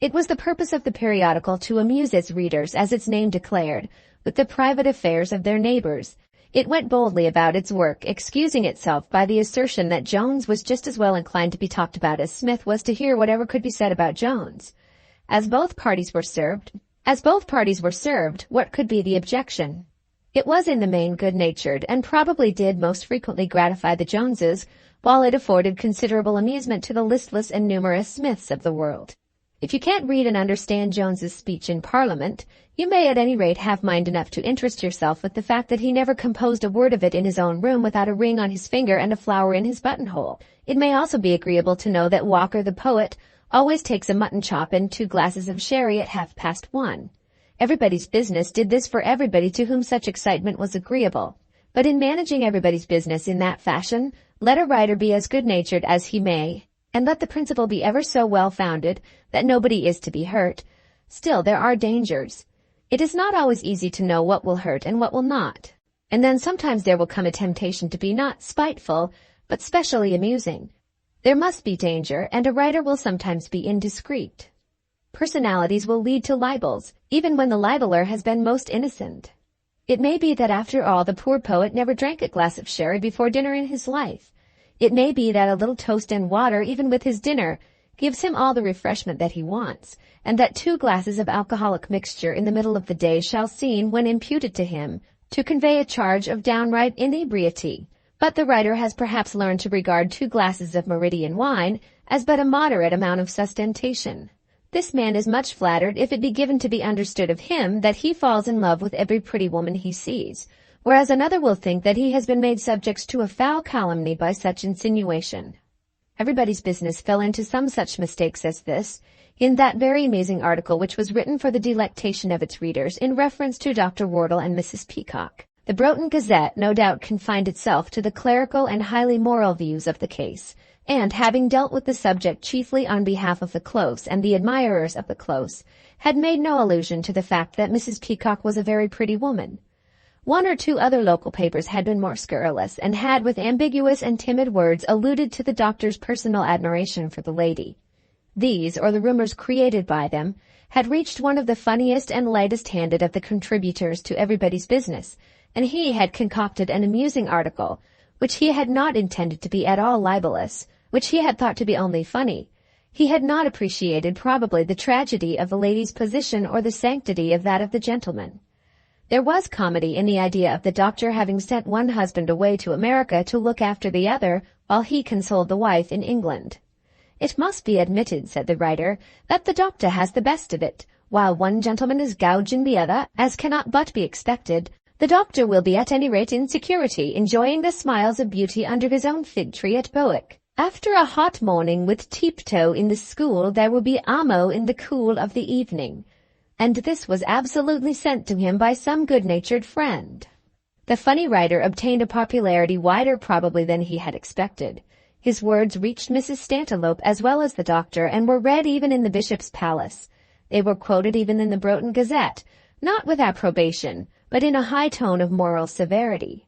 It was the purpose of the periodical to amuse its readers, as its name declared, with the private affairs of their neighbors. It went boldly about its work, excusing itself by the assertion that Jones was just as well inclined to be talked about as Smith was to hear whatever could be said about Jones. As both parties were served, what could be the objection? It was in the main good-natured, and probably did most frequently gratify the Joneses, while it afforded considerable amusement to the listless and numerous Smiths of the world. If you can't read and understand Jones's speech in Parliament, you may at any rate have mind enough to interest yourself with the fact that he never composed a word of it in his own room without a ring on his finger and a flower in his buttonhole. It may also be agreeable to know that Walker the poet always takes a mutton chop and 2 glasses of sherry at 1:30. Everybody's Business did this for everybody to whom such excitement was agreeable. But in managing everybody's business in that fashion, let a writer be as good-natured as he may, and let the principle be ever so well-founded that nobody is to be hurt, still there are dangers. It is not always easy to know what will hurt and what will not. And then sometimes there will come a temptation to be not spiteful, but specially amusing. There must be danger, and a writer will sometimes be indiscreet. Personalities will lead to libels, even when the libeler has been most innocent. It may be that after all the poor poet never drank a glass of sherry before dinner in his life. It may be that a little toast and water, even with his dinner, gives him all the refreshment that he wants, and that 2 glasses of alcoholic mixture in the middle of the day shall seem, when imputed to him, to convey a charge of downright inebriety. But the writer has perhaps learned to regard 2 glasses of meridian wine as but a moderate amount of sustentation. This man is much flattered if it be given to be understood of him that he falls in love with every pretty woman he sees, whereas another will think that he has been made subject to a foul calumny by such insinuation. Everybody's Business fell into some such mistakes as this, in that very amazing article which was written for the delectation of its readers in reference to Dr. Wortle and Mrs. Peacock. The Broughton Gazette no doubt confined itself to the clerical and highly moral views of the case, and having dealt with the subject chiefly on behalf of the close and the admirers of the close, had made no allusion to the fact that Mrs. Peacock was a very pretty woman. 1 or 2 other local papers had been more scurrilous, and had with ambiguous and timid words alluded to the doctor's personal admiration for the lady. These, or the rumors created by them, had reached one of the funniest and lightest-handed of the contributors to Everybody's Business, and he had concocted an amusing article, which he had not intended to be at all libelous, which he had thought to be only funny. He had not appreciated probably the tragedy of the lady's position or the sanctity of that of the gentleman. There was comedy in the idea of the doctor having sent one husband away to America to look after the other while he consoled the wife in England. It must be admitted, said the writer, that the doctor has the best of it. While one gentleman is gouging the other, as cannot but be expected, the doctor will be at any rate in security, enjoying the smiles of beauty under his own fig tree at Bowick. After a hot morning with tiptoe in the school, there will be amo in the cool of the evening. And this was absolutely sent to him by some good-natured friend. The funny writer obtained a popularity wider probably than he had expected. His words reached Mrs. Stantiloup as well as the doctor, and were read even in the bishop's palace. They were quoted even in the Broughton Gazette, not with approbation, but in a high tone of moral severity.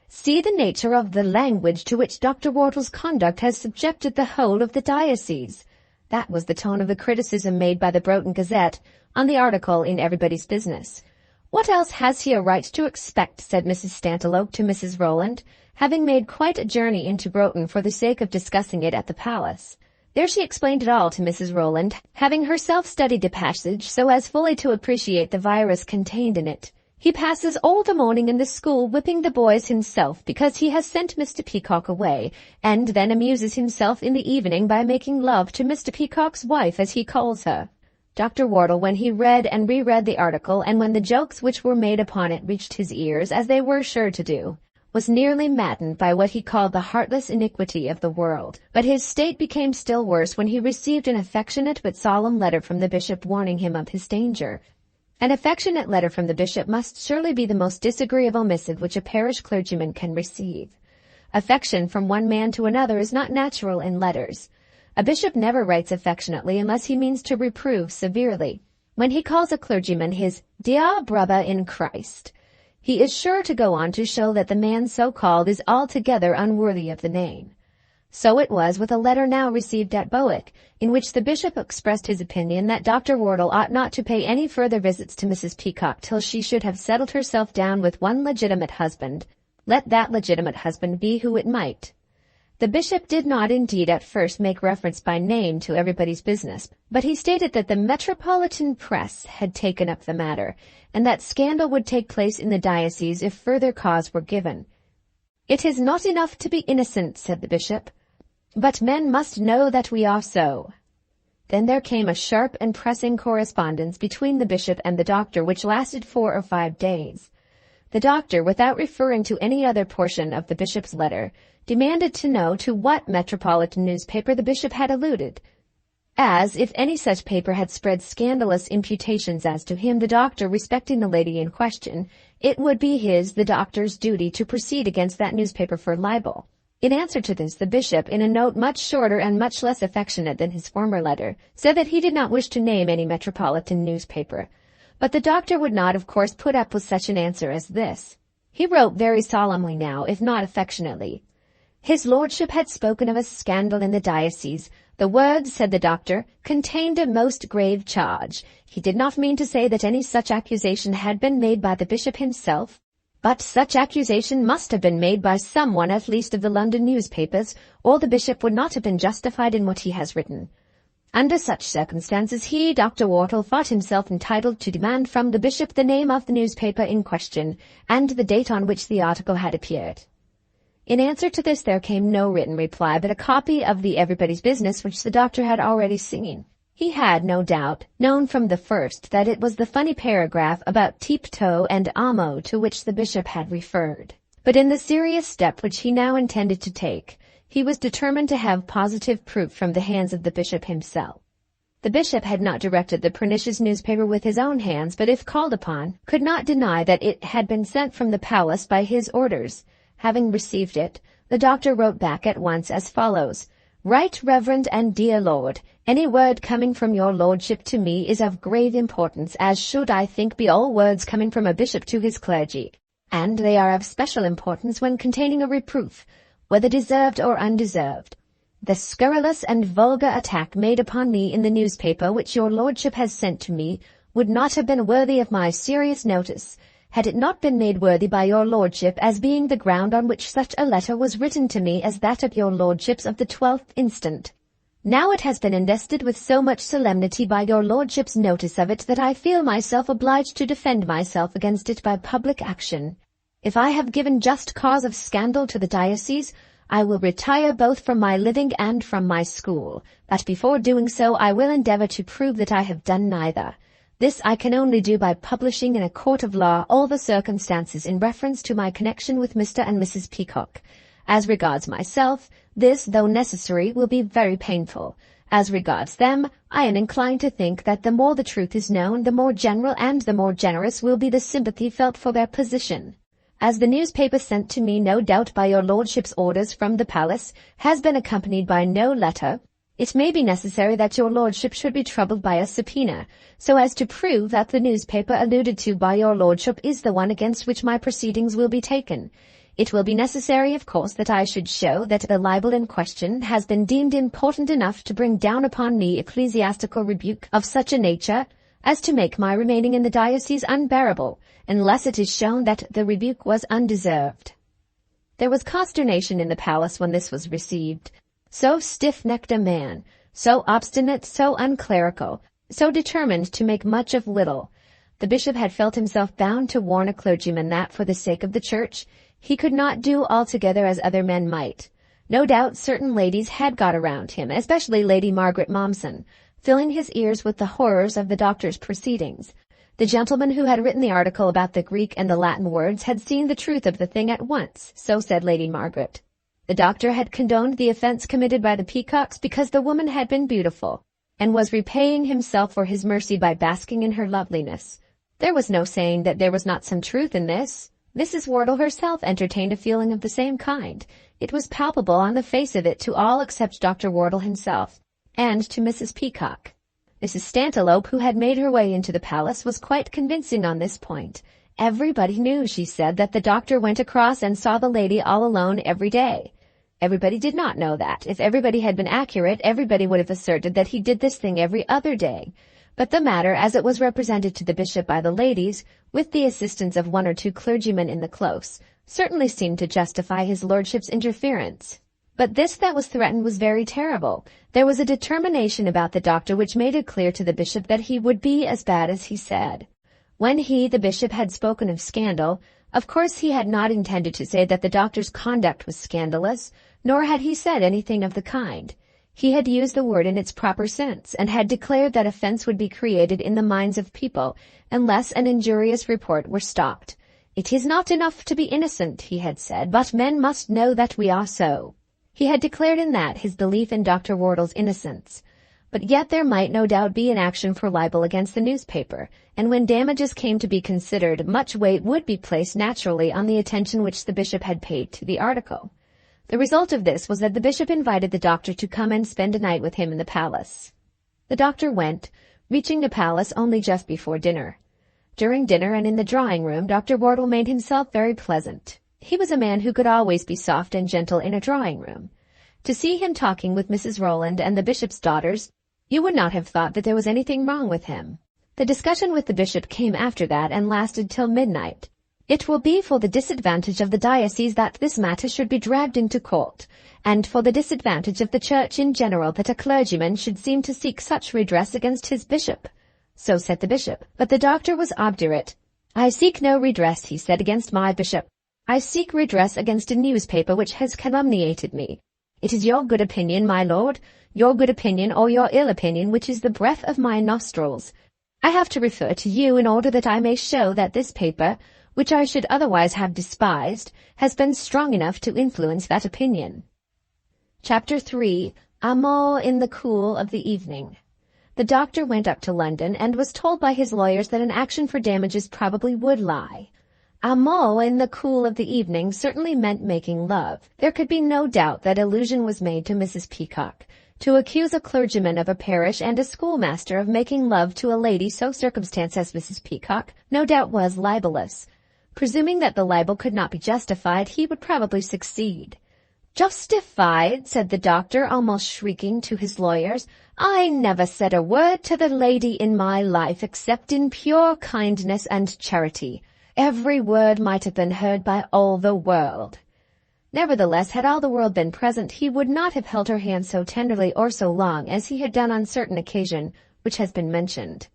See the nature of the language to which Dr. Wortle's conduct has subjected the whole of the diocese. That was the tone of the criticism made by the Broughton Gazette on the article in Everybody's Business. What else has he a right to expect, said Mrs. Stantiloup to Mrs. Rowland, having made quite a journey into Broughton for the sake of discussing it at the palace. There she explained it all to Mrs. Rowland, having herself studied the passage so as fully to appreciate the virus contained in it. He passes all the morning in the school whipping the boys himself because he has sent Mr. Peacock away, and then amuses himself in the evening by making love to Mr. Peacock's wife, as he calls her. Dr. Wortle, when he read and reread the article, and when the jokes which were made upon it reached his ears, as they were sure to do, was nearly maddened by what he called the heartless iniquity of the world. But his state became still worse when he received an affectionate but solemn letter from the bishop warning him of his danger. An affectionate letter from the bishop must surely be the most disagreeable missive which a parish clergyman can receive. Affection from one man to another is not natural in letters. A bishop never writes affectionately unless he means to reprove severely. When he calls a clergyman his dear brother in Christ, he is sure to go on to show that the man so called is altogether unworthy of the name. So it was with a letter now received at Bowick, in which the bishop expressed his opinion that Dr. Wortle ought not to pay any further visits to Mrs. Peacock till she should have settled herself down with one legitimate husband, let that legitimate husband be who it might. The bishop did not indeed at first make reference by name to Everybody's Business, but he stated that the metropolitan press had taken up the matter, and that scandal would take place in the diocese if further cause were given. It is not enough to be innocent, said the bishop, but men must know that we are so. Then there came a sharp and pressing correspondence between the bishop and the doctor which lasted 4 or 5 days. The doctor, without referring to any other portion of the bishop's letter, demanded to know to what metropolitan newspaper the bishop had alluded. as if any such paper had spread scandalous imputations as to him, the doctor, respecting the lady in question, it would be the doctor's duty to proceed against that newspaper for libel. In answer to this, the bishop, in a note much shorter and much less affectionate than his former letter, said that he did not wish to name any metropolitan newspaper. But the doctor would not, of course, put up with such an answer as this. He wrote very solemnly now, if not affectionately. His lordship had spoken of a scandal in the diocese. The words, said the doctor, contained a most grave charge. He did not mean to say that any such accusation had been made by the bishop himself, but such accusation must have been made by someone at least of the London newspapers, or the bishop would not have been justified in what he has written. Under such circumstances he, Dr. Wortle, thought himself entitled to demand from the bishop the name of the newspaper in question, and the date on which the article had appeared. In answer to this there came no written reply, but a copy of the Everybody's Business which the doctor had already seen. He had, no doubt, known from the first that it was the funny paragraph about tip-toe and amo to which the bishop had referred. But in the serious step which he now intended to take, he was determined to have positive proof from the hands of the bishop himself. The bishop had not directed the pernicious newspaper with his own hands, but if called upon, could not deny that it had been sent from the palace by his orders. Having received it, the doctor wrote back at once as follows. Right Reverend and dear Lord, any word coming from your lordship to me is of grave importance, as should, I think, be all words coming from a bishop to his clergy. And they are of special importance when containing a reproof, whether deserved or undeserved. The scurrilous and vulgar attack made upon me in the newspaper which your lordship has sent to me would not have been worthy of my serious notice, had it not been made worthy by your lordship as being the ground on which such a letter was written to me as that of your lordships of the 12th instant. Now it has been invested with so much solemnity by your lordship's notice of it that I feel myself obliged to defend myself against it by public action. If I have given just cause of scandal to the diocese, I will retire both from my living and from my school, but before doing so I will endeavor to prove that I have done neither. This I can only do by publishing in a court of law all the circumstances in reference to my connection with Mr. and Mrs. Peacock. As regards myself, this, though necessary, will be very painful. As regards them, I am inclined to think that the more the truth is known, the more general and the more generous will be the sympathy felt for their position. As the newspaper sent to me, no doubt by your lordship's orders from the palace, has been accompanied by no letter, it may be necessary that your lordship should be troubled by a subpoena, so as to prove that the newspaper alluded to by your lordship is the one against which my proceedings will be taken. It will be necessary, of course, that I should show that the libel in question has been deemed important enough to bring down upon me ecclesiastical rebuke of such a nature as to make my remaining in the diocese unbearable, unless it is shown that the rebuke was undeserved. There was consternation in the palace when this was received. So stiff-necked a man, so obstinate, so unclerical, so determined to make much of little. The bishop had felt himself bound to warn a clergyman that, for the sake of the church, he could not do altogether as other men might. No doubt certain ladies had got around him, especially Lady Margaret Momson, filling his ears with the horrors of the doctor's proceedings. The gentleman who had written the article about the Greek and the Latin words had seen the truth of the thing at once, so said Lady Margaret. The doctor had condoned the offense committed by the Peacocks because the woman had been beautiful, and was repaying himself for his mercy by basking in her loveliness. There was no saying that there was not some truth in this. Mrs. Wortle herself entertained a feeling of the same kind. It was palpable on the face of it to all except Dr. Wortle himself, and to Mrs. Peacock. Mrs. Stantiloup, who had made her way into the palace, was quite convincing on this point. Everybody knew, she said, that the doctor went across and saw the lady all alone every day. Everybody did not know that. If everybody had been accurate, everybody would have asserted that he did this thing every other day. But the matter, as it was represented to the bishop by the ladies, with the assistance of one or two clergymen in the close, certainly seemed to justify his lordship's interference. But this that was threatened was very terrible. There was a determination about the doctor which made it clear to the bishop that he would be as bad as he said. When he, the bishop, had spoken of scandal, of course he had not intended to say that the doctor's conduct was scandalous, nor had he said anything of the kind. He had used the word in its proper sense, and had declared that offense would be created in the minds of people unless an injurious report were stopped. It is not enough to be innocent, he had said, but men must know that we are so. He had declared in that his belief in Dr. Wortle's innocence. But yet there might no doubt be an action for libel against the newspaper, and when damages came to be considered, much weight would be placed naturally on the attention which the bishop had paid to the article. The result of this was that the bishop invited the doctor to come and spend a night with him in the palace. The doctor went, reaching the palace only just before dinner. During dinner and in the drawing-room, Dr. Wortle made himself very pleasant. He was a man who could always be soft and gentle in a drawing-room. To see him talking with Mrs. Rowland and the bishop's daughters, you would not have thought that there was anything wrong with him. The discussion with the bishop came after that and lasted till midnight. It will be for the disadvantage of the diocese that this matter should be dragged into court, and for the disadvantage of the church in general that a clergyman should seem to seek such redress against his bishop. So said the bishop, but the doctor was obdurate. I seek no redress, he said, against my bishop. I seek redress against a newspaper which has calumniated me. It is your good opinion, my lord, your good opinion or your ill opinion which is the breath of my nostrils. I have to refer to you in order that I may show that this paper, which I should otherwise have despised, has been strong enough to influence that opinion. Chapter 3. Amour in the cool of the evening. The doctor went up to London and was told by his lawyers that an action for damages probably would lie. Amour in the cool of the evening certainly meant making love. There could be no doubt that allusion was made to Mrs. Peacock. To accuse a clergyman of a parish and a schoolmaster of making love to a lady so circumstanced as Mrs. Peacock no doubt was libelous. Presuming that the libel could not be justified, he would probably succeed. Justified, said the doctor, almost shrieking to his lawyers. I never said a word to the lady in my life except in pure kindness and charity. Every word might have been heard by all the world. Nevertheless, had all the world been present, he would not have held her hand so tenderly or so long as he had done on certain occasion, which has been mentioned.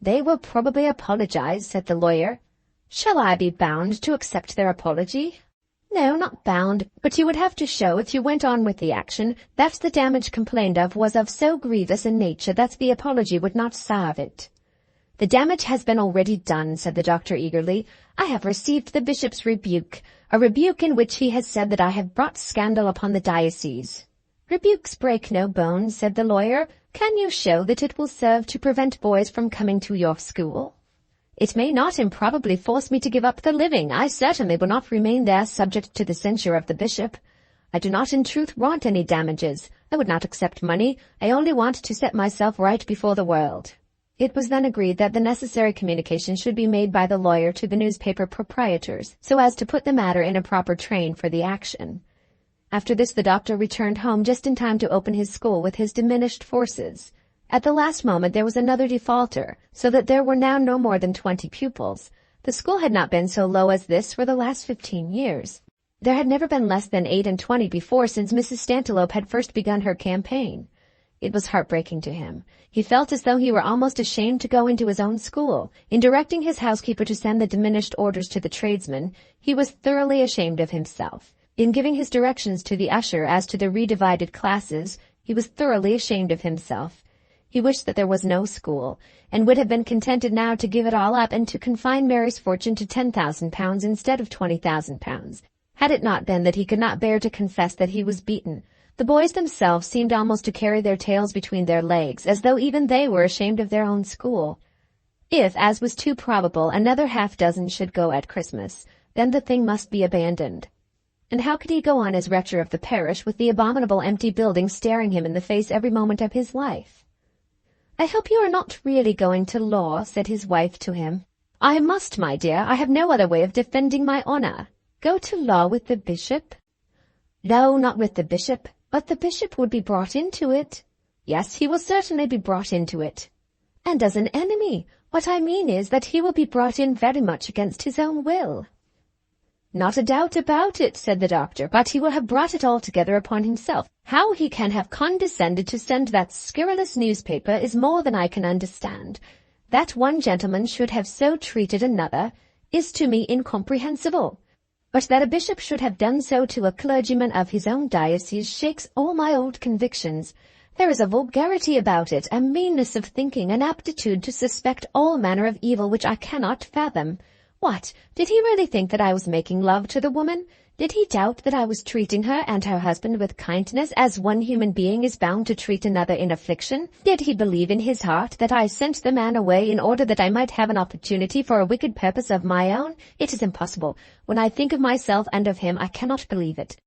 They will probably apologize, said the lawyer. Shall I be bound to accept their apology? No, not bound, but you would have to show, if you went on with the action, that the damage complained of was of so grievous a nature that the apology would not salve it. The damage has been already done, said the doctor eagerly. I have received the bishop's rebuke, a rebuke in which he has said that I have brought scandal upon the diocese. Rebukes break no bones, said the lawyer. Can you show that it will serve to prevent boys from coming to your school? It may not improbably force me to give up the living. I certainly will not remain there subject to the censure of the bishop. I do not in truth want any damages. I would not accept money. I only want to set myself right before the world. It was then agreed that the necessary communication should be made by the lawyer to the newspaper proprietors, so as to put the matter in a proper train for the action. After this the doctor returned home just in time to open his school with his diminished forces. At the last moment there was another defaulter, so that there were now no more than 20 pupils. The school had not been so low as this for the last 15 years. There had never been less than 8 and 20 before since Mrs. Stantiloup had first begun her campaign. It was heartbreaking to him. He felt as though he were almost ashamed to go into his own school. In directing his housekeeper to send the diminished orders to the tradesmen, he was thoroughly ashamed of himself. In giving his directions to the usher as to the redivided classes, he was thoroughly ashamed of himself. He wished that there was no school, and would have been contented now to give it all up and to confine Mary's fortune to £10,000 instead of £20,000, had it not been that he could not bear to confess that he was beaten. The boys themselves seemed almost to carry their tails between their legs, as though even they were ashamed of their own school. If, as was too probable, another half-dozen should go at Christmas, then the thing must be abandoned. And how could he go on as rector of the parish with the abominable empty building staring him in the face every moment of his life? I hope you are not really going to law, said his wife to him. I must, my dear. I have no other way of defending my honor. Go to law with the bishop? No, not with the bishop. But the bishop would be brought into it. Yes, he will certainly be brought into it. And as an enemy. What I mean is that he will be brought in very much against his own will. Not a doubt about it, said the doctor, but he will have brought it altogether upon himself. How he can have condescended to send that scurrilous newspaper is more than I can understand. That one gentleman should have so treated another is to me incomprehensible. But that a bishop should have done so to a clergyman of his own diocese shakes all my old convictions. There is a vulgarity about it, a meanness of thinking, an aptitude to suspect all manner of evil which I cannot fathom. What, did he really think that I was making love to the woman? Did he doubt that I was treating her and her husband with kindness as one human being is bound to treat another in affliction? Did he believe in his heart that I sent the man away in order that I might have an opportunity for a wicked purpose of my own? It is impossible. When I think of myself and of him, I cannot believe it.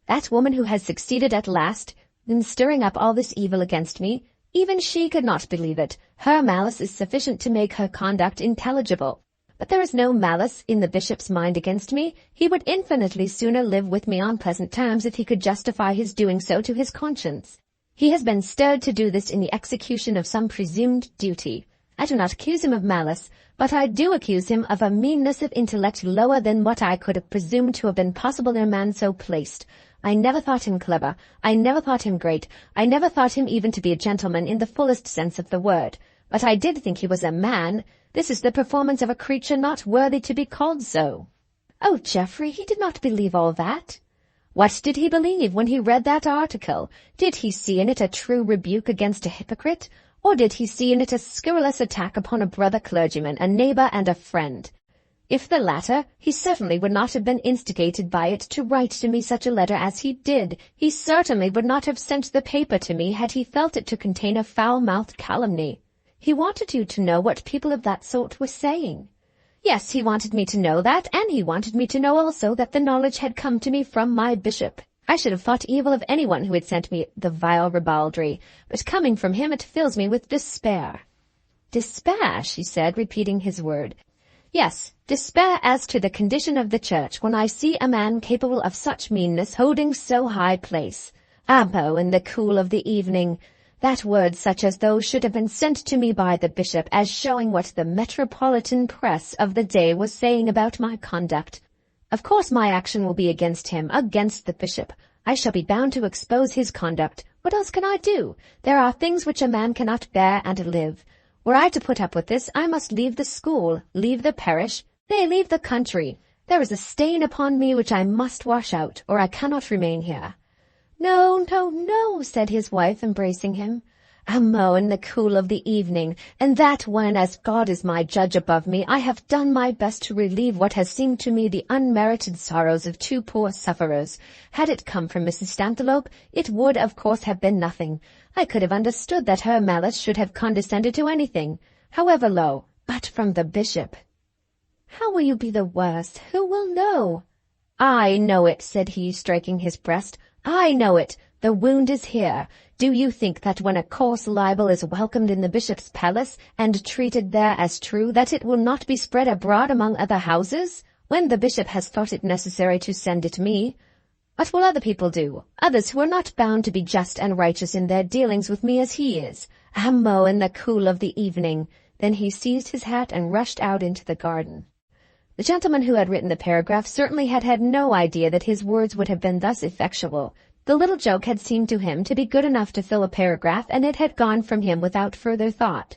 That woman who has succeeded at last in stirring up all this evil against me, even she could not believe it. Her malice is sufficient to make her conduct intelligible. But there is no malice in the bishop's mind against me. He would infinitely sooner live with me on pleasant terms if he could justify his doing so to his conscience. He has been stirred to do this in the execution of some presumed duty. I do not accuse him of malice, but I do accuse him of a meanness of intellect lower than what I could have presumed to have been possible in a man so placed. I never thought him clever. I never thought him great. I never thought him even to be a gentleman in the fullest sense of the word. But I did think he was a man. This is the performance of a creature not worthy to be called so. Oh, Geoffrey, he did not believe all that. What did he believe when he read that article? Did he see in it a true rebuke against a hypocrite? Or did he see in it a scurrilous attack upon a brother clergyman, a neighbor and a friend? If the latter, he certainly would not have been instigated by it to write to me such a letter as he did. He certainly would not have sent the paper to me had he felt it to contain a foul-mouthed calumny. He wanted you to know what people of that sort were saying. Yes, he wanted me to know that, and he wanted me to know also that the knowledge had come to me from my bishop. I should have thought evil of anyone who had sent me the vile ribaldry, but coming from him it fills me with despair. Despair, she said, repeating his word. Yes, despair as to the condition of the church when I see a man capable of such meanness holding so high place. Amo in the cool of the evening. That word such as those should have been sent to me by the bishop as showing what the metropolitan press of the day was saying about my conduct. Of course my action will be against him, against the bishop. I shall be bound to expose his conduct. What else can I do? There are things which a man cannot bear and live. Were I to put up with this, I must leave the school, leave the parish, nay, leave the country. There is a stain upon me which I must wash out, or I cannot remain here. No, no, no, said his wife, embracing him. Amo in the cool of the evening, and that when, as God is my judge above me, I have done my best to relieve what has seemed to me the unmerited sorrows of two poor sufferers. Had it come from Mrs. Stantholope, it would, of course, have been nothing. I could have understood that her malice should have condescended to anything, however low, but from the bishop. How will you be the worse? Who will know? I know it, said he, striking his breast. I know it. The wound is here. Do you think that when a coarse libel is welcomed in the bishop's palace and treated there as true, that it will not be spread abroad among other houses? When the bishop has thought it necessary to send it me, what will other people do? Others who are not bound to be just and righteous in their dealings with me as he is. Amo in the cool of the evening. Then he seized his hat and rushed out into the garden. The gentleman who had written the paragraph certainly had had no idea that his words would have been thus effectual. The little joke had seemed to him to be good enough to fill a paragraph, and it had gone from him without further thought.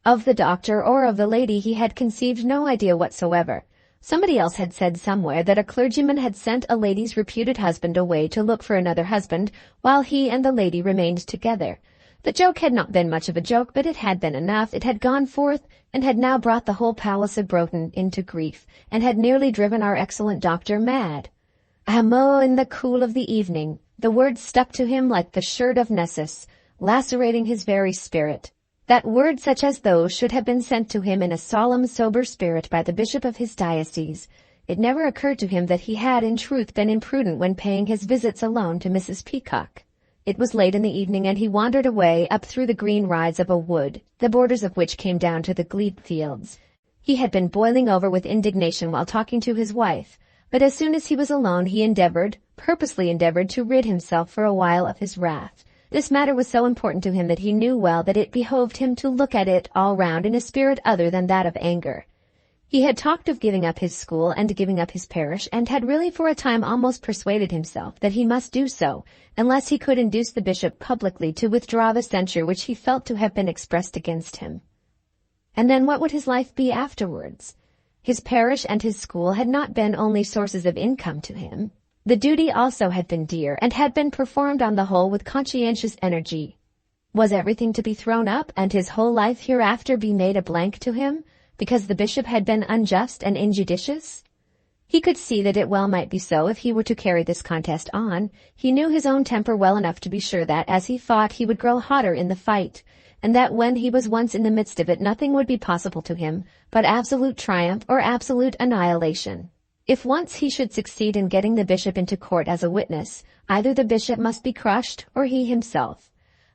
Of the doctor or of the lady he had conceived no idea whatsoever. Somebody else had said somewhere that a clergyman had sent a lady's reputed husband away to look for another husband, while he and the lady remained together. The joke had not been much of a joke, but it had been enough. It had gone forth, and had now brought the whole palace of Broughton into grief, and had nearly driven our excellent doctor mad. Amo in the cool of the evening. The word stuck to him like the shirt of Nessus, lacerating his very spirit. That word such as those should have been sent to him in a solemn, sober spirit by the bishop of his diocese. It never occurred to him that he had in truth been imprudent when paying his visits alone to Mrs. Peacock. It was late in the evening, and he wandered away up through the green rides of a wood, the borders of which came down to the glebe fields. He had been boiling over with indignation while talking to his wife, but as soon as he was alone he purposely endeavored to rid himself for a while of his wrath. This matter was so important to him that he knew well that it behoved him to look at it all round in a spirit other than that of anger. He had talked of giving up his school and giving up his parish, and had really for a time almost persuaded himself that he must do so, unless he could induce the bishop publicly to withdraw the censure which he felt to have been expressed against him. And then what would his life be afterwards? His parish and his school had not been only sources of income to him. The duty also had been dear, and had been performed on the whole with conscientious energy. Was everything to be thrown up, and his whole life hereafter be made a blank to him, because the bishop had been unjust and injudicious? He could see that it well might be so if he were to carry this contest on. He knew his own temper well enough to be sure that, as he fought, he would grow hotter in the fight, and that when he was once in the midst of it, nothing would be possible to him but absolute triumph or absolute annihilation. If once he should succeed in getting the bishop into court as a witness, either the bishop must be crushed or he himself.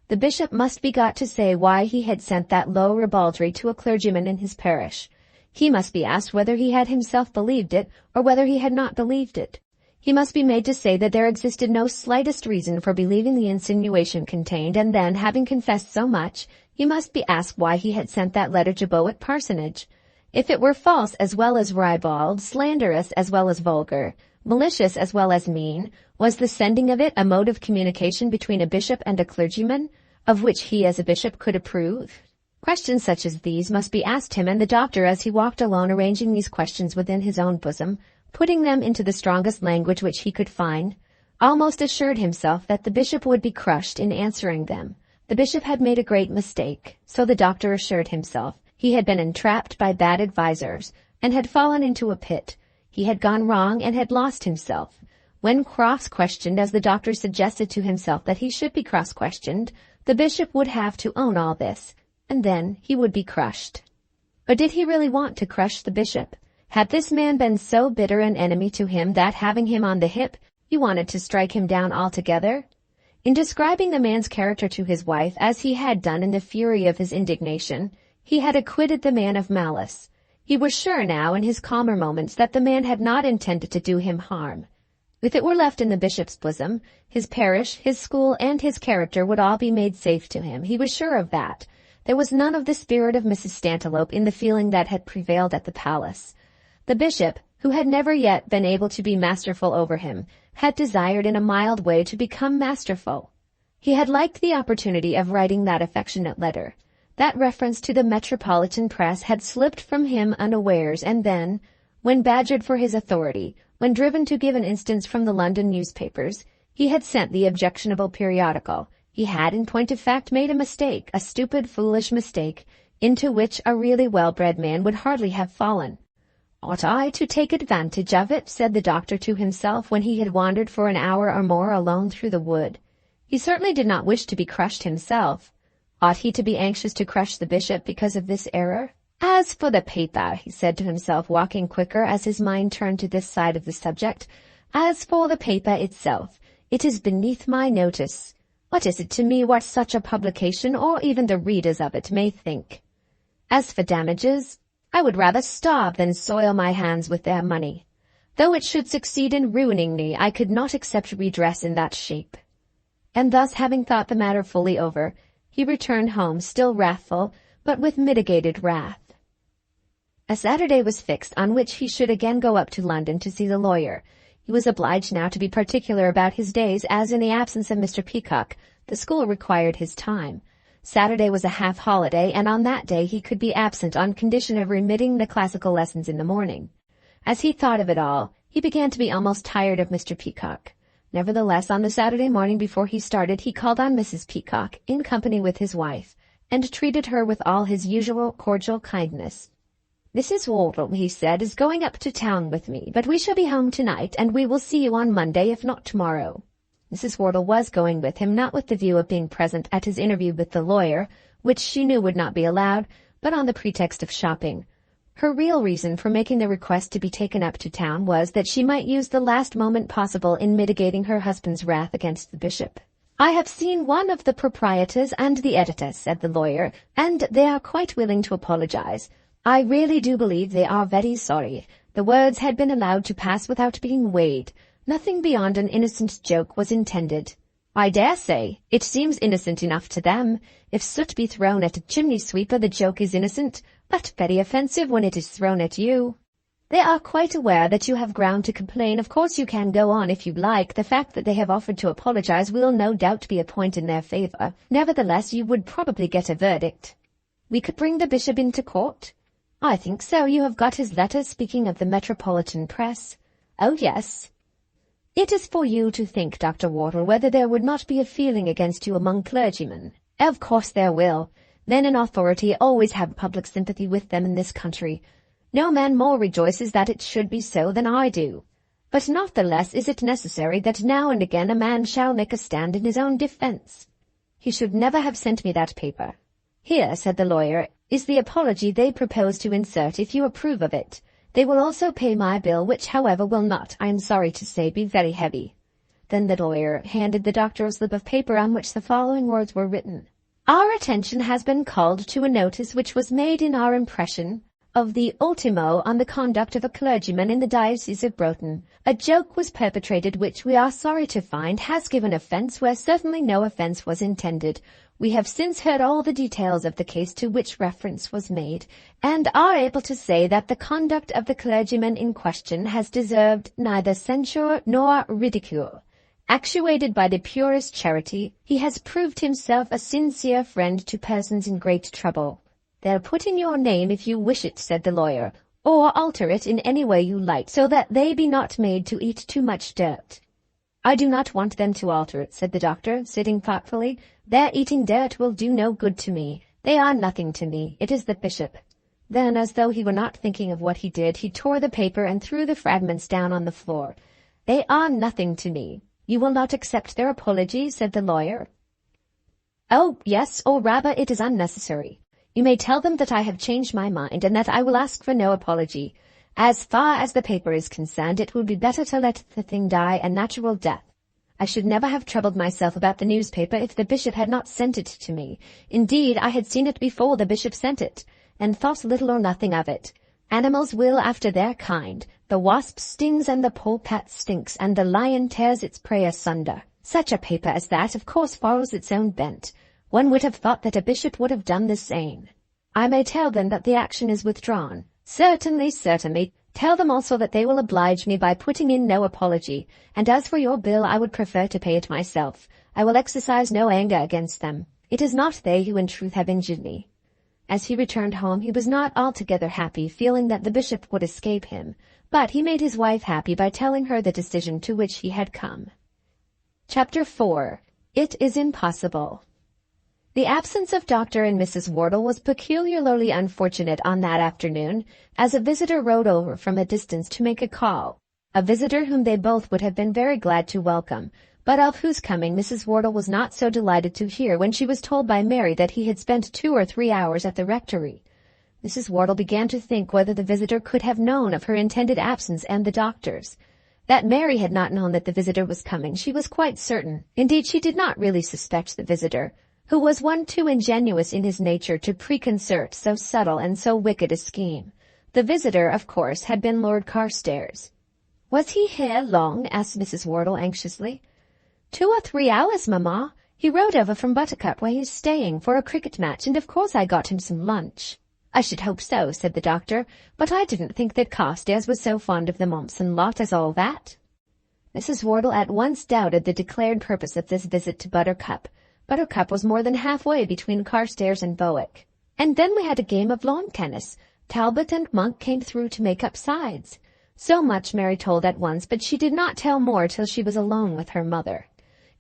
The bishop must be got to say why he had sent that low ribaldry to a clergyman in his parish. He must be asked whether he had himself believed it, or whether he had not believed it. He must be made to say that there existed no slightest reason for believing the insinuation contained, and then, having confessed so much, he must be asked why he had sent that letter to Bowick Parsonage. If it were false as well as ribald, slanderous as well as vulgar, malicious as well as mean, was the sending of it a mode of communication between a bishop and a clergyman, of which he as a bishop could approve? Questions such as these must be asked him, and the doctor, as he walked alone arranging these questions within his own bosom, putting them into the strongest language which he could find, almost assured himself that the bishop would be crushed in answering them. The bishop had made a great mistake, so the doctor assured himself. He had been entrapped by bad advisers, and had fallen into a pit. He had gone wrong and had lost himself. When cross-questioned, as the doctor suggested to himself that he should be cross-questioned, the bishop would have to own all this, and then he would be crushed. Or did he really want to crush the bishop? Had this man been so bitter an enemy to him that, having him on the hip, he wanted to strike him down altogether? In describing the man's character to his wife, as he had done in the fury of his indignation, he had acquitted the man of malice. He was sure now, in his calmer moments, that the man had not intended to do him harm. If it were left in the bishop's bosom, his parish, his school, and his character would all be made safe to him. He was sure of that. There was none of the spirit of Mrs. Stantiloup in the feeling that had prevailed at the palace. The bishop, who had never yet been able to be masterful over him, had desired in a mild way to become masterful. He had liked the opportunity of writing that affectionate letter. That reference to the metropolitan press had slipped from him unawares, and then, when badgered for his authority, when driven to give an instance from the London newspapers, he had sent the objectionable periodical. He had, in point of fact, made a mistake, a stupid, foolish mistake, into which a really well-bred man would hardly have fallen. "Ought I to take advantage of it?" said the doctor to himself when he had wandered for an hour or more alone through the wood. He certainly did not wish to be crushed himself. Ought he to be anxious to crush the bishop because of this error? "As for the paper," he said to himself, walking quicker as his mind turned to this side of the subject, "as for the paper itself, it is beneath my notice. What is it to me what such a publication, or even the readers of it, may think? As for damages, I would rather starve than soil my hands with their money. Though it should succeed in ruining me, I could not accept redress in that shape." And thus, having thought the matter fully over, he returned home, still wrathful, but with mitigated wrath. A Saturday was fixed on which he should again go up to London to see the lawyer. He was obliged now to be particular about his days, as in the absence of Mr. Peacock, the school required his time. Saturday was a half-holiday, and on that day he could be absent on condition of remitting the classical lessons in the morning. As he thought of it all, he began to be almost tired of Mr. Peacock. Nevertheless, on the Saturday morning before he started, he called on Mrs. Peacock, in company with his wife, and treated her with all his usual cordial kindness. "Mrs. Wortle," he said, "is going up to town with me, but we shall be home tonight, and we will see you on Monday, if not tomorrow." Mrs. Wortle was going with him, not with the view of being present at his interview with the lawyer, which she knew would not be allowed, but on the pretext of shopping. Her real reason for making the request to be taken up to town was that she might use the last moment possible in mitigating her husband's wrath against the bishop. "I have seen one of the proprietors and the editor," said the lawyer, "and they are quite willing to apologize. I really do believe they are very sorry. The words had been allowed to pass without being weighed. Nothing beyond an innocent joke was intended." "I dare say. It seems innocent enough to them. If soot be thrown at a chimney-sweeper, the joke is innocent, but very offensive when it is thrown at you. They are quite aware that you have ground to complain. Of course you can go on if you like. The fact that they have offered to apologize will no doubt be a point in their favor. Nevertheless, you would probably get a verdict." "We could bring the bishop into court?" "I think so. You have got his letter speaking of the metropolitan press." "Oh, yes." "It is for you to think, Dr. Wortle, whether there would not be a feeling against you among clergymen." "Of course there will. Men in authority always have public sympathy with them in this country. No man more rejoices that it should be so than I do. But not the less is it necessary that now and again a man shall make a stand in his own defense. He should never have sent me that paper. Here, said the lawyer, is the apology they propose to insert if you approve of it. They will also pay my bill, which, however, will not, I am sorry to say, be very heavy. Then the lawyer handed the doctor a slip of paper on which the following words were written. Our attention has been called to a notice which was made in our impression of the ultimo on the conduct of a clergyman in the diocese of Broughton. A joke was perpetrated which we are sorry to find has given offence where certainly no offence was intended. We have since heard all the details of the case to which reference was made, and are able to say that the conduct of the clergyman in question has deserved neither censure nor ridicule. Actuated by the purest charity, he has proved himself a sincere friend to persons in great trouble. They'll put in your name if you wish it, said the lawyer, or alter it in any way you like, so that they be not made to eat too much dirt. I do not want them to alter it, said the doctor, sitting thoughtfully. Their eating dirt will do no good to me. They are nothing to me. It is the bishop. Then, as though he were not thinking of what he did, he tore the paper and threw the fragments down on the floor. They are nothing to me. You will not accept their apology, said the lawyer. Oh, yes, or rather it is unnecessary. You may tell them that I have changed my mind and that I will ask for no apology. As far as the paper is concerned, it would be better to let the thing die a natural death. I should never have troubled myself about the newspaper if the bishop had not sent it to me. Indeed, I had seen it before the bishop sent it, and thought little or nothing of it. Animals will after their kind. The wasp stings and the polecat stinks, and the lion tears its prey asunder. Such a paper as that of course follows its own bent. One would have thought that a bishop would have done the same. I may tell them that the action is withdrawn. Certainly, certainly. Tell them also that they will oblige me by putting in no apology, and as for your bill, I would prefer to pay it myself. I will exercise no anger against them. It is not they who in truth have injured me. As he returned home, he was not altogether happy, feeling that the bishop would escape him, but he made his wife happy by telling her the decision to which he had come. Chapter 4. It is impossible. The absence of Dr. and Mrs. Wortle was peculiarly unfortunate on that afternoon, as a visitor rode over from a distance to make a call, a visitor whom they both would have been very glad to welcome, but of whose coming Mrs. Wortle was not so delighted to hear when she was told by Mary that he had spent 2 or 3 hours at the rectory. Mrs. Wortle began to think whether the visitor could have known of her intended absence and the doctor's. That Mary had not known that the visitor was coming, she was quite certain. Indeed, she did not really suspect the visitor, who was one too ingenuous in his nature to preconcert so subtle and so wicked a scheme. The visitor, of course, had been Lord Carstairs. Was he here long? Asked Mrs. Wortle anxiously. 2 or 3 hours, mamma. He rode over from Buttercup, where he's staying, for a cricket match, and of course I got him some lunch. I should hope so, said the doctor, but I didn't think that Carstairs was so fond of the Mompson lot as all that. Mrs. Wortle at once doubted the declared purpose of this visit to Buttercup. Buttercup was more than halfway between Carstairs and Bowick. And then we had a game of lawn tennis. Talbot and Monk came through to make up sides. So much Mary told at once, but she did not tell more till she was alone with her mother.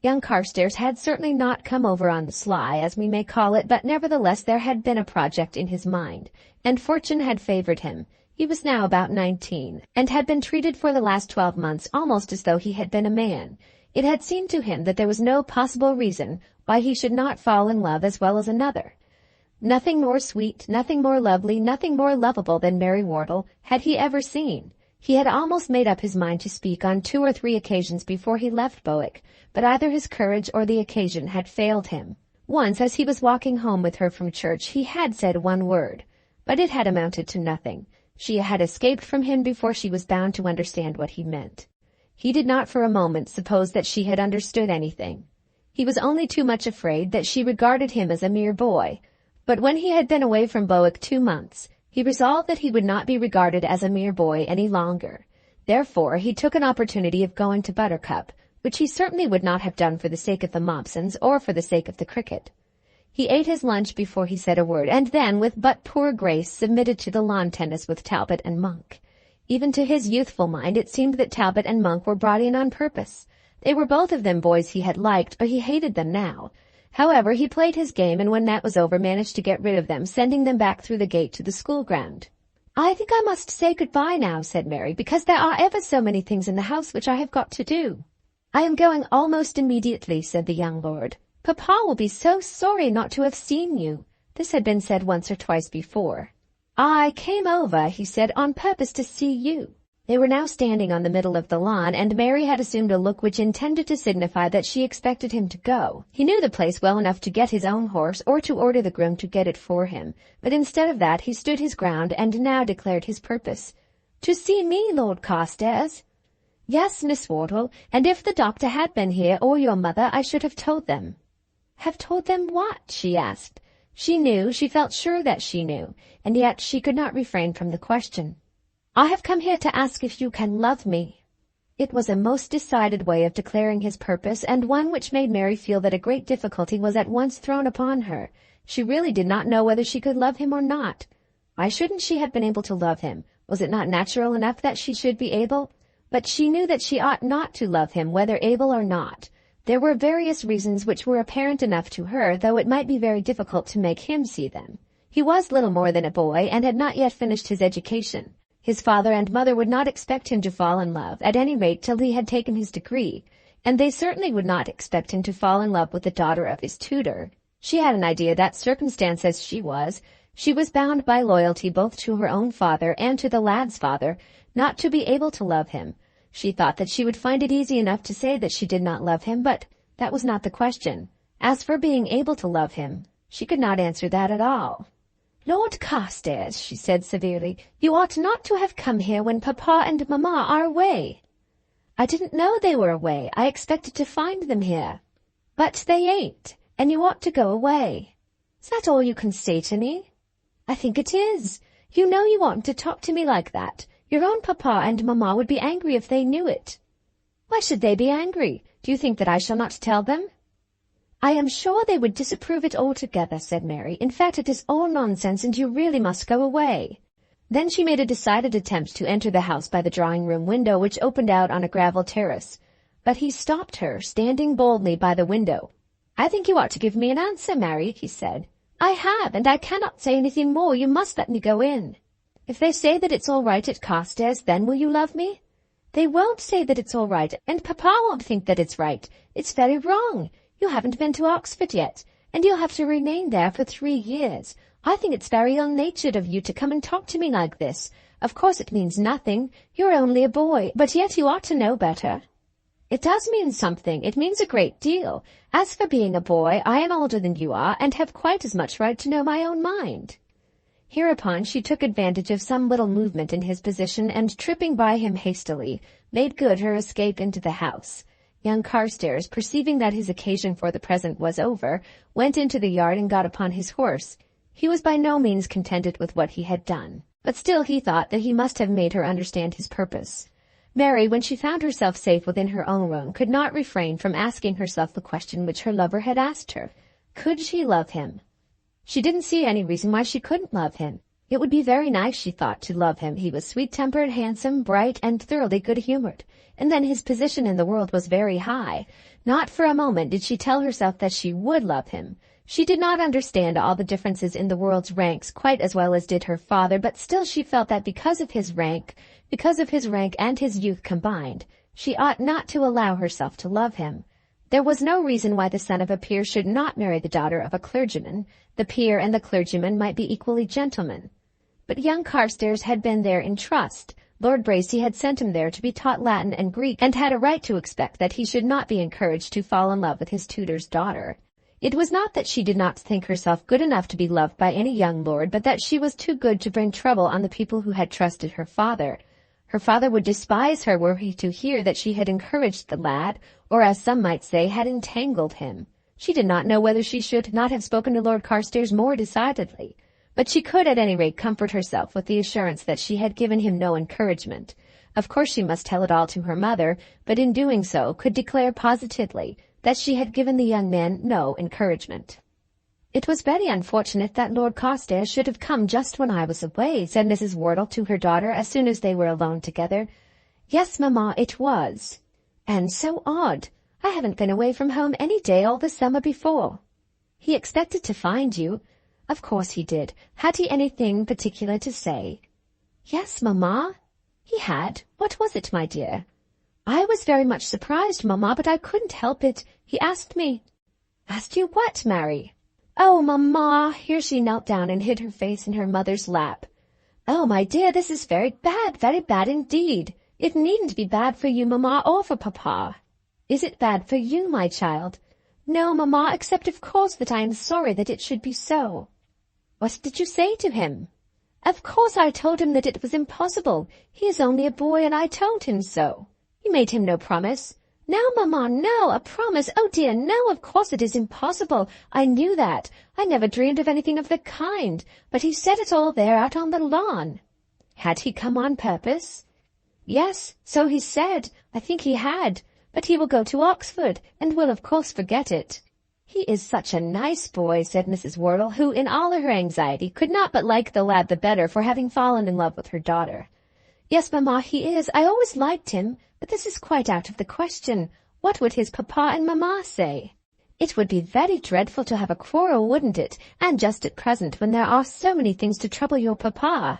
Young Carstairs had certainly not come over on the sly, as we may call it, but nevertheless there had been a project in his mind, and fortune had favoured him. He was now about 19, and had been treated for the last 12 months almost as though he had been a man. It had seemed to him that there was no possible reason why he should not fall in love as well as another. Nothing more sweet, nothing more lovely, nothing more lovable than Mary Wortle had he ever seen. He had almost made up his mind to speak on 2 or 3 occasions before he left Bowick, but either his courage or the occasion had failed him. Once, as he was walking home with her from church, he had said one word, but it had amounted to nothing. She had escaped from him before she was bound to understand what he meant. He did not for a moment suppose that she had understood anything. He was only too much afraid that she regarded him as a mere boy. But when he had been away from Bowick 2 months, he resolved that he would not be regarded as a mere boy any longer. Therefore, he took an opportunity of going to Buttercup, which he certainly would not have done for the sake of the Mompsons or for the sake of the cricket. He ate his lunch before he said a word, and then, with but poor grace, submitted to the lawn tennis with Talbot and Monk. Even to his youthful mind it seemed that Talbot and Monk were brought in on purpose. They were both of them boys he had liked, but he hated them now. However, he played his game, and when that was over managed to get rid of them, sending them back through the gate to the school ground. "I think I must say good-bye now," said Mary, "because there are ever so many things in the house which I have got to do." "I am going almost immediately," said the young lord. "Papa will be so sorry not to have seen you." This had been said once or twice before. "I came over," he said, "on purpose to see you." They were now standing on the middle of the lawn, and Mary had assumed a look which intended to signify that she expected him to go. He knew the place well enough to get his own horse or to order the groom to get it for him, but instead of that he stood his ground and now declared his purpose. "To see me, Lord Carstairs?" "Yes, Miss Wortle, and if the doctor had been here or your mother, I should have told them." "Have told them what?" she asked. She knew, she felt sure that she knew, and yet she could not refrain from the question. "I have come here to ask if you can love me." It was a most decided way of declaring his purpose, and one which made Mary feel that a great difficulty was at once thrown upon her. She really did not know whether she could love him or not. Why shouldn't she have been able to love him? Was it not natural enough that she should be able? But she knew that she ought not to love him, whether able or not. There were various reasons which were apparent enough to her, though it might be very difficult to make him see them. He was little more than a boy, and had not yet finished his education. His father and mother would not expect him to fall in love, at any rate till he had taken his degree, and they certainly would not expect him to fall in love with the daughter of his tutor. She had an idea that, circumstanced as she was bound by loyalty both to her own father and to the lad's father, not to be able to love him. She thought that she would find it easy enough to say that she did not love him, but that was not the question. As for being able to love him, she could not answer that at all. "Lord Carstairs," she said severely, "you ought not to have come here when Papa and Mamma are away." "I didn't know they were away. I expected to find them here." "But they ain't, and you ought to go away." "Is that all you can say to me?" "I think it is. You know you oughtn't to talk to me like that. Your own Papa and Mamma would be angry if they knew it." "Why should they be angry? Do you think that I shall not tell them?" "I am sure they would disapprove it altogether," said Mary. "In fact, it is all nonsense, and you really must go away." Then she made a decided attempt to enter the house by the drawing-room window, which opened out on a gravel terrace. But he stopped her, standing boldly by the window. "I think you ought to give me an answer, Mary," he said. "I have, and I cannot say anything more. You must let me go in." "If they say that it's all right at Carstairs, then will you love me?" "They won't say that it's all right, and Papa won't think that it's right. It's very wrong. You haven't been to Oxford yet, and you'll have to remain there for 3 years. I think it's very ill-natured of you to come and talk to me like this. Of course it means nothing. You're only a boy, but yet you ought to know better." "It does mean something. It means a great deal. As for being a boy, I am older than you are, and have quite as much right to know my own mind." Hereupon she took advantage of some little movement in his position, and tripping by him hastily, made good her escape into the house. Young Carstairs, perceiving that his occasion for the present was over, went into the yard and got upon his horse. He was by no means contented with what he had done, but still he thought that he must have made her understand his purpose. Mary, when she found herself safe within her own room, could not refrain from asking herself the question which her lover had asked her. Could she love him? She didn't see any reason why she couldn't love him. It would be very nice, she thought, to love him. He was sweet-tempered, handsome, bright, and thoroughly good-humored. And then his position in the world was very high. Not for a moment did she tell herself that she would love him. She did not understand all the differences in the world's ranks quite as well as did her father, but still she felt that because of his rank and his youth combined, she ought not to allow herself to love him. There was no reason why the son of a peer should not marry the daughter of a clergyman. The peer and the clergyman might be equally gentlemen. But young Carstairs had been there in trust. Lord Bracy had sent him there to be taught Latin and Greek, and had a right to expect that he should not be encouraged to fall in love with his tutor's daughter. It was not that she did not think herself good enough to be loved by any young lord, but that she was too good to bring trouble on the people who had trusted her father. Her father would despise her were he to hear that she had encouraged the lad, or as some might say, had entangled him. She did not know whether she should not have spoken to Lord Carstairs more decidedly, but she could at any rate comfort herself with the assurance that she had given him no encouragement. Of course she must tell it all to her mother, but in doing so could declare positively that she had given the young man no encouragement. "It was very unfortunate that Lord Carstairs should have come just when I was away," said Mrs. Wortle to her daughter as soon as they were alone together. "Yes, Mamma, it was. And so odd. I haven't been away from home any day all the summer before." "He expected to find you." "Of course he did. Had he anything particular to say?" Yes, mamma. He had. What was it, my dear? I was very much surprised, mamma, but I couldn't help it. He asked me. Asked you what, Mary? Oh, mamma. Here she knelt down and hid her face in her mother's lap. Oh, my dear, this is very bad indeed. It needn't be bad for you, mamma, or for papa. Is it bad for you, my child? No, mamma, except of course that I am sorry that it should be so. What did you say to him? Of course I told him that it was impossible. He is only a boy, and I told him so. You made him no promise. No, mamma, no, a promise. Oh, dear, no, of course it is impossible. I knew that. I never dreamed of anything of the kind. But he said it all there out on the lawn. Had he come on purpose? Yes, so he said. I think he had. But he will go to Oxford, and will of course forget it. He is such a nice boy, said Mrs. Wortle, who, in all her anxiety, could not but like the lad the better for having fallen in love with her daughter. Yes, mamma, he is. I always liked him, but this is quite out of the question. What would his papa and mamma say? It would be very dreadful to have a quarrel, wouldn't it? And just at present, when there are so many things to trouble your papa.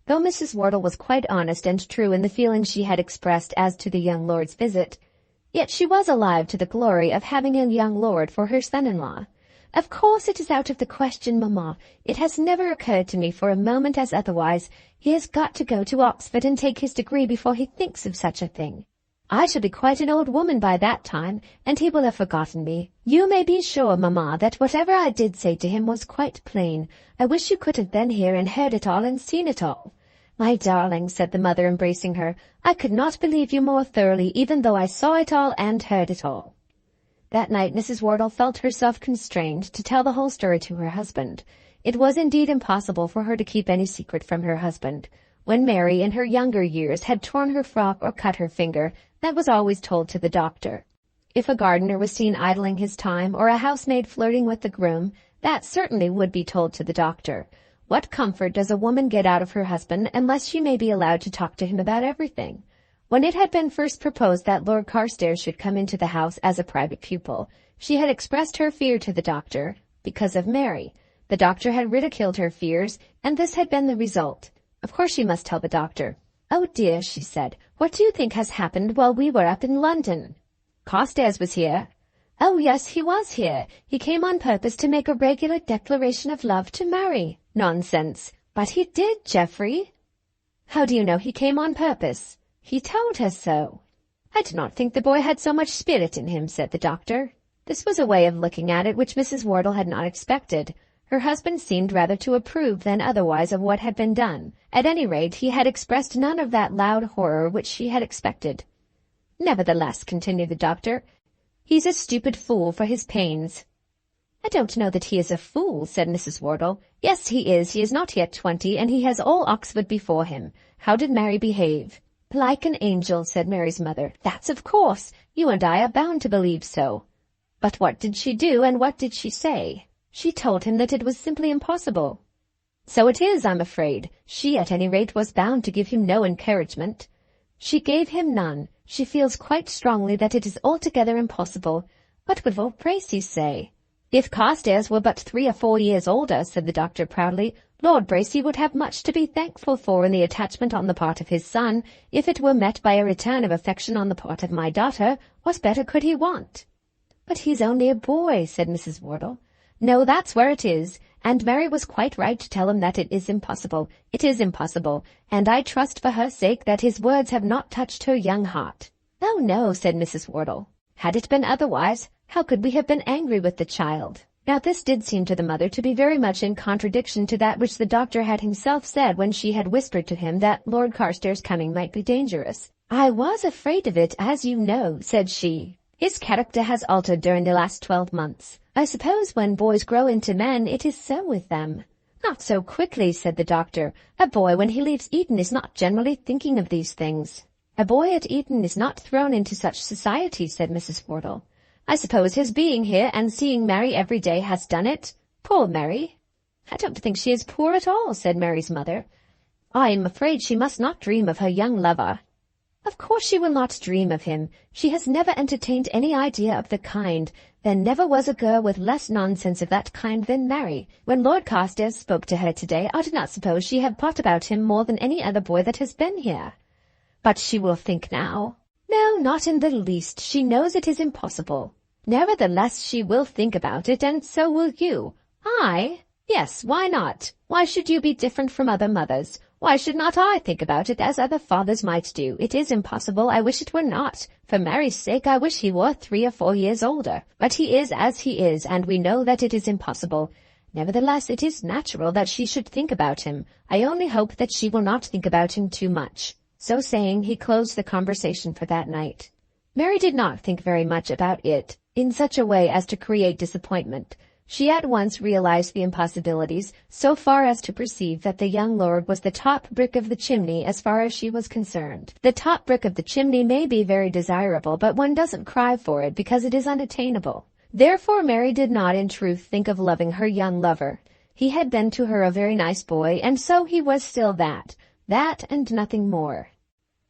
Though Mrs. Wortle was quite honest and true in the feelings she had expressed as to the young lord's visit, yet she was alive to the glory of having a young lord for her son-in-law. Of course it is out of the question, mamma. It has never occurred to me for a moment as otherwise. He has got to go to Oxford and take his degree before he thinks of such a thing. I shall be quite an old woman by that time, and he will have forgotten me. You may be sure, mamma, that whatever I did say to him was quite plain. I wish you could have been here and heard it all and seen it all. My darling, said the mother, embracing her, I could not believe you more thoroughly, even though I saw it all and heard it all. That night Mrs. Wortle felt herself constrained to tell the whole story to her husband. It was indeed impossible for her to keep any secret from her husband. When Mary, in her younger years, had torn her frock or cut her finger, that was always told to the doctor. If a gardener was seen idling his time, or a housemaid flirting with the groom, that certainly would be told to the doctor. What comfort does a woman get out of her husband unless she may be allowed to talk to him about everything? When it had been first proposed that Lord Carstairs should come into the house as a private pupil, she had expressed her fear to the doctor, because of Mary. The doctor had ridiculed her fears, and this had been the result. Of course she must tell the doctor. Oh dear, she said, what do you think has happened while we were up in London? Carstairs was here. Oh yes, he was here. He came on purpose to make a regular declaration of love to Mary. Nonsense. But he did, Geoffrey. How do you know he came on purpose? He told her so. I do not think the boy had so much spirit in him, said the doctor. This was a way of looking at it which Mrs. Wortle had not expected. Her husband seemed rather to approve than otherwise of what had been done. At any rate, he had expressed none of that loud horror which she had expected. Nevertheless, continued the doctor, he's a stupid fool for his pains. I don't know that he is a fool, said Mrs. Wortle. Yes, he is. He is not yet 20, and he has all Oxford before him. How did Mary behave? Like an angel, said Mary's mother. That's of course. You and I are bound to believe so. But what did she do, and what did she say? She told him that it was simply impossible. So it is, I'm afraid. She, at any rate, was bound to give him no encouragement. She gave him none. She feels quite strongly that it is altogether impossible. What would Lord Bracy say? If Carstairs were but 3 or 4 years older, said the doctor proudly, Lord Bracy would have much to be thankful for in the attachment on the part of his son. If it were met by a return of affection on the part of my daughter, what better could he want? But he's only a boy, said Mrs. Wortle. No, that's where it is, and Mary was quite right to tell him that it is impossible. It is impossible, and I trust for her sake that his words have not touched her young heart. Oh, no, said Mrs. Wortle. Had it been otherwise, how could we have been angry with the child? Now this did seem to the mother to be very much in contradiction to that which the doctor had himself said when she had whispered to him that Lord Carstairs' coming might be dangerous. I was afraid of it, as you know, said she. His character has altered during the last 12 months. I suppose when boys grow into men, it is so with them. Not so quickly, said the doctor. A boy when he leaves Eton is not generally thinking of these things. A boy at Eton is not thrown into such society, said Mrs. Wortle. I suppose his being here and seeing Mary every day has done it. Poor Mary. I don't think she is poor at all, said Mary's mother. I am afraid she must not dream of her young lover. Of course she will not dream of him. She has never entertained any idea of the kind. There never was a girl with less nonsense of that kind than Mary. When Lord Carstairs spoke to her today, I do not suppose she had thought about him more than any other boy that has been here. But she will think now. No, not in the least. She knows it is impossible. Nevertheless, she will think about it, and so will you. I? Yes, why not? Why should you be different from other mothers? Why should not I think about it as other fathers might do? It is impossible. I wish it were not. For Mary's sake, I wish he were 3 or 4 years older. But he is as he is, and we know that it is impossible. Nevertheless, it is natural that she should think about him. I only hope that she will not think about him too much. So saying, he closed the conversation for that night. Mary did not think very much about it in such a way as to create disappointment. She at once realized the impossibilities, so far as to perceive that the young lord was the top brick of the chimney as far as she was concerned. The top brick of the chimney may be very desirable, but one doesn't cry for it because it is unattainable. Therefore Mary did not in truth think of loving her young lover. He had been to her a very nice boy, and so he was still that and nothing more.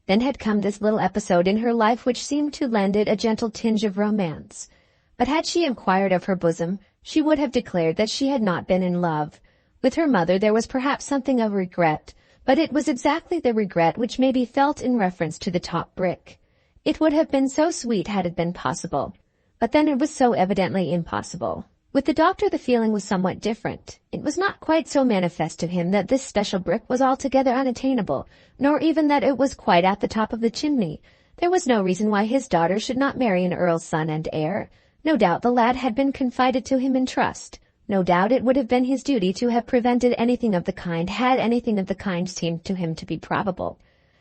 Then had come this little episode in her life which seemed to lend it a gentle tinge of romance. But had she inquired of her bosom, she would have declared that she had not been in love. With her mother there was perhaps something of regret, but it was exactly the regret which may be felt in reference to the top brick. It would have been so sweet had it been possible, but then it was so evidently impossible. With the doctor the feeling was somewhat different. It was not quite so manifest to him that this special brick was altogether unattainable, nor even that it was quite at the top of the chimney. There was no reason why his daughter should not marry an earl's son and heir. No doubt the lad had been confided to him in trust. No doubt it would have been his duty to have prevented anything of the kind had anything of the kind seemed to him to be probable.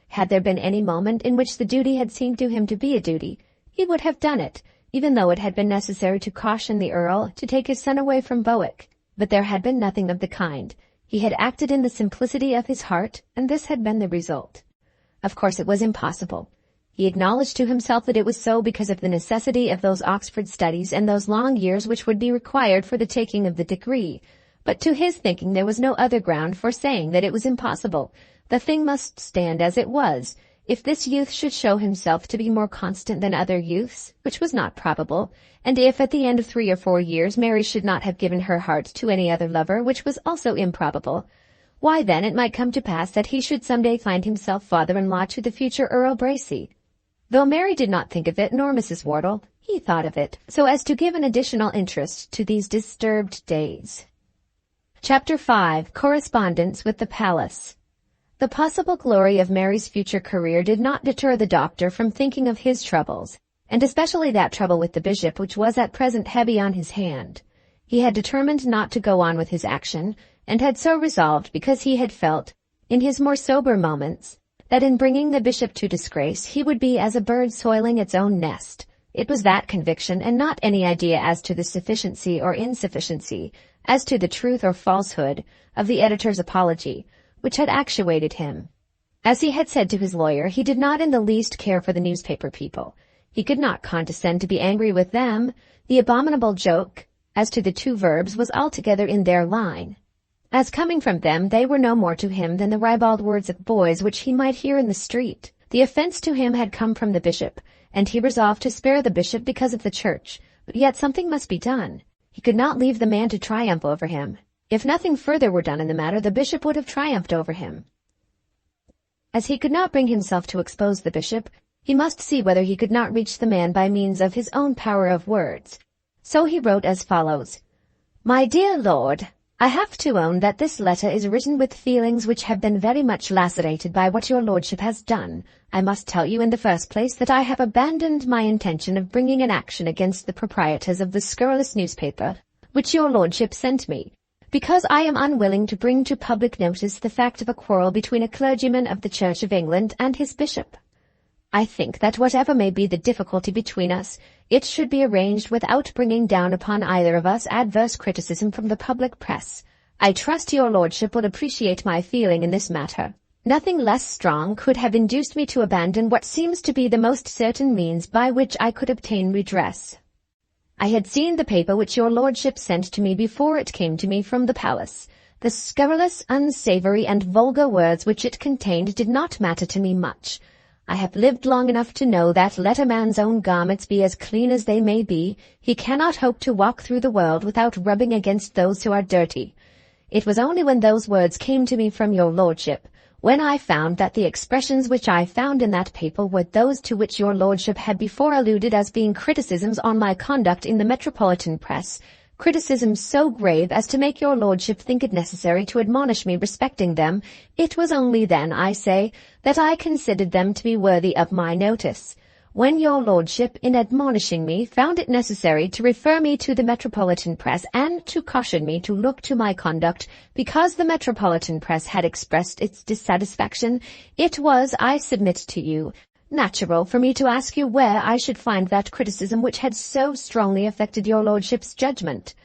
Had there been any moment in which the duty had seemed to him to be a duty, he would have done it, even though it had been necessary to caution the earl to take his son away from Bowick. But there had been nothing of the kind. He had acted in the simplicity of his heart, and this had been the result. Of course it was impossible. He acknowledged to himself that it was so because of the necessity of those Oxford studies and those long years which would be required for the taking of the degree. But to his thinking there was no other ground for saying that it was impossible. The thing must stand as it was. If this youth should show himself to be more constant than other youths, which was not probable, and if at the end of 3 or 4 years Mary should not have given her heart to any other lover, which was also improbable, why then it might come to pass that he should some day find himself father-in-law to the future Earl Bracy. Though Mary did not think of it, nor Mrs. Wortle, he thought of it, so as to give an additional interest to these disturbed days. Chapter 5. Correspondence with the Palace. The possible glory of Mary's future career did not deter the doctor from thinking of his troubles, and especially that trouble with the bishop which was at present heavy on his hand. He had determined not to go on with his action, and had so resolved because he had felt, in his more sober moments, that in bringing the bishop to disgrace he would be as a bird soiling its own nest. It was that conviction, and not any idea as to the sufficiency or insufficiency, as to the truth or falsehood, of the editor's apology, which had actuated him. As he had said to his lawyer, he did not in the least care for the newspaper people. He could not condescend to be angry with them. The abominable joke, as to the 2 verbs, was altogether in their line. As coming from them, they were no more to him than the ribald words of boys which he might hear in the street. The offense to him had come from the bishop, and he resolved to spare the bishop because of the church, but yet something must be done. He could not leave the man to triumph over him. If nothing further were done in the matter, the bishop would have triumphed over him. As he could not bring himself to expose the bishop, he must see whether he could not reach the man by means of his own power of words. So he wrote as follows: "My dear Lord, I have to own that this letter is written with feelings which have been very much lacerated by what your lordship has done. I must tell you in the first place that I have abandoned my intention of bringing an action against the proprietors of the scurrilous newspaper which your lordship sent me, because I am unwilling to bring to public notice the fact of a quarrel between a clergyman of the Church of England and his bishop. I think that whatever may be the difficulty between us, it should be arranged without bringing down upon either of us adverse criticism from the public press. I trust your lordship will appreciate my feeling in this matter. Nothing less strong could have induced me to abandon what seems to be the most certain means by which I could obtain redress. I had seen the paper which your lordship sent to me before it came to me from the palace. The scurrilous, unsavory, and vulgar words which it contained did not matter to me much. I have lived long enough to know that let a man's own garments be as clean as they may be, he cannot hope to walk through the world without rubbing against those who are dirty. It was only when those words came to me from your lordship, when I found that the expressions which I found in that paper were those to which your lordship had before alluded as being criticisms on my conduct in the metropolitan press, criticisms so grave as to make your lordship think it necessary to admonish me respecting them, it was only then, I say, that I considered them to be worthy of my notice. When your lordship, in admonishing me, found it necessary to refer me to the metropolitan press and to caution me to look to my conduct, because the metropolitan press had expressed its dissatisfaction, it was, I submit to you, natural for me to ask you where I should find that criticism which had so strongly affected your lordship's judgment.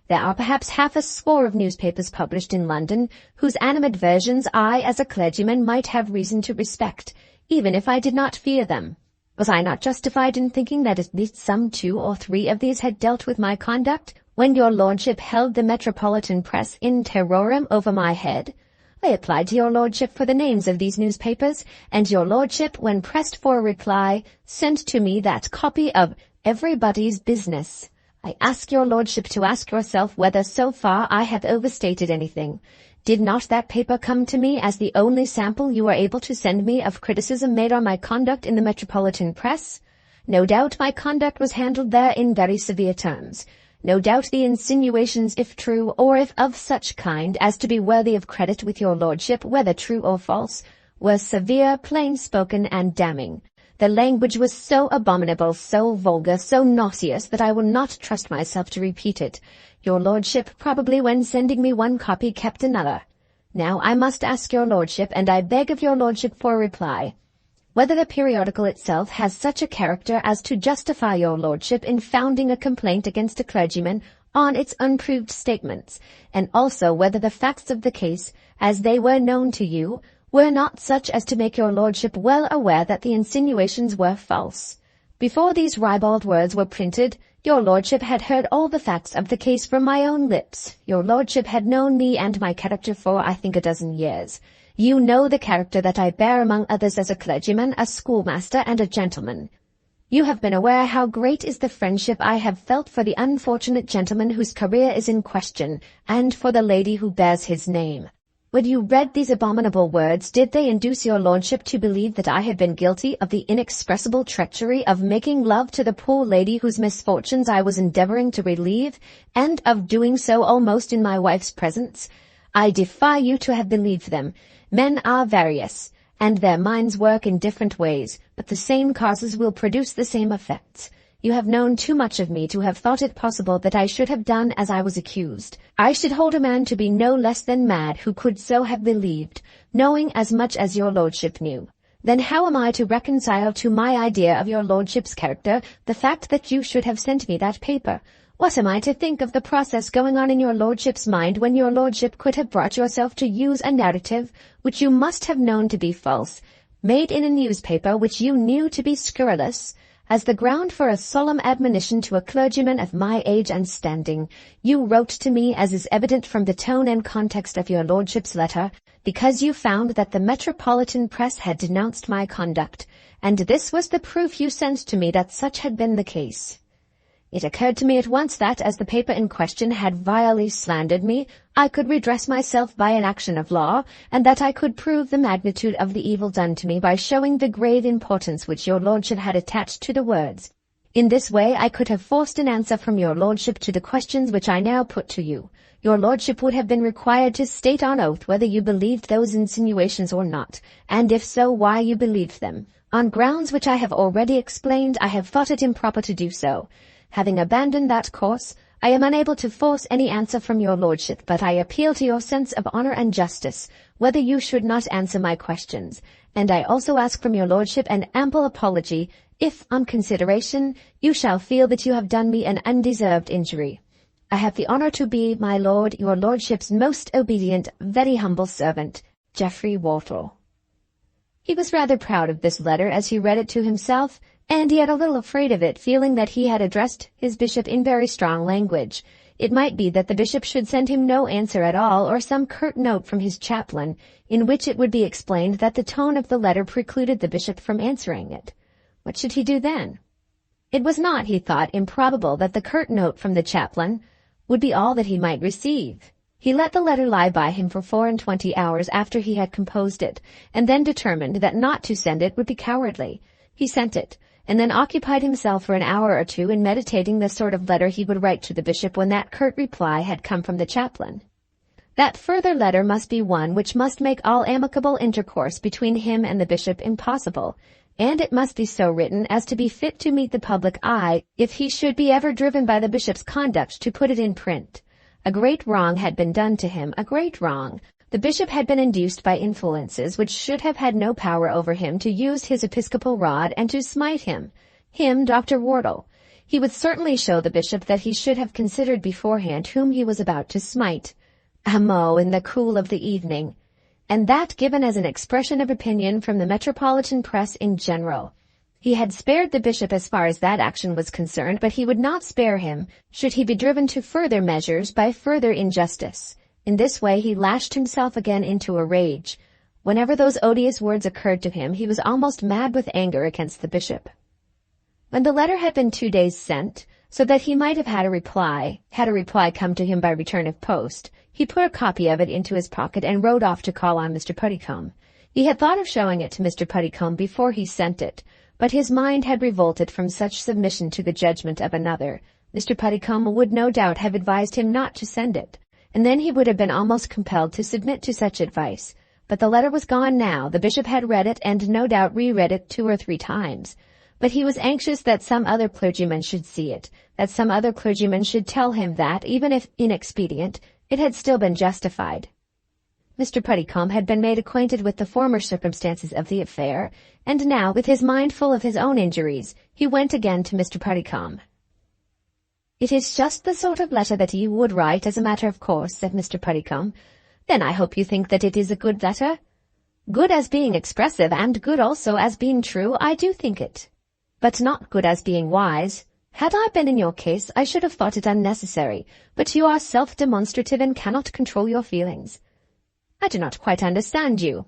There are perhaps half a score of newspapers published in London, whose animadversions I, as a clergyman, might have reason to respect, even if I did not fear them. Was I not justified in thinking that at least some 2 or 3 of these had dealt with my conduct, when your lordship held the metropolitan press in terrorem over my head? I applied to your lordship for the names of these newspapers, and your lordship, when pressed for a reply, sent to me that copy of Everybody's Business. I ask your lordship to ask yourself whether so far I have overstated anything. Did not that paper come to me as the only sample you were able to send me of criticism made on my conduct in the metropolitan press? No doubt my conduct was handled there in very severe terms. No doubt the insinuations, if true, or if of such kind as to be worthy of credit with your lordship, whether true or false, were severe, plain-spoken, and damning. The language was so abominable, so vulgar, so nauseous, that I will not trust myself to repeat it. Your lordship probably when sending me one copy kept another. Now I must ask your lordship, and I beg of your lordship for a reply, whether the periodical itself has such a character as to justify your lordship in founding a complaint against a clergyman on its unproved statements, and also whether the facts of the case, as they were known to you, were not such as to make your lordship well aware that the insinuations were false. Before these ribald words were printed, your lordship had heard all the facts of the case from my own lips. Your lordship had known me and my character for, I think, 12 years. You know the character that I bear among others as a clergyman, a schoolmaster, and a gentleman. You have been aware how great is the friendship I have felt for the unfortunate gentleman whose career is in question, and for the lady who bears his name. When you read these abominable words, did they induce your lordship to believe that I had been guilty of the inexpressible treachery of making love to the poor lady whose misfortunes I was endeavoring to relieve, and of doing so almost in my wife's presence? I defy you to have believed them. Men are various, and their minds work in different ways, but the same causes will produce the same effects. You have known too much of me to have thought it possible that I should have done as I was accused. I should hold a man to be no less than mad who could so have believed, knowing as much as your lordship knew. Then how am I to reconcile to my idea of your lordship's character the fact that you should have sent me that paper? What am I to think of the process going on in your lordship's mind when your lordship could have brought yourself to use a narrative which you must have known to be false, made in a newspaper which you knew to be scurrilous, as the ground for a solemn admonition to a clergyman of my age and standing? You wrote to me, as is evident from the tone and context of your lordship's letter, because you found that the metropolitan press had denounced my conduct, and this was the proof you sent to me that such had been the case. It occurred to me at once that, as the paper in question had vilely slandered me, I could redress myself by an action of law, and that I could prove the magnitude of the evil done to me by showing the grave importance which your lordship had attached to the words. In this way I could have forced an answer from your lordship to the questions which I now put to you. Your lordship would have been required to state on oath whether you believed those insinuations or not, and if so, why you believed them. On grounds which I have already explained, I have thought it improper to do so. Having abandoned that course, I am unable to force any answer from your lordship, but I appeal to your sense of honor and justice, whether you should not answer my questions, and I also ask from your lordship an ample apology, if, on consideration, you shall feel that you have done me an undeserved injury. I have the honor to be, my lord, your lordship's most obedient, very humble servant, Geoffrey Wortle. He was rather proud of this letter as he read it to himself, and yet a little afraid of it, feeling that he had addressed his bishop in very strong language. It might be that the bishop should send him no answer at all, or some curt note from his chaplain, in which it would be explained that the tone of the letter precluded the bishop from answering it. What should he do then? It was not, he thought, improbable that the curt note from the chaplain would be all that he might receive. He let the letter lie by him for 24 hours after he had composed it, and then determined that not to send it would be cowardly. He sent it, and then occupied himself for an hour or two in meditating the sort of letter he would write to the bishop when that curt reply had come from the chaplain. That further letter must be one which must make all amicable intercourse between him and the bishop impossible, and it must be so written as to be fit to meet the public eye if he should be ever driven by the bishop's conduct to put it in print. A great wrong had been done to him, a great wrong. The bishop had been induced by influences which should have had no power over him to use his episcopal rod and to smite him, Dr. Wortle. He would certainly show the bishop that he should have considered beforehand whom he was about to smite. A mot in the cool of the evening, and that given as an expression of opinion from the metropolitan press in general. He had spared the bishop as far as that action was concerned, but he would not spare him should he be driven to further measures by further injustice. In this way he lashed himself again into a rage. Whenever those odious words occurred to him, he was almost mad with anger against the bishop. When the letter had been 2 days sent, so that he might have had a reply come to him by return of post, he put a copy of it into his pocket and rode off to call on Mr. Puddicombe. He had thought of showing it to Mr. Puddicombe before he sent it, but his mind had revolted from such submission to the judgment of another. Mr. Puddicombe would no doubt have advised him not to send it, and then he would have been almost compelled to submit to such advice. But the letter was gone now. The bishop had read it and no doubt reread it 2 or 3 times. But he was anxious that some other clergyman should see it, that some other clergyman should tell him that, even if inexpedient, it had still been justified. Mr. Puddicombe had been made acquainted with the former circumstances of the affair, and now, with his mind full of his own injuries, he went again to Mr. Puddicombe. "It is just the sort of letter that you would write as a matter of course," said Mr. Puddicombe. "Then I hope you think that it is a good letter?" "Good as being expressive, and good also as being true, I do think it. But not good as being wise. Had I been in your case, I should have thought it unnecessary, but you are self-demonstrative and cannot control your feelings." "I do not quite understand you."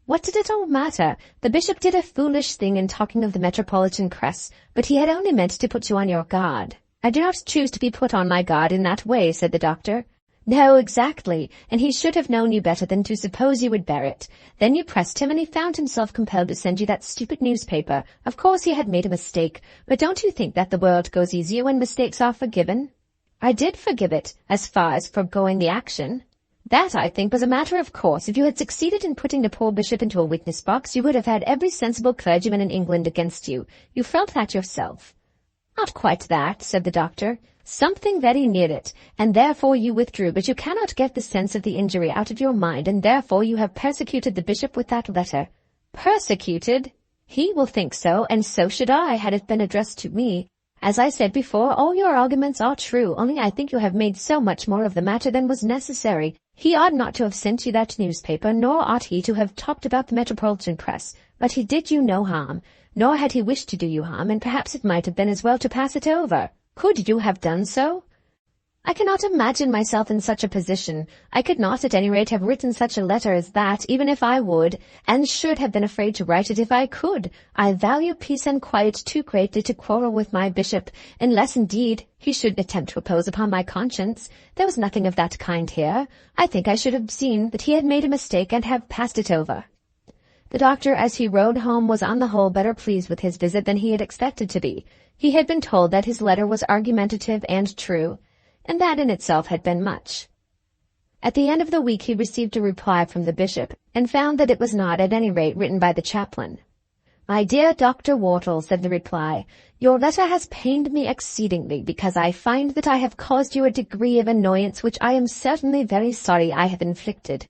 "What did it all matter? The bishop did a foolish thing in talking of the metropolitan press, but he had only meant to put you on your guard." "I do not choose to be put on my guard in that way," said the doctor. "No, exactly, and he should have known you better than to suppose you would bear it. Then you pressed him, and he found himself compelled to send you that stupid newspaper. Of course he had made a mistake, but don't you think that the world goes easier when mistakes are forgiven?" "I did forgive it, as far as foregoing the action. That, I think, was a matter of course. If you had succeeded in putting the poor bishop into a witness box, you would have had every sensible clergyman in England against you. You felt that yourself." "Not quite that," said the doctor. "Something very near it, and therefore you withdrew, but you cannot get the sense of the injury out of your mind, and therefore you have persecuted the bishop with that letter." "Persecuted? He will think so, and so should I, had it been addressed to me. As I said before, all your arguments are true, only I think you have made so much more of the matter than was necessary. He ought not to have sent you that newspaper, nor ought he to have talked about the metropolitan press, but he did you no harm, nor had he wished to do you harm, and perhaps it might have been as well to pass it over. Could you have done so?" "I cannot imagine myself in such a position. I could not, at any rate, have written such a letter as that, even if I would, and should have been afraid to write it if I could. I value peace and quiet too greatly to quarrel with my bishop, unless, indeed, he should attempt to oppose upon my conscience. There was nothing of that kind here. I think I should have seen that he had made a mistake and have passed it over." The doctor, as he rode home, was on the whole better pleased with his visit than he had expected to be. He had been told that his letter was argumentative and true, and that in itself had been much. At the end of the week he received a reply from the bishop, and found that it was not, at any rate, written by the chaplain. "My dear Dr. Wortle," said the reply, "your letter has pained me exceedingly, because I find that I have caused you a degree of annoyance which I am certainly very sorry I have inflicted.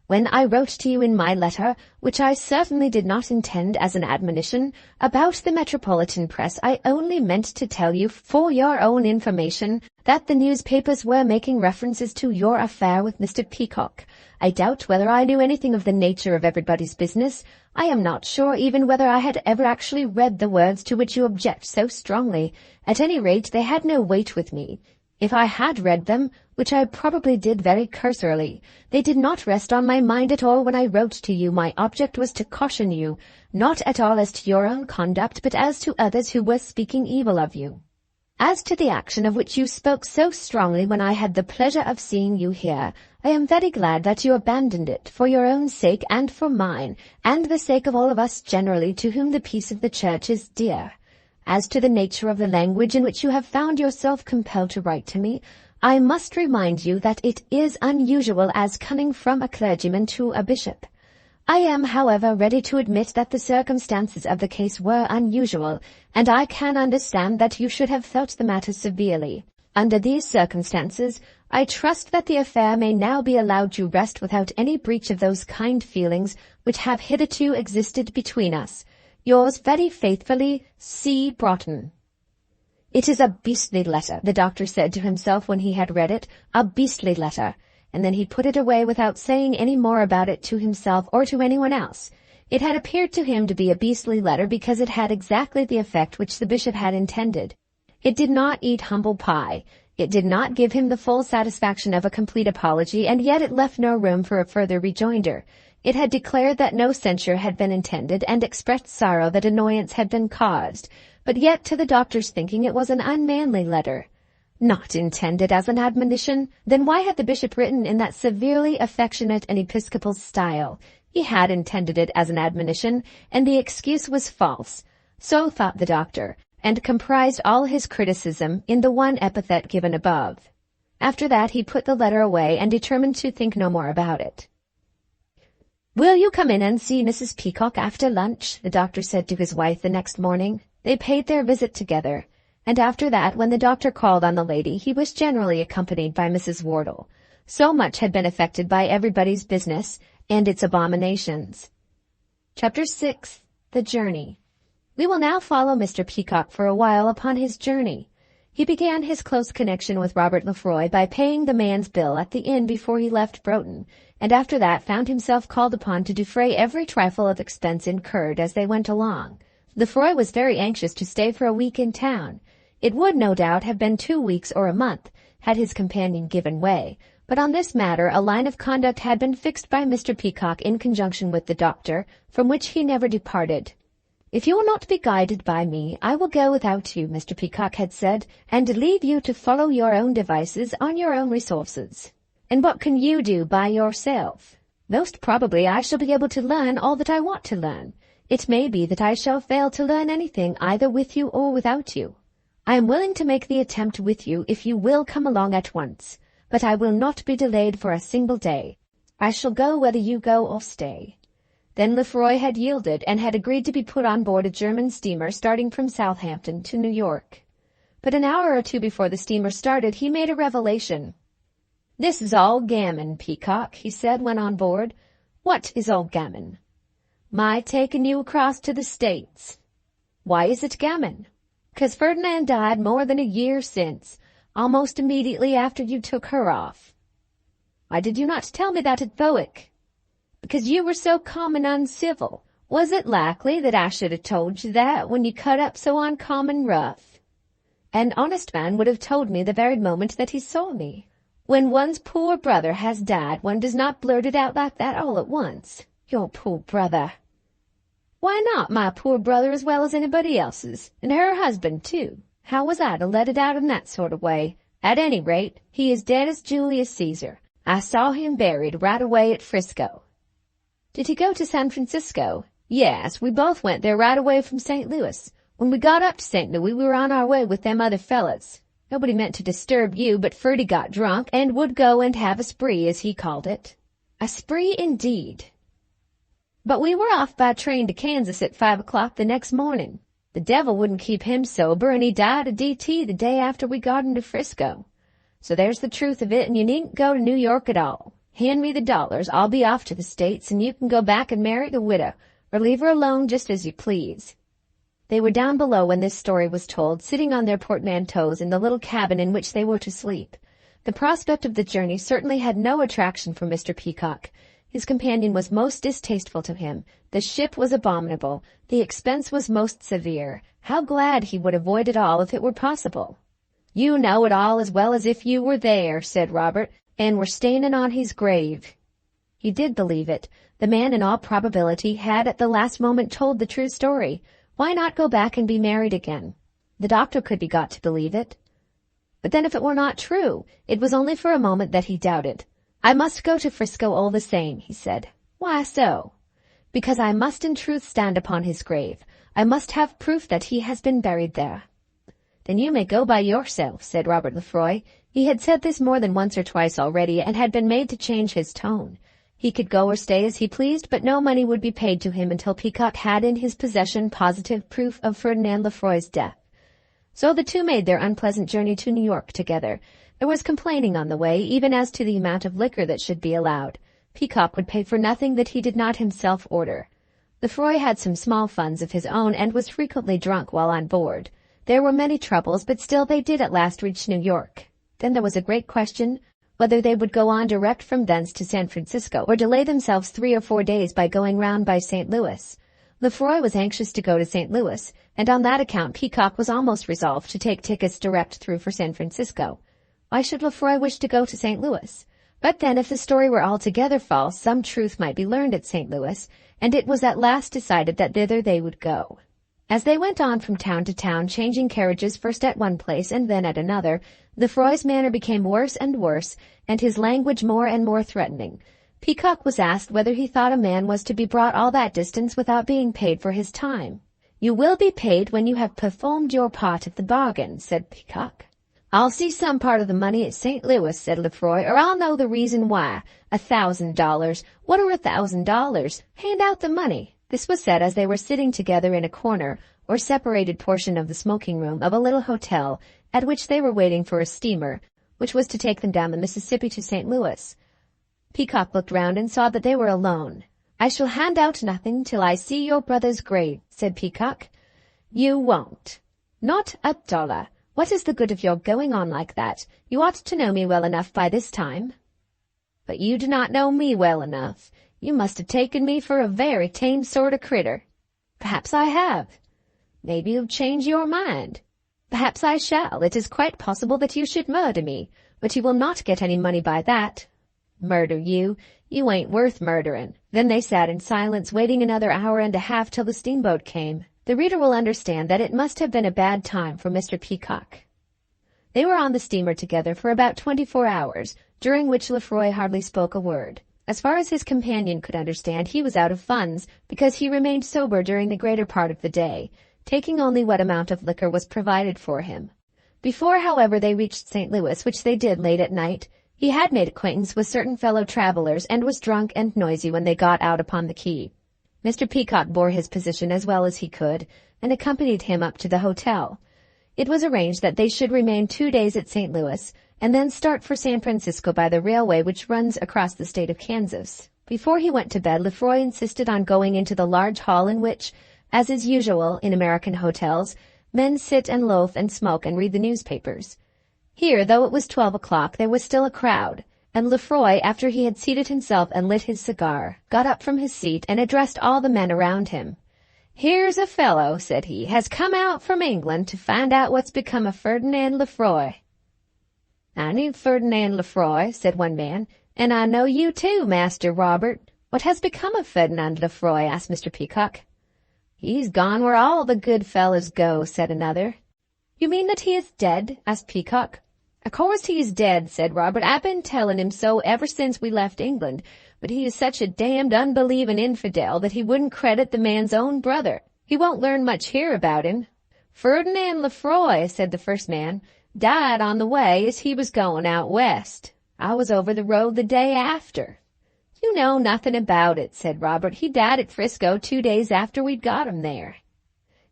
When I wrote to you in my letter, which I certainly did not intend as an admonition, about the metropolitan press, I only meant to tell you, for your own information, that the newspapers were making references to your affair with Mr. Peacock. I doubt whether I knew anything of the nature of everybody's business. I am not sure even whether I had ever actually read the words to which you object so strongly. At any rate, they had no weight with me. If I had read them, which I probably did very cursorily, they did not rest on my mind at all when I wrote to you. My object was to caution you, not at all as to your own conduct, but as to others who were speaking evil of you. As to the action of which you spoke so strongly when I had the pleasure of seeing you here, I am very glad that you abandoned it, for your own sake and for mine, and the sake of all of us generally, to whom the peace of the Church is dear. As to the nature of the language in which you have found yourself compelled to write to me, I must remind you that it is unusual as coming from a clergyman to a bishop. I am, however, ready to admit that the circumstances of the case were unusual, and I can understand that you should have felt the matter severely. Under these circumstances, I trust that the affair may now be allowed to rest without any breach of those kind feelings which have hitherto existed between us. Yours very faithfully, C. Broughton. It is a beastly letter, the doctor said to himself when he had read it, a beastly letter, and then he put it away without saying any more about it to himself or to anyone else. It had appeared to him to be a beastly letter because it had exactly the effect which the bishop had intended. It did not eat humble pie. It did not give him the full satisfaction of a complete apology, and yet it left no room for a further rejoinder. It had declared that no censure had been intended, and expressed sorrow that annoyance had been caused, but yet to the doctor's thinking it was an unmanly letter. Not intended as an admonition? Then why had the bishop written in that severely affectionate and episcopal style? He had intended it as an admonition, and the excuse was false. So thought the doctor, and comprised all his criticism in the one epithet given above. After that he put the letter away and determined to think no more about it. "Will you come in and see Mrs. Peacock after lunch?" the doctor said to his wife the next morning. They paid their visit together, and after that, when the doctor called on the lady, he was generally accompanied by Mrs. Wortle. So much had been effected by everybody's business and its abominations. Chapter 6. The Journey. We will now follow Mr. Peacock for a while upon his journey. He began his close connection with Robert Lefroy by paying the man's bill at the inn before he left Broughton, and after that found himself called upon to defray every trifle of expense incurred as they went along. Lefroy was very anxious to stay for a week in town. It would, no doubt, have been 2 weeks or a month, had his companion given way, but on this matter a line of conduct had been fixed by Mr. Peacock in conjunction with the doctor, from which he never departed. "If you will not be guided by me, I will go without you," Mr. Peacock had said, "and leave you to follow your own devices on your own resources. And what can you do by yourself? Most probably I shall be able to learn all that I want to learn. It may be that I shall fail to learn anything either with you or without you. I am willing to make the attempt with you if you will come along at once, but I will not be delayed for a single day. I shall go whether you go or stay." Then Lefroy had yielded and had agreed to be put on board a German steamer starting from Southampton to New York. But an hour or two before the steamer started he made a revelation. "This is all gammon, Peacock," he said when on board. "What is all gammon?" "My taking you across to the States." "Why is it gammon?" "'Cause Ferdinand died more than a year since, almost immediately after you took her off." "Why did you not tell me that at Bowick?" "Because you were so common uncivil. Was it likely that I should have told you that when you cut up so uncommon rough?" "An honest man would have told me the very moment that he saw me." "When one's poor brother has died, one does not blurt it out like that all at once." "Your poor brother." "Why not my poor brother as well as anybody else's, and her husband too? How was I to let it out in that sort of way? At any rate, he is dead as Julius Caesar. I saw him buried right away at Frisco." "Did he go to San Francisco?" "Yes, we both went there right away from St. Louis. When we got up to St. Louis, we were on our way with them other fellas. Nobody meant to disturb you, but Ferdy got drunk and would go and have a spree, as he called it." "A spree indeed." "But we were off by train to Kansas at 5 o'clock the next morning. The devil wouldn't keep him sober, and he died of DT the day after we got into Frisco. So there's the truth of it, and you needn't go to New York at all. Hand me the dollars, I'll be off to the States, and you can go back and marry the widow, or leave her alone just as you please." They were down below when this story was told, sitting on their portmanteaus in the little cabin in which they were to sleep. The prospect of the journey certainly had no attraction for Mr. Peacock. His companion was most distasteful to him. The ship was abominable. The expense was most severe. How glad he would avoid it all if it were possible. You know it all as well as if you were there, said Robert, and were standing on his grave. He did believe it. The man in all probability had at the last moment told the true story. Why not go back and be married again? The doctor could be got to believe it. But then if it were not true, it was only for a moment that he doubted. I must go to Frisco all the same, he said. Why so? Because I must in truth stand upon his grave. I must have proof that he has been buried there. Then you may go by yourself, said Robert Lefroy. He had said this more than once or twice already and had been made to change his tone. He could go or stay as he pleased, but no money would be paid to him until Peacock had in his possession positive proof of Ferdinand Lefroy's death. So the two made their unpleasant journey to New York together. There was complaining on the way, even as to the amount of liquor that should be allowed. Peacock would pay for nothing that he did not himself order. Lefroy had some small funds of his own and was frequently drunk while on board. There were many troubles, but still they did at last reach New York. Then there was a great question whether they would go on direct from thence to San Francisco or delay themselves 3 or 4 days by going round by St. Louis. Lefroy was anxious to go to St. Louis, and on that account Peacock was almost resolved to take tickets direct through for San Francisco. Why should Lefroy wish to go to St. Louis? But then if the story were altogether false, some truth might be learned at St. Louis, and it was at last decided that thither they would go. As they went on from town to town, changing carriages first at one place and then at another, Lefroy's manner became worse and worse, and his language more and more threatening. Peacock was asked whether he thought a man was to be brought all that distance without being paid for his time. You will be paid when you have performed your part of the bargain, said Peacock. I'll see some part of the money at St. Louis, said Lefroy, or I'll know the reason why. $1,000. What are $1,000? Hand out the money. This was said as they were sitting together in a corner or separated portion of the smoking room of a little hotel at which they were waiting for a steamer, which was to take them down the Mississippi to St. Louis. Peacock looked round and saw that they were alone. I shall hand out nothing till I see your brother's grave, said Peacock. You won't. Not $1. What is the good of your going on like that? You ought to know me well enough by this time. But you do not know me well enough. You must have taken me for a very tame sort of critter. Perhaps I have. Maybe you've changed your mind. Perhaps I shall. It is quite possible that you should murder me, but you will not get any money by that. Murder you? You ain't worth murdering. Then they sat in silence, waiting another hour and a half till the steamboat came. The reader will understand that it must have been a bad time for Mr. Peacock. They were on the steamer together for about 24 hours, during which Lefroy hardly spoke a word. As far as his companion could understand, he was out of funds, because he remained sober during the greater part of the day, taking only what amount of liquor was provided for him. Before, however, they reached St. Louis, which they did late at night, he had made acquaintance with certain fellow travelers and was drunk and noisy when they got out upon the quay. Mr. Peacock bore his position as well as he could, and accompanied him up to the hotel. It was arranged that they should remain 2 days at St. Louis, and then start for San Francisco by the railway which runs across the state of Kansas. Before he went to bed, Lefroy insisted on going into the large hall in which, as is usual in American hotels, men sit and loaf and smoke and read the newspapers. Here, though it was 12 o'clock, there was still a crowd, and Lefroy, after he had seated himself and lit his cigar, got up from his seat and addressed all the men around him. Here's a fellow, said he, has come out from England to find out what's become of Ferdinand Lefroy. I knew Ferdinand Lefroy, said one man, and I know you too, Master Robert. What has become of Ferdinand Lefroy? Asked Mr. Peacock. He's gone where all the good fellows go, said another. You mean that he is dead? Asked Peacock. Of course he is dead, said Robert. I've been telling him so ever since we left England, but he is such a damned unbelieving infidel that he wouldn't credit the man's own brother. He won't learn much here about him. Ferdinand Lefroy, said the first man, died on the way as he was going out west. I was over the road the day after. You know nothing about it, said Robert. He died at Frisco 2 days after we'd got him there.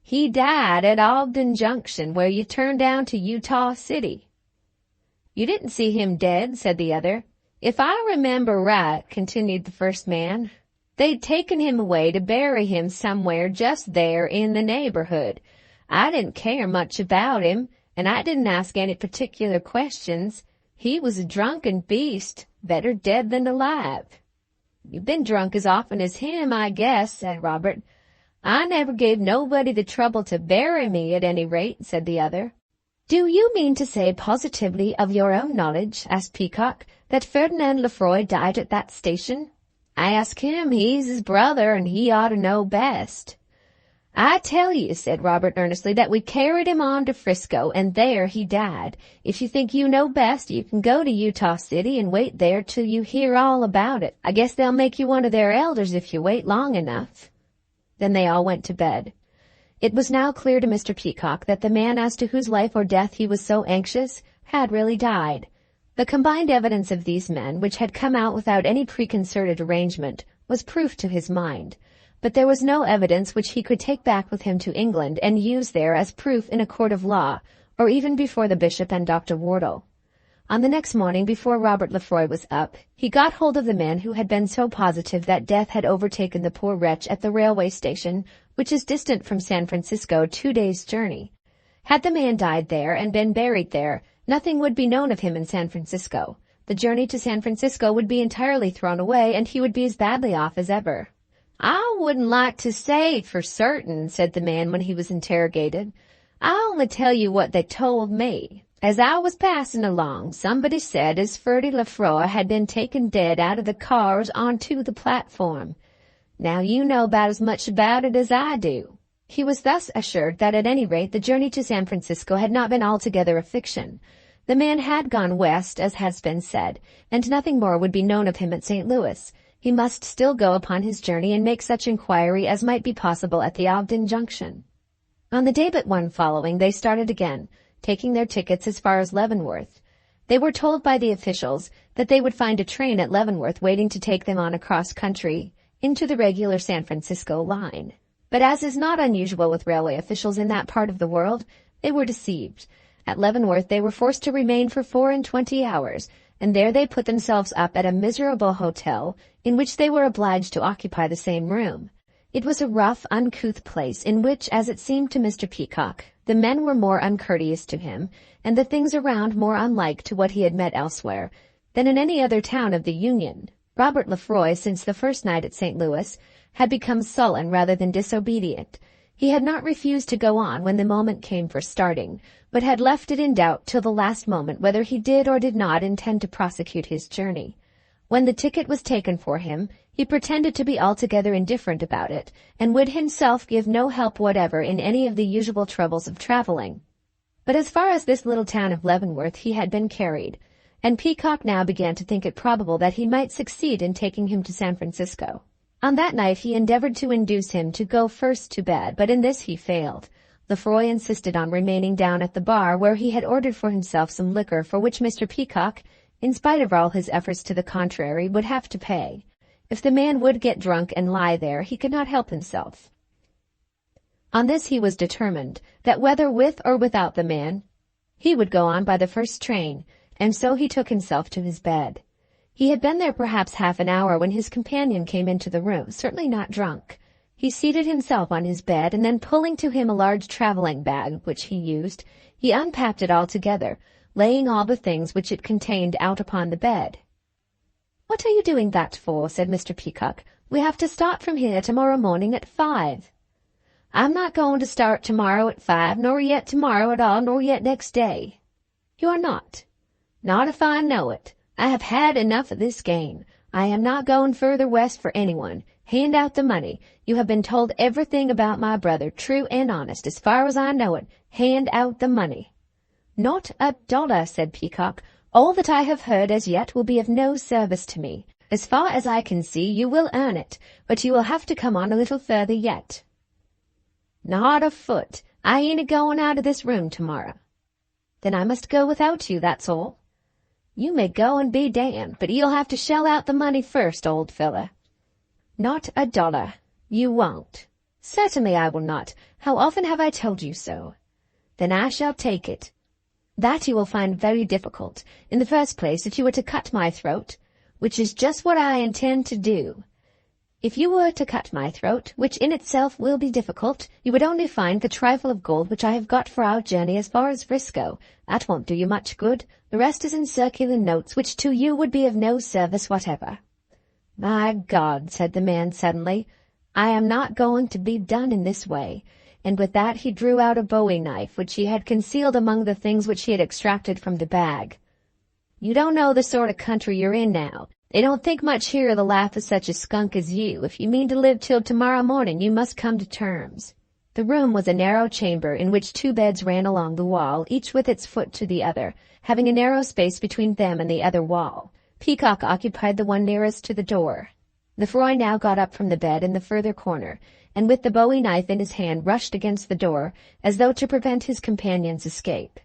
He died at Ogden Junction, where you turn down to Utah City. You didn't see him dead, said the other. If I remember right, continued the first man, they'd taken him away to bury him somewhere just there in the neighborhood. I didn't care much about him, and I didn't ask any particular questions. He was a drunken beast, better dead than alive. You've been drunk as often as him, I guess, said Robert. I never gave nobody the trouble to bury me, at any rate, said the other. "Do you mean to say positively of your own knowledge," asked Peacock, "that Ferdinand Lefroy died at that station?" "I ask him. He's his brother, and he ought to know best." "I tell you," said Robert earnestly, "that we carried him on to Frisco, and there he died. If you think you know best, you can go to Utah City and wait there till you hear all about it. I guess they'll make you one of their elders if you wait long enough." Then they all went to bed. It was now clear to Mr. Peacock that the man as to whose life or death he was so anxious had really died. The combined evidence of these men, which had come out without any preconcerted arrangement, was proof to his mind. But there was no evidence which he could take back with him to England and use there as proof in a court of law, or even before the bishop and Dr. Wortle. On the next morning, before Robert Lefroy was up, he got hold of the man who had been so positive that death had overtaken the poor wretch at the railway station, which is distant from San Francisco 2 days' journey. Had the man died there and been buried there, nothing would be known of him in San Francisco. The journey to San Francisco would be entirely thrown away, and he would be as badly off as ever. "I wouldn't like to say for certain," said the man when he was interrogated. "I only tell you what they told me. As I was passing along, somebody said as Ferdy Lefroy had been taken dead out of the cars onto the platform. Now you know about as much about it as I do." He was thus assured that at any rate the journey to San Francisco had not been altogether a fiction. The man had gone west, as has been said, and nothing more would be known of him at St. Louis. He must still go upon his journey and make such inquiry as might be possible at the Ogden Junction. On the day but one following, they started again, taking their tickets as far as Leavenworth. They were told by the officials that they would find a train at Leavenworth waiting to take them on across country into the regular San Francisco line. But as is not unusual with railway officials in that part of the world, they were deceived. At Leavenworth they were forced to remain for 24 hours, and there they put themselves up at a miserable hotel in which they were obliged to occupy the same room. It was a rough, uncouth place in which, as it seemed to Mr. Peacock, the men were more uncourteous to him, and the things around more unlike to what he had met elsewhere, than in any other town of the Union. Robert Lefroy, since the first night at St. Louis, had become sullen rather than disobedient. He had not refused to go on when the moment came for starting, but had left it in doubt till the last moment whether he did or did not intend to prosecute his journey. When the ticket was taken for him, he pretended to be altogether indifferent about it, and would himself give no help whatever in any of the usual troubles of traveling. But as far as this little town of Leavenworth he had been carried, and Peacock now began to think it probable that he might succeed in taking him to San Francisco. On that night he endeavored to induce him to go first to bed, but in this he failed. Lefroy insisted on remaining down at the bar, where he had ordered for himself some liquor for which Mr. Peacock, in spite of all his efforts to the contrary, would have to pay. If the man would get drunk and lie there, he could not help himself. On this he was determined, that whether with or without the man, he would go on by the first train, and so he took himself to his bed. He had been there perhaps half an hour when his companion came into the room, certainly not drunk. He seated himself on his bed, and then pulling to him a large traveling bag, which he used, he unpacked it altogether, laying all the things which it contained out upon the bed. "What are you doing that for?" said Mr. Peacock. "We have to start from here tomorrow morning at 5. "I'm not going to start tomorrow at 5, nor yet tomorrow at all, nor yet next day." "You are not?" "Not if I know it. I have had enough of this game. I am not going further west for anyone. Hand out the money. You have been told everything about my brother, true and honest, as far as I know it. Hand out the money." "Not a dollar," said Peacock. "All that I have heard as yet will be of no service to me. As far as I can see, you will earn it, but you will have to come on a little further yet." "Not a foot. I ain't a-going out of this room tomorrow." "Then I must go without you, that's all." "You may go and be damned, but you'll have to shell out the money first, old fella." "Not a dollar." "You won't." "Certainly I will not. How often have I told you so?" "Then I shall take it." "That you will find very difficult. In the first place, if you were to cut my throat, which is just what I intend to do. If you were to cut my throat, which in itself will be difficult, you would only find the trifle of gold which I have got for our journey as far as Frisco. That won't do you much good. The rest is in circular notes, which to you would be of no service whatever." "My God," said the man suddenly, "I am not going to be done in this way. and with that he drew out a bowie knife which he had concealed among the things which he had extracted from the bag. "You don't know the sort of country you're in now. They don't think much here of the life of such a skunk as you. If you mean to live till tomorrow morning, you must come to terms." The room was a narrow chamber in which 2 beds ran along the wall, each with its foot to the other, having a narrow space between them and the other wall. Peacock occupied the one nearest to the door. Lefroy now got up from the bed in the further corner, and with the bowie knife in his hand rushed against the door, as though to prevent his companion's escape.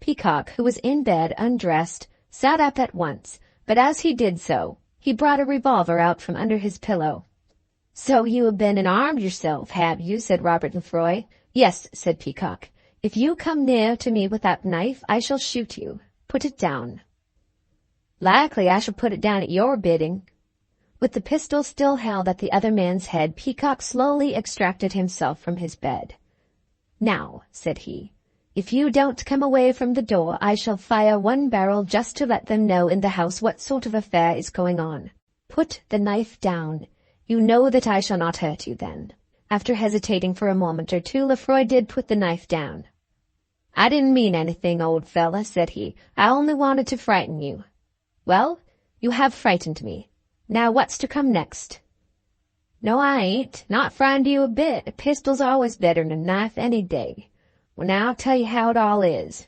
Peacock, who was in bed undressed, sat up at once, but as he did so, he brought a revolver out from under his pillow. "So you have been and armed yourself, have you?" said Robert Lefroy. "Yes," said Peacock. "If you come near to me with that knife, I shall shoot you. Put it down." "Likely I shall put it down at your bidding." With the pistol still held at the other man's head, Peacock slowly extracted himself from his bed. "Now," said he, "if you don't come away from the door, I shall fire 1 barrel just to let them know in the house what sort of affair is going on. Put the knife down. You know that I shall not hurt you then." After hesitating for a moment or two, Lefroy did put the knife down. "I didn't mean anything, old fella," said he. "I only wanted to frighten you." "Well, you have frightened me. Now what's to come next?" "No, I ain't. Not frightened you a bit. A pistol's always better'n a knife any day. Well, now I'll tell you how it all is."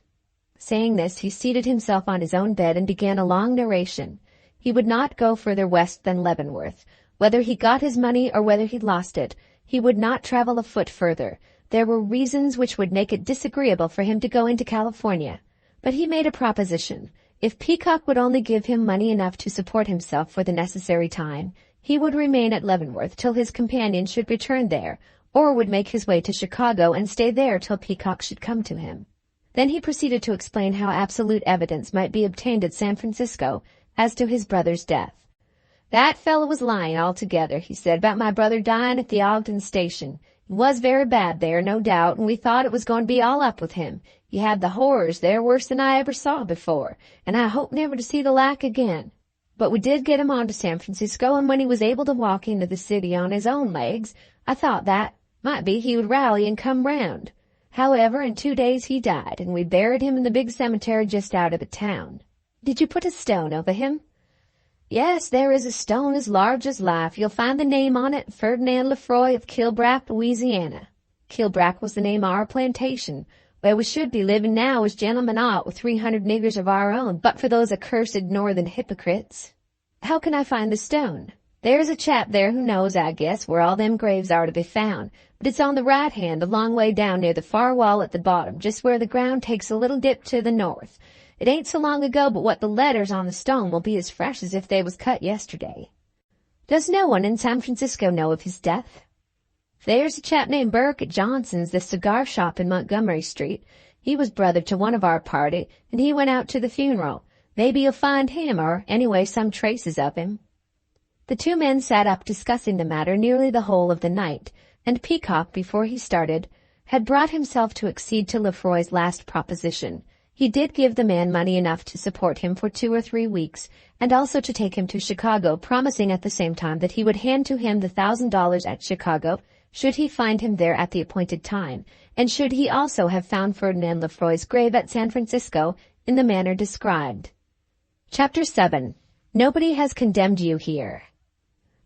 Saying this, he seated himself on his own bed and began a long narration. He would not go further west than Leavenworth. Whether he got his money or whether he lost it, he would not travel a foot further. There were reasons which would make it disagreeable for him to go into California. But he made a proposition. If Peacock would only give him money enough to support himself for the necessary time, he would remain at Leavenworth till his companion should return there, or would make his way to Chicago and stay there till Peacock should come to him. Then he proceeded to explain how absolute evidence might be obtained at San Francisco as to his brother's death. "That fellow was lying altogether," he said, "about my brother dying at the Ogden station. He was very bad there, no doubt, and we thought it was going to be all up with him. He had the horrors there worse than I ever saw before, and I hope never to see the like again. But we did get him on to San Francisco, and when he was able to walk into the city on his own legs, I thought that, might be, he would rally and come round. However, in 2 days he died, and we buried him in the big cemetery just out of the town." "Did you put a stone over him?" "Yes, there is a stone as large as life. You'll find the name on it, Ferdinand Lefroy of Kilbrack, Louisiana. Kilbrack was the name of our plantation, where we should be living now as gentlemen ought, with 300 niggers of our own, but for those accursed northern hypocrites." "How can I find the stone?" "There's a chap there who knows, I guess, where all them graves are to be found, but it's on the right hand, a long way down near the far wall at the bottom, just where the ground takes a little dip to the north. It ain't so long ago but what the letters on the stone will be as fresh as if they was cut yesterday." "Does no one in San Francisco know of his death?" "There's a chap named Burke at Johnson's, the cigar shop in Montgomery Street. He was brother to one of our party, and he went out to the funeral. Maybe you'll find him, or anyway some traces of him." The 2 men sat up discussing the matter nearly the whole of the night, and Peacock, before he started, had brought himself to accede to Lefroy's last proposition. He did give the man money enough to support him for 2 or 3 weeks, and also to take him to Chicago, promising at the same time that he would hand to him the $1,000 at Chicago, should he find him there at the appointed time, and should he also have found Ferdinand Lefroy's grave at San Francisco in the manner described. Chapter 7. Nobody has condemned you here.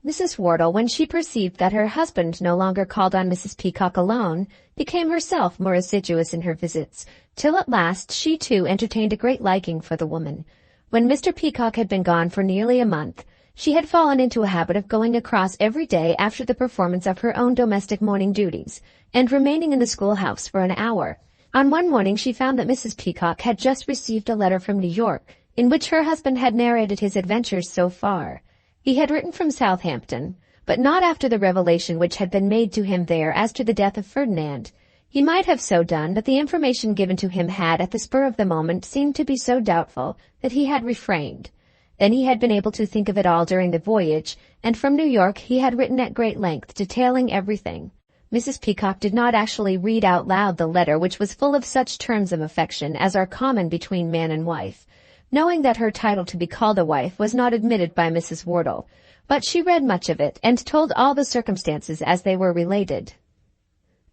Mrs. Wortle, when she perceived that her husband no longer called on Mrs. Peacock alone, became herself more assiduous in her visits, till at last she too entertained a great liking for the woman. When Mr. Peacock had been gone for nearly a month, she had fallen into a habit of going across every day after the performance of her own domestic morning duties, and remaining in the schoolhouse for an hour. On one morning she found that Mrs. Peacock had just received a letter from New York, in which her husband had narrated his adventures so far. He had written from Southampton, but not after the revelation which had been made to him there as to the death of Ferdinand. He might have so done, but the information given to him had, at the spur of the moment, seemed to be so doubtful that he had refrained. Then he had been able to think of it all during the voyage, and from New York he had written at great length, detailing everything. Mrs. Peacock did not actually read out loud the letter, which was full of such terms of affection as are common between man and wife, knowing that her title to be called a wife was not admitted by Mrs. Wortle, but she read much of it, and told all the circumstances as they were related.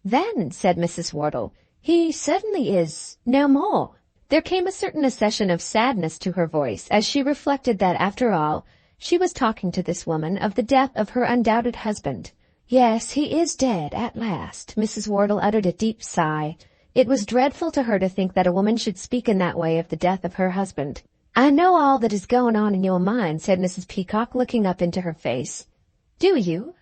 "Then," said Mrs. Wortle, "he certainly is no more." There came a certain accession of sadness to her voice as she reflected that, after all, she was talking to this woman of the death of her undoubted husband. "Yes, he is dead at last." Mrs. Wortle uttered a deep sigh. It was dreadful to her to think that a woman should speak in that way of the death of her husband. "I know all that is going on in your mind," said Mrs. Peacock, looking up into her face. "Do you?"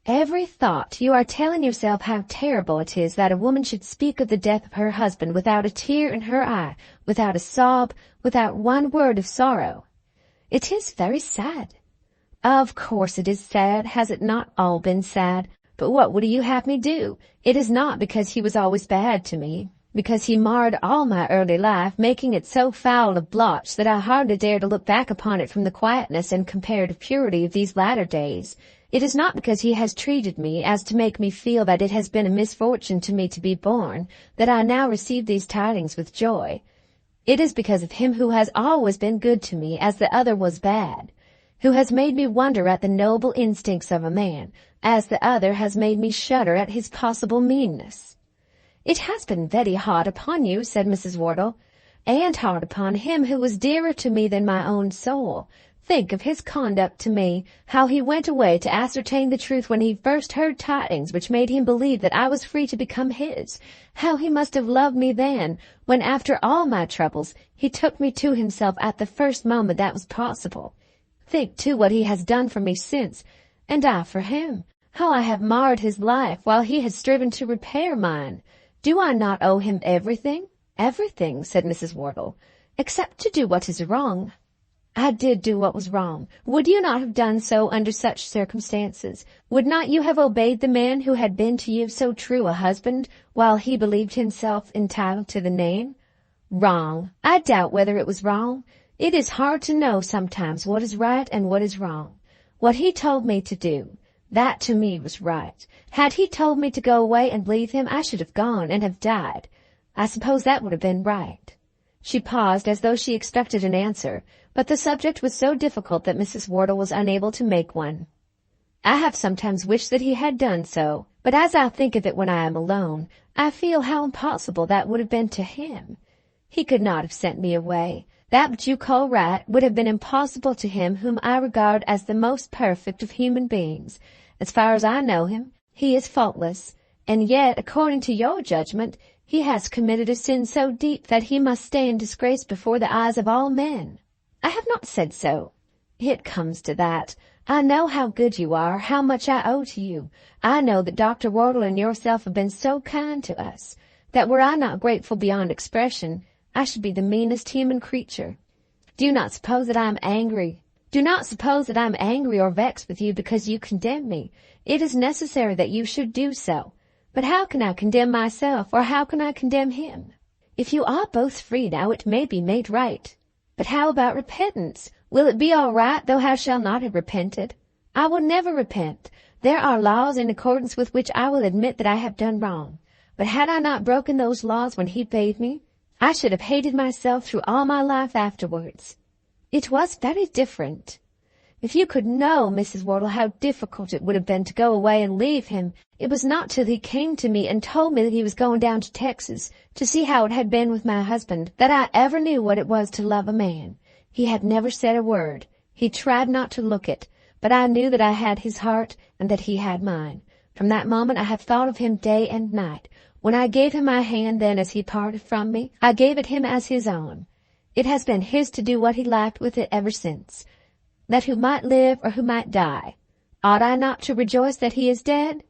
"Every thought. You are telling yourself how terrible it is that a woman should speak of the death of her husband without a tear in her eye, without a sob, without one word of sorrow." "It is very sad." "Of course it is sad. Has it not all been sad? But what would you have me do? It is not because he was always bad to me, because he marred all my early life, making it so foul a blotch that I hardly dare to look back upon it from the quietness and comparative purity of these latter days. It is not because he has treated me as to make me feel that it has been a misfortune to me to be born, that I now receive these tidings with joy. It is because of him who has always been good to me as the other was bad, who has made me wonder at the noble instincts of a man, as the other has made me shudder at his possible meanness." "It has been very hard upon you," said Mrs. Wortle, "and hard upon him who was dearer to me than my own soul. Think of his conduct to me, how he went away to ascertain the truth when he first heard tidings which made him believe that I was free to become his, how he must have loved me then, when after all my troubles he took me to himself at the first moment that was possible. Think, too, what he has done for me since, and I for him, how I have marred his life while he has striven to repair mine. Do I not owe him everything?" "Everything," said Mrs. Wortle, "except to do what is wrong." "I did do what was wrong. Would you not have done so under such circumstances? Would not you have obeyed the man who had been to you so true a husband, while he believed himself entitled to the name?" "Wrong. I doubt whether it was wrong. It is hard to know sometimes what is right and what is wrong. What he told me to do, that to me was right. Had he told me to go away and leave him, I should have gone and have died. I suppose that would have been right." She paused as though she expected an answer, but the subject was so difficult that Mrs. Wortle was unable to make one. "I have sometimes wished that he had done so, but as I think of it when I am alone, I feel how impossible that would have been to him. He could not have sent me away. That which you call right would have been impossible to him whom I regard as the most perfect of human beings. As far as I know him, he is faultless, and yet, according to your judgment, he has committed a sin so deep that he must stay in disgrace before the eyes of all men." "I have not said so." "It comes to that. I know how good you are, how much I owe to you. I know that Dr. Wortle and yourself have been so kind to us, that were I not grateful beyond expression, I should be the meanest human creature. Do not suppose that I am angry. Do not suppose that I am angry or vexed with you because you condemn me. It is necessary that you should do so. But how can I condemn myself, or how can I condemn him? If you are both free now, it may be made right. But how about repentance? Will it be all right, though I shall not have repented? I will never repent. There are laws in accordance with which I will admit that I have done wrong. But had I not broken those laws when he bade me, I should have hated myself through all my life afterwards. It was very different. If you could know, Mrs. Wortle, how difficult it would have been to go away and leave him. It was not till he came to me and told me that he was going down to Texas to see how it had been with my husband that I ever knew what it was to love a man. He had never said a word. He tried not to look it, but I knew that I had his heart and that he had mine. From that moment I have thought of him day and night. When I gave him my hand then as he parted from me, I gave it him as his own. It has been his to do what he liked with it ever since. Let who might live or who might die. Ought I not to rejoice that he is dead?"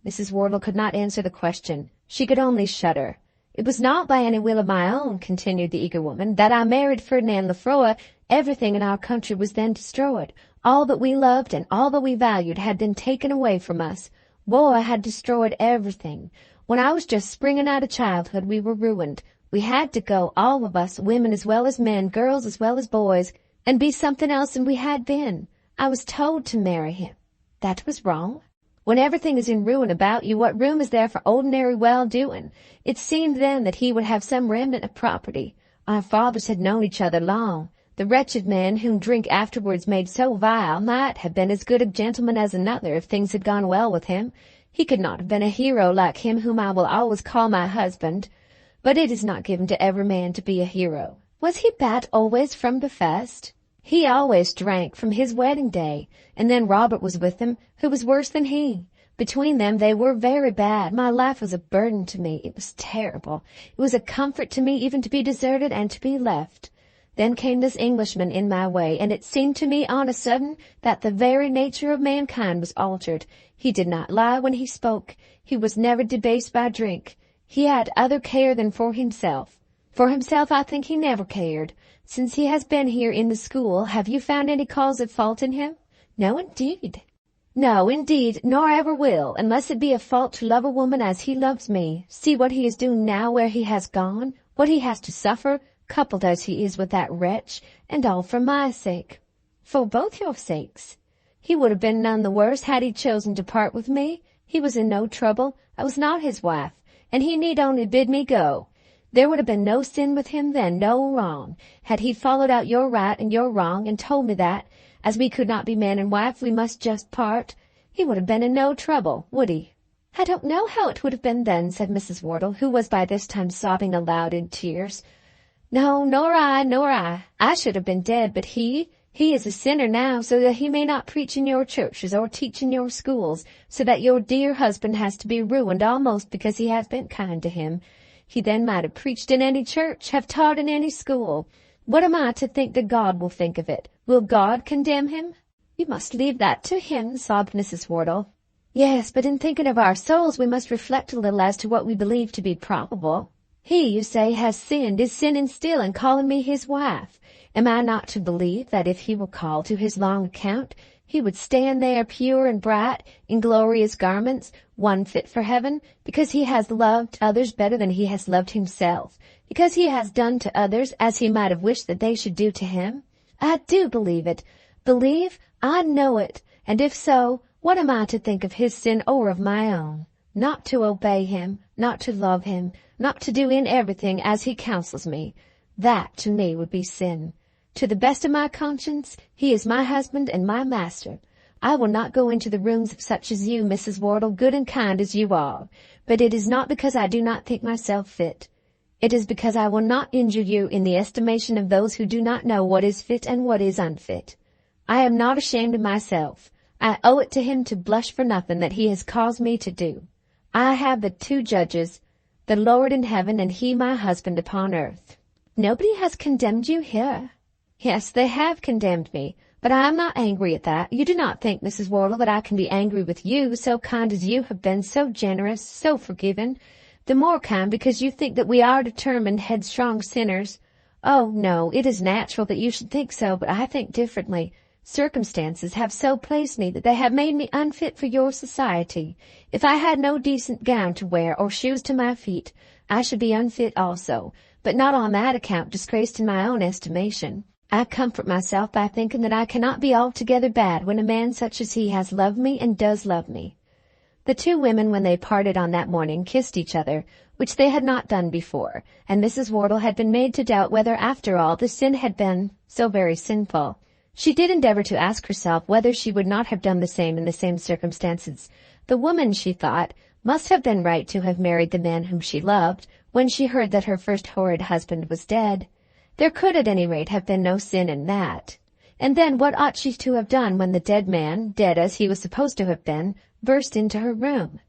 Mrs. Wortle could not answer the question. She could only shudder. "It was not by any will of my own," continued the eager woman, "that I married Ferdinand Lefroy. Everything in our country was then destroyed. All that we loved and all that we valued had been taken away from us. War had destroyed everything. When I was just springing out of childhood, we were ruined. We had to go, all of us, women as well as men, girls as well as boys, and be something else than we had been. I was told to marry him. That was wrong. When everything is in ruin about you, what room is there for ordinary well-doing? It seemed then that he would have some remnant of property. Our fathers had known each other long. The wretched man whom drink afterwards made so vile might have been as good a gentleman as another if things had gone well with him. He could not have been a hero like him whom I will always call my husband. But it is not given to every man to be a hero. Was he bad always from the first? He always drank from his wedding day, and then Robert was with him, who was worse than he. Between them they were very bad. My life was a burden to me. It was terrible. It was a comfort to me even to be deserted and to be left. Then came this Englishman in my way, and it seemed to me on a sudden that the very nature of mankind was altered. He did not lie when he spoke. He was never debased by drink. He had other care than for himself. For himself I think he never cared. Since he has been here in the school, have you found any cause of fault in him? No, indeed. No, indeed, nor ever will, unless it be a fault to love a woman as he loves me. See what he is doing now where he has gone, what he has to suffer, coupled as he is with that wretch, and all for my sake. For both your sakes. He would have been none the worse had he chosen to part with me. He was in no trouble. I was not his wife, and he need only bid me go. There would have been no sin with him then, no wrong, had he followed out your right and your wrong and told me that, as we could not be man and wife, we must just part. He would have been in no trouble, would he? I don't know how it would have been then, said Mrs. Wortle, who was by this time sobbing aloud in tears. No, nor I. I should have been dead, but he is a sinner now, so that he may not preach in your churches or teach in your schools, so that your dear husband has to be ruined almost because he has been kind to him. He then might have preached in any church, have taught in any school. What am I to think that God will think of it? Will God condemn him? You must leave that to him, sobbed Mrs. Wortle. Yes, but in thinking of our souls we must reflect a little as to what we believe to be probable. He, you say, has sinned, is sinning still and calling me his wife. Am I not to believe that if he were called to his long account, he would stand there pure and bright, in glorious garments, one fit for heaven, because he has loved others better than he has loved himself, because he has done to others as he might have wished that they should do to him? I do believe it. Believe? I know it. And if so, what am I to think of his sin or of my own? Not to obey him, not to love him, not to do in everything as he counsels me. That to me would be sin. To the best of my conscience, he is my husband and my master. I will not go into the rooms of such as you, Mrs. Wortle, good and kind as you are, but it is not because I do not think myself fit. It is because I will not injure you in the estimation of those who do not know what is fit and what is unfit. I am not ashamed of myself. I owe it to him to blush for nothing that he has caused me to do. I have but two judges, the Lord in heaven and he my husband upon earth. Nobody has condemned you here. Yes, they have condemned me, but I am not angry at that. You do not think, Mrs. Wortle, that I can be angry with you, so kind as you have been, so generous, so forgiving. The more kind because you think that we are determined, headstrong sinners. Oh, no, it is natural that you should think so, but I think differently. Circumstances have so placed me that they have made me unfit for your society. If I had no decent gown to wear or shoes to my feet, I should be unfit also, but not on that account disgraced in my own estimation. I comfort myself by thinking that I cannot be altogether bad when a man such as he has loved me and does love me. The two women, when they parted on that morning, kissed each other, which they had not done before, and Mrs. Wortle had been made to doubt whether, after all, the sin had been so very sinful. She did endeavor to ask herself whether she would not have done the same in the same circumstances. The woman, she thought, must have been right to have married the man whom she loved, when she heard that her first horrid husband was dead. There could at any rate have been no sin in that. And then what ought she to have done when the dead man, dead as he was supposed to have been, burst into her room?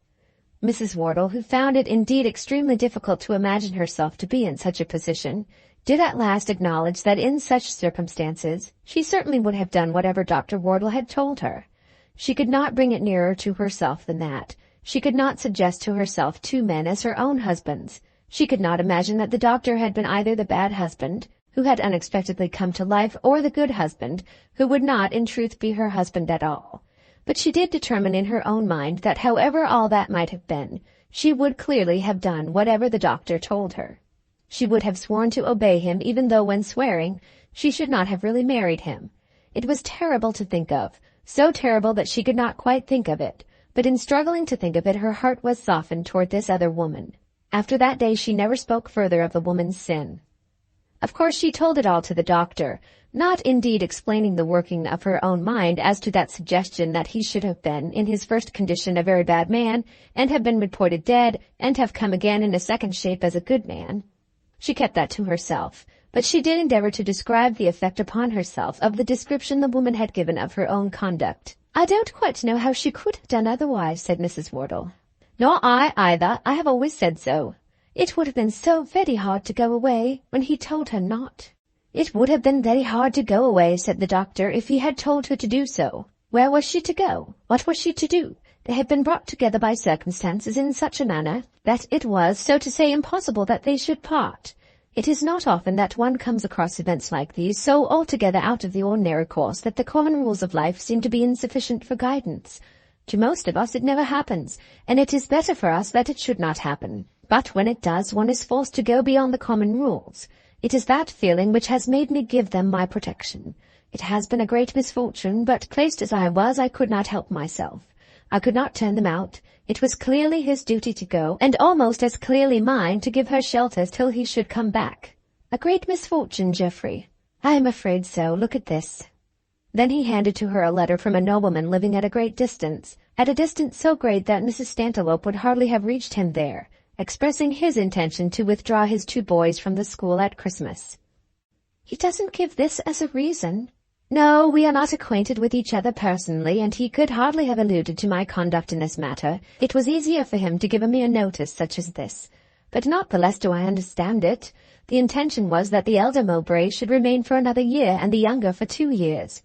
Mrs. Wortle, who found it indeed extremely difficult to imagine herself to be in such a position, did at last acknowledge that in such circumstances she certainly would have done whatever Dr. Wortle had told her. She could not bring it nearer to herself than that. She could not suggest to herself two men as her own husbands. She could not imagine that the doctor had been either the bad husband, who had unexpectedly come to life, or the good husband, who would not in truth be her husband at all. But she did determine in her own mind that however all that might have been, she would clearly have done whatever the doctor told her. She would have sworn to obey him, even though when swearing she should not have really married him. It was terrible to think of, so terrible that she could not quite think of it, but in struggling to think of it her heart was softened toward this other woman. After that day she never spoke further of the woman's sin. Of course she told it all to the doctor, not indeed explaining the working of her own mind as to that suggestion that he should have been, in his first condition, a very bad man, and have been reported dead, and have come again in a second shape as a good man. She kept that to herself, but she did endeavor to describe the effect upon herself of the description the woman had given of her own conduct. "I don't quite know how she could have done otherwise," said Mrs. Wortle. "Nor I either. I have always said so. It would have been so very hard to go away when he told her not." "It would have been very hard to go away," said the doctor, "if he had told her to do so. Where was she to go? What was she to do? They had been brought together by circumstances in such a manner that it was, so to say, impossible that they should part. It is not often that one comes across events like these, so altogether out of the ordinary course that the common rules of life seem to be insufficient for guidance. To most of us it never happens, and it is better for us that it should not happen. But when it does, one is forced to go beyond the common rules. It is that feeling which has made me give them my protection. It has been a great misfortune, but placed as I was, I could not help myself. I could not turn them out. It was clearly his duty to go, and almost as clearly mine to give her shelter till he should come back. A great misfortune, Geoffrey. I am afraid so. Look at this." Then he handed to her a letter from a nobleman living at a great distance, at a distance so great that Mrs. Stantiloup would hardly have reached him there, expressing his intention to withdraw his 2 boys from the school at Christmas. "He doesn't give this as a reason." "No, we are not acquainted with each other personally, and he could hardly have alluded to my conduct in this matter. It was easier for him to give a mere notice such as this. But not the less do I understand it. The intention was that the elder Mowbray should remain for another year, and the younger for 2 years.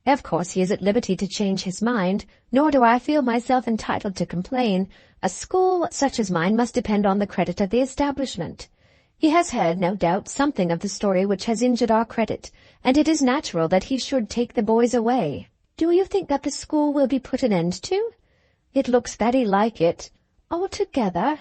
Of course he is at liberty to change his mind, nor do I feel myself entitled to complain. A school such as mine must depend on the credit of the establishment. He has heard, no doubt, something of the story which has injured our credit, and it is natural that he should take the boys away. Do you think that the school will be put an end to?" "It looks very like it." "Altogether?"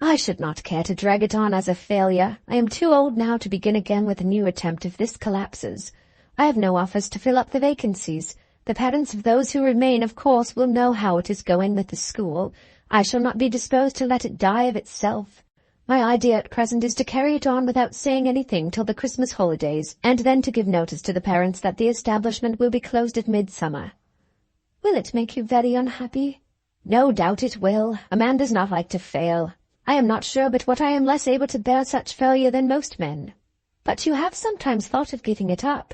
"I should not care to drag it on as a failure. I am too old now to begin again with a new attempt if this collapses. I have no offers to fill up the vacancies. The parents of those who remain, of course, will know how it is going with the school. I shall not be disposed to let it die of itself. My idea at present is to carry it on without saying anything till the Christmas holidays, and then to give notice to the parents that the establishment will be closed at midsummer." "Will it make you very unhappy?" "No doubt it will. A man does not like to fail. I am not sure but what I am less able to bear such failure than most men." "But you have sometimes thought of giving it up."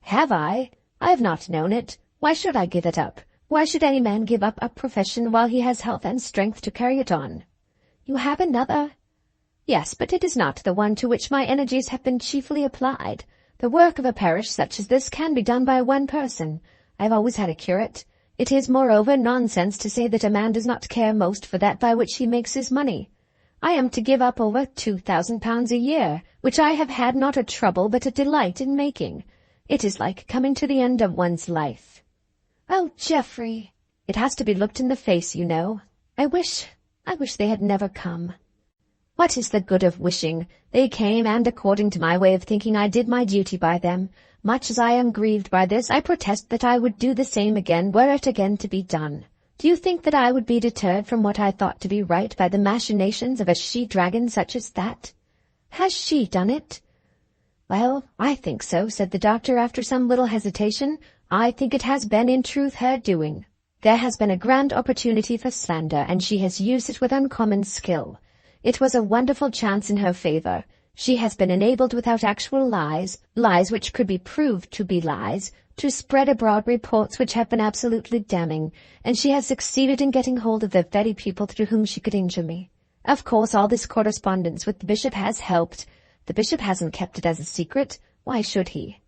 "Have I? I have not known it. Why should I give it up? Why should any man give up a profession while he has health and strength to carry it on?" "You have another?" "Yes, but it is not the one to which my energies have been chiefly applied. The work of a parish such as this can be done by one person. I have always had a curate. It is, moreover, nonsense to say that a man does not care most for that by which he makes his money. I am to give up over £2,000 a year, which I have had not a trouble but a delight in making. It is like coming to the end of one's life." "Oh, Geoffrey!" "It has to be looked in the face, you know. I wish they had never come." "What is the good of wishing? They came, and according to my way of thinking I did my duty by them. Much as I am grieved by this, I protest that I would do the same again, were it again to be done. Do you think that I would be deterred from what I thought to be right by the machinations of a she-dragon such as that?" "Has she done it?" "Well, I think so," said the doctor after some little hesitation. "I think it has been in truth her doing. There has been a grand opportunity for slander, and she has used it with uncommon skill. It was a wonderful chance in her favor. She has been enabled without actual lies which could be proved to be lies, to spread abroad reports which have been absolutely damning, and she has succeeded in getting hold of the very people through whom she could injure me. Of course, all this correspondence with the bishop has helped. The bishop hasn't kept it as a secret. Why should he?"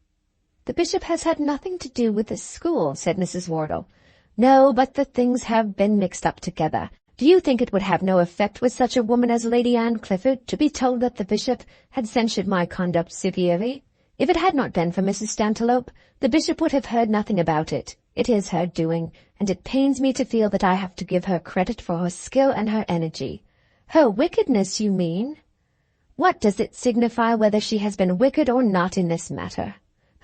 "The bishop has had nothing to do with the school," said Mrs. Wortle. "No, but the things have been mixed up together. Do you think it would have no effect with such a woman as Lady Anne Clifford to be told that the bishop had censured my conduct severely? If it had not been for Mrs. Stantiloup, the bishop would have heard nothing about it. It is her doing, and it pains me to feel that I have to give her credit for her skill and her energy." "Her wickedness, you mean?" "What does it signify whether she has been wicked or not in this matter?"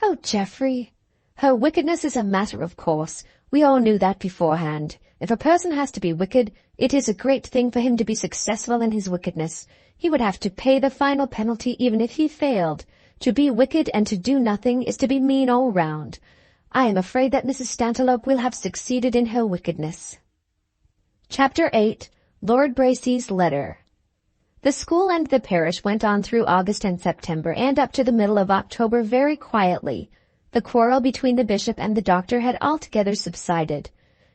"Oh, Geoffrey!" "Her wickedness is a matter of course. We all knew that beforehand. If a person has to be wicked, it is a great thing for him to be successful in his wickedness. He would have to pay the final penalty even if he failed. To be wicked and to do nothing is to be mean all round. I am afraid that Mrs. Stantiloup will have succeeded in her wickedness. Chapter 8. Lord Bracy's Letter. The school and the parish went on through August and September and up to the middle of October very quietly. The quarrel between the bishop and the doctor had altogether subsided.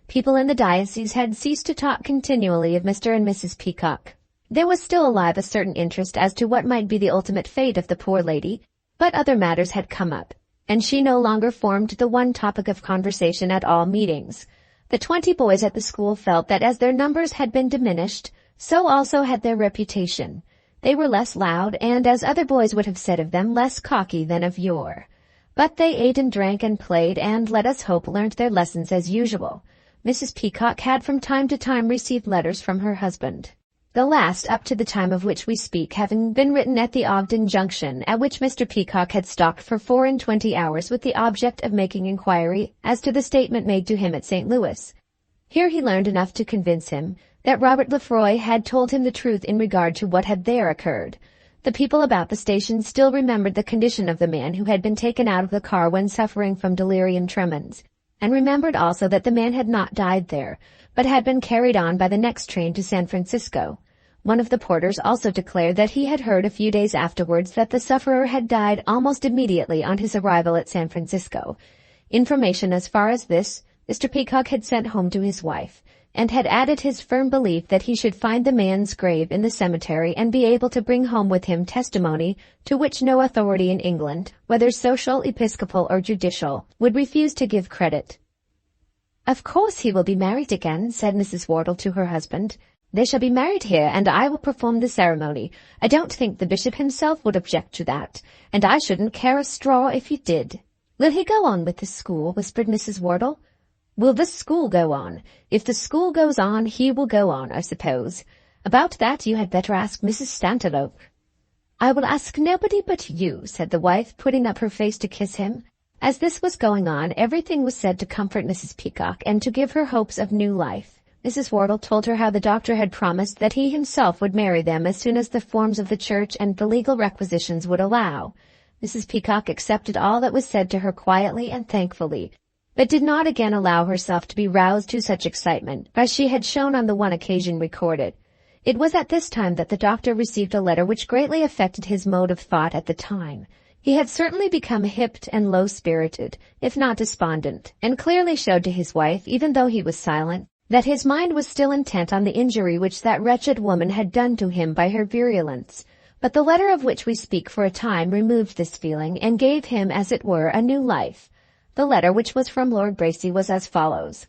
People in the diocese had ceased to talk continually of Mr. and Mrs. Peacock. There was still alive a certain interest as to what might be the ultimate fate of the poor lady, but other matters had come up, and she no longer formed the one topic of conversation at all meetings. The 20 boys at the school felt that as their numbers had been diminished, so also had their reputation. They were less loud, and, as other boys would have said of them, less cocky than of yore. But they ate and drank and played, and, let us hope, learnt their lessons as usual. Mrs. Peacock had from time to time received letters from her husband, the last up to the time of which we speak having been written at the Ogden Junction, at which Mr. Peacock had stopped for 24 hours with the object of making inquiry as to the statement made to him at St. Louis. Here he learned enough to convince him that Robert Lefroy had told him the truth in regard to what had there occurred. The people about the station still remembered the condition of the man who had been taken out of the car when suffering from delirium tremens, and remembered also that the man had not died there, but had been carried on by the next train to San Francisco. One of the porters also declared that he had heard a few days afterwards that the sufferer had died almost immediately on his arrival at San Francisco. Information as far as this Mr. Peacock had sent home to his wife, and had added his firm belief that he should find the man's grave in the cemetery and be able to bring home with him testimony to which no authority in England, whether social, episcopal, or judicial, would refuse to give credit. "Of course he will be married again," said Mrs. Wortle to her husband. "They shall be married here, and I will perform the ceremony. I don't think the bishop himself would object to that, and I shouldn't care a straw if he did." "Will he go on with the school?" whispered Mrs. Wortle. "Will the school go on? If the school goes on, he will go on, I suppose. About that you had better ask Mrs. Stantiloup." "I will ask nobody but you," said the wife, putting up her face to kiss him. As this was going on, everything was said to comfort Mrs. Peacock and to give her hopes of new life. Mrs. Wortle told her how the doctor had promised that he himself would marry them as soon as the forms of the church and the legal requisitions would allow. Mrs. Peacock accepted all that was said to her quietly and thankfully, but did not again allow herself to be roused to such excitement as she had shown on the one occasion recorded. It was at this time that the doctor received a letter which greatly affected his mode of thought at the time. He had certainly become hipped and low-spirited, if not despondent, and clearly showed to his wife, even though he was silent, that his mind was still intent on the injury which that wretched woman had done to him by her virulence. But the letter of which we speak for a time removed this feeling and gave him, as it were, a new life. The letter, which was from Lord Bracy, was as follows.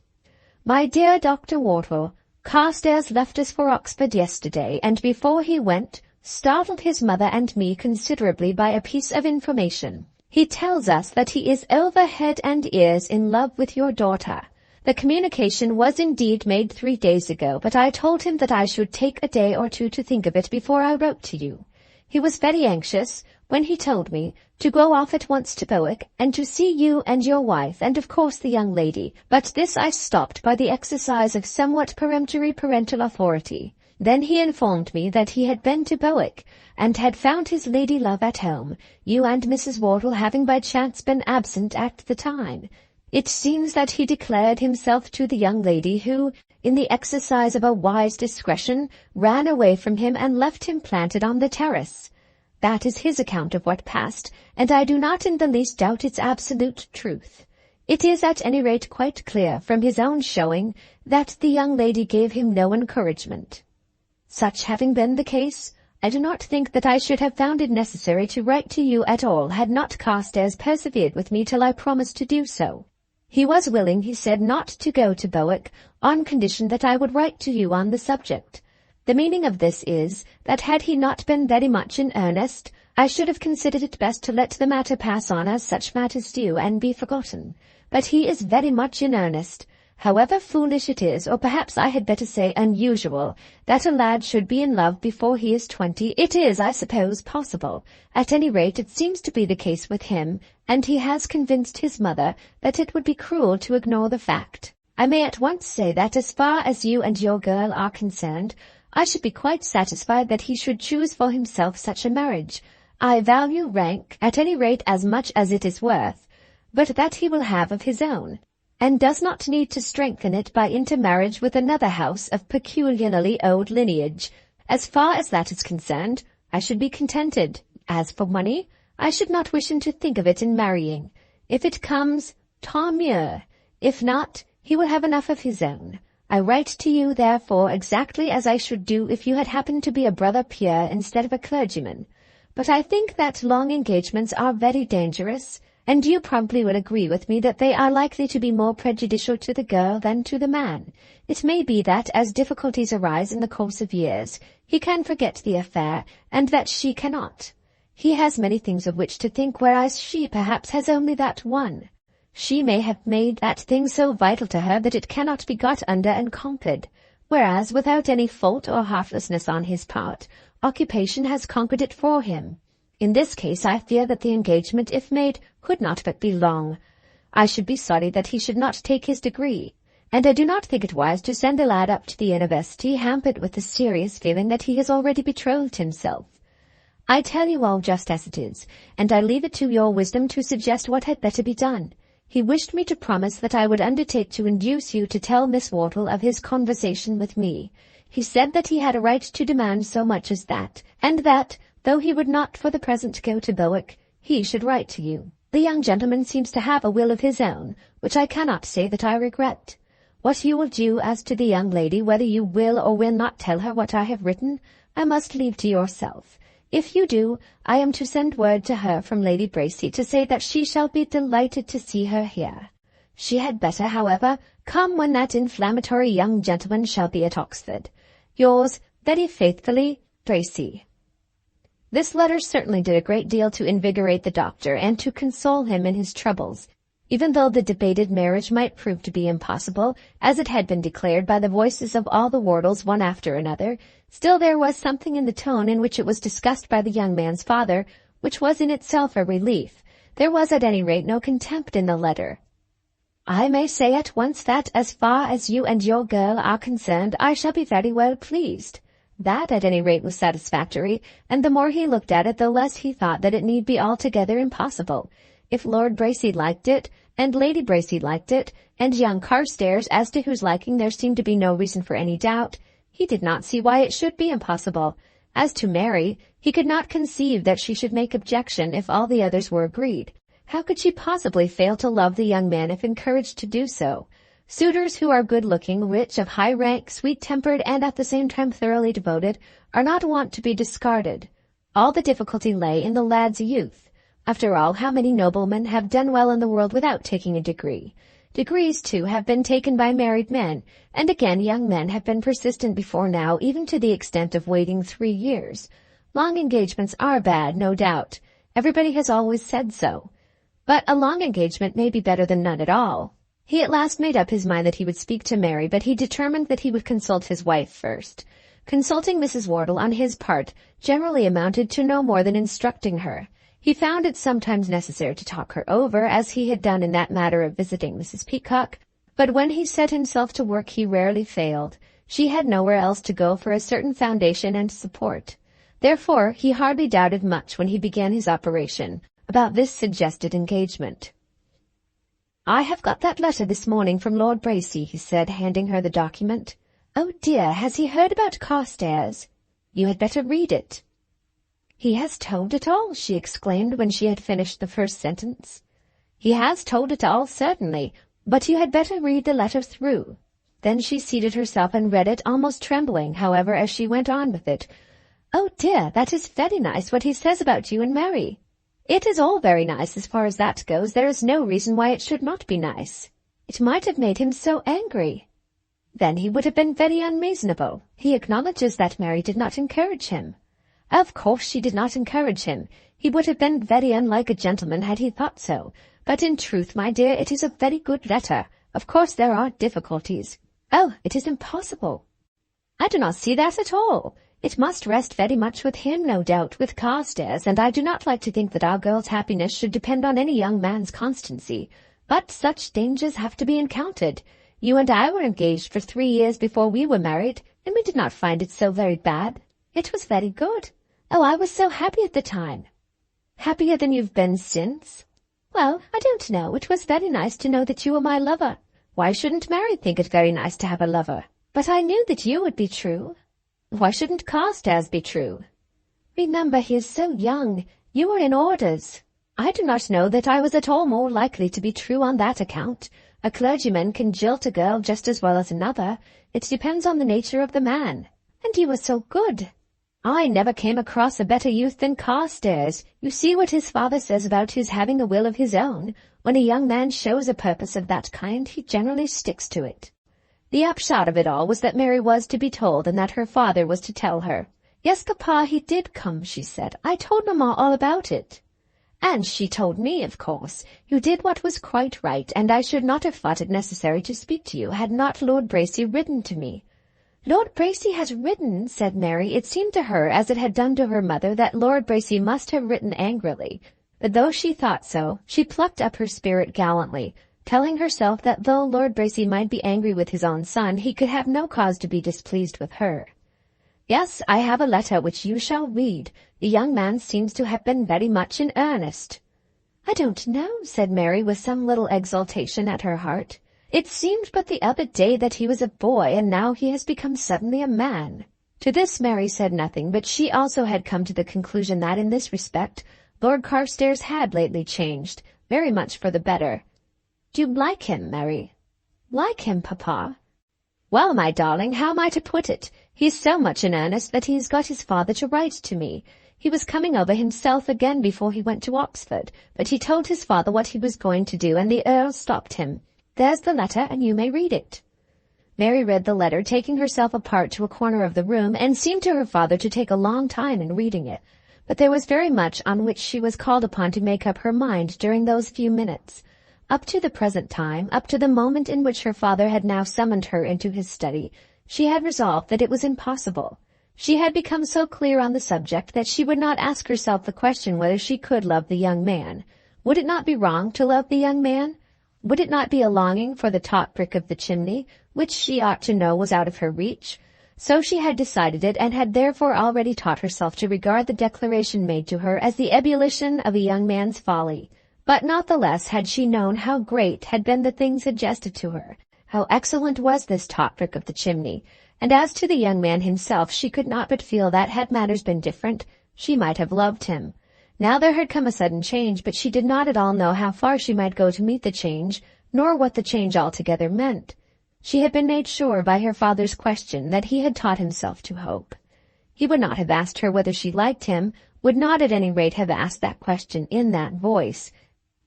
"My dear Dr. Wortle, Carstairs left us for Oxford yesterday, and before he went, startled his mother and me considerably by a piece of information. He tells us that he is over head and ears in love with your daughter. The communication was indeed made 3 days ago, but I told him that I should take a day or two to think of it before I wrote to you. He was very anxious, when he told me, to go off at once to Bowick, and to see you and your wife, and of course the young lady, but this I stopped by the exercise of somewhat peremptory parental authority. Then he informed me that he had been to Bowick, and had found his lady love at home, you and Mrs. Wortle having by chance been absent at the time. It seems that he declared himself to the young lady, who, in the exercise of a wise discretion, ran away from him and left him planted on the terrace. That is his account of what passed, and I do not in the least doubt its absolute truth. It is at any rate quite clear, from his own showing, that the young lady gave him no encouragement. Such having been the case, I do not think that I should have found it necessary to write to you at all had not Carstairs persevered with me till I promised to do so. He was willing, he said, not to go to Bowick, on condition that I would write to you on the subject. The meaning of this is, that had he not been very much in earnest, I should have considered it best to let the matter pass on as such matters do, and be forgotten. But he is very much in earnest. However foolish it is, or perhaps I had better say unusual, that a lad should be in love before he is 20, it is, I suppose, possible. At any rate, it seems to be the case with him, and he has convinced his mother that it would be cruel to ignore the fact. I may at once say that as far as you and your girl are concerned, I should be quite satisfied that he should choose for himself such a marriage. I value rank at any rate as much as it is worth, but that he will have of his own, and does not need to strengthen it by intermarriage with another house of peculiarly old lineage. As far as that is concerned, I should be contented. As for money, I should not wish him to think of it in marrying. If it comes, tant mieux. If not, he will have enough of his own. I write to you, therefore, exactly as I should do if you had happened to be a brother peer instead of a clergyman. But I think that long engagements are very dangerous, and you probably will agree with me that they are likely to be more prejudicial to the girl than to the man. It may be that, as difficulties arise in the course of years, he can forget the affair, and that she cannot. He has many things of which to think, whereas she perhaps has only that one. She may have made that thing so vital to her that it cannot be got under and conquered, whereas, without any fault or heartlessness on his part, occupation has conquered it for him. In this case I fear that the engagement, if made, could not but be long. I should be sorry that he should not take his degree, and I do not think it wise to send a lad up to the university hampered with the serious feeling that he has already betrothed himself. I tell you all just as it is, and I leave it to your wisdom to suggest what had better be done. He wished me to promise that I would undertake to induce you to tell Miss Wortle of his conversation with me. He said that he had a right to demand so much as that, and that, though he would not for the present go to Bowick, he should write to you. The young gentleman seems to have a will of his own, which I cannot say that I regret. What you will do as to the young lady, whether you will or will not tell her what I have written, I must leave to yourself. If you do, I am to send word to her from Lady Bracy to say that she shall be delighted to see her here. She had better, however, come when that inflammatory young gentleman shall be at Oxford. Yours, very faithfully, Bracy. This letter certainly did a great deal to invigorate the doctor and to console him in his troubles. Even though the debated marriage might prove to be impossible, as it had been declared by the voices of all the Wortles one after another, still there was something in the tone in which it was discussed by the young man's father, which was in itself a relief. There was at any rate no contempt in the letter. I may say at once that, as far as you and your girl are concerned, I shall be very well pleased. That, at any rate, was satisfactory, and the more he looked at it, the less he thought that it need be altogether impossible. If Lord Bracy liked it, and Lady Bracy liked it, and young Carstairs, as to whose liking there seemed to be no reason for any doubt, he did not see why it should be impossible. As to Mary, he could not conceive that she should make objection if all the others were agreed. How could she possibly fail to love the young man if encouraged to do so? Suitors who are good-looking, rich, of high rank, sweet-tempered, and at the same time thoroughly devoted, are not wont to be discarded. All the difficulty lay in the lad's youth. After all, how many noblemen have done well in the world without taking a degree? Degrees, too, have been taken by married men, and again young men have been persistent before now, even to the extent of waiting 3 years. Long engagements are bad, no doubt. Everybody has always said so. But a long engagement may be better than none at all. He at last made up his mind that he would speak to Mary, but he determined that he would consult his wife first. Consulting Mrs. Wortle on his part generally amounted to no more than instructing her. He found it sometimes necessary to talk her over, as he had done in that matter of visiting Mrs. Peacock, but when he set himself to work he rarely failed. She had nowhere else to go for a certain foundation and support. Therefore he hardly doubted much when he began his operation about this suggested engagement. "I have got that letter this morning from Lord Bracy," he said, handing her the document. "Oh dear, has he heard about Carstairs? You had better read it." "He has told it all," she exclaimed when she had finished the first sentence. "He has told it all, certainly, but you had better read the letter through." Then she seated herself and read it, almost trembling, however, as she went on with it. "Oh dear, that is very nice what he says about you and Mary." "It is all very nice as far as that goes. There is no reason why it should not be nice. It might have made him so angry. Then he would have been very unreasonable. He acknowledges that Mary did not encourage him." "Of course she did not encourage him. He would have been very unlike a gentleman had he thought so. But in truth, my dear, it is a very good letter. Of course there are difficulties." "Oh, it is impossible." "I do not see that at all. It must rest very much with him, no doubt, with Carstairs, and I do not like to think that our girl's happiness should depend on any young man's constancy. But such dangers have to be encountered. You and I were engaged for 3 years before we were married, and we did not find it so very bad. It was very good. Oh, I was so happy at the time." Happier than you've been since? Well, I don't know. It was very nice to know that you were my lover. Why shouldn't Mary think it very nice to have a lover? But I knew that you would be true. Why shouldn't Carstairs be true? Remember, he is so young. You were in orders. I do not know that I was at all more likely to be true on that account. A clergyman can jilt a girl just as well as another. It depends on the nature of the man. And you were so good. I never came across a better youth than Carstairs. You see what his father says about his having a will of his own. When a young man shows a purpose of that kind, he generally sticks to it. The upshot of it all was that Mary was to be told, and that her father was to tell her. Yes, Papa, he did come, she said. I told Mamma all about it. And she told me, of course. You did what was quite right, and I should not have thought it necessary to speak to you had not Lord Bracy written to me. Lord Bracy has written, said Mary. It seemed to her, as it had done to her mother, that Lord Bracy must have written angrily. But though she thought so, she plucked up her spirit gallantly, telling herself that though Lord Bracy might be angry with his own son, he could have no cause to be displeased with her. Yes, I have a letter which you shall read. The young man seems to have been very much in earnest. I don't know, said Mary with some little exultation at her heart. It seemed but the other day that he was a boy, and now he has become suddenly a man. To this Mary said nothing, but she also had come to the conclusion that in this respect Lord Carstairs had lately changed, very much for the better. Do you like him, Mary? Like him, Papa? Well, my darling, how am I to put it? He's so much in earnest that he's got his father to write to me. He was coming over himself again before he went to Oxford, but he told his father what he was going to do, and the Earl stopped him. There's the letter, and you may read it. Mary read the letter, taking herself apart to a corner of the room, and seemed to her father to take a long time in reading it. But there was very much on which she was called upon to make up her mind during those few minutes. Up to the present time, up to the moment in which her father had now summoned her into his study, she had resolved that it was impossible. She had become so clear on the subject that she would not ask herself the question whether she could love the young man. Would it not be wrong to love the young man? Would it not be a longing for the top brick of the chimney, which she ought to know was out of her reach? So she had decided it, and had therefore already taught herself to regard the declaration made to her as the ebullition of a young man's folly. But not the less had she known how great had been the things suggested to her, how excellent was this top brick of the chimney, and as to the young man himself, she could not but feel that, had matters been different, she might have loved him. Now there had come a sudden change, but she did not at all know how far she might go to meet the change, nor what the change altogether meant. She had been made sure by her father's question that he had taught himself to hope. He would not have asked her whether she liked him, would not at any rate have asked that question in that voice.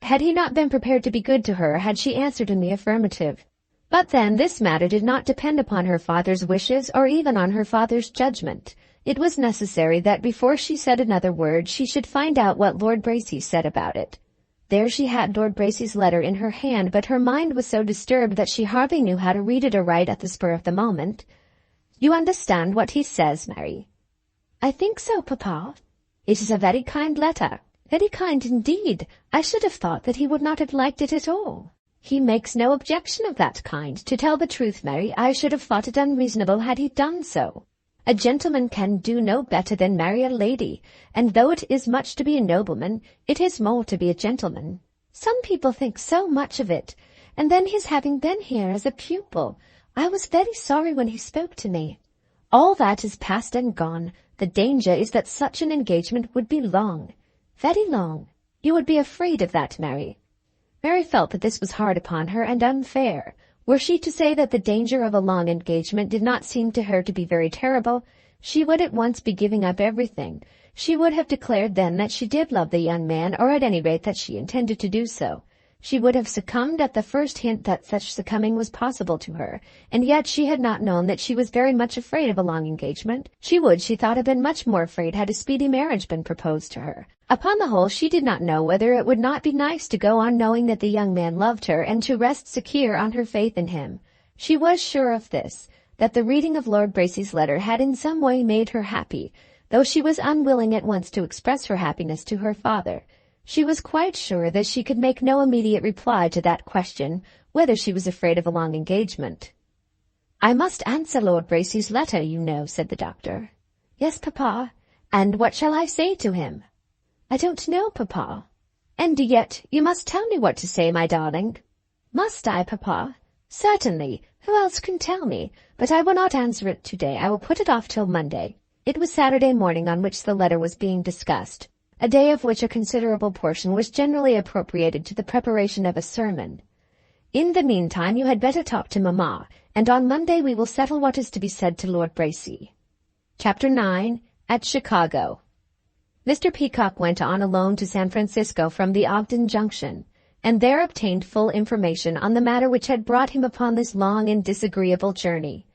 Had he not been prepared to be good to her, had she answered in the affirmative. But then this matter did not depend upon her father's wishes or even on her father's judgment. It was necessary that before she said another word she should find out what Lord Bracy said about it. There she had Lord Bracy's letter in her hand, but her mind was so disturbed that she hardly knew how to read it aright at the spur of the moment. You understand what he says, Mary? I think so, Papa. It is a very kind letter. Very kind indeed. I should have thought that he would not have liked it at all. He makes no objection of that kind. To tell the truth, Mary, I should have thought it unreasonable had he done so. A gentleman can do no better than marry a lady, and though it is much to be a nobleman, it is more to be a gentleman. Some people think so much of it, and then his having been here as a pupil. I was very sorry when he spoke to me. All that is past and gone. The danger is that such an engagement would be long, very long. You would be afraid of that, Mary. Mary felt that this was hard upon her and unfair. Were she to say that the danger of a long engagement did not seem to her to be very terrible, she would at once be giving up everything. She would have declared then that she did love the young man, or at any rate that she intended to do so. She would have succumbed at the first hint that such succumbing was possible to her, and yet she had not known that she was very much afraid of a long engagement. She would, she thought, have been much more afraid had a speedy marriage been proposed to her. Upon the whole, she did not know whether it would not be nice to go on knowing that the young man loved her, and to rest secure on her faith in him. She was sure of this, that the reading of Lord Bracy's letter had in some way made her happy, though she was unwilling at once to express her happiness to her father. She was quite sure that she could make no immediate reply to that question, whether she was afraid of a long engagement. "I must answer Lord Bracy's letter, you know," said the doctor. "Yes, Papa. And what shall I say to him?" I don't know, Papa. And yet you must tell me what to say, my darling. Must I, Papa? Certainly. Who else can tell me? But I will not answer it today. I will put it off till Monday. It was Saturday morning on which the letter was being discussed, a day of which a considerable portion was generally appropriated to the preparation of a sermon. In the meantime, you had better talk to Mamma, and on Monday we will settle what is to be said to Lord Bracy. Chapter 9. At Chicago. Mr. Peacock went on alone to San Francisco from the Ogden Junction, and there obtained full information on the matter which had brought him upon this long and disagreeable journey.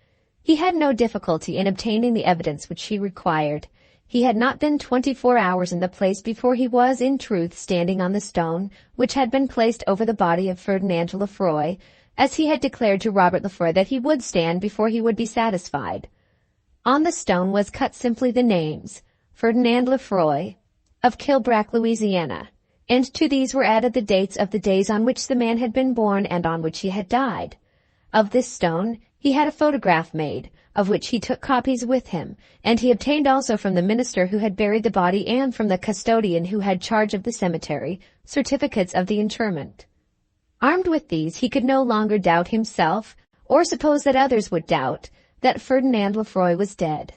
He had no difficulty in obtaining the evidence which he required. He had not been 24 hours in the place before he was, in truth, standing on the stone which had been placed over the body of Ferdinand Lefroy, as he had declared to Robert Lefroy that he would stand before he would be satisfied. On the stone was cut simply the names, Ferdinand Lefroy, of Kilbrack, Louisiana, and to these were added the dates of the days on which the man had been born and on which he had died. Of this stone he had a photograph made, of which he took copies with him, and he obtained also from the minister who had buried the body and from the custodian who had charge of the cemetery certificates of the interment. Armed with these, he could no longer doubt himself, or suppose that others would doubt, that Ferdinand Lefroy was dead.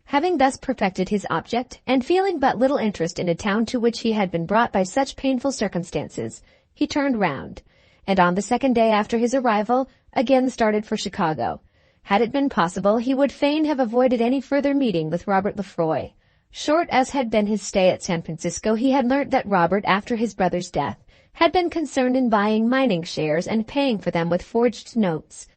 Having thus perfected his object, and feeling but little interest in a town to which he had been brought by such painful circumstances, he turned round, and on the second day after his arrival, again started for Chicago. Had it been possible, he would fain have avoided any further meeting with Robert Lefroy. Short as had been his stay at San Francisco, he had learnt that Robert, after his brother's death, had been concerned in buying mining shares and paying for them with forged notes.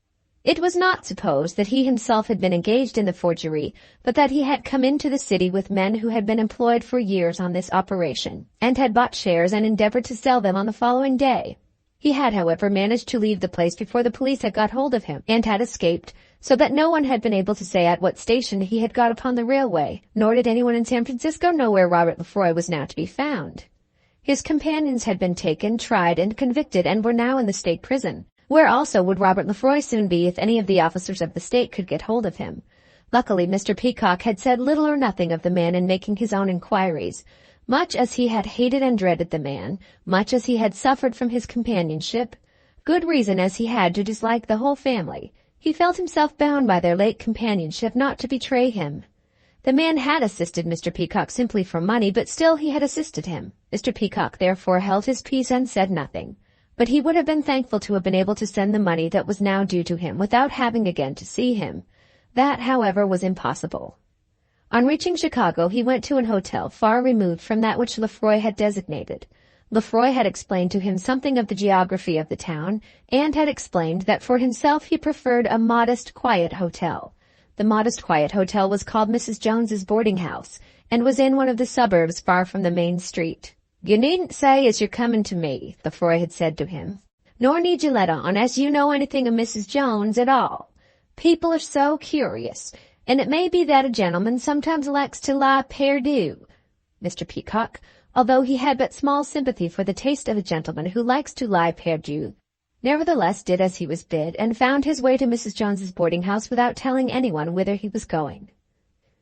It was not supposed that he himself had been engaged in the forgery, but that he had come into the city with men who had been employed for years on this operation, and had bought shares and endeavored to sell them on the following day. He had, however, managed to leave the place before the police had got hold of him, and had escaped, so that no one had been able to say at what station he had got upon the railway, nor did anyone in San Francisco know where Robert Lefroy was now to be found. His companions had been taken, tried, and convicted, and were now in the state prison, where also would Robert Lefroy soon be if any of the officers of the state could get hold of him. Luckily, Mr. Peacock had said little or nothing of the man in making his own inquiries. Much as he had hated and dreaded the man, much as he had suffered from his companionship, good reason as he had to dislike the whole family, he felt himself bound by their late companionship not to betray him. The man had assisted Mr. Peacock simply for money, but still he had assisted him. Mr. Peacock therefore held his peace and said nothing. But he would have been thankful to have been able to send the money that was now due to him without having again to see him. That, however, was impossible. On reaching Chicago, he went to an hotel far removed from that which Lefroy had designated. Lefroy had explained to him something of the geography of the town, and had explained that for himself he preferred a modest, quiet hotel. The modest, quiet hotel was called Mrs. Jones's boarding house, and was in one of the suburbs far from the main street. "You needn't say as you're comin' to me," Lefroy had said to him. "Nor need you let on as you know anything of Mrs. Jones at all. People are so curious, and it may be that a gentleman sometimes likes to lie perdu." Mr. Peacock, although he had but small sympathy for the taste of a gentleman who likes to lie perdu, nevertheless did as he was bid, and found his way to Mrs. Jones's boarding house without telling anyone whither he was going.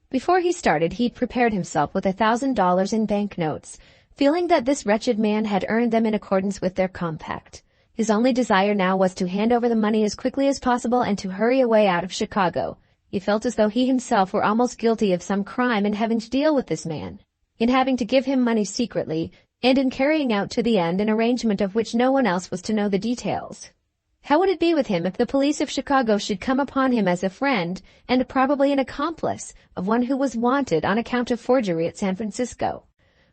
Before he started, he prepared himself with $1,000 in bank notes, feeling that this wretched man had earned them in accordance with their compact. His only desire now was to hand over the money as quickly as possible and to hurry away out of Chicago. He felt as though he himself were almost guilty of some crime in having to deal with this man, in having to give him money secretly, and in carrying out to the end an arrangement of which no one else was to know the details. How would it be with him if the police of Chicago should come upon him as a friend, and probably an accomplice, of one who was wanted on account of forgery at San Francisco?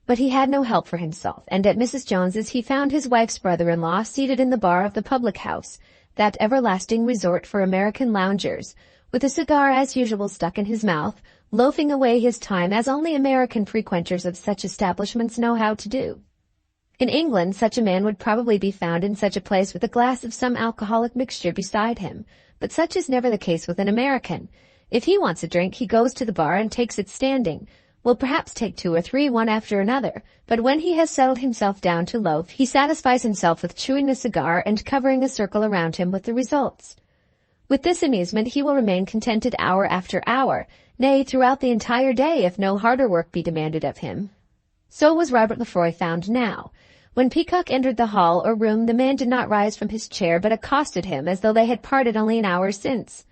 But he had no help for himself, and at Mrs. Jones's he found his wife's brother-in-law seated in the bar of the public house, that everlasting resort for American loungers, with a cigar as usual stuck in his mouth, loafing away his time as only American frequenters of such establishments know how to do. In England, such a man would probably be found in such a place with a glass of some alcoholic mixture beside him, but such is never the case with an American. If he wants a drink, he goes to the bar and takes it standing, will perhaps take 2 or 3 one after another, but when he has settled himself down to loaf, he satisfies himself with chewing a cigar and covering a circle around him with the results. With this amusement he will remain contented hour after hour, nay, throughout the entire day, if no harder work be demanded of him. So was Robert Lefroy found now. When Peacock entered the hall or room, the man did not rise from his chair, but accosted him as though they had parted only an hour since.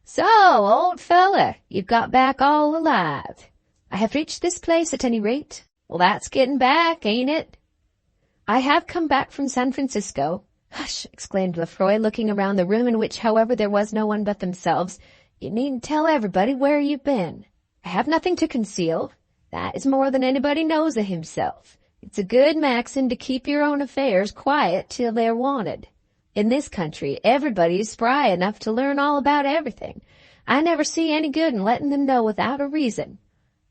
"So, old fella, you've got back all alive." "I have reached this place at any rate." "Well, that's getting back, ain't it?" "I have come back from San Francisco." "Hush!" exclaimed Lefroy, looking around the room, in which, however, there was no one but themselves. "You needn't tell everybody where you've been." "I have nothing to conceal." "That is more than anybody knows of himself. It's a good maxim to keep your own affairs quiet till they're wanted. In this country, everybody is spry enough to learn all about everything. I never see any good in letting them know without a reason."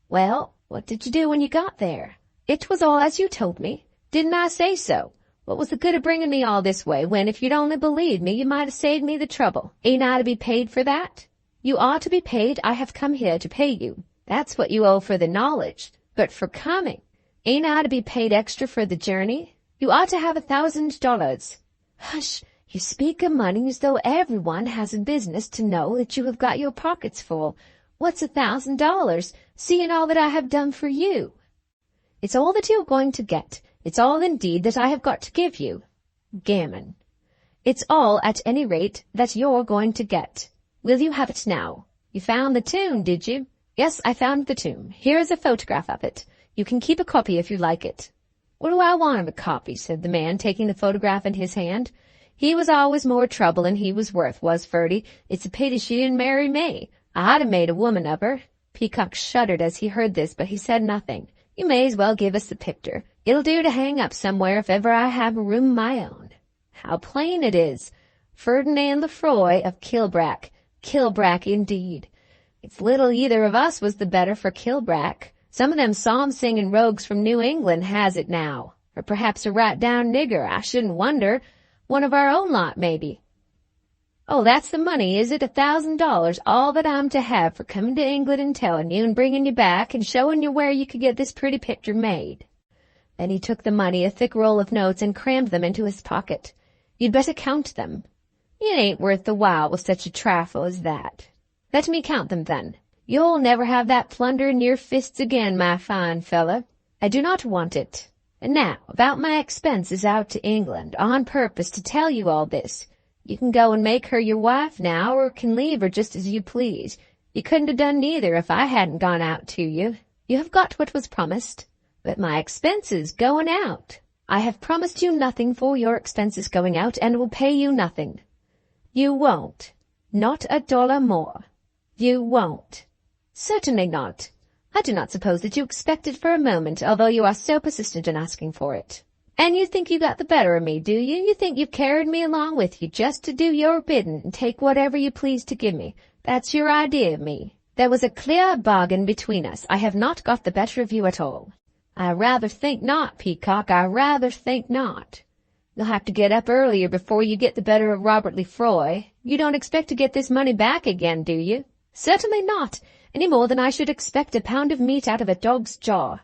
"Well, what did you do when you got there?" "It was all as you told me. Didn't I say so? What was the good of bringing me all this way, when if you'd only believed me, you might have saved me the trouble? Ain't I to be paid for that?" "You ought to be paid. I have come here to pay you. That's what you owe for the knowledge. But for coming, ain't I to be paid extra for the journey? You ought to have $1,000. "Hush! You speak of money as though everyone has a business to know that you have got your pockets full. What's $1,000, seeing all that I have done for you?" "It's all that you're going to get. It's all, indeed, that I have got to give you." "Gammon." "It's all, at any rate, that you're going to get. Will you have it now?" "You found the tomb, did you?" "Yes, I found the tomb. Here is a photograph of it. You can keep a copy if you like it." "What do I want of a copy?" said the man, taking the photograph in his hand. "He was always more trouble than he was worth, was Ferdy. It's a pity she didn't marry me. I'd have made a woman of her." Peacock shuddered as he heard this, but he said nothing. "You may as well give us the picture. It'll do to hang up somewhere if ever I have a room of my own. How plain it is. Ferdinand Lefroy of Kilbrack. Kilbrack, indeed. It's little either of us was the better for Kilbrack. Some of them psalm-singing rogues from New England has it now. Or perhaps a right-down nigger, I shouldn't wonder. One of our own lot, maybe." "Oh, that's the money, is it? $1,000, all that I'm to have for coming to England and telling you, and bringing you back, and showing you where you could get this pretty picture made." Then he took the money, a thick roll of notes, and crammed them into his pocket. "You'd better count them." "It ain't worth the while with such a trifle as that." "Let me count them, then." "You'll never have that plunder in your fists again, my fine fellow." "I do not want it. And now, about my expenses out to England, on purpose to tell you all this. You can go and make her your wife now, or can leave her just as you please. You couldn't have done neither if I hadn't gone out to you. You have got what was promised. But my expenses going out." "I have promised you nothing for your expenses going out, and will pay you nothing." "You won't?" "Not a dollar more." "You won't?" "Certainly not. I do not suppose that you expect it for a moment, although you are so persistent in asking for it. And you think you got the better of me, do you? You think you've carried me along with you just to do your bidding and take whatever you please to give me. That's your idea of me. There was a clear bargain between us. I have not got the better of you at all." "I rather think not, Peacock, I rather think not." "You'll have to get up earlier before you get the better of Robert Lefroy. You don't expect to get this money back again, do you?" "Certainly not, any more than I should expect a pound of meat out of a dog's jaw."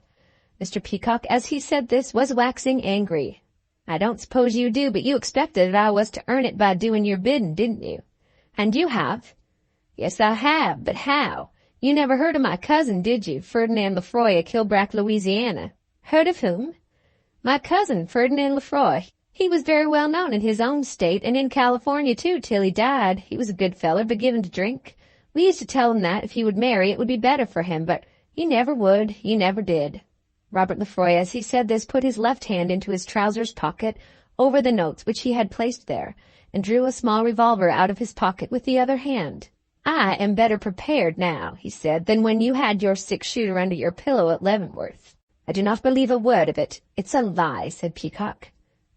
Mr. Peacock, as he said this, was waxing angry. "I don't suppose you do, but you expected that I was to earn it by doing your bidding, didn't you?" "And you have." "Yes, I have, but how? You never heard of my cousin, did you, Ferdinand Lefroy of Kilbrack, Louisiana?" "Heard of whom?" "My cousin, Ferdinand Lefroy. He was very well known in his own state, and in California, too, till he died. He was a good feller, but given to drink. We used to tell him that, if he would marry, it would be better for him, but he never would, he never did." Robert Lefroy, as he said this, put his left hand into his trousers pocket, over the notes which he had placed there, and drew a small revolver out of his pocket with the other hand. "I am better prepared now," he said, "than when you had your 6-shooter under your pillow at Leavenworth." "I do not believe a word of it." "It's a lie," said Peacock.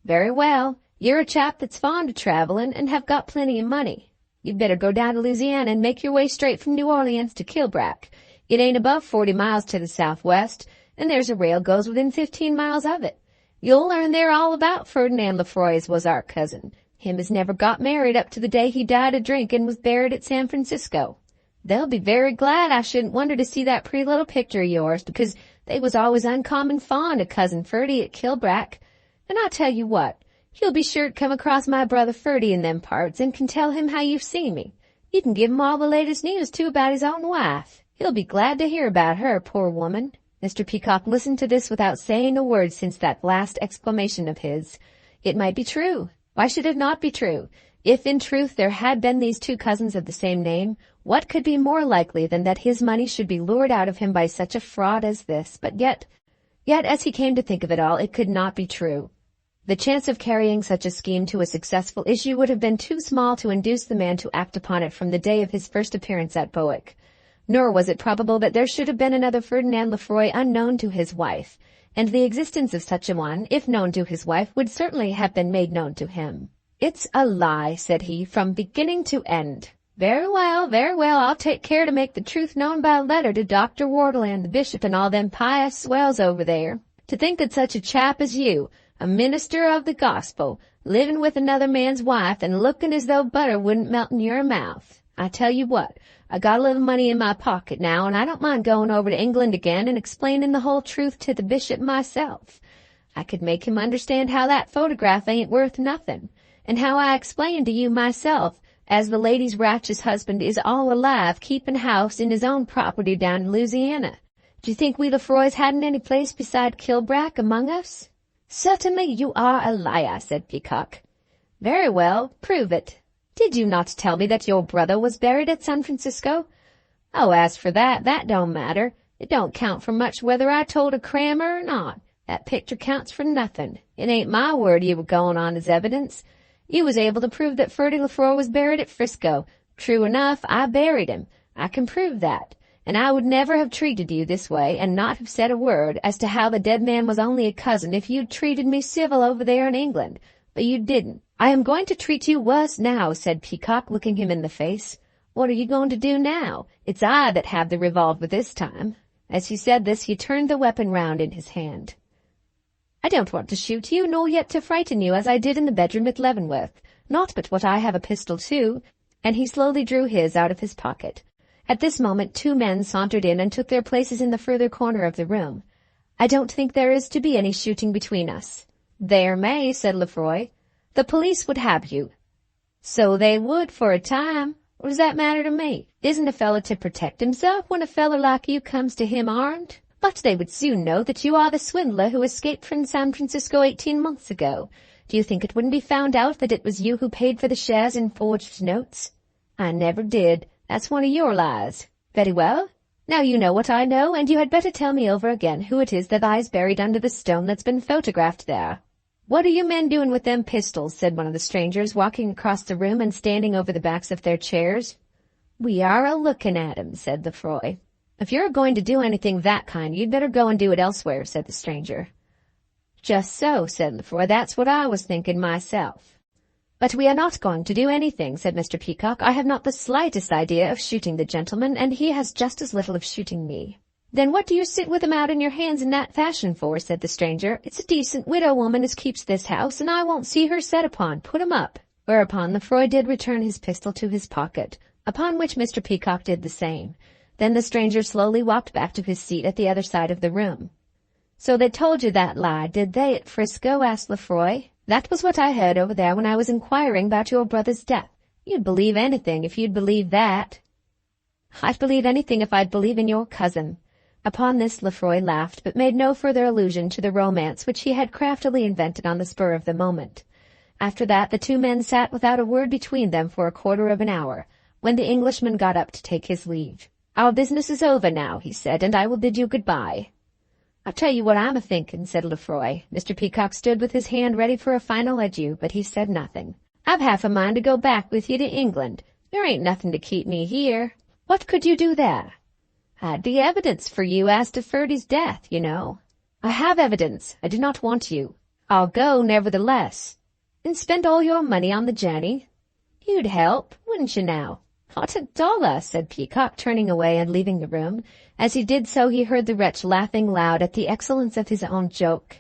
"Very well. You're a chap that's fond of traveling, and have got plenty of money. You'd better go down to Louisiana and make your way straight from New Orleans to Kilbrack. It ain't above 40 miles to the southwest, and there's a rail goes within 15 miles of it. You'll learn there all about Ferdinand Lefroy as was our cousin. Him as never got married up to the day he died of drink and was buried at San Francisco. They'll be very glad, I shouldn't wonder, to see that pretty little picture of yours, because they was always uncommon fond of Cousin Ferdy at Kilbrack. And I'll tell you what, you'll be sure to come across my brother Ferdy in them parts, and can tell him how you've seen me. You can give him all the latest news, too, about his own wife. He'll be glad to hear about her, poor woman." Mr. Peacock listened to this without saying a word since that last exclamation of his. It might be true. Why should it not be true? If in truth there had been these two cousins of the same name, what could be more likely than that his money should be lured out of him by such a fraud as this? But yet, as he came to think of it all, it could not be true. The chance of carrying such a scheme to a successful issue would have been too small to induce the man to act upon it from the day of his first appearance at Bowick. Nor was it probable that there should have been another Ferdinand Lefroy unknown to his wife, and the existence of such a one, if known to his wife, would certainly have been made known to him. "It's a lie," said he, "from beginning to end." Very well, I'll take care to make the truth known by letter to Dr. Wortle and the bishop and all them pious swells over there. To think that such a chap as you, a minister of the gospel, living with another man's wife and looking as though butter wouldn't melt in your mouth. I tell you what, I got a little money in my pocket now, and I don't mind going over to England again and explaining the whole truth to the bishop myself. I could make him understand how that photograph ain't worth nothing, and how I explained to you myself, as the lady's righteous husband is all alive keeping house in his own property down in Louisiana. Do you think we Lefroys hadn't any place beside Kilbrack among us? Certainly you are a liar, said Peacock. Very well, prove it. Did you not tell me that your brother was buried at San Francisco? Oh, as for that don't matter. It don't count for much whether I told a crammer or not. That picture counts for nothing. It ain't my word you were going on as evidence. You was able to prove that Ferdy Lefroy was buried at Frisco. True enough, I buried him. I can prove that. And I would never have treated you this way and not have said a word as to how the dead man was only a cousin if you'd treated me civil over there in England. But you didn't. I am going to treat you worse now, said Peacock, looking him in the face. What are you going to do now? It's I that have the revolver this time. As he said this, he turned the weapon round in his hand. I don't want to shoot you, nor yet to frighten you as I did in the bedroom at Leavenworth. Not but what I have a pistol too. And he slowly drew his out of his pocket. At this moment 2 men sauntered in and took their places in the further corner of the room. I don't think there is to be any shooting between us. There may, said Lefroy. The police would have you. So they would for a time. What does that matter to me? Isn't a fellow to protect himself when a fellow like you comes to him armed? But they would soon know that you are the swindler who escaped from San Francisco 18 months ago. Do you think it wouldn't be found out that it was you who paid for the shares in forged notes? I never did. That's one of your lies. Very well. Now you know what I know, and you had better tell me over again who it is that lies buried under the stone that's been photographed there. What are you men doing with them pistols? Said one of the strangers, walking across the room and standing over the backs of their chairs. We are a-looking at 'em, said Lefroy. If you're going to do anything that kind, you'd better go and do it elsewhere, said the stranger. Just so, said Lefroy. That's what I was thinking myself. But we are not going to do anything, said Mr. Peacock. I have not the slightest idea of shooting the gentleman, and he has just as little of shooting me. Then what do you sit with him out in your hands in that fashion for? Said the stranger. It's a decent widow woman as keeps this house, and I won't see her set upon. Put him up. Whereupon Lefroy did return his pistol to his pocket, upon which Mr. Peacock did the same. Then the stranger slowly walked back to his seat at the other side of the room. So they told you that lie, did they, at Frisco? Asked Lefroy. That was what I heard over there when I was inquiring about your brother's death. You'd believe anything if you'd believe that. I'd believe anything if I'd believe in your cousin. Upon this Lefroy laughed, but made no further allusion to the romance which he had craftily invented on the spur of the moment. After that the 2 men sat without a word between them for a quarter of an hour, when the Englishman got up to take his leave. Our business is over now, he said, and I will bid you good-bye. I'll tell you what I'm a-thinking, said Lefroy. Mr. Peacock stood with his hand ready for a final adieu, but he said nothing. I've half a mind to go back with you to England. There ain't nothing to keep me here. What could you do there? I'd be evidence for you as to Ferdy's death, you know. I have evidence. I do not want you. I'll go, nevertheless. And spend all your money on the journey. You'd help, wouldn't you now? Not $1, said Peacock, turning away and leaving the room. As he did so, he heard the wretch laughing loud at the excellence of his own joke.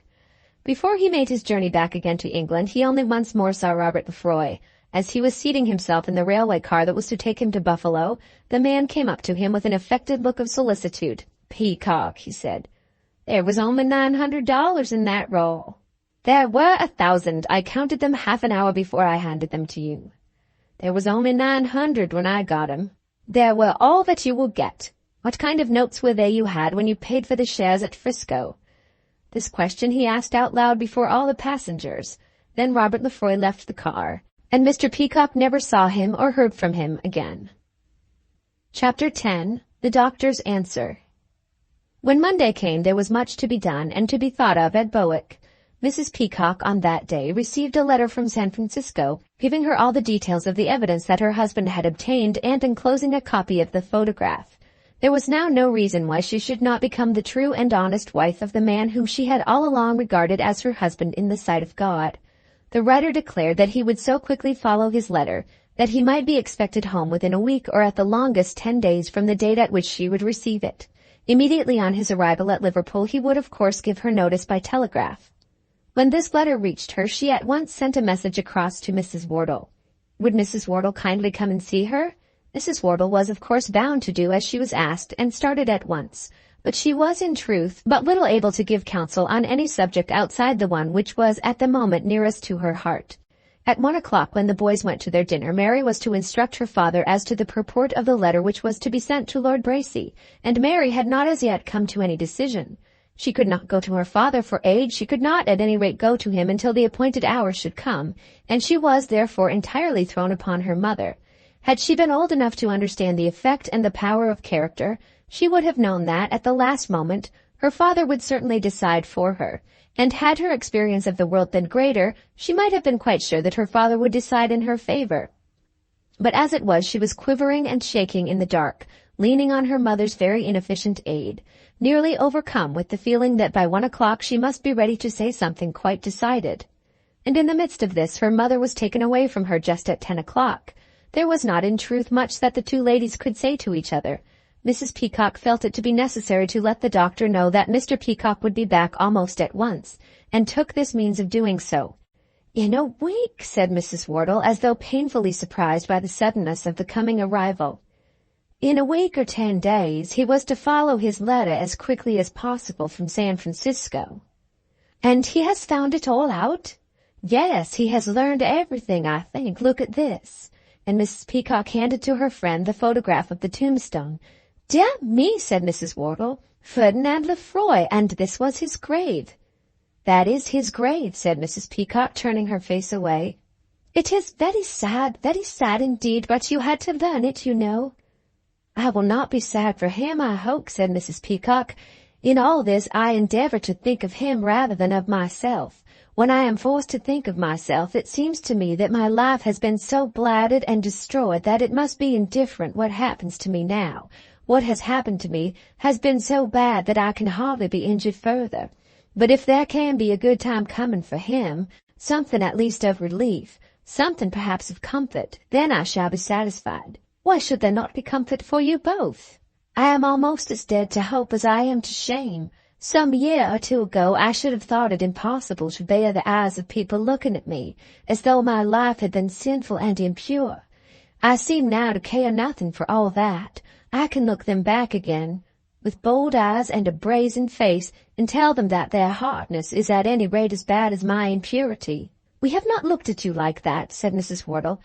Before he made his journey back again to England, he only once more saw Robert Lefroy. As he was seating himself in the railway car that was to take him to Buffalo, the man came up to him with an affected look of solicitude. Peacock, he said, there was only $900 in that roll. There were 1,000. I counted them half an hour before I handed them to you. There was only 900 when I got 'em. There were all that you will get. What kind of notes were they you had when you paid for the shares at Frisco? This question he asked out loud before all the passengers. Then Robert Lefroy left the car, and Mr. Peacock never saw him or heard from him again. Chapter 10. The Doctor's Answer. When Monday came, there was much to be done and to be thought of at Bowick. Mrs. Peacock on that day received a letter from San Francisco, giving her all the details of the evidence that her husband had obtained and enclosing a copy of the photograph. There was now no reason why she should not become the true and honest wife of the man whom she had all along regarded as her husband in the sight of God. The writer declared that he would so quickly follow his letter that he might be expected home within a week or at the longest 10 days from the date at which she would receive it. Immediately on his arrival at Liverpool he would of course give her notice by telegraph. When this letter reached her, she at once sent a message across to Mrs. Wortle. Would Mrs. Wortle kindly come and see her? Mrs. Wortle was of course bound to do as she was asked and started at once, but she was in truth but little able to give counsel on any subject outside the one which was at the moment nearest to her heart. At 1 o'clock, when the boys went to their dinner, Mary was to instruct her father as to the purport of the letter which was to be sent to Lord Bracy, and Mary had not as yet come to any decision. She could not go to her father for aid, she could not at any rate go to him until the appointed hour should come, and she was therefore entirely thrown upon her mother. Had she been old enough to understand the effect and the power of character, she would have known that, at the last moment, her father would certainly decide for her, and had her experience of the world been greater, she might have been quite sure that her father would decide in her favor. But as it was, she was quivering and shaking in the dark, leaning on her mother's very inefficient aid, nearly overcome with the feeling that by 1 o'clock she must be ready to say something quite decided. And in the midst of this her mother was taken away from her just at 10 o'clock. There was not in truth much that the two ladies could say to each other. Mrs. Peacock felt it to be necessary to let the doctor know that Mr. Peacock would be back almost at once, and took this means of doing so. "In a week," said Mrs. Wortle, as though painfully surprised by the suddenness of the coming arrival. In a week or 10 days he was to follow his letter as quickly as possible from San Francisco. "And he has found it all out?" "Yes, he has learned everything, I think. Look at this." And Mrs. Peacock handed to her friend the photograph of the tombstone. "Dear me," said Mrs. Wortle, "Ferdinand Lefroy, and this was his grave." "That is his grave," said Mrs. Peacock, turning her face away. "It is very sad indeed, but you had to learn it, you know." "I will not be sad for him, I hope," said Mrs. Peacock. "In all this I endeavor to think of him rather than of myself. When I am forced to think of myself, it seems to me that my life has been so blighted and destroyed that it must be indifferent what happens to me now. What has happened to me has been so bad that I can hardly be injured further. But if there can be a good time coming for him, something at least of relief, something perhaps of comfort, then I shall be satisfied. Why should there not be comfort for you both? I am almost as dead to hope as I am to shame. Some year or two ago I should have thought it impossible to bear the eyes of people looking at me, as though my life had been sinful and impure. I seem now to care nothing for all that. I can look them back again, with bold eyes and a brazen face, and tell them that their hardness is at any rate as bad as my impurity." "We have not looked at you like that," said Mrs. Wortle.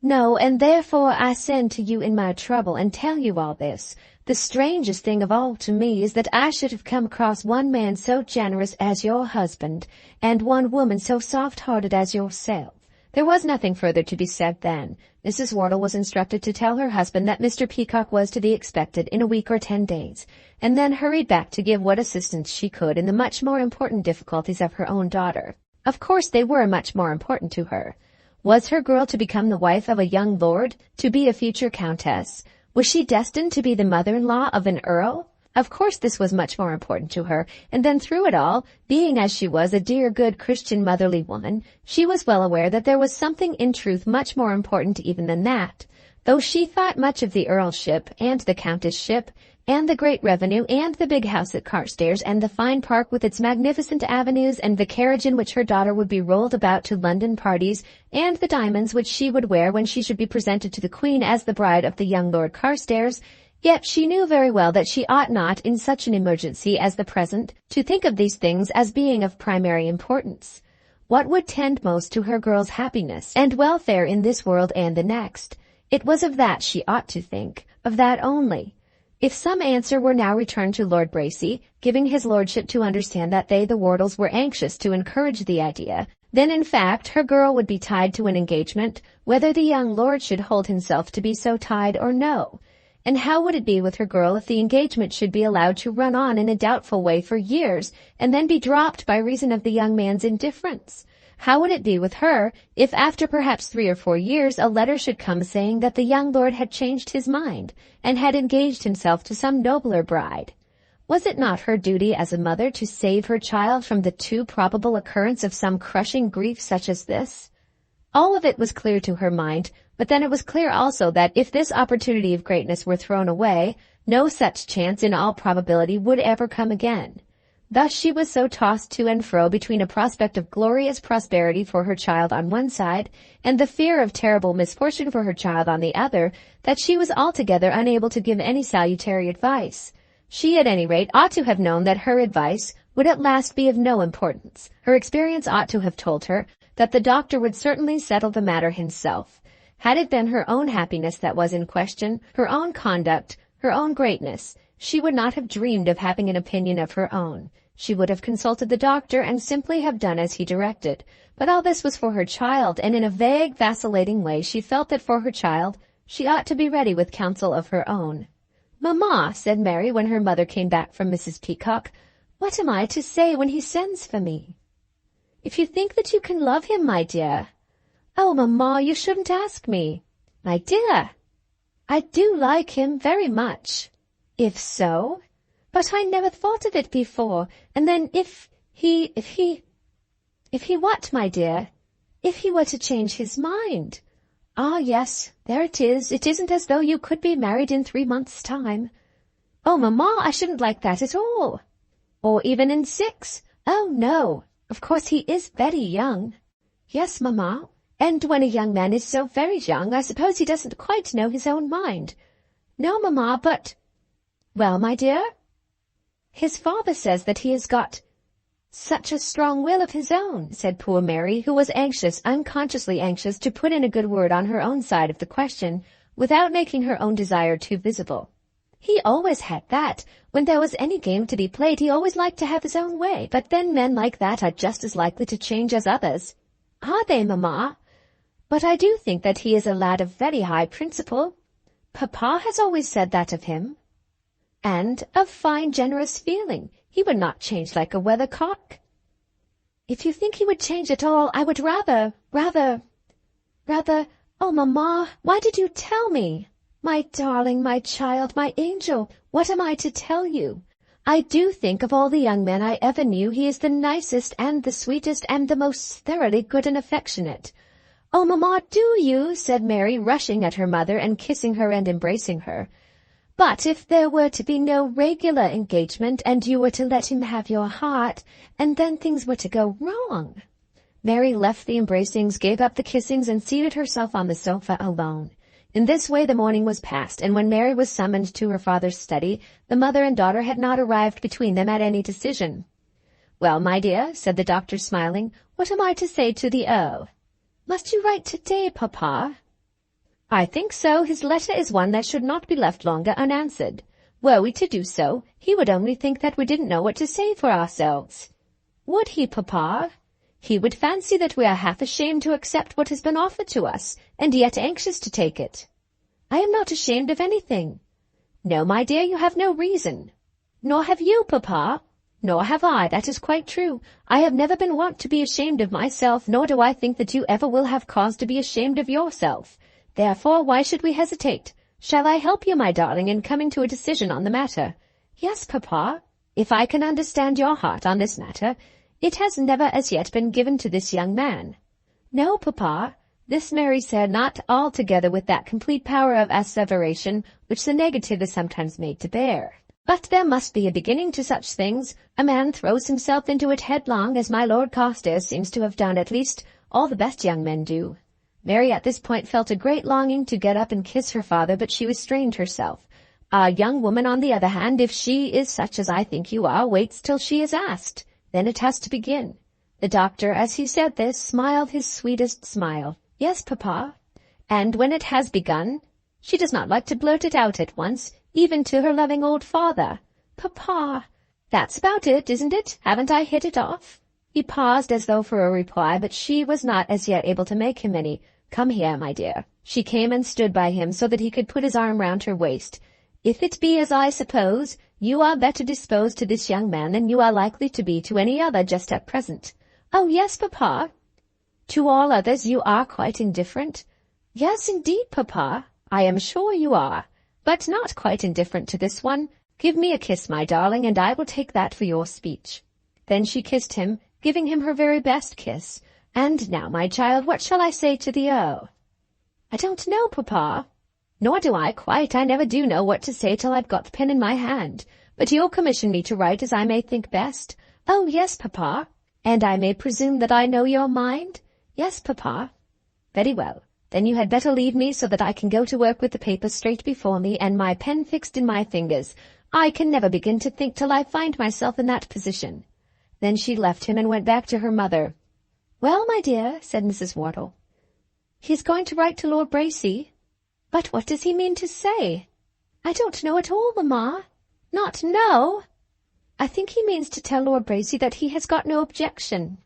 "No, and therefore I send to you in my trouble and tell you all this. The strangest thing of all to me is that I should have come across one man so generous as your husband, and one woman so soft-hearted as yourself." There was nothing further to be said then. Mrs. Wortle was instructed to tell her husband that Mr. Peacock was to be expected in a week or 10 days, and then hurried back to give what assistance she could in the much more important difficulties of her own daughter. Of course they were much more important to her. Was her girl to become the wife of a young lord, to be a future countess? Was she destined to be the mother-in-law of an earl? Of course this was much more important to her, and then through it all, being as she was a dear, good, Christian, motherly woman, she was well aware that there was something in truth much more important even than that. Though she thought much of the earlship, and the countessship, and the great revenue, and the big house at Carstairs, and the fine park with its magnificent avenues, and the carriage in which her daughter would be rolled about to London parties, and the diamonds which she would wear when she should be presented to the Queen as the bride of the young Lord Carstairs, yet she knew very well that she ought not, in such an emergency as the present, to think of these things as being of primary importance. What would tend most to her girl's happiness and welfare in this world and the next? It was of that she ought to think, of that only. If some answer were now returned to Lord Bracy, giving his lordship to understand that they, the Wortles, were anxious to encourage the idea, then in fact her girl would be tied to an engagement, whether the young lord should hold himself to be so tied or no. And how would it be with her girl if the engagement should be allowed to run on in a doubtful way for years, and then be dropped by reason of the young man's indifference? How would it be with her if after perhaps 3 or 4 years a letter should come saying that the young lord had changed his mind and had engaged himself to some nobler bride? Was it not her duty as a mother to save her child from the too probable occurrence of some crushing grief such as this? All of it was clear to her mind, but then it was clear also that if this opportunity of greatness were thrown away, no such chance in all probability would ever come again. Thus she was so tossed to and fro between a prospect of glorious prosperity for her child on one side and the fear of terrible misfortune for her child on the other, that she was altogether unable to give any salutary advice. She, at any rate, ought to have known that her advice would at last be of no importance. Her experience ought to have told her that the doctor would certainly settle the matter himself. Had it been her own happiness that was in question, her own conduct, her own greatness, she would not have dreamed of having an opinion of her own. She would have consulted the doctor and simply have done as he directed. But all this was for her child, and in a vague, vacillating way she felt that for her child she ought to be ready with counsel of her own. "Mamma," said Mary when her mother came back from Mrs. Peacock, "what am I to say when he sends for me?" "If you think that you can love him, my dear." "Oh, Mamma, you shouldn't ask me." "My dear, I do like him very much." "If so? But I never thought of it before. And then if he what, my dear? If he were to change his mind?" "Ah, yes, there it is. It isn't as though you could be married in 3 months' time." "Oh, Mamma, I shouldn't like that at all." "Or even in 6. "Oh, no. Of course he is very young." "Yes, Mamma. And when a young man is so very young, I suppose he doesn't quite know his own mind." "No, Mamma, but—" "Well, my dear?" "His father says that he has got such a strong will of his own," said poor Mary, who was anxious, unconsciously anxious, to put in a good word on her own side of the question, without making her own desire too visible. "He always had that. When there was any game to be played, he always liked to have his own way. But then men like that are just as likely to change as others." "Are they, Mamma? But I do think that he is a lad of very high principle. Papa has always said that of him. And of fine, generous feeling. He would not change like a weathercock." "If you think he would change at all, I would rather, oh, Mamma, why did you tell me? My darling, my child, my angel, what am I to tell you? I do think of all the young men I ever knew, he is the nicest and the sweetest and the most thoroughly good and affectionate." "Oh, Mamma, do you?" said Mary, rushing at her mother and kissing her and embracing her. "But if there were to be no regular engagement, and you were to let him have your heart, and then things were to go wrong?" Mary left the embracings, gave up the kissings, and seated herself on the sofa alone. In this way the morning was passed, and when Mary was summoned to her father's study, the mother and daughter had not arrived between them at any decision. "Well, my dear," said the doctor, smiling, "what am I to say to the Earl?" "Must you write today, Papa?" "I think so. His letter is one that should not be left longer unanswered. Were we to do so, he would only think that we didn't know what to say for ourselves." "Would he, Papa?" "He would fancy that we are half ashamed to accept what has been offered to us, and yet anxious to take it." "I am not ashamed of anything." "No, my dear, you have no reason." "Nor have you, Papa." "Nor have I, that is quite true. I have never been wont to be ashamed of myself, nor do I think that you ever will have cause to be ashamed of yourself. Therefore, why should we hesitate? Shall I help you, my darling, in coming to a decision on the matter?" "Yes, Papa. If I can understand your heart on this matter, it has never as yet been given to this young man." "No, Papa." This Mary said not altogether with that complete power of asseveration which the negative is sometimes made to bear. "But there must be a beginning to such things. A man throws himself into it headlong, as my Lord Carstairs seems to have done. At least, all the best young men do." Mary at this point felt a great longing to get up and kiss her father, but she restrained herself. A young woman, on the other hand, if she is such as I think you are, waits till she is asked. Then it has to begin. The doctor, as he said this, smiled his sweetest smile. "Yes, Papa." "And when it has begun, she does not like to blurt it out at once. even to her loving old father. Papa, that's about it, isn't it? Haven't I hit it off? He paused as though for a reply, but she was not as yet able to make him any. Come here, my dear. She came and stood by him so that he could put his arm round her waist. If it be as I suppose, you are better disposed to this young man than you are likely to be to any other just at present. Oh, yes, Papa. To all others you are quite indifferent? Yes, indeed, Papa. I am sure you are, but not quite indifferent to this one. Give me a kiss, my darling, and I will take that for your speech. Then she kissed him, giving him her very best kiss. And now, my child, what shall I say to the Earl? I don't know, Papa. Nor do I quite. I never do know what to say till I've got the pen in my hand. But you'll commission me to write as I may think best. Oh, yes, Papa. And I may presume that I know your mind? Yes, Papa. Very well. Then you had better leave me so that I can go to work with the paper straight before me and my pen fixed in my fingers. I can never begin to think till I find myself in that position. Then she left him and went back to her mother. Well, my dear, said Mrs. Wortle, he's going to write to Lord Bracy. But what does he mean to say? I don't know at all, Mamma. Not know? I think he means to tell Lord Bracy that he has got no objection.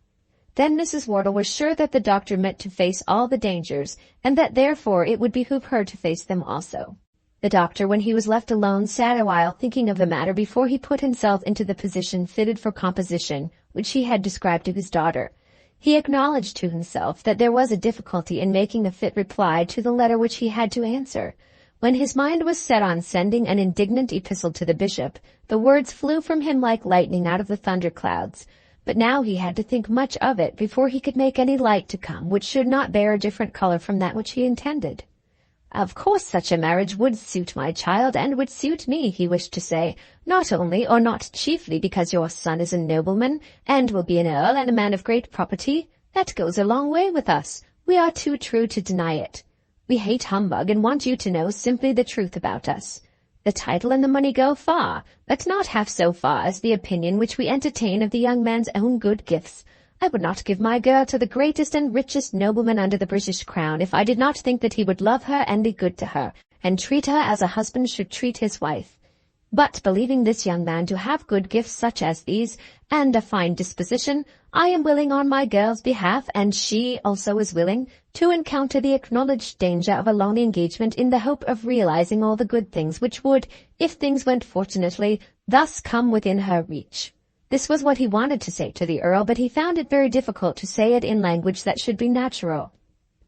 Then Mrs. Wortle was sure that the doctor meant to face all the dangers, and that therefore it would behoove her to face them also. The doctor, when he was left alone, sat a while thinking of the matter before he put himself into the position fitted for composition, which he had described to his daughter. He acknowledged to himself that there was a difficulty in making a fit reply to the letter which he had to answer. When his mind was set on sending an indignant epistle to the bishop, the words flew from him like lightning out of the thunderclouds. But now he had to think much of it before he could make any light to come which should not bear a different color from that which he intended. Of course such a marriage would suit my child, and would suit me, he wished to say, not only or not chiefly because your son is a nobleman, and will be an earl and a man of great property. That goes a long way with us. We are too true to deny it. We hate humbug and want you to know simply the truth about us. The title and the money go far, but not half so far as the opinion which we entertain of the young man's own good gifts. I would not give my girl to the greatest and richest nobleman under the British crown if I did not think that he would love her and be good to her, and treat her as a husband should treat his wife. But believing this young man to have good gifts such as these, and a fine disposition, I am willing on my girl's behalf, and she also is willing, to encounter the acknowledged danger of a long engagement in the hope of realizing all the good things which would, if things went fortunately, thus come within her reach. This was what he wanted to say to the Earl, but he found it very difficult to say it in language that should be natural.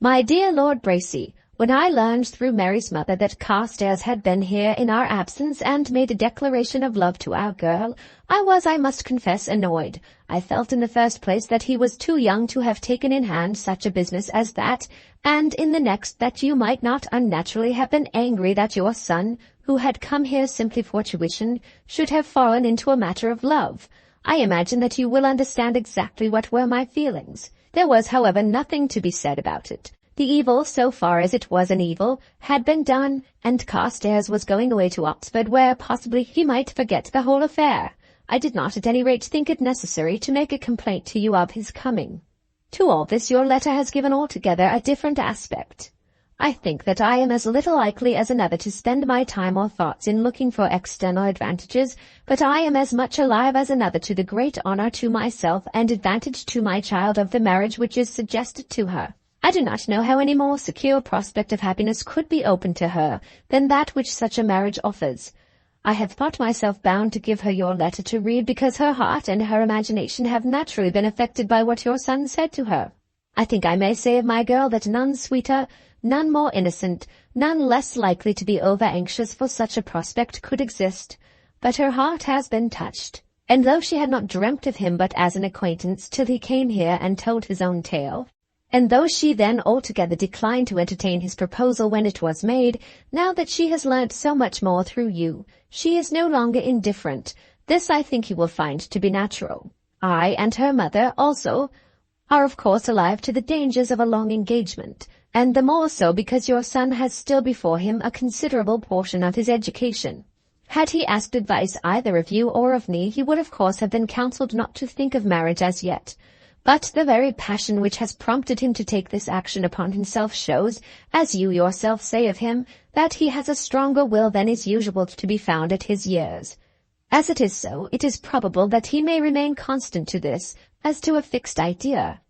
My dear Lord Bracy, when I learned through Mary's mother that Carstairs had been here in our absence and made a declaration of love to our girl, I was, I must confess, annoyed. I felt in the first place that he was too young to have taken in hand such a business as that, and in the next that you might not unnaturally have been angry that your son, who had come here simply for tuition, should have fallen into a matter of love. I imagine that you will understand exactly what were my feelings. There was, however, nothing to be said about it. The evil, so far as it was an evil, had been done, and Carstairs was going away to Oxford, where possibly he might forget the whole affair. I did not at any rate think it necessary to make a complaint to you of his coming. To all this your letter has given altogether a different aspect. I think that I am as little likely as another to spend my time or thoughts in looking for external advantages, but I am as much alive as another to the great honor to myself and advantage to my child of the marriage which is suggested to her. I do not know how any more secure prospect of happiness could be open to her than that which such a marriage offers. I have thought myself bound to give her your letter to read because her heart and her imagination have naturally been affected by what your son said to her. I think I may say of my girl that none sweeter, none more innocent, none less likely to be over-anxious for such a prospect could exist. But her heart has been touched, and though she had not dreamt of him but as an acquaintance till he came here and told his own tale, and though she then altogether declined to entertain his proposal when it was made, now that she has learnt so much more through you, she is no longer indifferent. This I think you will find to be natural. I and her mother also are of course alive to the dangers of a long engagement, and the more so because your son has still before him a considerable portion of his education. Had he asked advice either of you or of me, he would of course have been counselled not to think of marriage as yet. But the very passion which has prompted him to take this action upon himself shows, as you yourself say of him, that he has a stronger will than is usual to be found at his years. As it is so, it is probable that he may remain constant to this, as to a fixed idea.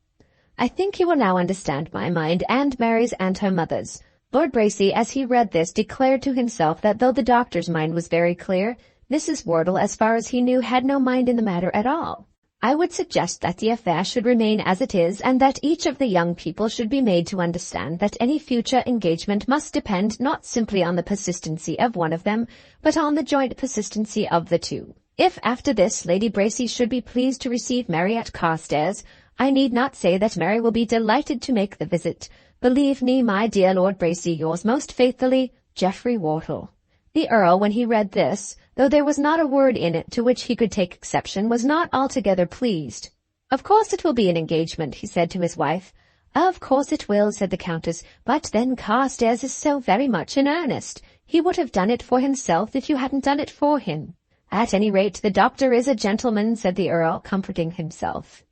I think you will now understand my mind and Mary's and her mother's. Lord Bracy, as he read this, declared to himself that though the doctor's mind was very clear, Mrs. Wortle, as far as he knew, had no mind in the matter at all. I would suggest that the affair should remain as it is, and that each of the young people should be made to understand that any future engagement must depend not simply on the persistency of one of them, but on the joint persistency of the two. If after this Lady Bracy should be pleased to receive Mary at Carstairs, I need not say that Mary will be delighted to make the visit. Believe me, my dear Lord Bracy, yours most faithfully, Geoffrey Wortle. The Earl, when he read this, though there was not a word in it to which he could take exception, was not altogether pleased. "Of course it will be an engagement," he said to his wife. "Of course it will," said the Countess, "but then Carstairs is so very much in earnest. He would have done it for himself if you hadn't done it for him." "At any rate, the doctor is a gentleman," said the Earl, comforting himself.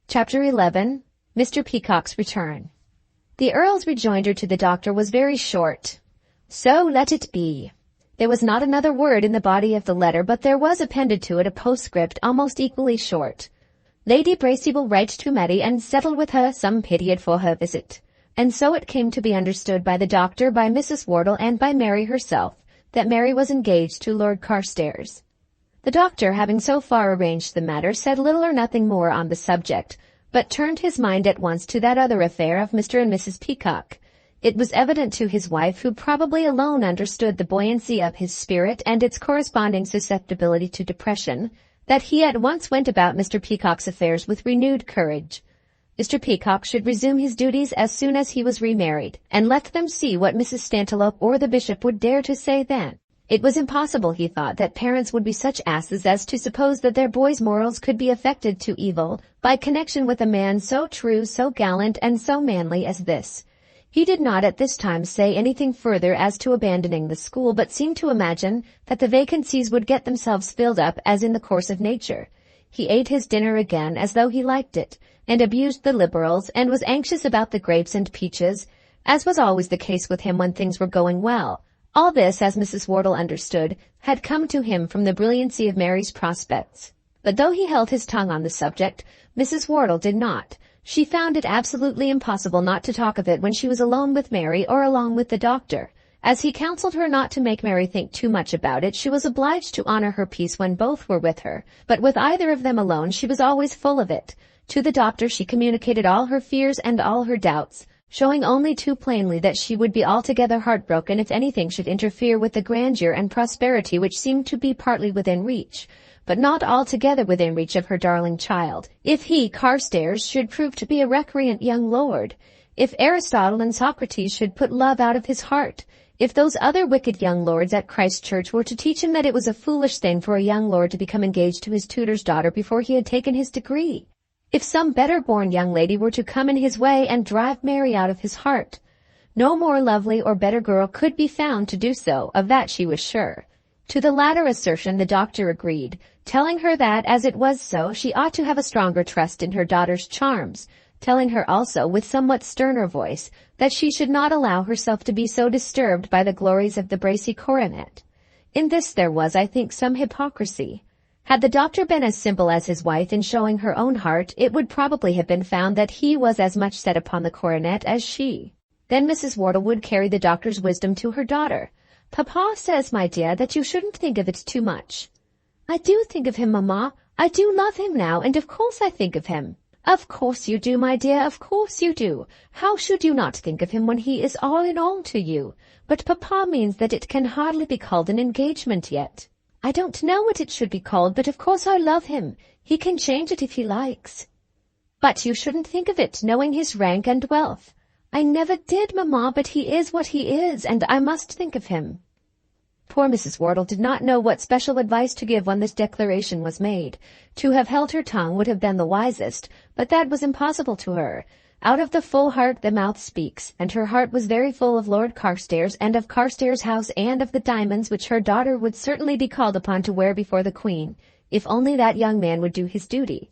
Chapter 11. Mr. Peacock's Return. The Earl's rejoinder to the doctor was very short. "So let it be." There was not another word in the body of the letter, but there was appended to it a postscript almost equally short. "Lady Bracy will write to Mary and settle with her some period for her visit." And so it came to be understood by the doctor, by Mrs. Wortle, and by Mary herself, that Mary was engaged to Lord Carstairs. The doctor, having so far arranged the matter, said little or nothing more on the subject, but turned his mind at once to that other affair of Mr. and Mrs. Peacock. It was evident to his wife, who probably alone understood the buoyancy of his spirit and its corresponding susceptibility to depression, that he at once went about Mr. Peacock's affairs with renewed courage. Mr. Peacock should resume his duties as soon as he was remarried, and let them see what Mrs. Stantiloup or the bishop would dare to say then. It was impossible, he thought, that parents would be such asses as to suppose that their boys' morals could be affected to evil by connection with a man so true, so gallant, and so manly as this. He did not at this time say anything further as to abandoning the school, but seemed to imagine that the vacancies would get themselves filled up as in the course of nature. He ate his dinner again as though he liked it, and abused the Liberals, and was anxious about the grapes and peaches, as was always the case with him when things were going well. All this, as Mrs. Wortle understood, had come to him from the brilliancy of Mary's prospects. But though he held his tongue on the subject, Mrs. Wortle did not. She found it absolutely impossible not to talk of it when she was alone with Mary or alone with the doctor. As he counselled her not to make Mary think too much about it, she was obliged to honor her peace when both were with her, but with either of them alone she was always full of it. To the doctor she communicated all her fears and all her doubts, showing only too plainly that she would be altogether heartbroken if anything should interfere with the grandeur and prosperity which seemed to be partly within reach, but not altogether within reach of her darling child. If he, Carstairs, should prove to be a recreant young lord, if Aristotle and Socrates should put love out of his heart, if those other wicked young lords at Christ Church were to teach him that it was a foolish thing for a young lord to become engaged to his tutor's daughter before he had taken his degree, if some better-born young lady were to come in his way and drive Mary out of his heart, no more lovely or better girl could be found to do so, of that she was sure. To the latter assertion the doctor agreed, telling her that, as it was so, she ought to have a stronger trust in her daughter's charms, telling her also, with somewhat sterner voice, that she should not allow herself to be so disturbed by the glories of the Bracy coronet. In this there was, I think, some hypocrisy. Had the doctor been as simple as his wife in showing her own heart, it would probably have been found that he was as much set upon the coronet as she. Then Mrs. Wortle would carry the doctor's wisdom to her daughter. "Papa says, my dear, that you shouldn't think of it too much." "I do think of him, mamma. I do love him now, and of course I think of him." "Of course you do, my dear, of course you do. How should you not think of him when he is all in all to you? But papa means that it can hardly be called an engagement yet." "I don't know what it should be called, but of course I love him. He can change it if he likes." "But you shouldn't think of it, knowing his rank and wealth." "I never did, mamma, but he is what he is, and I must think of him." Poor Mrs. Wortle did not know what special advice to give when this declaration was made. To have held her tongue would have been the wisest, but that was impossible to her. Out of the full heart the mouth speaks, and her heart was very full of Lord Carstairs, and of Carstairs House, and of the diamonds which her daughter would certainly be called upon to wear before the Queen, if only that young man would do his duty.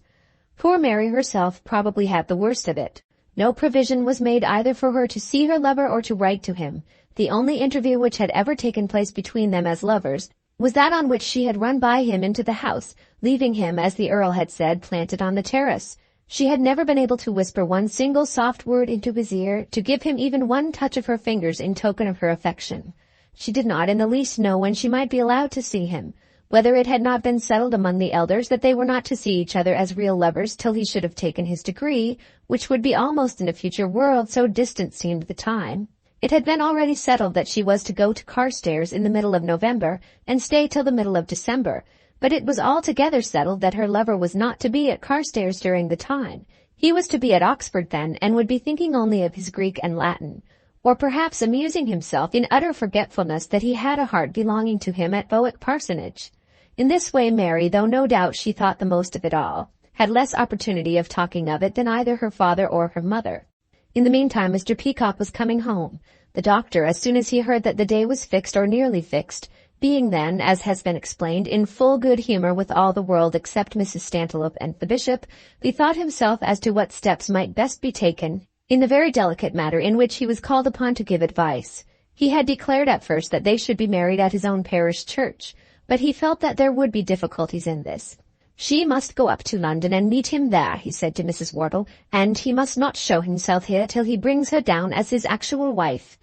Poor Mary herself probably had the worst of it. No provision was made either for her to see her lover or to write to him. The only interview which had ever taken place between them as lovers was that on which she had run by him into the house, leaving him, as the Earl had said, planted on the terrace. She had never been able to whisper one single soft word into his ear, to give him even one touch of her fingers in token of her affection. She did not in the least know when she might be allowed to see him, whether it had not been settled among the elders that they were not to see each other as real lovers till he should have taken his degree, which would be almost in a future world, so distant seemed the time. It had been already settled that she was to go to Carstairs in the middle of November and stay till the middle of December, but it was altogether settled that her lover was not to be at Carstairs during the time. He was to be at Oxford then, and would be thinking only of his Greek and Latin, or perhaps amusing himself in utter forgetfulness that he had a heart belonging to him at Bowick Parsonage. In this way Mary, though no doubt she thought the most of it all, had less opportunity of talking of it than either her father or her mother. In the meantime Mr. Peacock was coming home. The doctor, as soon as he heard that the day was fixed or nearly fixed, being then, as has been explained, in full good humour with all the world except Mrs. Stantiloup and the bishop, bethought himself as to what steps might best be taken in the very delicate matter in which he was called upon to give advice. He had declared at first that they should be married at his own parish church, but he felt that there would be difficulties in this. She must go up to London and meet him there, he said to Mrs. Wortle, and he must not show himself here till he brings her down as his actual wife.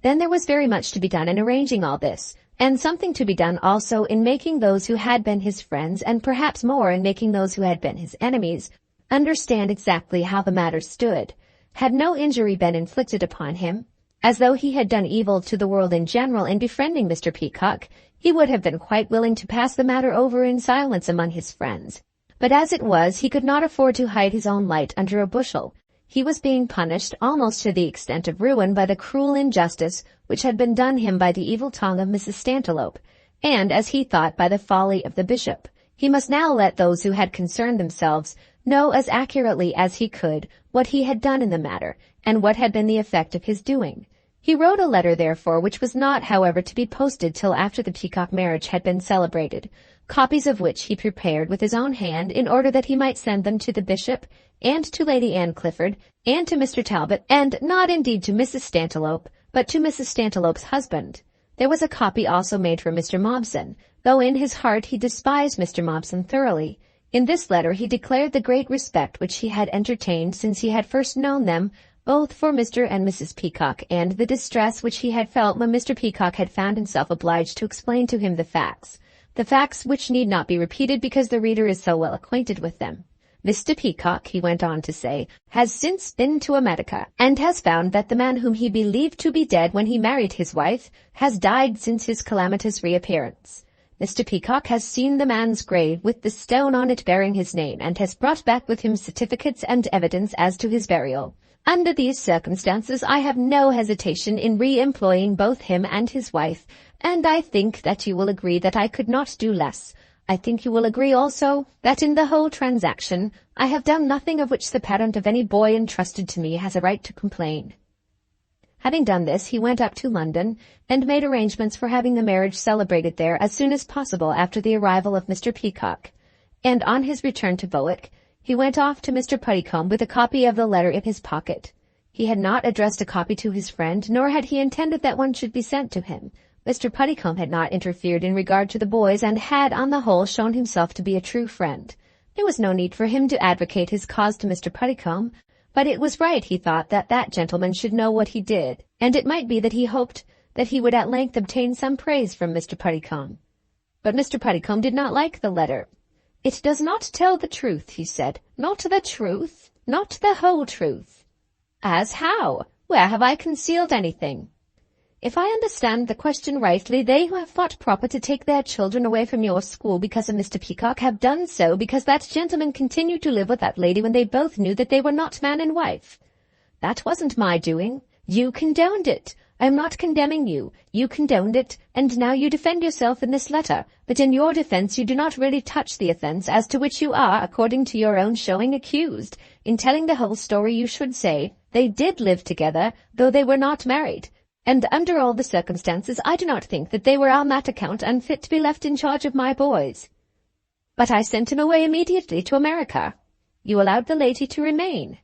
Then there was very much to be done in arranging all this, and something to be done also in making those who had been his friends, and perhaps more in making those who had been his enemies, understand exactly how the matter stood. Had no injury been inflicted upon him, as though he had done evil to the world in general in befriending Mr. Peacock, he would have been quite willing to pass the matter over in silence among his friends. But as it was, he could not afford to hide his own light under a bushel. He was being punished, almost to the extent of ruin, by the cruel injustice which had been done him by the evil tongue of Mrs. Stantiloup, and, as he thought, by the folly of the bishop. He must now let those who had concerned themselves know as accurately as he could what he had done in the matter, and what had been the effect of his doing. He wrote a letter, therefore, which was not, however, to be posted till after the Peacock marriage had been celebrated, copies of which he prepared with his own hand in order that he might send them to the bishop, and to Lady Anne Clifford, and to Mr. Talbot, and not indeed to Mrs. Stantiloup, but to Mrs. Stantiloup's husband. There was a copy also made for Mr. Mobson, though in his heart he despised Mr. Mobson thoroughly. In this letter he declared the great respect which he had entertained since he had first known them, both for Mr. and Mrs. Peacock, and the distress which he had felt when Mr. Peacock had found himself obliged to explain to him the facts which need not be repeated because the reader is so well acquainted with them. Mr. Peacock, he went on to say, has since been to America, and has found that the man whom he believed to be dead when he married his wife has died since his calamitous reappearance. Mr. Peacock has seen the man's grave with the stone on it bearing his name, and has brought back with him certificates and evidence as to his burial. Under these circumstances I have no hesitation in re-employing both him and his wife, and I think that you will agree that I could not do less. I think you will agree also that in the whole transaction I have done nothing of which the parent of any boy entrusted to me has a right to complain. Having done this, he went up to London and made arrangements for having the marriage celebrated there as soon as possible after the arrival of Mr. Peacock, and on his return to Bowick, he went off to Mr. Puddicombe with a copy of the letter in his pocket. He had not addressed a copy to his friend, nor had he intended that one should be sent to him. Mr. Puddicombe had not interfered in regard to the boys, and had, on the whole, shown himself to be a true friend. There was no need for him to advocate his cause to Mr. Puddicombe, but it was right, he thought, that that gentleman should know what he did, and it might be that he hoped that he would at length obtain some praise from Mr. Puddicombe. But Mr. Puddicombe did not like the letter. "It does not tell the truth," he said. "Not the truth? Not the whole truth?" "As how? Where have I concealed anything?" "If I understand the question rightly, they who have thought proper to take their children away from your school because of Mr. Peacock have done so because that gentleman continued to live with that lady when they both knew that they were not man and wife. That wasn't my doing. You condoned it. I am not condemning you. You condoned it, and now you defend yourself in this letter, but in your defense you do not really touch the offense as to which you are, according to your own showing, accused. In telling the whole story you should say, they did live together, though they were not married. And under all the circumstances, I do not think that they were on that account unfit to be left in charge of my boys." "But I sent him away immediately to America." You allowed the lady to remain."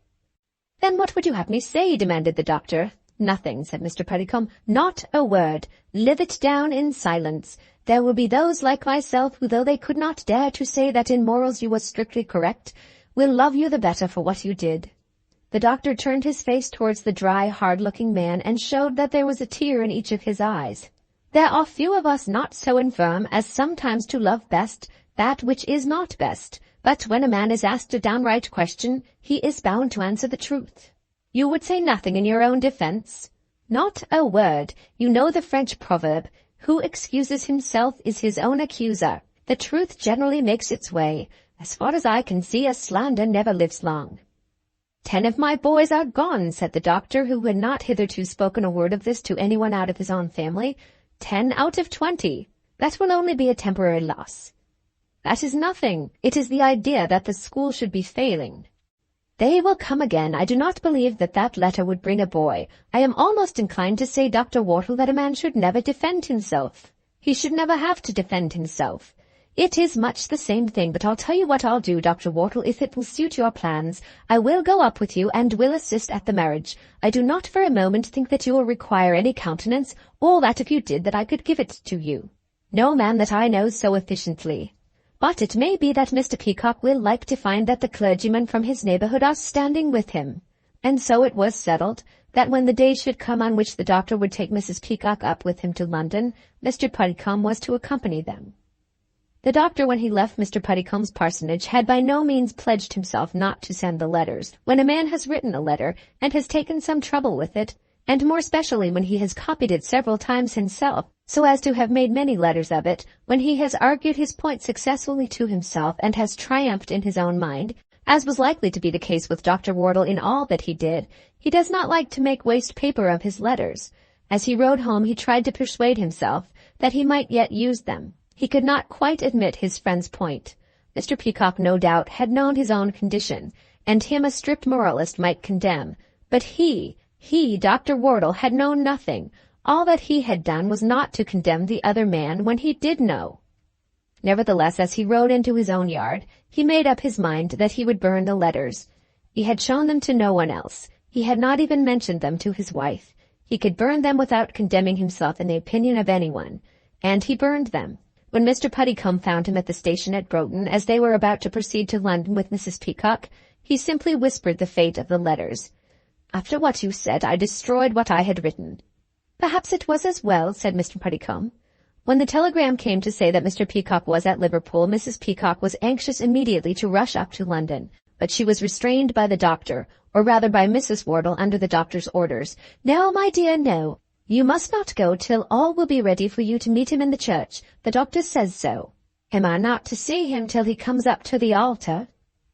"Then what would you have me say?" demanded the doctor. "Nothing," said Mr. Puddicombe. "Not a word. Live it down in silence. There will be those like myself who, though they could not dare to say that in morals you were strictly correct, will love you the better for what you did." The doctor turned his face towards the dry, hard-looking man and showed that there was a tear in each of his eyes. "There are few of us not so infirm as sometimes to love best that which is not best, but when a man is asked a downright question, he is bound to answer the truth." "You would say nothing in your own defense?" "Not a word. You know the French proverb, 'Who excuses himself is his own accuser.' The truth generally makes its way. As far as I can see, a slander never lives long." "10 of my boys are gone," said the doctor, who had not hitherto spoken a word of this to anyone out of his own family. 10 out of 20. That will only be a temporary loss." "That is nothing. It is the idea that the school should be failing." "They will come again. I do not believe that that letter would bring a boy. I am almost inclined to say, Dr. Wortle, that a man should never defend himself. He should never have to defend himself. It is much the same thing, but I'll tell you what I'll do, Dr. Wortle, if it will suit your plans. I will go up with you and will assist at the marriage. I do not for a moment think that you will require any countenance, or that if you did that I could give it to you. No man that I know so efficiently. But it may be that Mr. Peacock will like to find that the clergymen from his neighborhood are standing with him." And so it was settled that when the day should come on which the doctor would take Mrs. Peacock up with him to London, Mr. Puddicombe was to accompany them. The doctor, when he left Mr. Puddicombe's parsonage, had by no means pledged himself not to send the letters. When a man has written a letter and has taken some trouble with it, and more especially when he has copied it several times himself, so as to have made many letters of it, when he has argued his point successfully to himself and has triumphed in his own mind, as was likely to be the case with Dr. Wortle in all that he did, he does not like to make waste paper of his letters. As he rode home he tried to persuade himself that he might yet use them. He could not quite admit his friend's point. Mr. Peacock, no doubt, had known his own condition, and him a strict moralist might condemn. But he, Dr. Wortle, had known nothing. All that he had done was not to condemn the other man when he did know. Nevertheless, as he rode into his own yard, he made up his mind that he would burn the letters. He had shown them to no one else. He had not even mentioned them to his wife. He could burn them without condemning himself in the opinion of anyone. And he burned them. When Mr. Puddicombe found him at the station at Broughton, as they were about to proceed to London with Mrs. Peacock, he simply whispered the fate of the letters. "After what you said, I destroyed what I had written." "Perhaps it was as well," said Mr. Puddicombe. When the telegram came to say that Mr. Peacock was at Liverpool, Mrs. Peacock was anxious immediately to rush up to London, but she was restrained by the doctor, or rather by Mrs. Wortle under the doctor's orders. "No, my dear, no. You must not go till all will be ready for you to meet him in the church. The doctor says so." "Am I not to see him till he comes up to the altar?"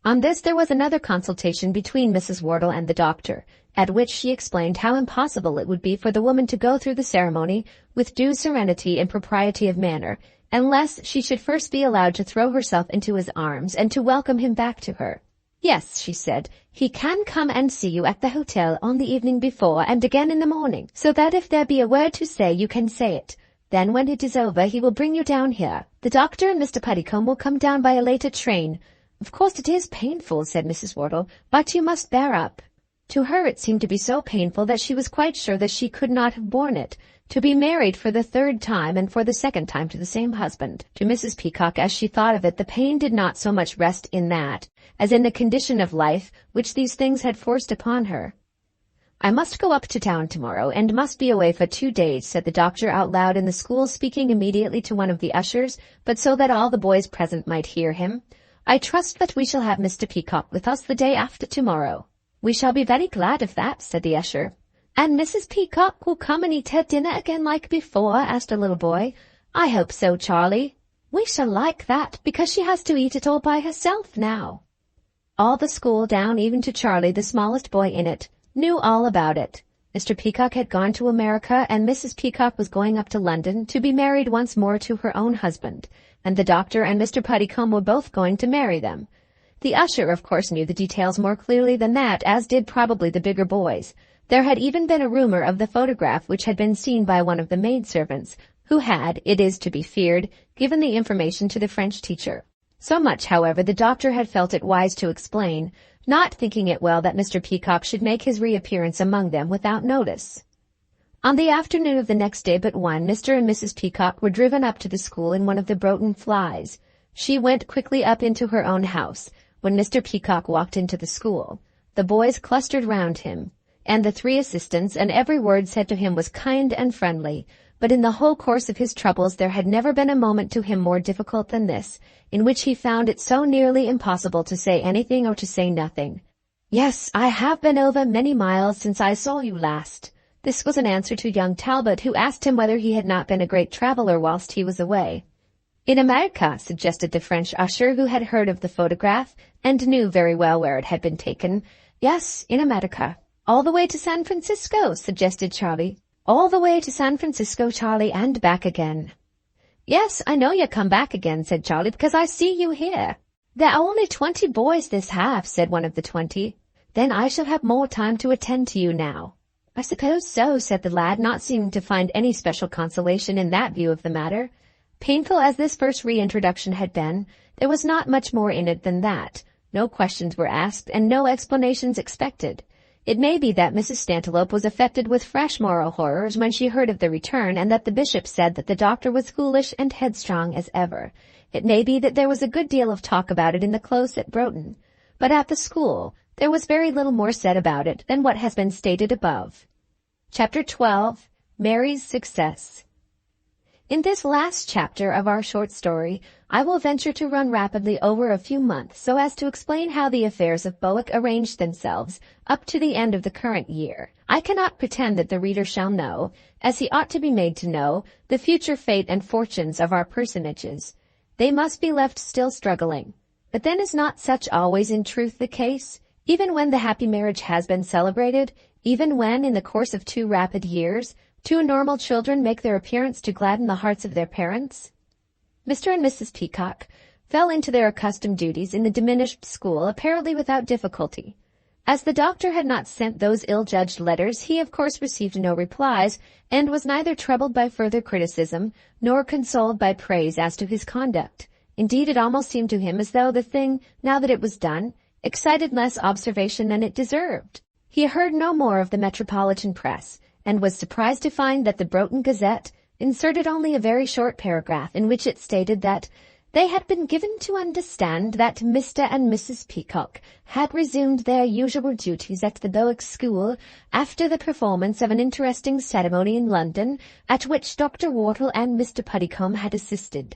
On this there was another consultation between Mrs. Wortle and the doctor, at which she explained how impossible it would be for the woman to go through the ceremony with due serenity and propriety of manner, unless she should first be allowed to throw herself into his arms and to welcome him back to her. "Yes," she said, "he can come and see you at the hotel on the evening before and again in the morning, so that if there be a word to say you can say it. Then when it is over he will bring you down here. The doctor and Mr. Puddicombe will come down by a later train. Of course it is painful," said Mrs. Wortle, "but you must bear up." To her it seemed to be so painful that she was quite sure that she could not have borne it. To be married for the 3rd time and for the 2nd time to the same husband. To Mrs. Peacock, as she thought of it, the pain did not so much rest in that, as in the condition of life which these things had forced upon her. "I must go up to town tomorrow, and must be away for 2 days," said the doctor out loud in the school, speaking immediately to one of the ushers, but so that all the boys present might hear him. "I trust that we shall have Mr. Peacock with us the day after tomorrow." "We shall be very glad of that," said the usher. "And Mrs. Peacock will come and eat her dinner again like before?" asked a little boy. "I hope so, Charlie." "We shall like that, because she has to eat it all by herself now." All the school, down even to Charlie, the smallest boy in it, knew all about it. Mr. Peacock had gone to America, and Mrs. Peacock was going up to London to be married once more to her own husband, and the doctor and Mr. Puddicombe were both going to marry them. The usher, of course, knew the details more clearly than that, as did probably the bigger boys. There had even been a rumor of the photograph which had been seen by one of the maidservants, who had, it is to be feared, given the information to the French teacher. So much, however, the doctor had felt it wise to explain, not thinking it well that Mr. Peacock should make his reappearance among them without notice. On the afternoon of the next day but one, Mr. and Mrs. Peacock were driven up to the school in one of the Broughton flies. She went quickly up into her own house. When Mr. Peacock walked into the school, the boys clustered round him, and the three assistants, and every word said to him was kind and friendly. But in the whole course of his troubles there had never been a moment to him more difficult than this, in which he found it so nearly impossible to say anything or to say nothing. "Yes, I have been over many miles since I saw you last." This was an answer to young Talbot, who asked him whether he had not been a great traveller whilst he was away. "In America," suggested the French usher, who had heard of the photograph and knew very well where it had been taken. "Yes, in America." "All the way to San Francisco," suggested Charlie. "All the way to San Francisco, Charlie, and back again." "Yes, I know you come back again," said Charlie, "because I see you here." "There are only 20 boys this half," said one of the 20. "Then I shall have more time to attend to you now." "I suppose so," said the lad, not seeming to find any special consolation in that view of the matter. Painful as this first reintroduction had been, there was not much more in it than that. No questions were asked, and no explanations expected. It may be that Mrs. Stantiloup was affected with fresh moral horrors when she heard of the return, and that the bishop said that the doctor was foolish and headstrong as ever. It may be that there was a good deal of talk about it in the close at Broughton. But at the school there was very little more said about it than what has been stated above. Chapter 12. Mary's Success. In this last chapter of our short story, I will venture to run rapidly over a few months so as to explain how the affairs of Bowick arranged themselves up to the end of the current year. I cannot pretend that the reader shall know, as he ought to be made to know, the future fate and fortunes of our personages. They must be left still struggling. But then is not such always in truth the case? Even when the happy marriage has been celebrated, even when, in the course of 2 rapid years, 2 normal children make their appearance to gladden the hearts of their parents? Mr. and Mrs. Peacock fell into their accustomed duties in the diminished school apparently without difficulty. As the doctor had not sent those ill-judged letters, he of course received no replies, and was neither troubled by further criticism nor consoled by praise as to his conduct. Indeed, it almost seemed to him as though the thing, now that it was done, excited less observation than it deserved. He heard no more of the metropolitan press, and was surprised to find that the Broughton Gazette inserted only a very short paragraph in which it stated that they had been given to understand that Mr. and Mrs. Peacock had resumed their usual duties at the Bowick School after the performance of an interesting ceremony in London, at which Dr. Wortle and Mr. Puddicombe had assisted.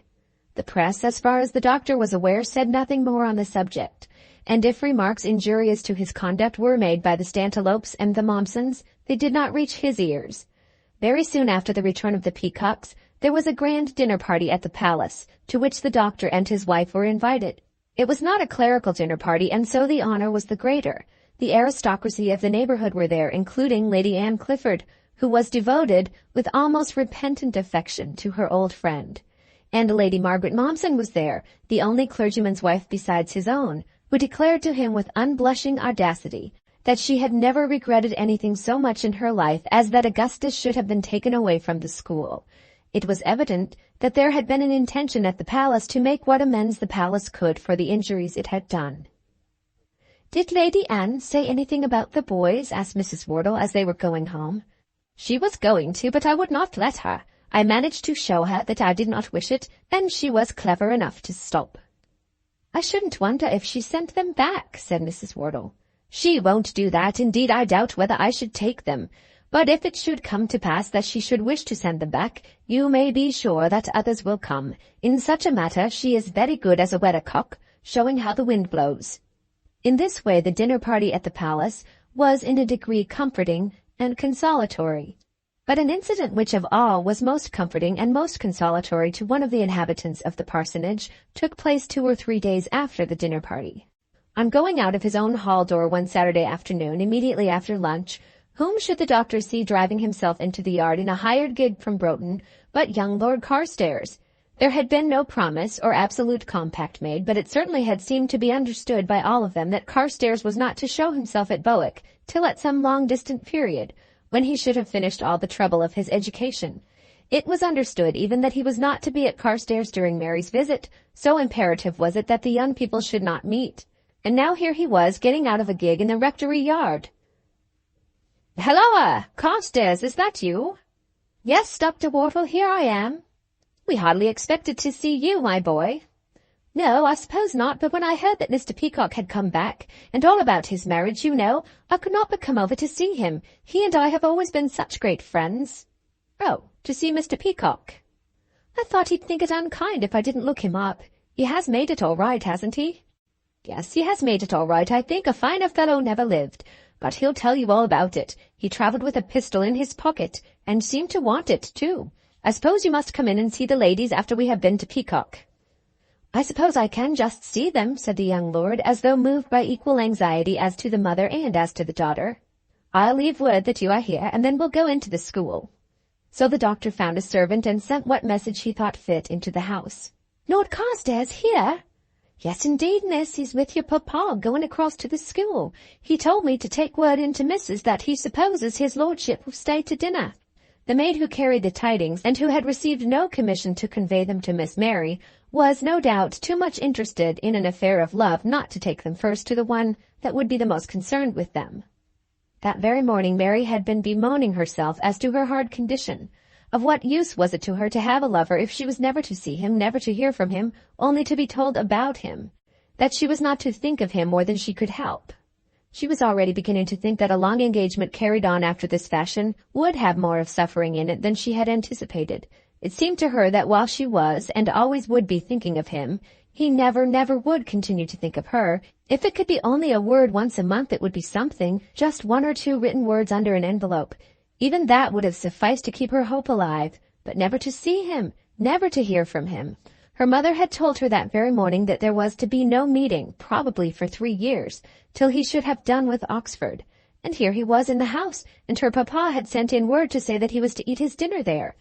The press, as far as the doctor was aware, said nothing more on the subject, and if remarks injurious to his conduct were made by the Stantiloupes and the Mommsons, they did not reach his ears. Very soon after the return of the Peacocks, there was a grand dinner party at the palace, to which the doctor and his wife were invited. It was not a clerical dinner party, and so the honor was the greater. The aristocracy of the neighborhood were there, including Lady Anne Clifford, who was devoted, with almost repentant affection, to her old friend. And Lady Margaret Mommsen was there, the only clergyman's wife besides his own, who declared to him with unblushing audacity that she had never regretted anything so much in her life as that Augustus should have been taken away from the school. It was evident that there had been an intention at the palace to make what amends the palace could for the injuries it had done. "Did Lady Anne say anything about the boys?" asked Mrs. Wortle as they were going home. "She was going to, but I would not let her. I managed to show her that I did not wish it, and she was clever enough to stop." "I shouldn't wonder if she sent them back," said Mrs. Wortle. "She won't do that. Indeed, I doubt whether I should take them. But if it should come to pass that she should wish to send them back, you may be sure that others will come. In such a matter she is very good as a weathercock, showing how the wind blows." In this way the dinner party at the palace was in a degree comforting and consolatory. But an incident which of all was most comforting and most consolatory to one of the inhabitants of the parsonage took place 2 or 3 days after the dinner party. On going out of his own hall door one Saturday afternoon, immediately after lunch, whom should the doctor see driving himself into the yard in a hired gig from Broughton but young Lord Carstairs? There had been no promise or absolute compact made, but it certainly had seemed to be understood by all of them that Carstairs was not to show himself at Bowick till at some long-distant period, when he should have finished all the trouble of his education. It was understood even that he was not to be at Carstairs during Mary's visit, so imperative was it that the young people should not meet. And now here he was, getting out of a gig in the rectory yard. "Halloa, Carstairs, is that you?" "Yes, Dr. Wortle, here I am." "We hardly expected to see you, my boy." "No, I suppose not, but when I heard that Mr. Peacock had come back, and all about his marriage, you know, I could not but come over to see him. He and I have always been such great friends." "Oh, to see Mr. Peacock?" "I thought he'd think it unkind if I didn't look him up. He has made it all right, hasn't he?" "Yes, he has made it all right. I think a finer fellow never lived. But he'll tell you all about it. He travelled with a pistol in his pocket, and seemed to want it, too. I suppose you must come in and see the ladies after we have been to Peacock." "I suppose I can just see them," said the young lord, as though moved by equal anxiety as to the mother and as to the daughter. "I'll leave word that you are here, and then we'll go into the school." So the doctor found a servant and sent what message he thought fit into the house. "Lord Carstairs here?" "Yes, indeed, miss. He's with your papa, going across to the school. He told me to take word in to missus that he supposes his lordship will stay to dinner." The maid who carried the tidings, and who had received no commission to convey them to Miss Mary, was, no doubt, too much interested in an affair of love not to take them first to the one that would be the most concerned with them. That very morning Mary had been bemoaning herself as to her hard condition. Of what use was it to her to have a lover if she was never to see him, never to hear from him, only to be told about him, that she was not to think of him more than she could help? She was already beginning to think that a long engagement carried on after this fashion would have more of suffering in it than she had anticipated. It seemed to her that while she was, and always would be, thinking of him, he never, never would continue to think of her. If it could be only a word once a month, it would be something, just 1 or 2 written words under an envelope. Even that would have sufficed to keep her hope alive, but never to see him, never to hear from him. Her mother had told her that very morning that there was to be no meeting, probably for 3 years, till he should have done with Oxford. And here he was in the house, and her papa had sent in word to say that he was to eat his dinner there.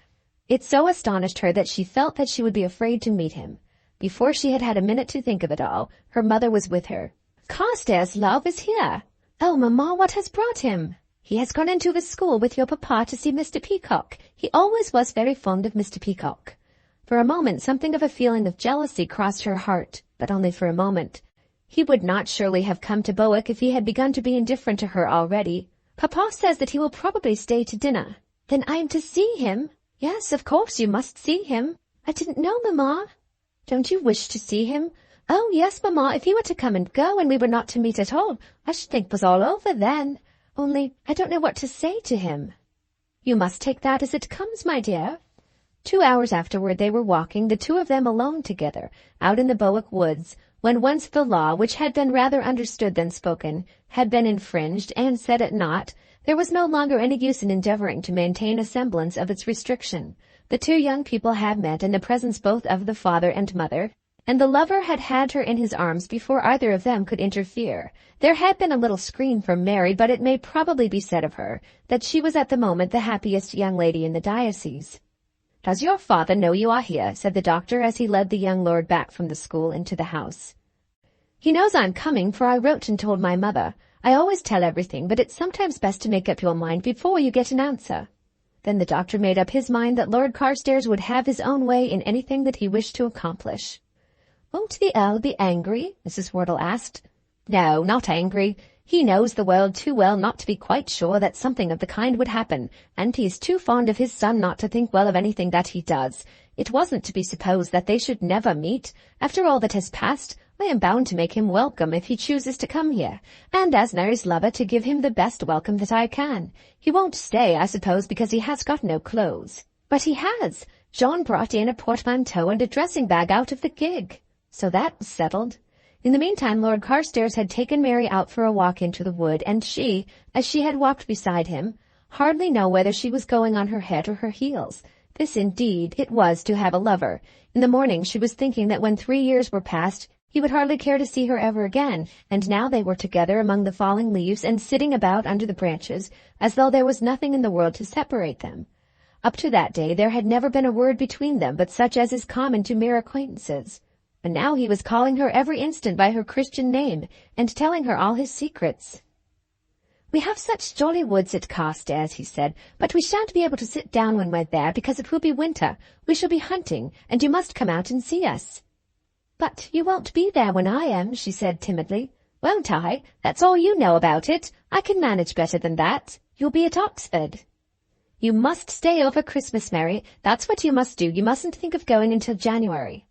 It so astonished her that she felt that she would be afraid to meet him. Before she had had a minute to think of it all, her mother was with her. "Carstairs, love, is here." "Oh, mamma, what has brought him?" "He has gone into the school with your papa to see Mr. Peacock. He always was very fond of Mr. Peacock." For a moment something of a feeling of jealousy crossed her heart, but only for a moment. He would not surely have come to Bowick if he had begun to be indifferent to her already. "Papa says that he will probably stay to dinner." "Then I am to see him?" "Yes, of course you must see him." "I didn't know, mamma." "Don't you wish to see him?" "Oh, yes, mamma, if he were to come and go, and we were not to meet at all, I should think it was all over then. Only I don't know what to say to him." "You must take that as it comes, my dear." 2 hours afterward they were walking, the two of them alone together, out in the Bowick woods, when once the law, which had been rather understood than spoken, had been infringed and set at naught, there was no longer any use in endeavoring to maintain a semblance of its restriction. The two young people had met in the presence both of the father and mother, and the lover had had her in his arms before either of them could interfere. There had been a little scream from Mary, but it may probably be said of her that she was at the moment the happiest young lady in the diocese. "Does your father know you are here?" said the doctor as he led the young lord back from the school into the house. "He knows I'm coming, for I wrote and told my mother. I always tell everything, but it's sometimes best to make up your mind before you get an answer." Then the doctor made up his mind that Lord Carstairs would have his own way in anything that he wished to accomplish. "Won't the Earl be angry?" Mrs. Wortle asked. "No, not angry. He knows the world too well not to be quite sure that something of the kind would happen, and he is too fond of his son not to think well of anything that he does. It wasn't to be supposed that they should never meet. After all that has passed, I am bound to make him welcome if he chooses to come here, and as Mary's lover to give him the best welcome that I can. He won't stay, I suppose, because he has got no clothes." "But he has. John brought in a portmanteau and a dressing-bag out of the gig." So that was settled. In the meantime Lord Carstairs had taken Mary out for a walk into the wood, and she, as she had walked beside him, hardly knew whether she was going on her head or her heels. This indeed it was to have a lover. In the morning she was thinking that when 3 years were past he would hardly care to see her ever again, and now they were together among the falling leaves and sitting about under the branches, as though there was nothing in the world to separate them. Up to that day there had never been a word between them but such as is common to mere acquaintances. And now he was calling her every instant by her Christian name, and telling her all his secrets. "We have such jolly woods at Carstairs," he said, "but we shan't be able to sit down when we're there because it will be winter. We shall be hunting, and you must come out and see us." "But you won't be there when I am," she said timidly. "Won't I? That's all you know about it. I can manage better than that. You'll be at Oxford." "You must stay over Christmas, Mary. That's what you must do. You mustn't think of going until January."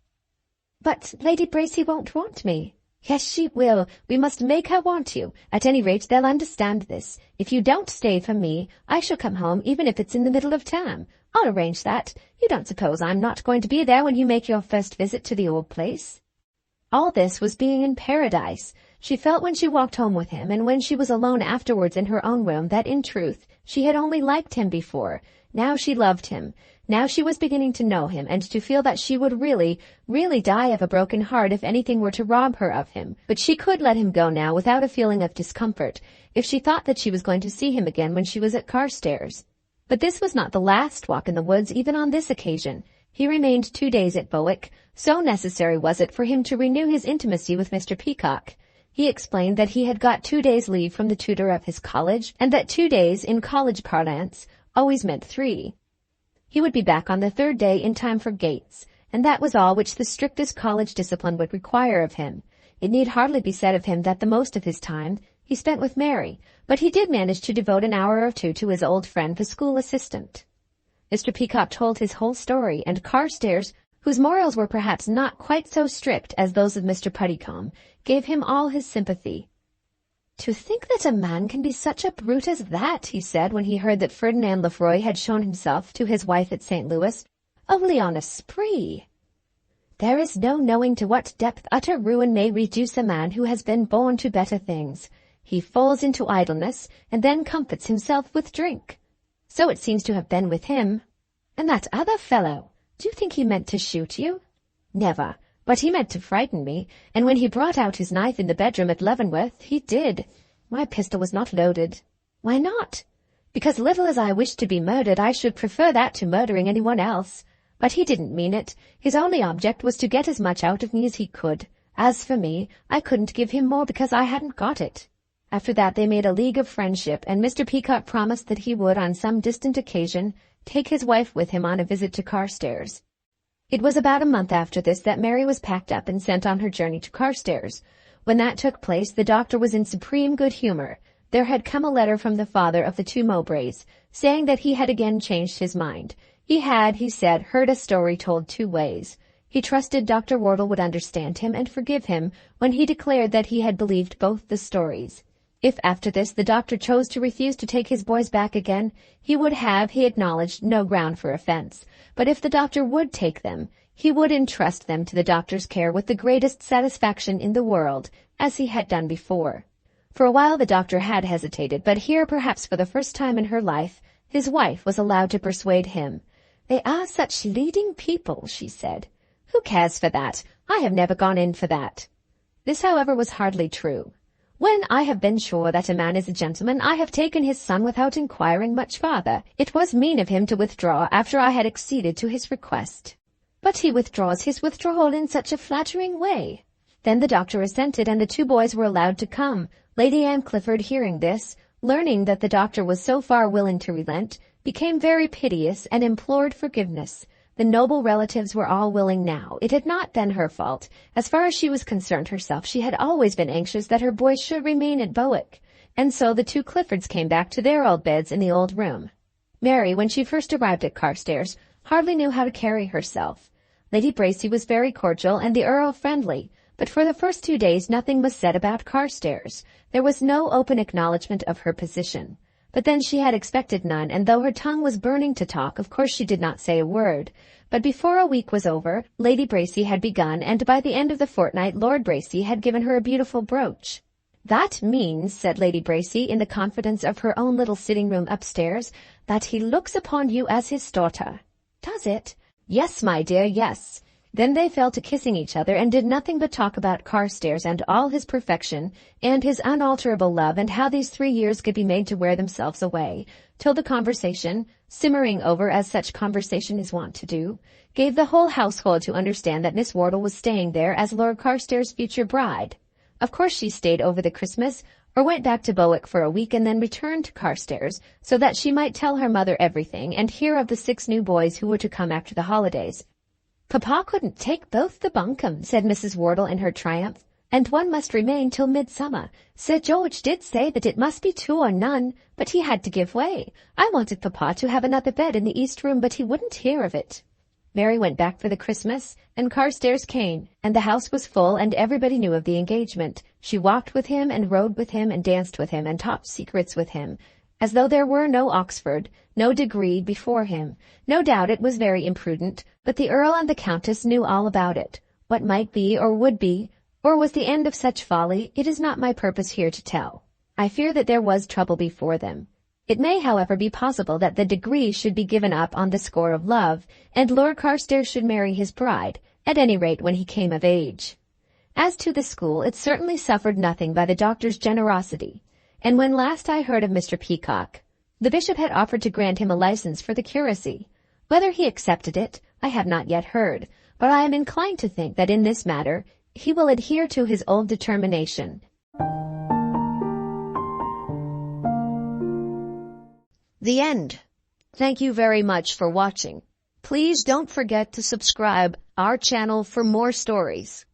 "But Lady Bracy won't want me." "Yes, she will. We must make her want you. At any rate, they'll understand this. If you don't stay for me, I shall come home even if it's in the middle of term. I'll arrange that. You don't suppose I'm not going to be there when you make your first visit to the old place?" All this was being in paradise. She felt when she walked home with him, and when she was alone afterwards in her own room, that in truth she had only liked him before. Now she loved him. Now she was beginning to know him, and to feel that she would really, really die of a broken heart if anything were to rob her of him. But she could let him go now without a feeling of discomfort, if she thought that she was going to see him again when she was at Carstairs. But this was not the last walk in the woods even on this occasion. He remained 2 days at Bowick. So necessary was it for him to renew his intimacy with Mr. Peacock. He explained that he had got 2 days' leave from the tutor of his college, and that 2 days, in college parlance, always meant 3. He would be back on the 3rd day in time for gates, and that was all which the strictest college discipline would require of him. It need hardly be said of him that the most of his time he spent with Mary, but he did manage to devote an hour or two to his old friend, the school assistant. Mr. Peacock told his whole story, and Carstairs, whose morals were perhaps not quite so strict as those of Mr. Puddicombe, gave him all his sympathy. "To think that a man can be such a brute as that," he said when he heard that Ferdinand Lefroy had shown himself to his wife at St. Louis, "only on a spree. There is no knowing to what depth utter ruin may reduce a man who has been born to better things. He falls into idleness, and then comforts himself with drink. So it seems to have been with him. And that other fellow, do you think he meant to shoot you?" "Never. But he meant to frighten me, and when he brought out his knife in the bedroom at Leavenworth, he did. My pistol was not loaded." "Why not?" "Because little as I wished to be murdered, I should prefer that to murdering anyone else. But he didn't mean it. His only object was to get as much out of me as he could. As for me, I couldn't give him more because I hadn't got it." After that they made a league of friendship, and Mr. Peacock promised that he would, on some distant occasion, take his wife with him on a visit to Carstairs. It was about a month after this that Mary was packed up and sent on her journey to Carstairs. When that took place, the doctor was in supreme good humor. There had come a letter from the father of the 2 Mowbrays, saying that he had again changed his mind. He had, he said, heard a story told 2 ways. He trusted Dr. Wortle would understand him and forgive him when he declared that he had believed both the stories. If after this the doctor chose to refuse to take his boys back again, he would have, he acknowledged, no ground for offense. But if the doctor would take them, he would entrust them to the doctor's care with the greatest satisfaction in the world, as he had done before. For a while the doctor had hesitated, but here, perhaps for the first time in her life, his wife was allowed to persuade him. "They are such leading people," she said. "Who cares for that? I have never gone in for that." This, however, was hardly true. "When I have been sure that a man is a gentleman, I have taken his son without inquiring much farther. It was mean of him to withdraw after I had acceded to his request." "But he withdraws his withdrawal in such a flattering way." Then the doctor assented, and the 2 boys were allowed to come. Lady Anne Clifford, hearing this, learning that the doctor was so far willing to relent, became very piteous and implored forgiveness. The noble relatives were all willing now. It had not been her fault. As far as she was concerned herself, she had always been anxious that her boys should remain at Bowick, and so the 2 Cliffords came back to their old beds in the old room. Mary, when she first arrived at Carstairs, hardly knew how to carry herself. Lady Bracy was very cordial and the Earl friendly, but for the first 2 days nothing was said about Carstairs. There was no open acknowledgment of her position. But then she had expected none, and though her tongue was burning to talk, of course she did not say a word. But before a week was over, Lady Bracy had begun, and by the end of the fortnight Lord Bracy had given her a beautiful brooch. "That means," said Lady Bracy, in the confidence of her own little sitting-room upstairs, "that he looks upon you as his daughter." "Does it?" "Yes, my dear, yes." Then they fell to kissing each other and did nothing but talk about Carstairs and all his perfection and his unalterable love, and how these 3 years could be made to wear themselves away, till the conversation, simmering over as such conversation is wont to do, gave the whole household to understand that Miss Wortle was staying there as Lord Carstairs' future bride. Of course she stayed over the Christmas, or went back to Bowick for a week and then returned to Carstairs so that she might tell her mother everything and hear of the 6 new boys who were to come after the holidays. "Papa couldn't take both the bunkum," said Mrs. Wortle in her triumph, "and one must remain till midsummer. Sir George did say that it must be 2 or none, but he had to give way. I wanted Papa to have another bed in the east room, but he wouldn't hear of it." Mary went back for the Christmas, and Carstairs came, and the house was full, and everybody knew of the engagement. She walked with him, and rode with him, and danced with him, and talked secrets with him, as though there were no Oxford, no degree before him. No doubt it was very imprudent, but the Earl and the Countess knew all about it. What might be, or would be, or was the end of such folly, it is not my purpose here to tell. I fear that there was trouble before them. It may, however, be possible that the degree should be given up on the score of love, and Lord Carstairs should marry his bride, at any rate when he came of age. As to the school, it certainly suffered nothing by the doctor's generosity, and when last I heard of Mr. Peacock, the bishop had offered to grant him a license for the curacy. Whether he accepted it, I have not yet heard, but I am inclined to think that in this matter he will adhere to his old determination. The end. Thank you very much for watching. Please don't forget to subscribe our channel for more stories.